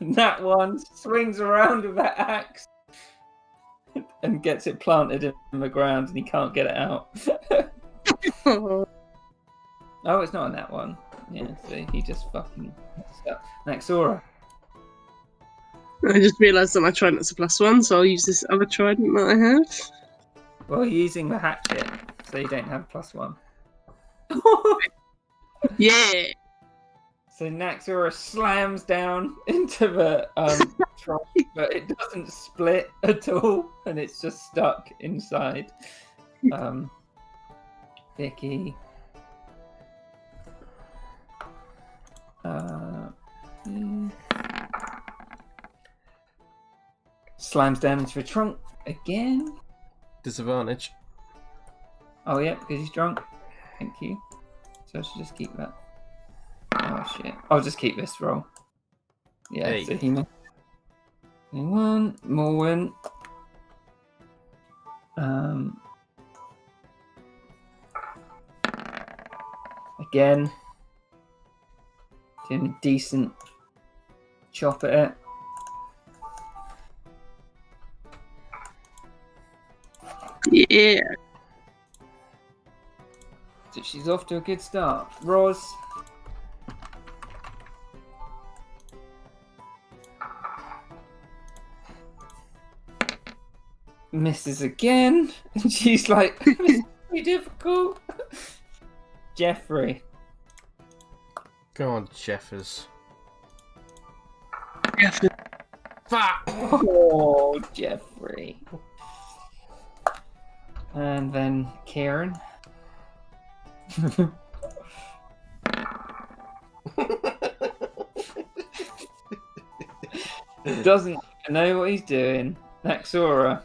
That one swings around with that axe and gets it planted in the ground, and he can't get it out. Oh, it's not on that one. Yeah, so he just fucking stuck. Naxora. I just realised that my trident's a +1, so I'll use this other trident that I have. Well, you're using the hatchet, so you don't have +1. Yeah! So Naxora slams down into the trunk, but it doesn't split at all, and it's just stuck inside. Vicky. Slams down into the trunk again. Disadvantage. Oh yeah, because he's drunk. Thank you. So I should just keep that. Oh shit. I'll just keep this roll. Yeah, Hey. so he missed. One more win. Again. Doing a decent chop at it. Yeah! So she's off to a good start. Roz. Misses again. And she's like, this is pretty difficult. Jeffrey. Go on, Jeffers. Fuck! Oh, Jeffrey. And then Karen. Doesn't know what he's doing. Naxora.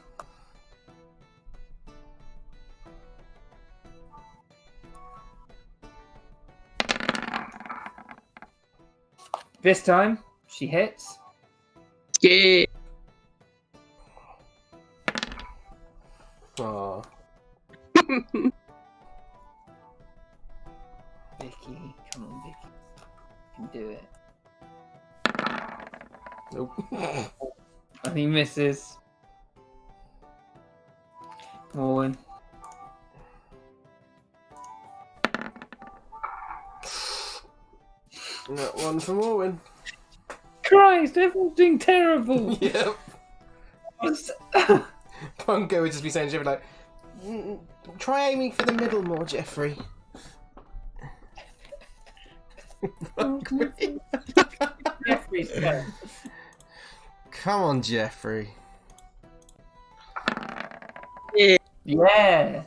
This time, she hits. Yeah. Aw. Vicky, come on, Vicky. You can do it. Nope. And he misses. Morwen. That one for Morwen. Christ, everyone's doing terrible. Yep. What's- Pongo would just be saying to Jeffrey, like, try aiming for the middle more, Jeffrey. Jeffrey's turn. Come on, Jeffrey. Yeah.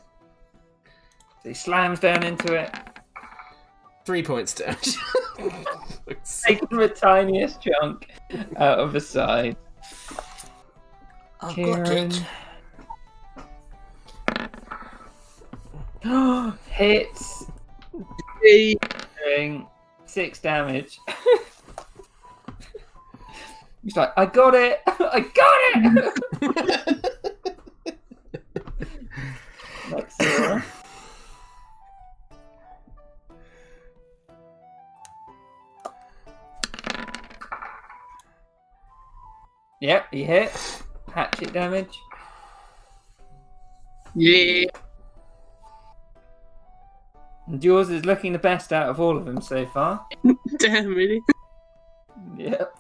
So he slams down into it, 3 points down. taking the tiniest chunk out of the side. I've Kieran. got it. Hits. Hey. Doing 6 damage. He's like, I got it! I got it! Next Zora. Yep, he hit. Hatchet damage. Yeah. And yours is looking the best out of all of them so far. Damn, really? Yep.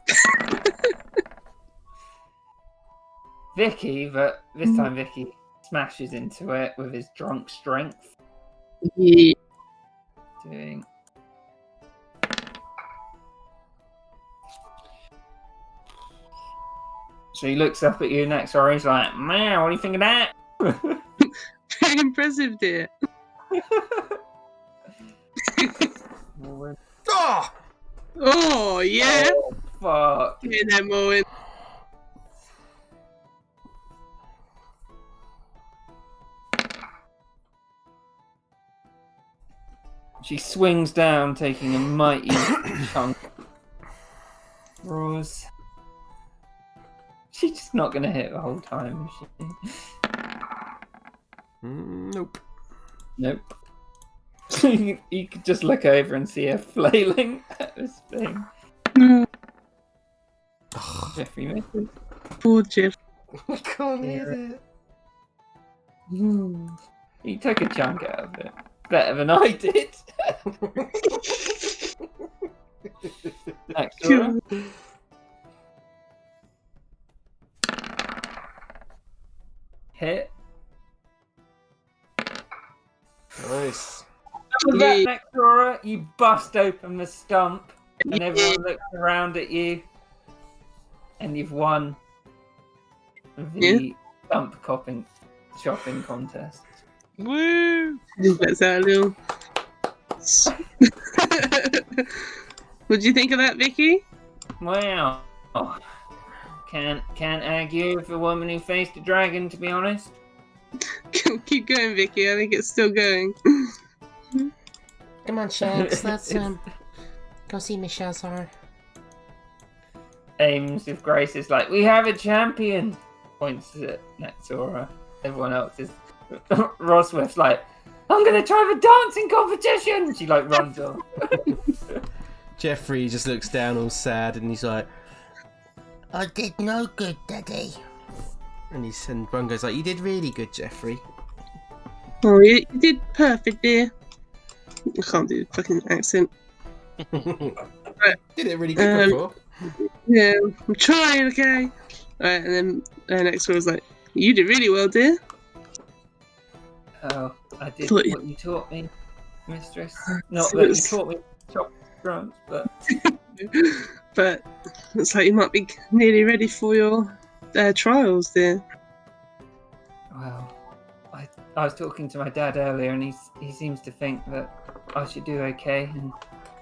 Vicky, but this time Vicky smashes into it with his drunk strength. Yeah. Doing. So he looks up at you next, or he's like, "Man, what do you think of that?" Very impressive, dear. Oh! Oh, yeah. Oh, fuck. Yeah, that moment. She swings down, taking a mighty chunk. Rose. She's just not going to hit the whole time, is she? Nope. Nope. You could just look over and see her flailing at this thing. No, Jeffrey misses. poor Jeff. I can't hit it. He took a chunk out of it. Better than I did. Next Zora. Hit. Nice. With that next Zora, you bust open the stump, and everyone looks around at you, and you've won the stump shopping contest. Woo! That's our little. What do you think of that, Vicky? Wow. Oh, can't argue with a woman who faced a dragon, to be honest. Keep going, Vicky. I think it's still going. Come on, Shags. Let's go see Miss Shazar. Aims with grace is like, we have a champion. Points at Nexora. Everyone else is. Roswith's like, I'm gonna try the dancing competition. She like runs off. Jeffrey just looks down all sad and he's like, I did no good, Daddy. and Bungo's like, you did really good, Jeffrey. Oh, you did perfect, dear. I can't do the fucking accent. Did it really good before. Yeah, I'm trying, okay? Alright, and then next one was like, you did really well, dear. Oh, I did Thought what you taught me, mistress. Not that you taught me to chop drums, but But looks like you might be nearly ready for your trials, dear. well, I was talking to my dad earlier, and he seems to think that I should do okay, and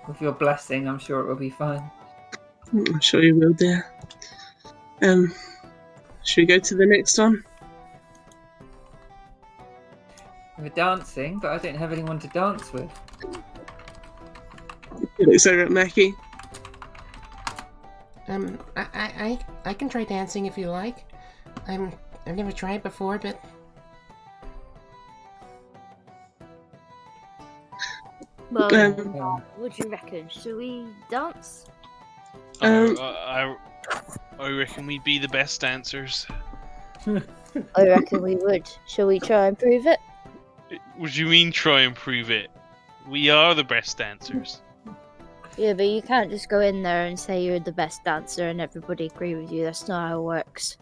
with your blessing, I'm sure it will be fine. I'm sure you will, dear. Should we go to the next one? We're dancing, but I don't have anyone to dance with. He looks over at Mackie. I can try dancing if you like. I've never tried before, but Well, Um, what do you reckon? Should we dance? I reckon we'd be the best dancers. I reckon we would. Shall we try and prove it? What do you mean try and prove it? We are the best dancers. Yeah, but you can't just go in there and say you're the best dancer and everybody agree with you. That's not how it works.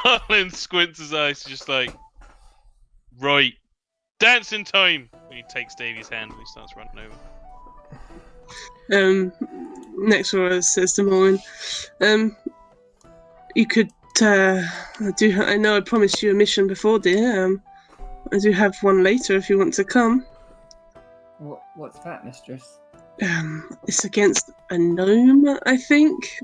Balin squints his eyes, just like, right, dancing time. And he takes Davy's hand and he starts running over. Next one says to Morgan, you could, I know I promised you a mission before, dear. I do have one later if you want to come. What's that, mistress? It's against a gnome, I think.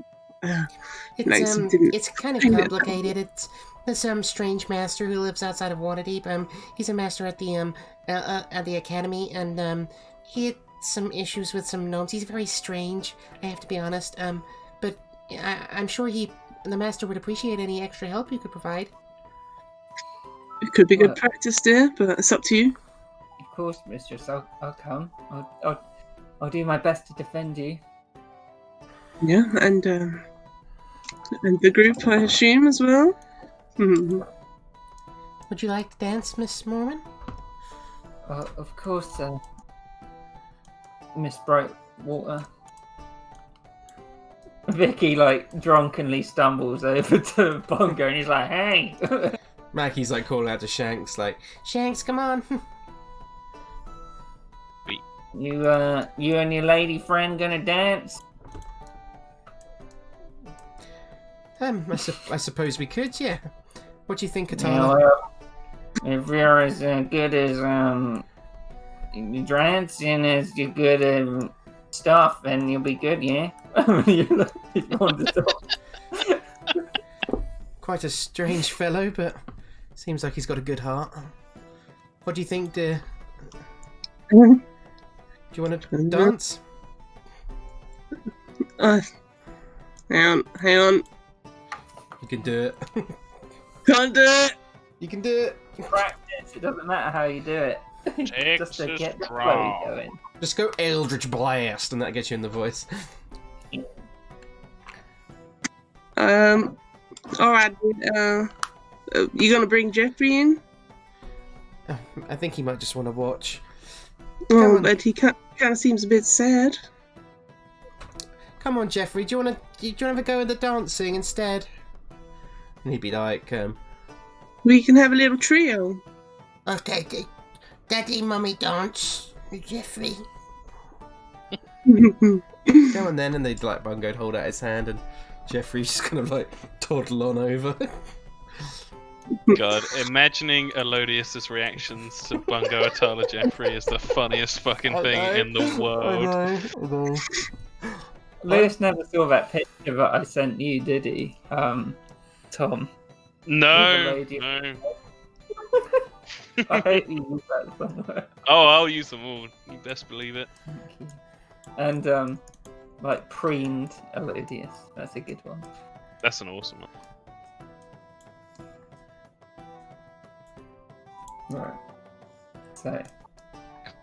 Lacey didn't It's kind of bring it. complicated. It's this strange master who lives outside of Waterdeep. He's a master at the academy, and he had some issues with some gnomes. He's very strange, I have to be honest. But I'm sure the master would appreciate any extra help you could provide. It could be good Well- practice, dear, but it's up to you. Of course, mistress. I'll come. I'll do my best to defend you. Yeah, and the group, I assume, as well. Would you like to dance, Miss Mormon? Of course, Miss Brightwater. Vicky, like, drunkenly stumbles over to Bongo and he's like, hey! Mackie's like calling out to Shanks, like, Shanks, come on. You and your lady friend gonna dance? I suppose we could, yeah. What do you think, Yeah, Katana? well, if you're as good as, dancing as you're good at stuff, then you'll be good, yeah? He's on the top. Quite a strange fellow, but seems like he's got a good heart. What do you think, dear? Do you want to dance? Hang on. You can do it. Can't do it! You can do it. Practice, it doesn't matter how you do it. Just to Texas get the flow draw. going. Just go Eldritch Blast, and that gets you in the voice. Alright, you gonna bring Jeffrey in? I think he might just want to watch. Oh, on. but he kind of seems a bit sad. Come on, Jeffrey. Do you want to have a go at the dancing instead? And he'd be like, We can have a little trio. Okay, Daddy, Mummy, dance. Jeffrey. go on then, and they'd like Bungo'd hold out his hand, and Jeffrey's just kind of like toddle on over. God, imagining Elodius's reactions to Bungo Atala Jeffrey is the funniest fucking thing in the world. I know. Lewis never saw that picture that I sent you, did he? Tom. No, lady. no. I hope you use that somewhere. Oh, I'll use them all. You best believe it. And like preened Elodius. That's a good one. That's an awesome one. Right. So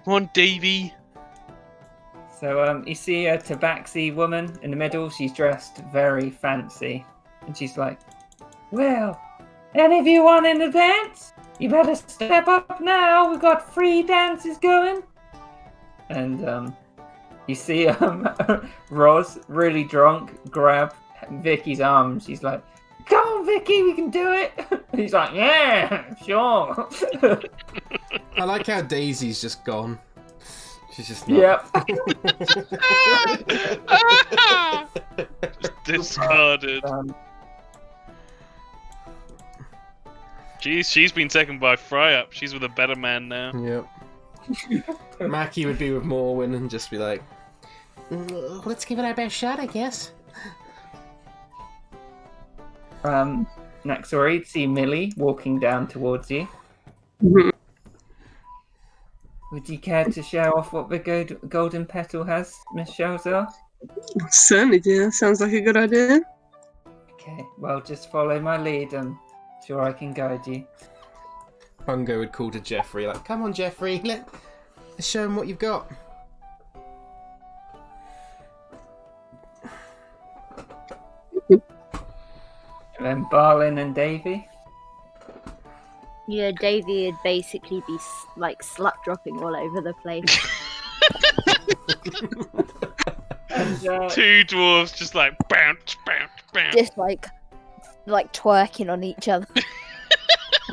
Come on, Davy. you see a tabaxi woman in the middle. She's dressed very fancy, and she's like, "Well, any of you want in the dance? You better step up now. We've got free dances going." And you see Roz, really drunk, grab Vicky's arm. She's like, "Come on, Vicky, we can do it." And he's like, "Yeah, sure." I like how Daisy's just gone. She's just not. Yep. Discarded. She's been taken by Fry Up. She's with a better man now. Yep. Mackie would be with Morwen and just be like, Let's give it our best shot, I guess. Next story, see Millie walking down towards you. Mhm. Would you care to show off what the golden petal has, Miss Shelzer? Certainly do. Sounds like a good idea. Okay, well, just follow my lead. I'm sure I can guide you. Bungo would call to Jeffrey, like, come on, Jeffrey, let's show him what you've got. And then Barlin and Davy. Yeah, Davy would basically be like slap dropping all over the place. And, Two dwarves just like bounce, bounce, bounce. Just like twerking on each other.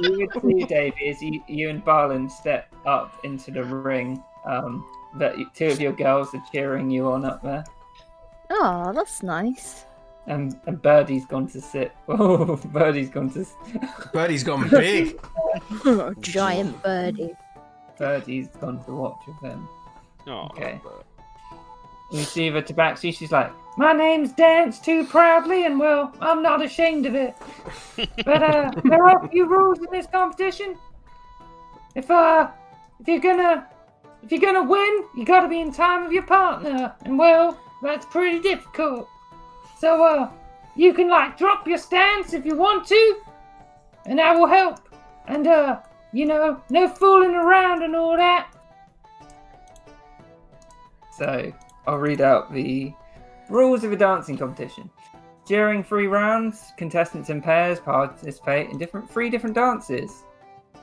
you would see, Davy, as you and Barlin step up into the ring. That two of your girls are cheering you on up there. Oh, that's nice. And Birdie's gone to sit. Oh, Birdie's gone to. Birdie's gone big. Giant birdie. Birdie's gone to watch with them. Oh, Okay. You see the Tabaxi, she's like, my name's Dance Too Proudly, and well, I'm not ashamed of it. But there are a few rules in this competition. If you're gonna win, you gotta be in time with your partner, and well, that's pretty difficult. So you can drop your stance if you want to, and that will help. And no fooling around and all that. So I'll read out the rules of a dancing competition. During 3 rounds, contestants in pairs participate in three different dances.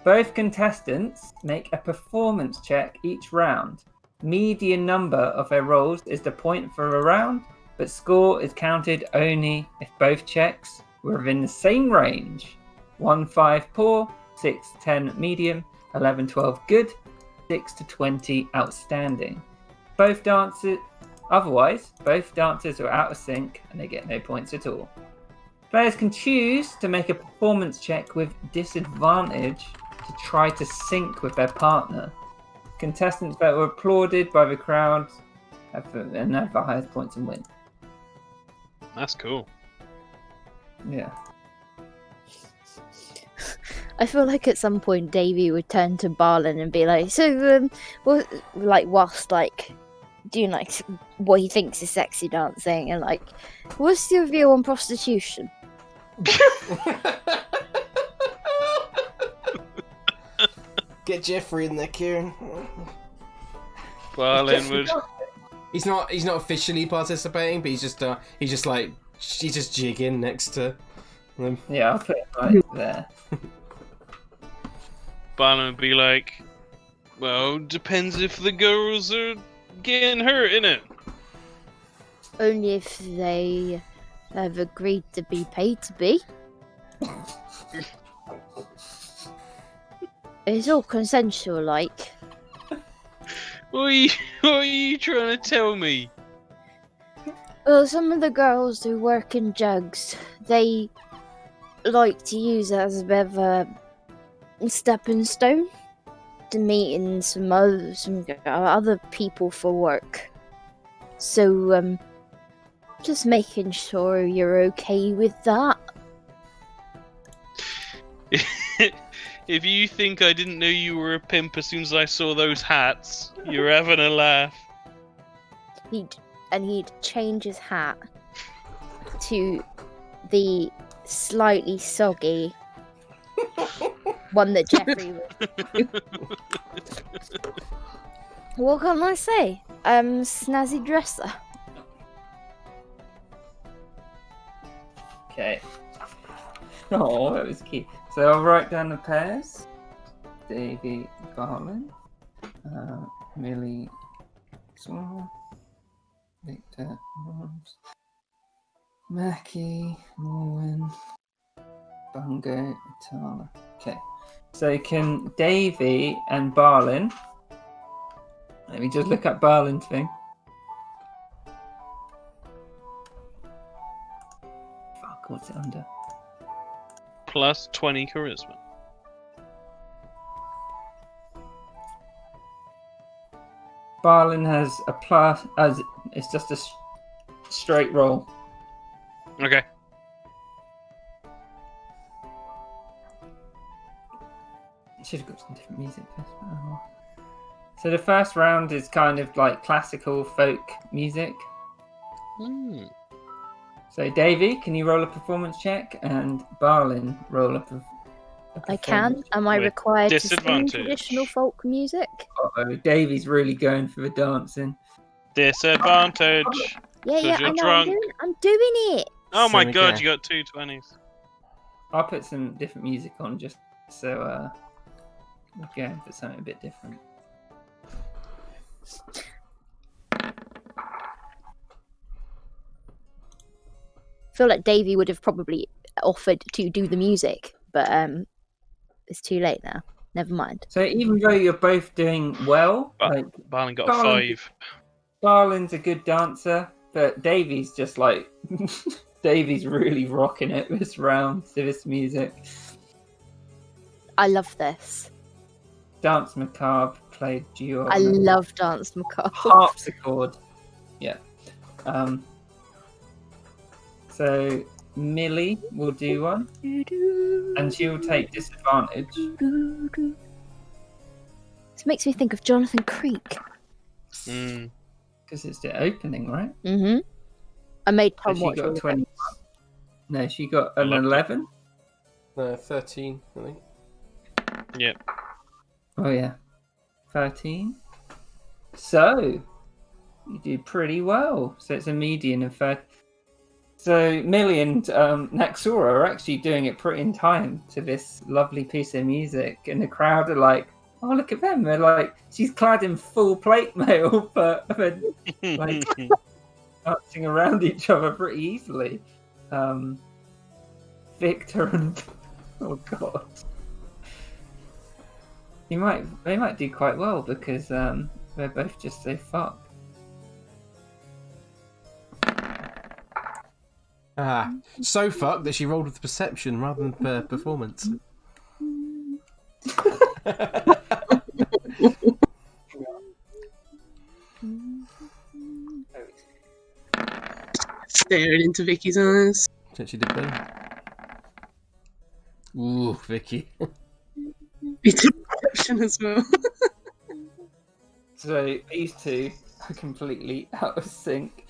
Both contestants make a performance check each round. Median number of their rolls is the point for a round, but score is counted only if both checks were within the same range. 1-5 poor, 6-10 medium, 11-12 good, 6-20 outstanding. Otherwise, both dancers are out of sync and they get no points at all. Players can choose to make a performance check with disadvantage to try to sync with their partner. Contestants that were applauded by the crowd have the highest points and win. that's cool. Yeah. I feel like at some point Davy would turn to Barlin and be like, so, whilst doing what he thinks is sexy dancing, and what's your view on prostitution? Get Jeffrey in there, Kieran. Barlin would. He's not officially participating, but he's just jigging next to them. Yeah, I'll put it right there. Barnum would be like, well, depends if the girls are getting hurt, innit? Only if they have agreed to be paid to be. It's all consensual, What are you trying to tell me? Well, some of the girls who work in jugs, they like to use it as a bit of a stepping stone to meeting some other people for work. So, just making sure you're okay with that. If you think I didn't know you were a pimp as soon as I saw those hats, you're having a laugh. He'd change his hat to the slightly soggy one that Jeffrey would. What can I say? Snazzy dresser. Okay. Oh, that was cute. So I'll write down the pairs. Davy Garland, Millie Swan, Victor Morms, Mackie Morwen, Bungo Tala. Okay. So can Davy and Barlin. Let me just look up Barlin's thing. Fuck, what's it under? Plus 20 charisma. Barlin has a plus, as it's just a straight roll. Okay. Should have got some different music first. Oh. So the first round is kind of like classical folk music. So Davey, can you roll a performance check? And Barlin, roll a I can. Am I With required to sing disadvantage. traditional folk music? Uh-oh, Davey's really going for the dancing. Disadvantage. Yeah, yeah, I you're know. drunk. I'm doing it. Oh my Same god, again. you got 2 20s. I'll put some different music on just so we're going for something a bit different. I feel like Davey would have probably offered to do the music, but it's too late now. Never mind. So even though you're both doing well, But like Barlin got a Barlin- 5. Barlin's a good dancer, but Davey's just like Davey's really rocking it this round to this music. I love this. Dance Macabre played duo. I love Dance Macabre. harpsichord. Yeah. So Millie will do one, and she'll take disadvantage. This makes me think of Jonathan Creek. Because it's the opening, right? Mm-hmm. I made So Tom she watch got all of 20. it. No, she got an Loved it. 11. No, 13, I think. Yep. Oh yeah, 13. So you do pretty well. So it's a median of 30. So Millie and Naxora are actually doing it pretty in time to this lovely piece of music, and the crowd are like, "Oh, look at them!" They're like, "She's clad in full plate mail, but they're like dancing around each other pretty easily." Victor and oh god, they might do quite well because they're both just so fucked. So fucked that she rolled with perception rather than performance. Staring into Vicky's eyes. She did better. Ooh, Vicky. You did perception as well. So these two are completely out of sync.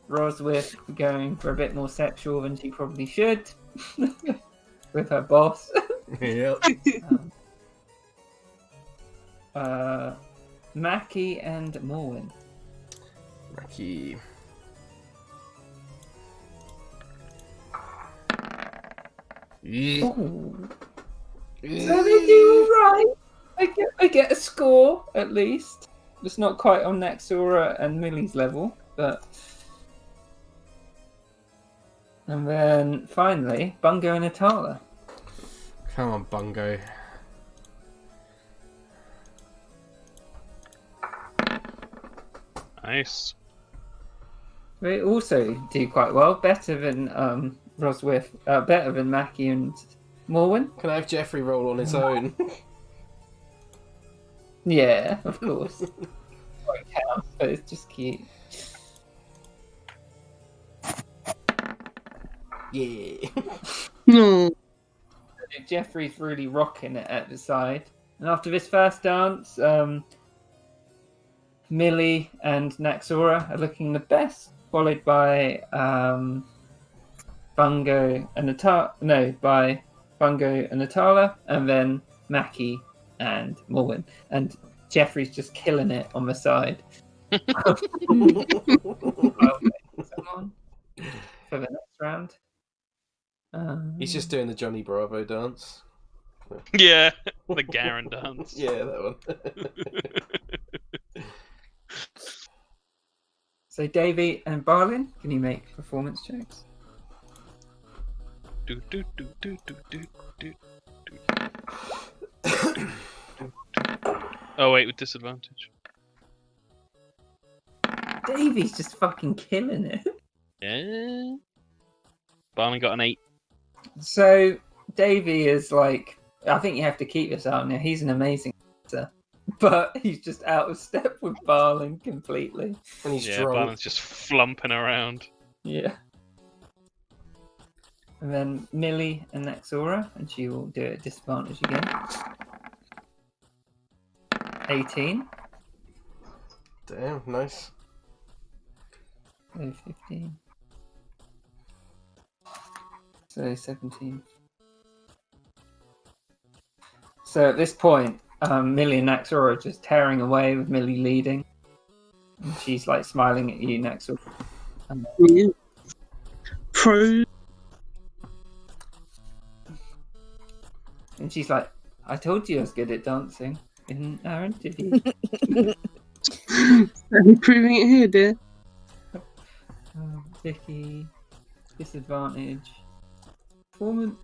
Roswith going for a bit more sexual than she probably should with her boss. Yep. Mackie and Morwin. Mackie. Ooh. So they do alright. I get a score at least. It's not quite on Naxora and Millie's level, but. And then finally, Bungo and Atala. Come on, Bungo. Nice. They also do quite well, better than Roswith, better than Mackie and Morwin. Can I have Jeffrey roll on his own? Yeah, of course. Won't count, but it's just cute. Yeah. No. Jeffrey's really rocking it at the side. And after this first dance, Millie and Naxora are looking the best, followed by Bungo and Atala, and then Mackie and Morwin. And Jeffrey's just killing it on the side. Someone for the next round. He's just doing the Johnny Bravo dance. Yeah, the Garen dance. Yeah, that one. So Davey and Barlin, can you make performance checks? Do, do, do, do, do, do, do, do. Oh wait, with disadvantage. Davey's just fucking killing it. Yeah. Barney got an 8. So Davey is like, I think you have to keep this out now. He's an amazing actor, but he's just out of step with Barlin completely. And he's Yeah, drunk. Barney's just flumping around. Yeah. And then Millie and Naxora, and she will do it at disadvantage again. 18. Damn, nice. So 15. So 17. So at this point, Millie and Naxora are just tearing away with Millie leading. And she's like smiling at you, Naxora. Yeah. Pro. And she's like, I told you I was good at dancing in our interview. I'm proving it here, dear. Vicky, disadvantage. Performance.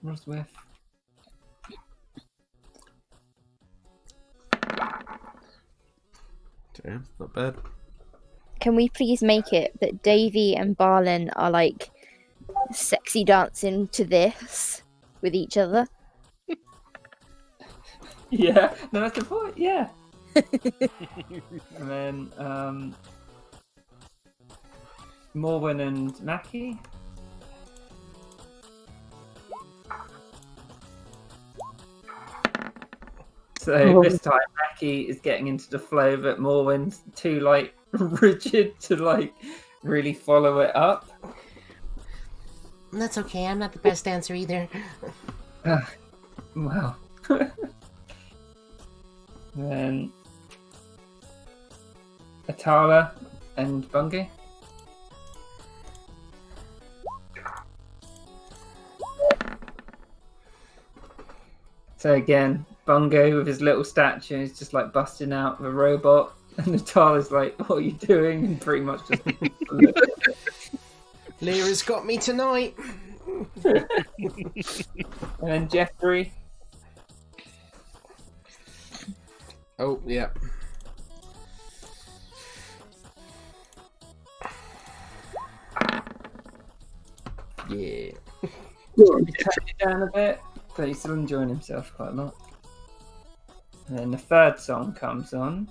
Roswith. Damn, not bad. Can we please make it that Davy and Barlin are like sexy dancing to this with each other? Yeah, no, that's the point, yeah. And then, Morwen and Mackie. So this time Mackie is getting into the flow, but Morwen's too like rigid to like really follow it up. That's okay. I'm not the best dancer either. Wow. Then Atala and Bungie. So again, Bungo with his little statue is just like busting out the robot, and Atala's like, "What are you doing?" And pretty much just. Lyra's got me tonight. And then Jeffrey. Oh, yeah. Yeah. He turned it down a bit, but he's still enjoying himself quite a lot. And then the third song comes on.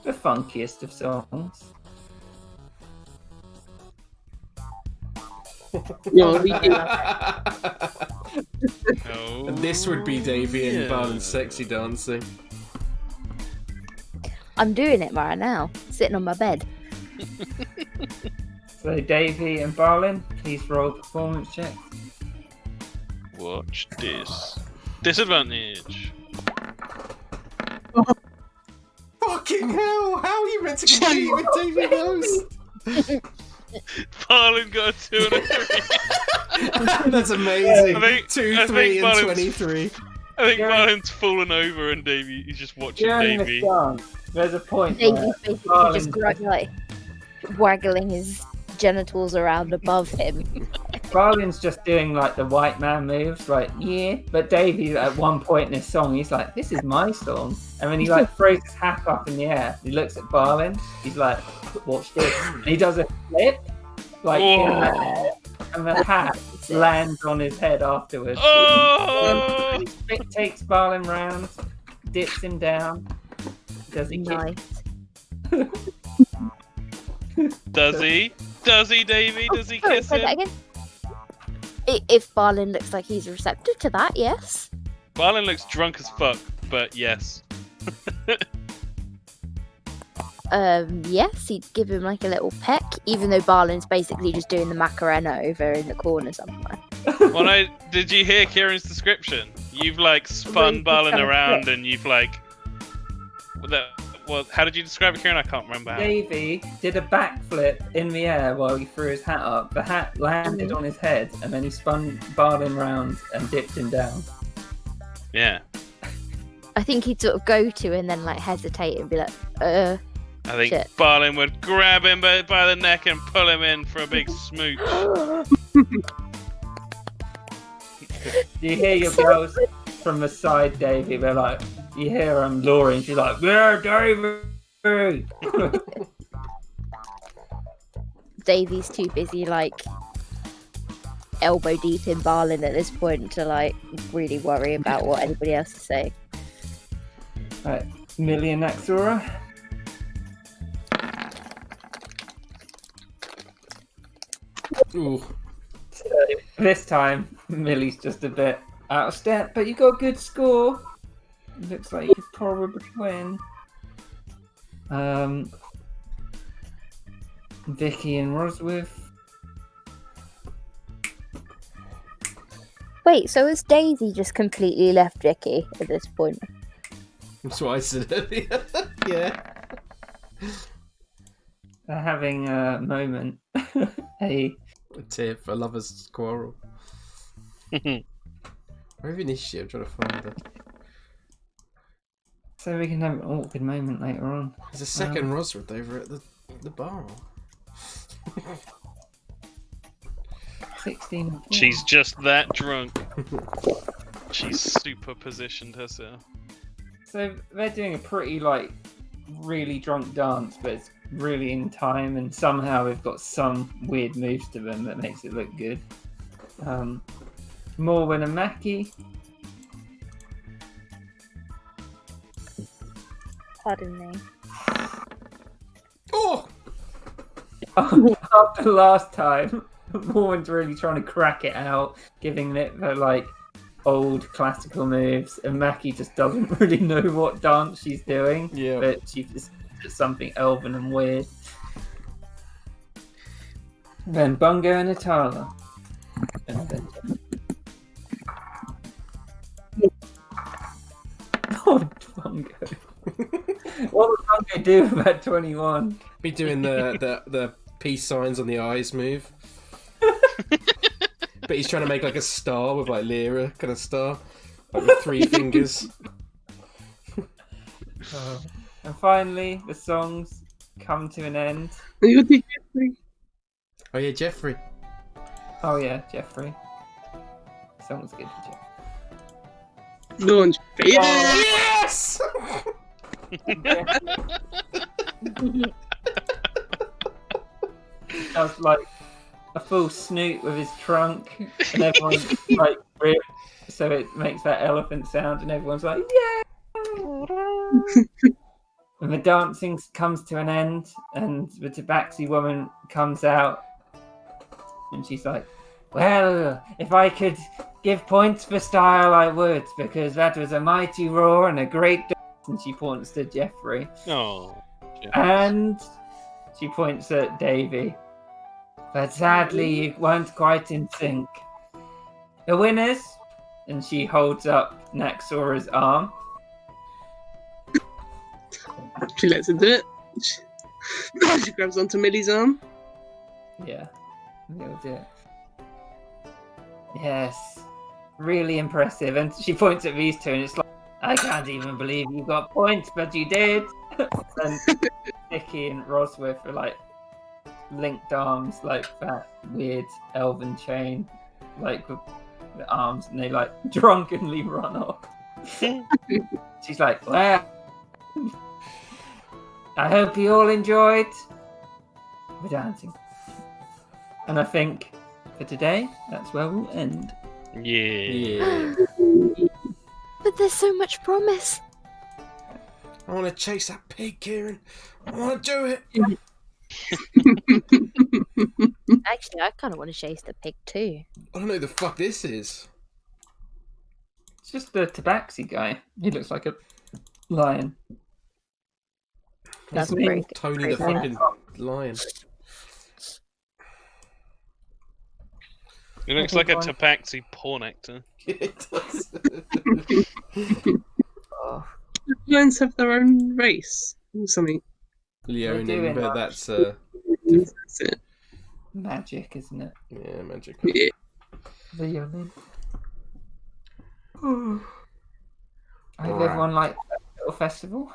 The funkiest of songs. Yeah, we do. Oh, And this would be Davy and yeah. Barlin's sexy dancing. I'm doing it right now, sitting on my bed. So Davy and Barlin, please roll performance check. Watch this. Disadvantage. Fucking hell! How are you meant to compete with Davy Rose? Barlin got a 2 and a 3. That's amazing. I think- 2, I 3, think and Barlin's- 23. I think Yeah. Barlin's fallen over and he's just watching During Davy. the song, there's a point where Davy's basically Barlin's just like waggling his genitals around above him. Barlin's just doing like the white man moves, like yeah. But Davy, at one point in his song, he's like, "This is my song," and when he like throws his hat up in the air, he looks at Barlin. He's like, "Watch this," and he does a flip, like in the air, and the hat lands on his head afterwards. Oh! It takes Barlin round, dips him down. Does he kiss? Nice. Does he? Does he, Davy? Does he Sorry, kiss say that him? again. If Barlin looks like he's receptive to that, yes. Barlin looks drunk as fuck, but yes. Yes, he'd give him like a little peck, even though Barlin's basically just doing the Macarena over in the corner somewhere. Well, did you hear Kieran's description? You've like spun Really Barlin kind of around flip. and you've like. Well, how did you describe it, Kieran? I can't remember how. Davy did a backflip in the air while he threw his hat up. The hat landed on his head, and then he spun Barlin round and dipped him down. Yeah. I think he'd sort of go to and then like hesitate and be like, I think Shit. Barlin would grab him by the neck and pull him in for a big smooch. You hear your girls from the side, Davy. They're like, you hear Laurie, and she's like, "Yeah, Davy." Davy's too busy like elbow deep in Barlin at this point to like really worry about what anybody else is saying. Right, Millie and Naxora. Ooh. So this time, Millie's just a bit out of step, but you got a good score. looks like you could probably win. Vicky and Rosworth. Wait, so has Daisy just completely left Vicky at this point? That's what I said earlier. Yeah. They're having a moment. A Tiff, a lover's quarrel. Where even is she? I'm trying to find her. so we can have an awkward moment later on. There's a second Rosworth over at the bar. 16 and 4. She's just that drunk. She's super positioned herself. So they're doing a pretty really drunk dance, but it's really in time, and somehow we've got some weird moves to them that makes it look good. Morwen and Mackie. Pardon me. Oh! After last time, Morwen's really trying to crack it out, giving it the old classical moves, and Mackie just doesn't really know what dance she's doing. Yeah. But she just does something elven and weird. Then Bungo and Atala. And then... Oh, Bungo. What would Bungo do about 21? Be doing the peace signs on the eyes move. But he's trying to make a star with Lyra kind of star. With 3 fingers. And finally, the songs come to an end. Oh yeah, Jeffrey. Oh yeah, Jeffrey. Song's good for Jeffrey. Launch. Yes! Does a full snoot with his trunk, and everyone's so it makes that elephant sound, and everyone's like, yeah! And the dancing comes to an end, and the Tabaxi woman comes out, and she's like, well, if I could give points for style, I would, because that was a mighty roar and a great dance. And she points to Jeffrey. Oh. And she points at Davy. But sadly, you weren't quite in sync. The winners, and she holds up Naxora's arm. She lets her do it. She grabs onto Millie's arm. Yeah, they'll do it. Yes, really impressive. And she points at these two, and it's like, I can't even believe you got points, but you did. And Vicky and Rosworth are linked arms, that weird elven chain, with the arms, and they drunkenly run off. She's like, well, I hope you all enjoyed the dancing. And I think for today, that's where we'll end. Yeah. But there's so much promise. I want to chase that pig, Kieran. I want to do it. Actually, I kind of want to chase the pig too. I don't know who the fuck this is. It's just the Tabaxi guy. He looks like a lion. That's His name- pretty Tony the crazy. fucking lion. It looks like a Tabaxi porn actor. It does. Oh, Lions have their own race or something. doing Leonin, but that. that's That's it. magic, isn't it? yeah, magic. Yeah. The Yeoman. I hope Alright. everyone liked that little festival.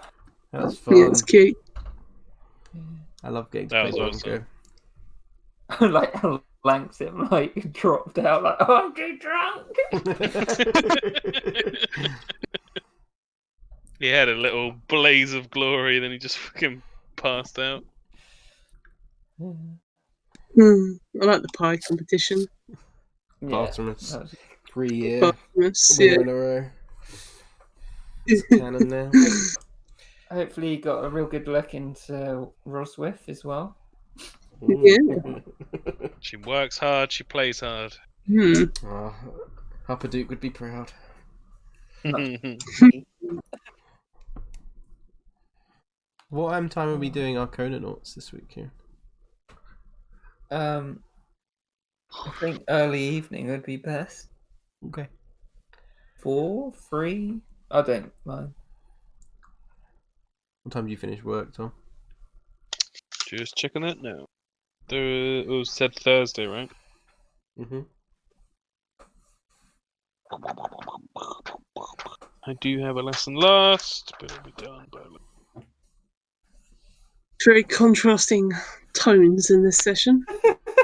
That was Yeah, fun. it's cute. I love getting to That play was Bongo. How Langsam dropped out oh, I'm too drunk. He had a little blaze of glory, then he just fucking passed out. I like the pie competition. Yeah, Artemis. that was- 3 year Artemis, winner in a row. It's canon now. Hopefully, you got a real good look into Rosworth as well. Yeah. She works hard, she plays hard. Hmm. Oh, Harper Duke would be proud. What time are we doing our Conanauts this week here? I think early evening would be best. Okay. 4, 3. I don't mind. What time do you finish work, Tom? Just checking it now. It was said Thursday, right? Mm-hmm. I do have a lesson last, but it'll be done by. Very contrasting tones in this session.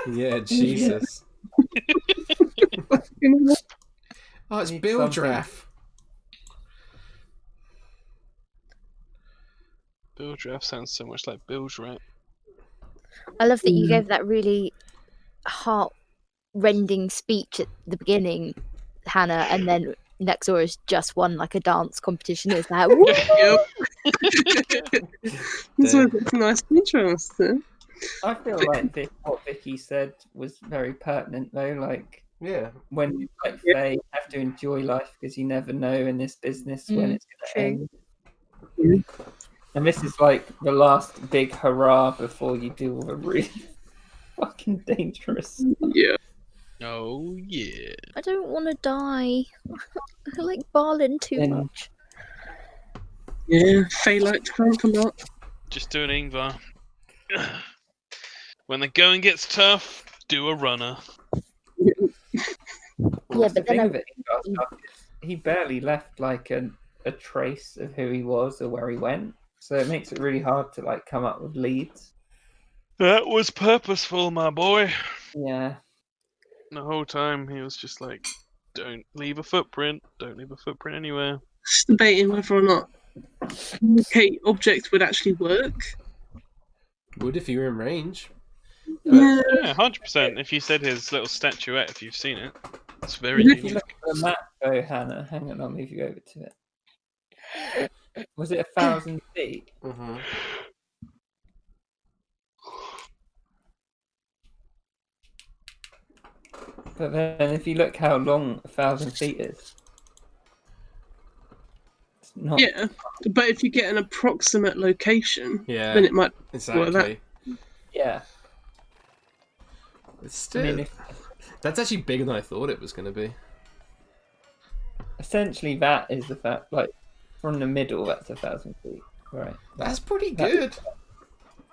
Yeah, Jesus. Oh, it's Need Bill something. Draft. Bill Draft sounds so much like Bill's rap. I love that you gave that really heart-rending speech at the beginning, Hannah, and then next door is just won like a dance competition. It's like, woo! Yep. So it's a nice contrast there. I feel like what Vicky said was very pertinent, though. Like, Yeah. when you Faye have to enjoy life because you never know in this business when it's going to end. And this is like the last big hurrah before you do all the really fucking dangerous stuff. Yeah. Oh yeah. I don't want to die. I like Barlin too much. Yeah, Faye liked Frank a lot. Just do an Ingvar. When the going gets tough, do a runner. Yeah, The but thing then with Ingvar stuff is he barely left like a trace of who he was or where he went. So it makes it really hard to like come up with leads. That was purposeful, my boy. Yeah. The whole time he was just like, don't leave a footprint. Don't leave a footprint anywhere. Just debating whether or not communicate object would actually work. Would if you were in range. Yeah. Yeah, 100%. If you said his little statuette, if you've seen it, it's very If you unique. look at the map though, Hannah, hang on, I'll move you over to it. Was it 1,000 feet? Mm-hmm. But then if you look how long 1,000 feet is, it's not. Yeah, but if you get an approximate location, Yeah. then it might work that. Exactly. Yeah. It's I still. mean, That's actually bigger than I thought it was going to be. essentially that is the fact. Like from the middle, that's 1,000 feet, right? That's pretty good.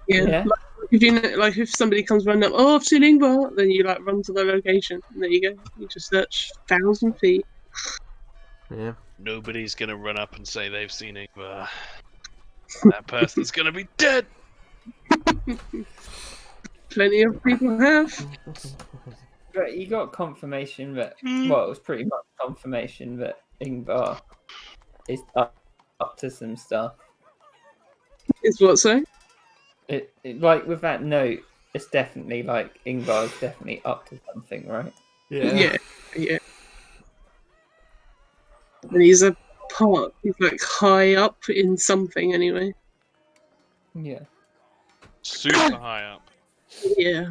Yeah. Yeah. Like if somebody comes running up, oh, I've seen Ingvar, then you like run to the location, and there you go. You just search 1,000 feet. Yeah. Nobody's gonna run up and say they've seen Ingvar. That person's gonna be dead. Plenty of people have. But you got confirmation that, well, it was pretty much confirmation that Ingvar is up to some stuff. Is what so? It like with that note, it's definitely like Ingvar's definitely up to something, right? Yeah. And he's he's like high up in something anyway. Yeah. Super high up. Yeah.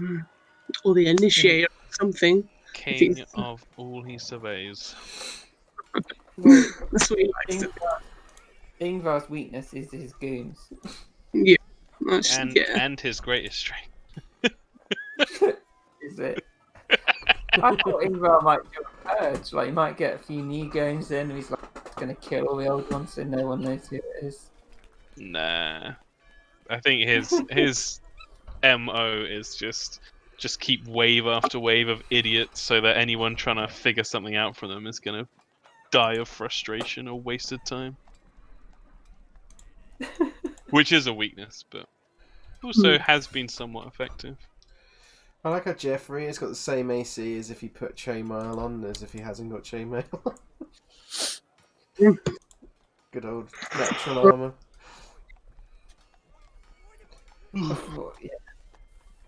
Or the initiator or something. King of all he surveys. Well, That's what he likes. Ingvar's weakness is his goons. Yeah. And his greatest strength. Is it? I thought Ingvar might do a purge. Like, he might get a few new goons in, and he's like going to kill all the old ones, so no one knows who it is. Nah. I think his MO is just keep wave after wave of idiots so that anyone trying to figure something out from them is going to die of frustration or wasted time. Which is a weakness, but also has been somewhat effective. I like how Jeffrey has got the same AC as if he put chainmail on as if he hasn't got chainmail. Good old natural armor. Yeah.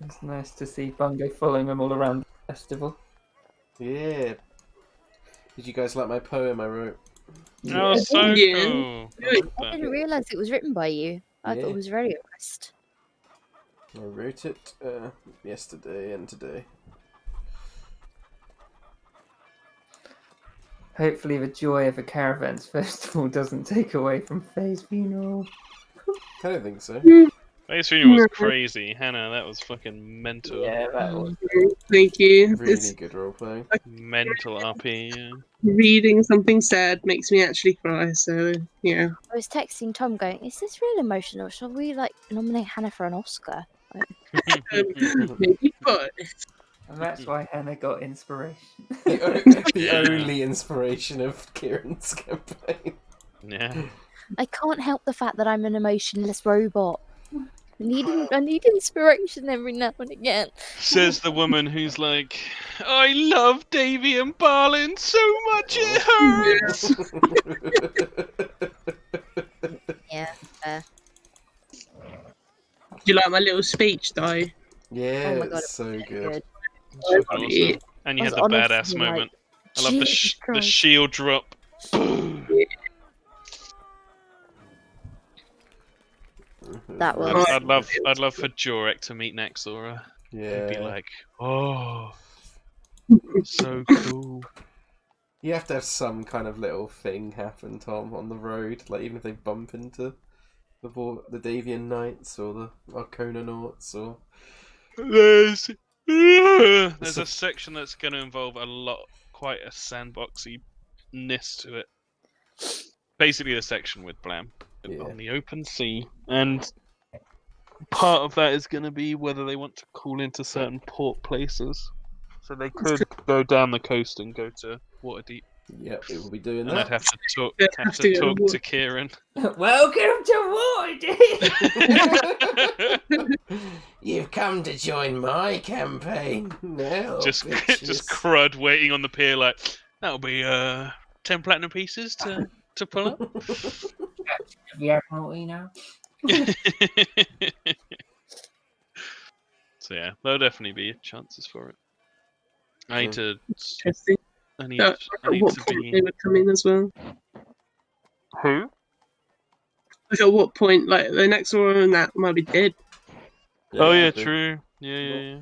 It's nice to see Bungo following them all around the festival. Yeah. Did you guys like my poem I wrote? That was so Yeah. cool. I didn't realise it was written by you. I thought Yeah. it was very impressed. I wrote it yesterday and today. hopefully the joy of a Caravans festival doesn't take away from Faye's funeral. I don't think so. Faye's funeral was crazy. Hannah, that was fucking mental. Yeah, that was. Thank you. Really It's good roleplay. Mental RP, yeah. reading something sad makes me actually cry. So yeah. I was texting Tom going, is this real emotional? Shall we like nominate Hannah for an Oscar? Maybe, but And that's why Hannah got inspiration. The Yeah. only inspiration of Kieran's campaign. Yeah. I can't help the fact that I'm an emotionless robot. I need inspiration every now and again. Says the woman who's like, I love Davy and Barlin so much it hurts. Yeah. do you like my little speech, though? Yeah, Oh my God, it's so good. It's fucking awesome. And you I had was the honestly badass like, moment. I love the Jesus the Christ. shield drop. That was. I'd love for Jorek to meet Naxora. He'd be Yeah. like, oh, so cool. You have to have some kind of little thing happen, Tom, on the road. Like, even if they bump into the Davian Knights or the Arconauts or... There's a section that's going to involve quite a sandboxy-ness to it. Basically, the section with Blam on the open sea, and part of that is going to be whether they want to call into certain port places. So they could go down the coast and go to Waterdeep. Yep, it will be doing And that. I'd have to talk, Yeah, have to talk go to Kieran. Welcome to Waterdeep! You've come to join my campaigin. No, just bitches. crud waiting on the pier like, that'll be 10 platinum pieces to pull up. The Admiralty now. So yeah, there'll definitely be chances for it. I need to. Interesting. I need At what to point be. they would come in as well? Who? Like at what point, like the next one and that might be dead. Oh yeah, could be. true. Yeah.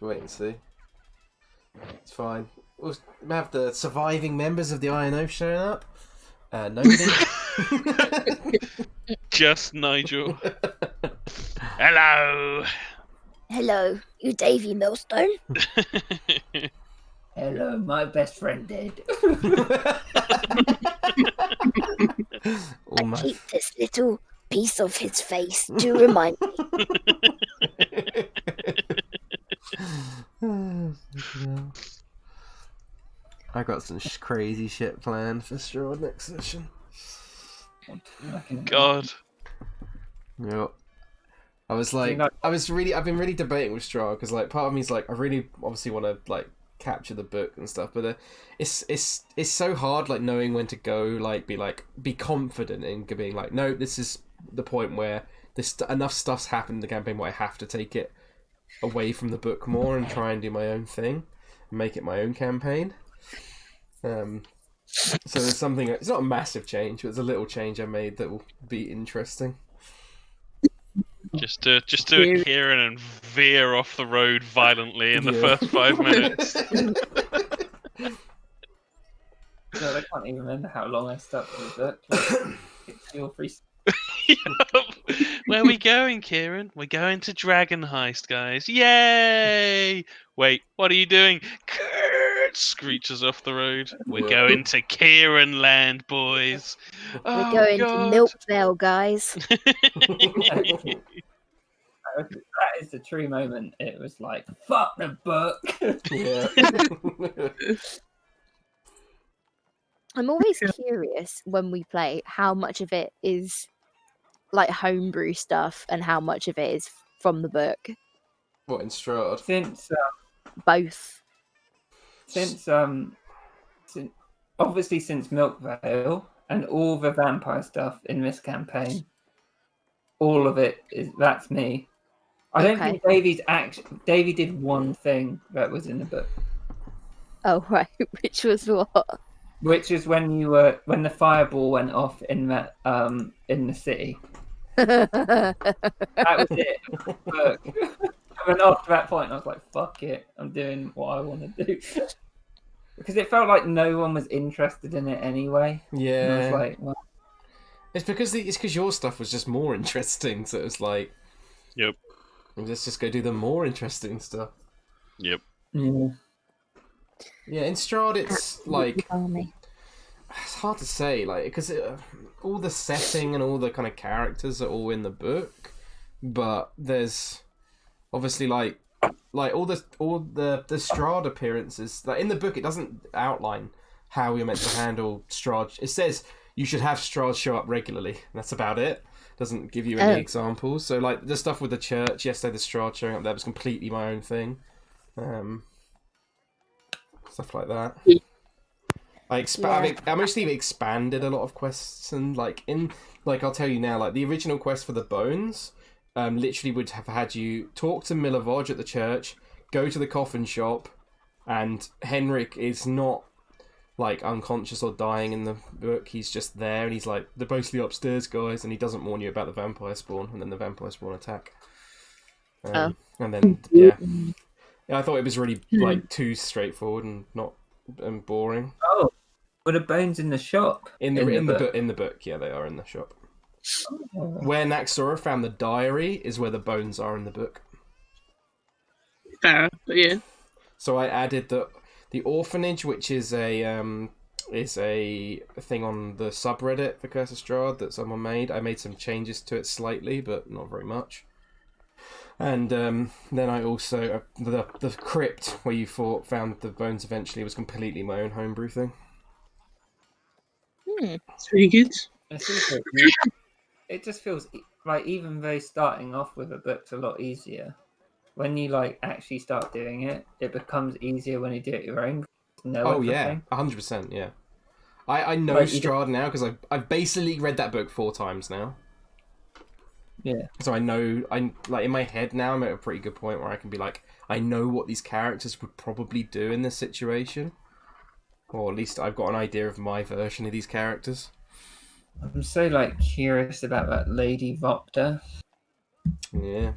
Wait and see. It's fine. We'll have the surviving members of the Iron Oath showing up. Nobody. Just Nigel. Hello. Hello, you Davy Millstone? Hello, my best friend dead. I keep this little piece of his face to remind me. I got some crazy shit planned for Straw next session. God. Yep. I've been really debating with Straw because like part of me is like I really obviously want to like capture the book and stuff, but it's so hard like knowing when to go, like be confident in being like, no, this is the point where enough stuff's happened in the campaign where I have to take it away from the book more and try and do my own thing, and make it my own campaign. So there's something. It's not a massive change, but it's a little change I made that will be interesting. Just do a Kieran and veer off the road violently in the first 5 minutes. God, I can't even remember how long I stuck to the book. Like, 2 or 3. Where are we going, Kieran? We're going to Dragon Heist, guys. Yay! Wait, what are you doing? Screeches off the road. We're going to Kieran Land, boys. We're going to Milkvale, guys. That is the true moment. It was like, fuck the book. Yeah. I'm always curious when we play how much of it is like homebrew stuff and how much of it is from the book. What, in Strahd? Both. Since obviously since Milkvale and all the vampire stuff in this campaign, all of it that's me. I don't think Davy did one thing that was in the book. Oh right, which was what? Which is when the fireball went off in that in the city. That was it. Book. And then after that point, I was like, "Fuck it, I'm doing what I want to do." because it felt like no one was interested in it anyway. And I was Yeah. like, well, It's because your stuff was just more interesting, so it was like, Yep. let's just go do the more interesting stuff. Yep. yeah. Yeah, in Strahd, it's like Army. it's hard to say, like because all the setting and all the kind of characters are all in the book, but there's obviously like all the Strahd appearances. Like in the book, it doesn't outline how you're meant to handle Strahd. It says you should have Strahd show up regularly. That's about it. Doesn't give you any examples. So like the stuff with the church yesterday, the Strahd showing up there was completely my own thing. Stuff like that. I mostly expanded a lot of quests, and like I'll tell you now, like the original quest for the bones, literally would have had you talk to Milavoj at the church, go to the coffin shop, and Henrik is not like unconscious or dying in the book. He's just there, and he's like, they're mostly upstairs, guys, and he doesn't warn you about the vampire spawn, and then the vampire spawn attack. And then yeah, I thought it was really like too straightforward and not boring. Oh, were the bones in the shop? In the book, yeah, they are in the shop. Oh. Where Naxora found the diary is where the bones are in the book. Fair, but yeah. So I added the orphanage, which is a thing on the subreddit for Curse of Strahd that someone made. I made some changes to it slightly, but not very much. And then I also the crypt where you found the bones eventually was completely my own homebrew thing. It's really good. It's also, it just feels like even though starting off with a book's a lot easier, when you like actually start doing it, it becomes easier when you do it your own. Oh yeah, 100%. Yeah, I know like, Strahd now because I've basically read that book 4 times now. Yeah. So I'm like in my head now. I'm at a pretty good point where I can be like, I know what these characters would probably do in this situation, or at least I've got an idea of my version of these characters. I'm so like curious about that Lady Vopta. Yeah.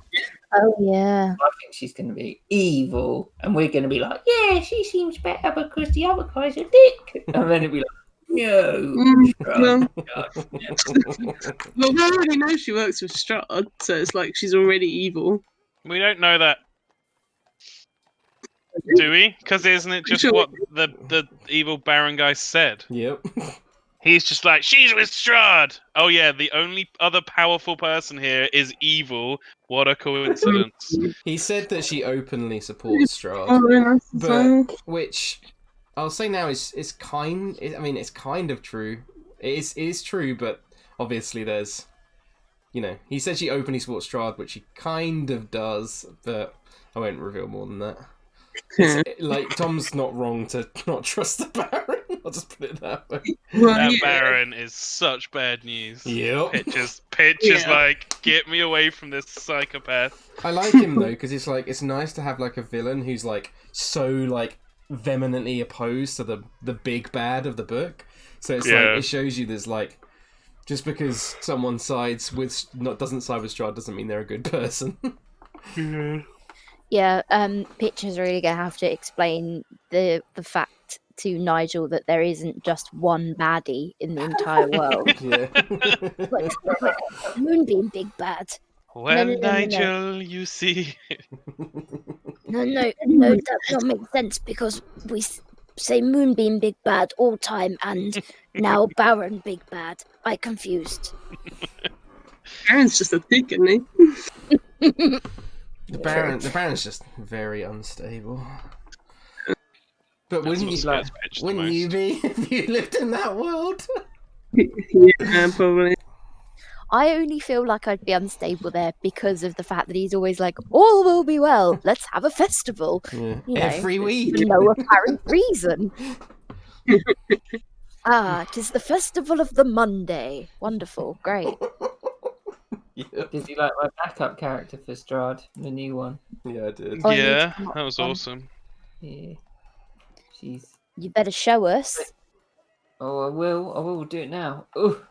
Oh yeah. I think she's going to be evil, and we're going to be like, yeah, she seems better because the other guy's a dick, and then it'll be like, no. Well, we already know she works with Strahd, so it's like she's already evil. We don't know that, do we? Because isn't it just what the evil Baron guy said? Yep. He's just like, she's with Strahd! Oh yeah, the only other powerful person here is evil. What a coincidence. He said that she openly supports Strahd, but which I'll say now is kind of true. It is true, but obviously there's, he said she openly supports Strahd, which she kind of does, but I won't reveal more than that. Like, Tom's not wrong to not trust the Baron. I'll just put it that way. That Baron is such bad news. Yep. Pictures like, get me away from this psychopath. I like him though, because it's like, it's nice to have like a villain who's like so like vehemently opposed to the big bad of the book. So it's like, it shows you there's like, just because someone doesn't side with Strahd doesn't mean they're a good person. Yeah, Pitcher's really gonna have to explain the fact to Nigel that there isn't just one baddie in the entire world. Yeah. Moonbeam big bad. Well, No. Nigel, you see. No, that don't make sense because we say Moonbeam big bad all time and now Baron big bad. I confused. Baron's just a dick, isn't he? The Baron's just very unstable. But wouldn't you be if you lived in that world? Yeah, probably. I only feel like I'd be unstable there because of the fact that he's always like, all will be well, let's have a festival. Yeah. You know, every week. For no apparent reason. 'Tis the festival of the Monday. Wonderful, great. Yep. Did you like my backup character for Strahd, the new one? Yeah, I did. Oh, Yeah, that was awesome. Yeah. She's... You better show us. Oh, I will do it now. Oh.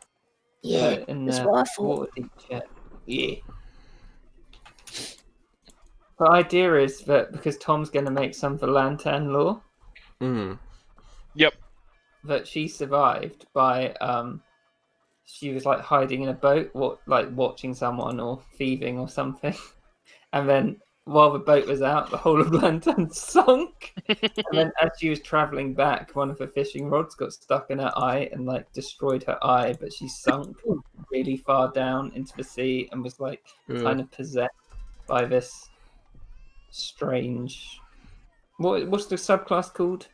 Yeah, that's what I thought. Waterdeep chat. Yeah. The idea is that because Tom's going to make some for Lantern Law, Yep. That she survived by she was like hiding in a boat, like watching someone or thieving or something, and then while the boat was out, the whole of London sunk. And then as she was traveling back, one of her fishing rods got stuck in her eye and like destroyed her eye, but she sunk really far down into the sea and was like kind of possessed by this strange. What's the subclass called?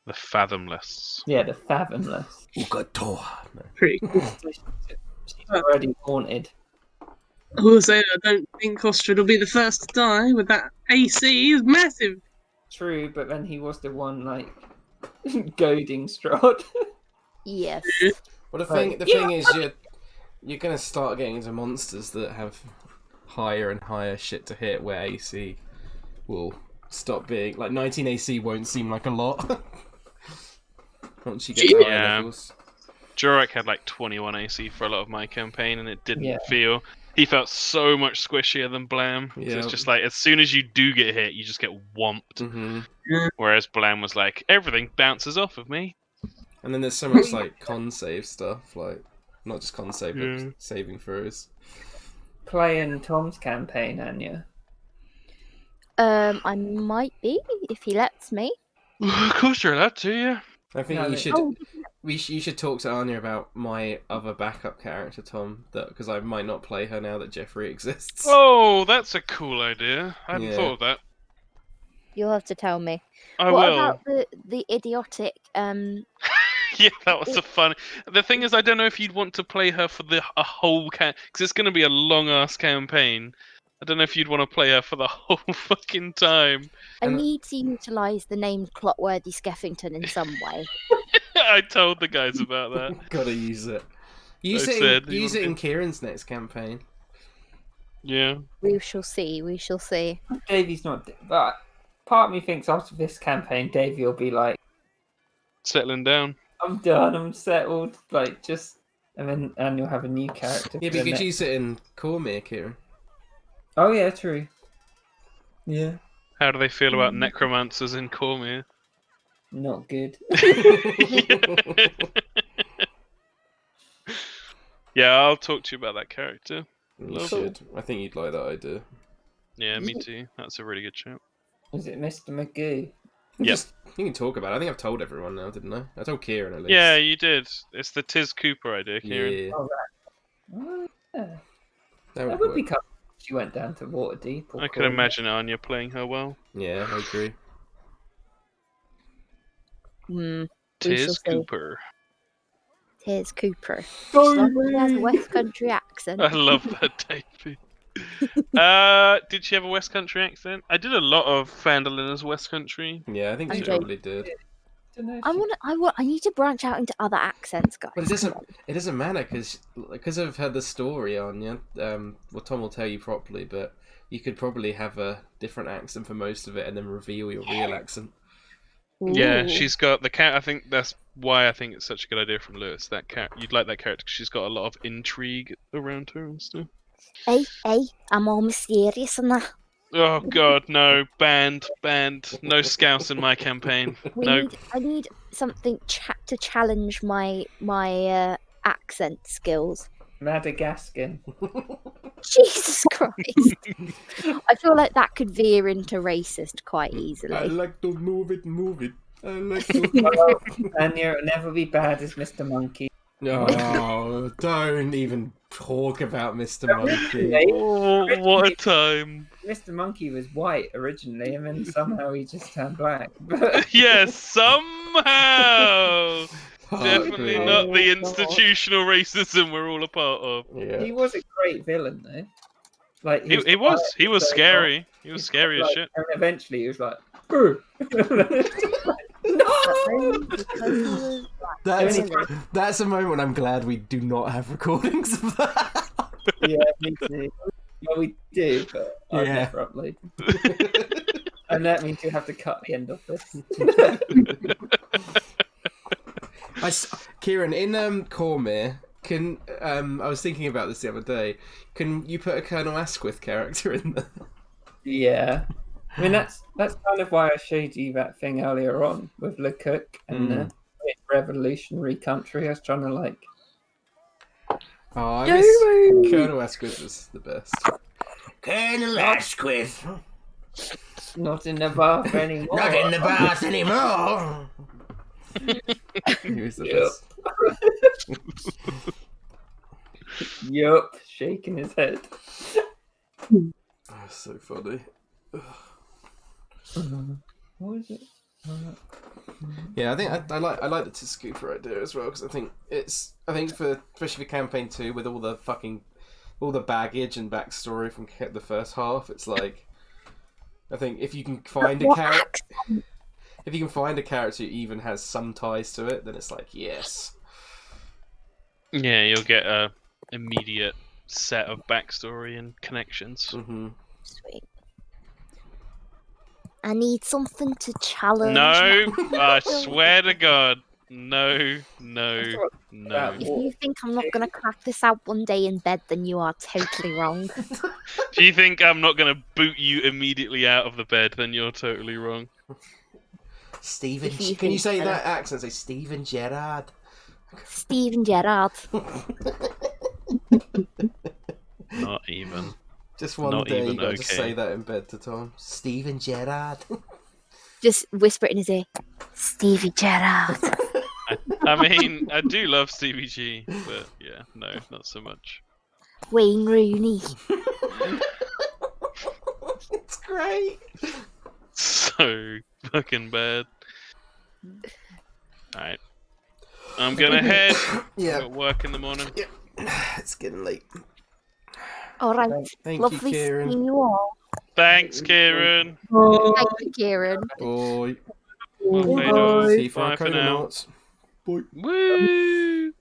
The Fathomless. Yeah, the Fathomless. Pretty cool. She's already haunted. I will say, I don't think Ostrid will be the first to die with that AC. Is massive. True, but then he was the one like goading Strahd. Yes. Well, the thing is, you're gonna start getting into monsters that have higher and higher shit to hit, where AC will stop being like 19 AC won't seem like a lot once you get to higher levels. Jurek had like 21 AC for a lot of my campaign, and it didn't Yeah. He felt so much squishier than Blam. Yeah. It's just like, as soon as you do get hit, you just get whomped. Mm-hmm. Whereas Blam was like, everything bounces off of me. And then there's so much like con save stuff, like not just con save, but saving throws. Playing Tom's campaign, Anya. I might be if he lets me. Of course you're allowed to, yeah. I think No, you no. should. Oh, You should talk to Anya about my other backup character, Tom, because I might not play her now that Jeffrey exists. Oh, that's a cool idea. I hadn't Yeah. thought of that. you'll have to tell me. I what will. about the idiotic? Yeah, that was a fun. The thing is, I don't know if you'd want to play her for a whole because it's going to be a long ass campaign. I don't know if you'd want to play her for the whole fucking time. I need to utilise the name Clotworthy Skeffington in some way. I told the guys about that. Gotta use it. Use Use it in Kieran's next campaign. Yeah. We shall see. We shall see. Davey's not, but part of me thinks after this campaign, Davey will be like, Settling down. I'm done, I'm settled, like just, and you'll have a new character. Yeah, for but you the could next- use it in Cormyr, Kieran. Oh yeah, true. Yeah, How do they feel about necromancers in Cormyr? not good. Yeah, I'll talk to you about that character. You should. I think you'd like that idea. Yeah, me too. That's a really good shout. Is it Mr. Magoo? Yep. You can talk about it. I think I've told everyone now, didn't I? I told Kieran at least. Yeah, you did. It's the Tiz Cooper idea, Kieran. Yeah. Oh yeah, That that would would be work. cool. She went down to Waterdeep. Or I could Cornwall. imagine Anya playing her well. Yeah, I agree. We shall Tiz see. Cooper. Here's Cooper. As long as he has a West Country accent. I love that, Davey. Did she have a West Country accent? I did a lot of Fandolina's West Country. Yeah, I think she Okay. probably did. I need to branch out into other accents, guys. But it Come doesn't. on. It doesn't matter because I've heard the story on you. Well, Tom will tell you properly, but you could probably have a different accent for most of it, and then reveal your real accent. Yeah, Ooh. she's got the cat. I think that's why I think it's such a good idea from Lewis. That cat, you'd like that character because she's got a lot of intrigue around her and stuff. Hey, I'm all mysterious and that. Oh God, no! Banned. No scouse in my campaign. No. I need something to challenge my accent skills. Madagascar. Jesus Christ! I feel like that could veer into racist quite easily. like to move it. I like to. And you'll never be bad as Mr. Monkey. No, don't even talk about Mr. Monkey. Oh, what a time! Mr. Monkey was white originally, and then somehow he just turned black. Yes, somehow. Definitely Fuck me. not the institutional racism we're all a part of. Yeah. He was a great villain, though. Like He was scary. He was scary as shit. And eventually, he was like, "Boo." No! That's a moment I'm glad we do not have recordings of that. Yeah, me too. Well, we do, but I'll Yeah. never upload. And that means you have to cut the end of this. Kieran, in Cormyr, can I was thinking about this the other day. Can you put a Colonel Asquith character in there? Yeah. I mean, that's kind of why I showed you that thing earlier on with Le Cook and revolutionary country. I was trying to like. Oh, I Don't miss worry. Colonel Asquith was the best. Colonel Asquith. Not in the bath anymore. Not in the bath anymore. He was the Yep. best. Yup, shaking his head. Oh, so funny. What is it? Yeah, I think I like the Scooper idea as well, because I think for especially for campaign 2 with all the baggage and backstory from the first half, it's like I think if you can find a character, who even has some ties to it, then it's like yes. Yeah, you'll get a immediate set of backstory and connections. Mm-hmm. Sweet. I need something to challenge. No, I swear to God, no. If you think I'm not going to crack this out one day in bed, then you are totally wrong. If you think I'm not going to boot you immediately out of the bed, then you're totally wrong. Stephen, If you can you think say so. that accent? Say Stephen Gerrard. Steven Gerrard. Not even. Just one Not day even you gotta just okay. say that in bed to Tom. Stephen Gerrard. Just whisper it in his ear. Stevie Gerrard. I mean, I do love Stevie G, but yeah, no, not so much. Wayne Rooney. It's great. So fucking bad. Alright. I'm gonna head. Yeah. Got work in the morning. It's getting late. All right. Thank Lovely you, Kieran. seeing you all. Thanks, Kieran. Thank you, Kieran. Bye. Well, See you for Bye our for now. Cononauts. Bye. Woo!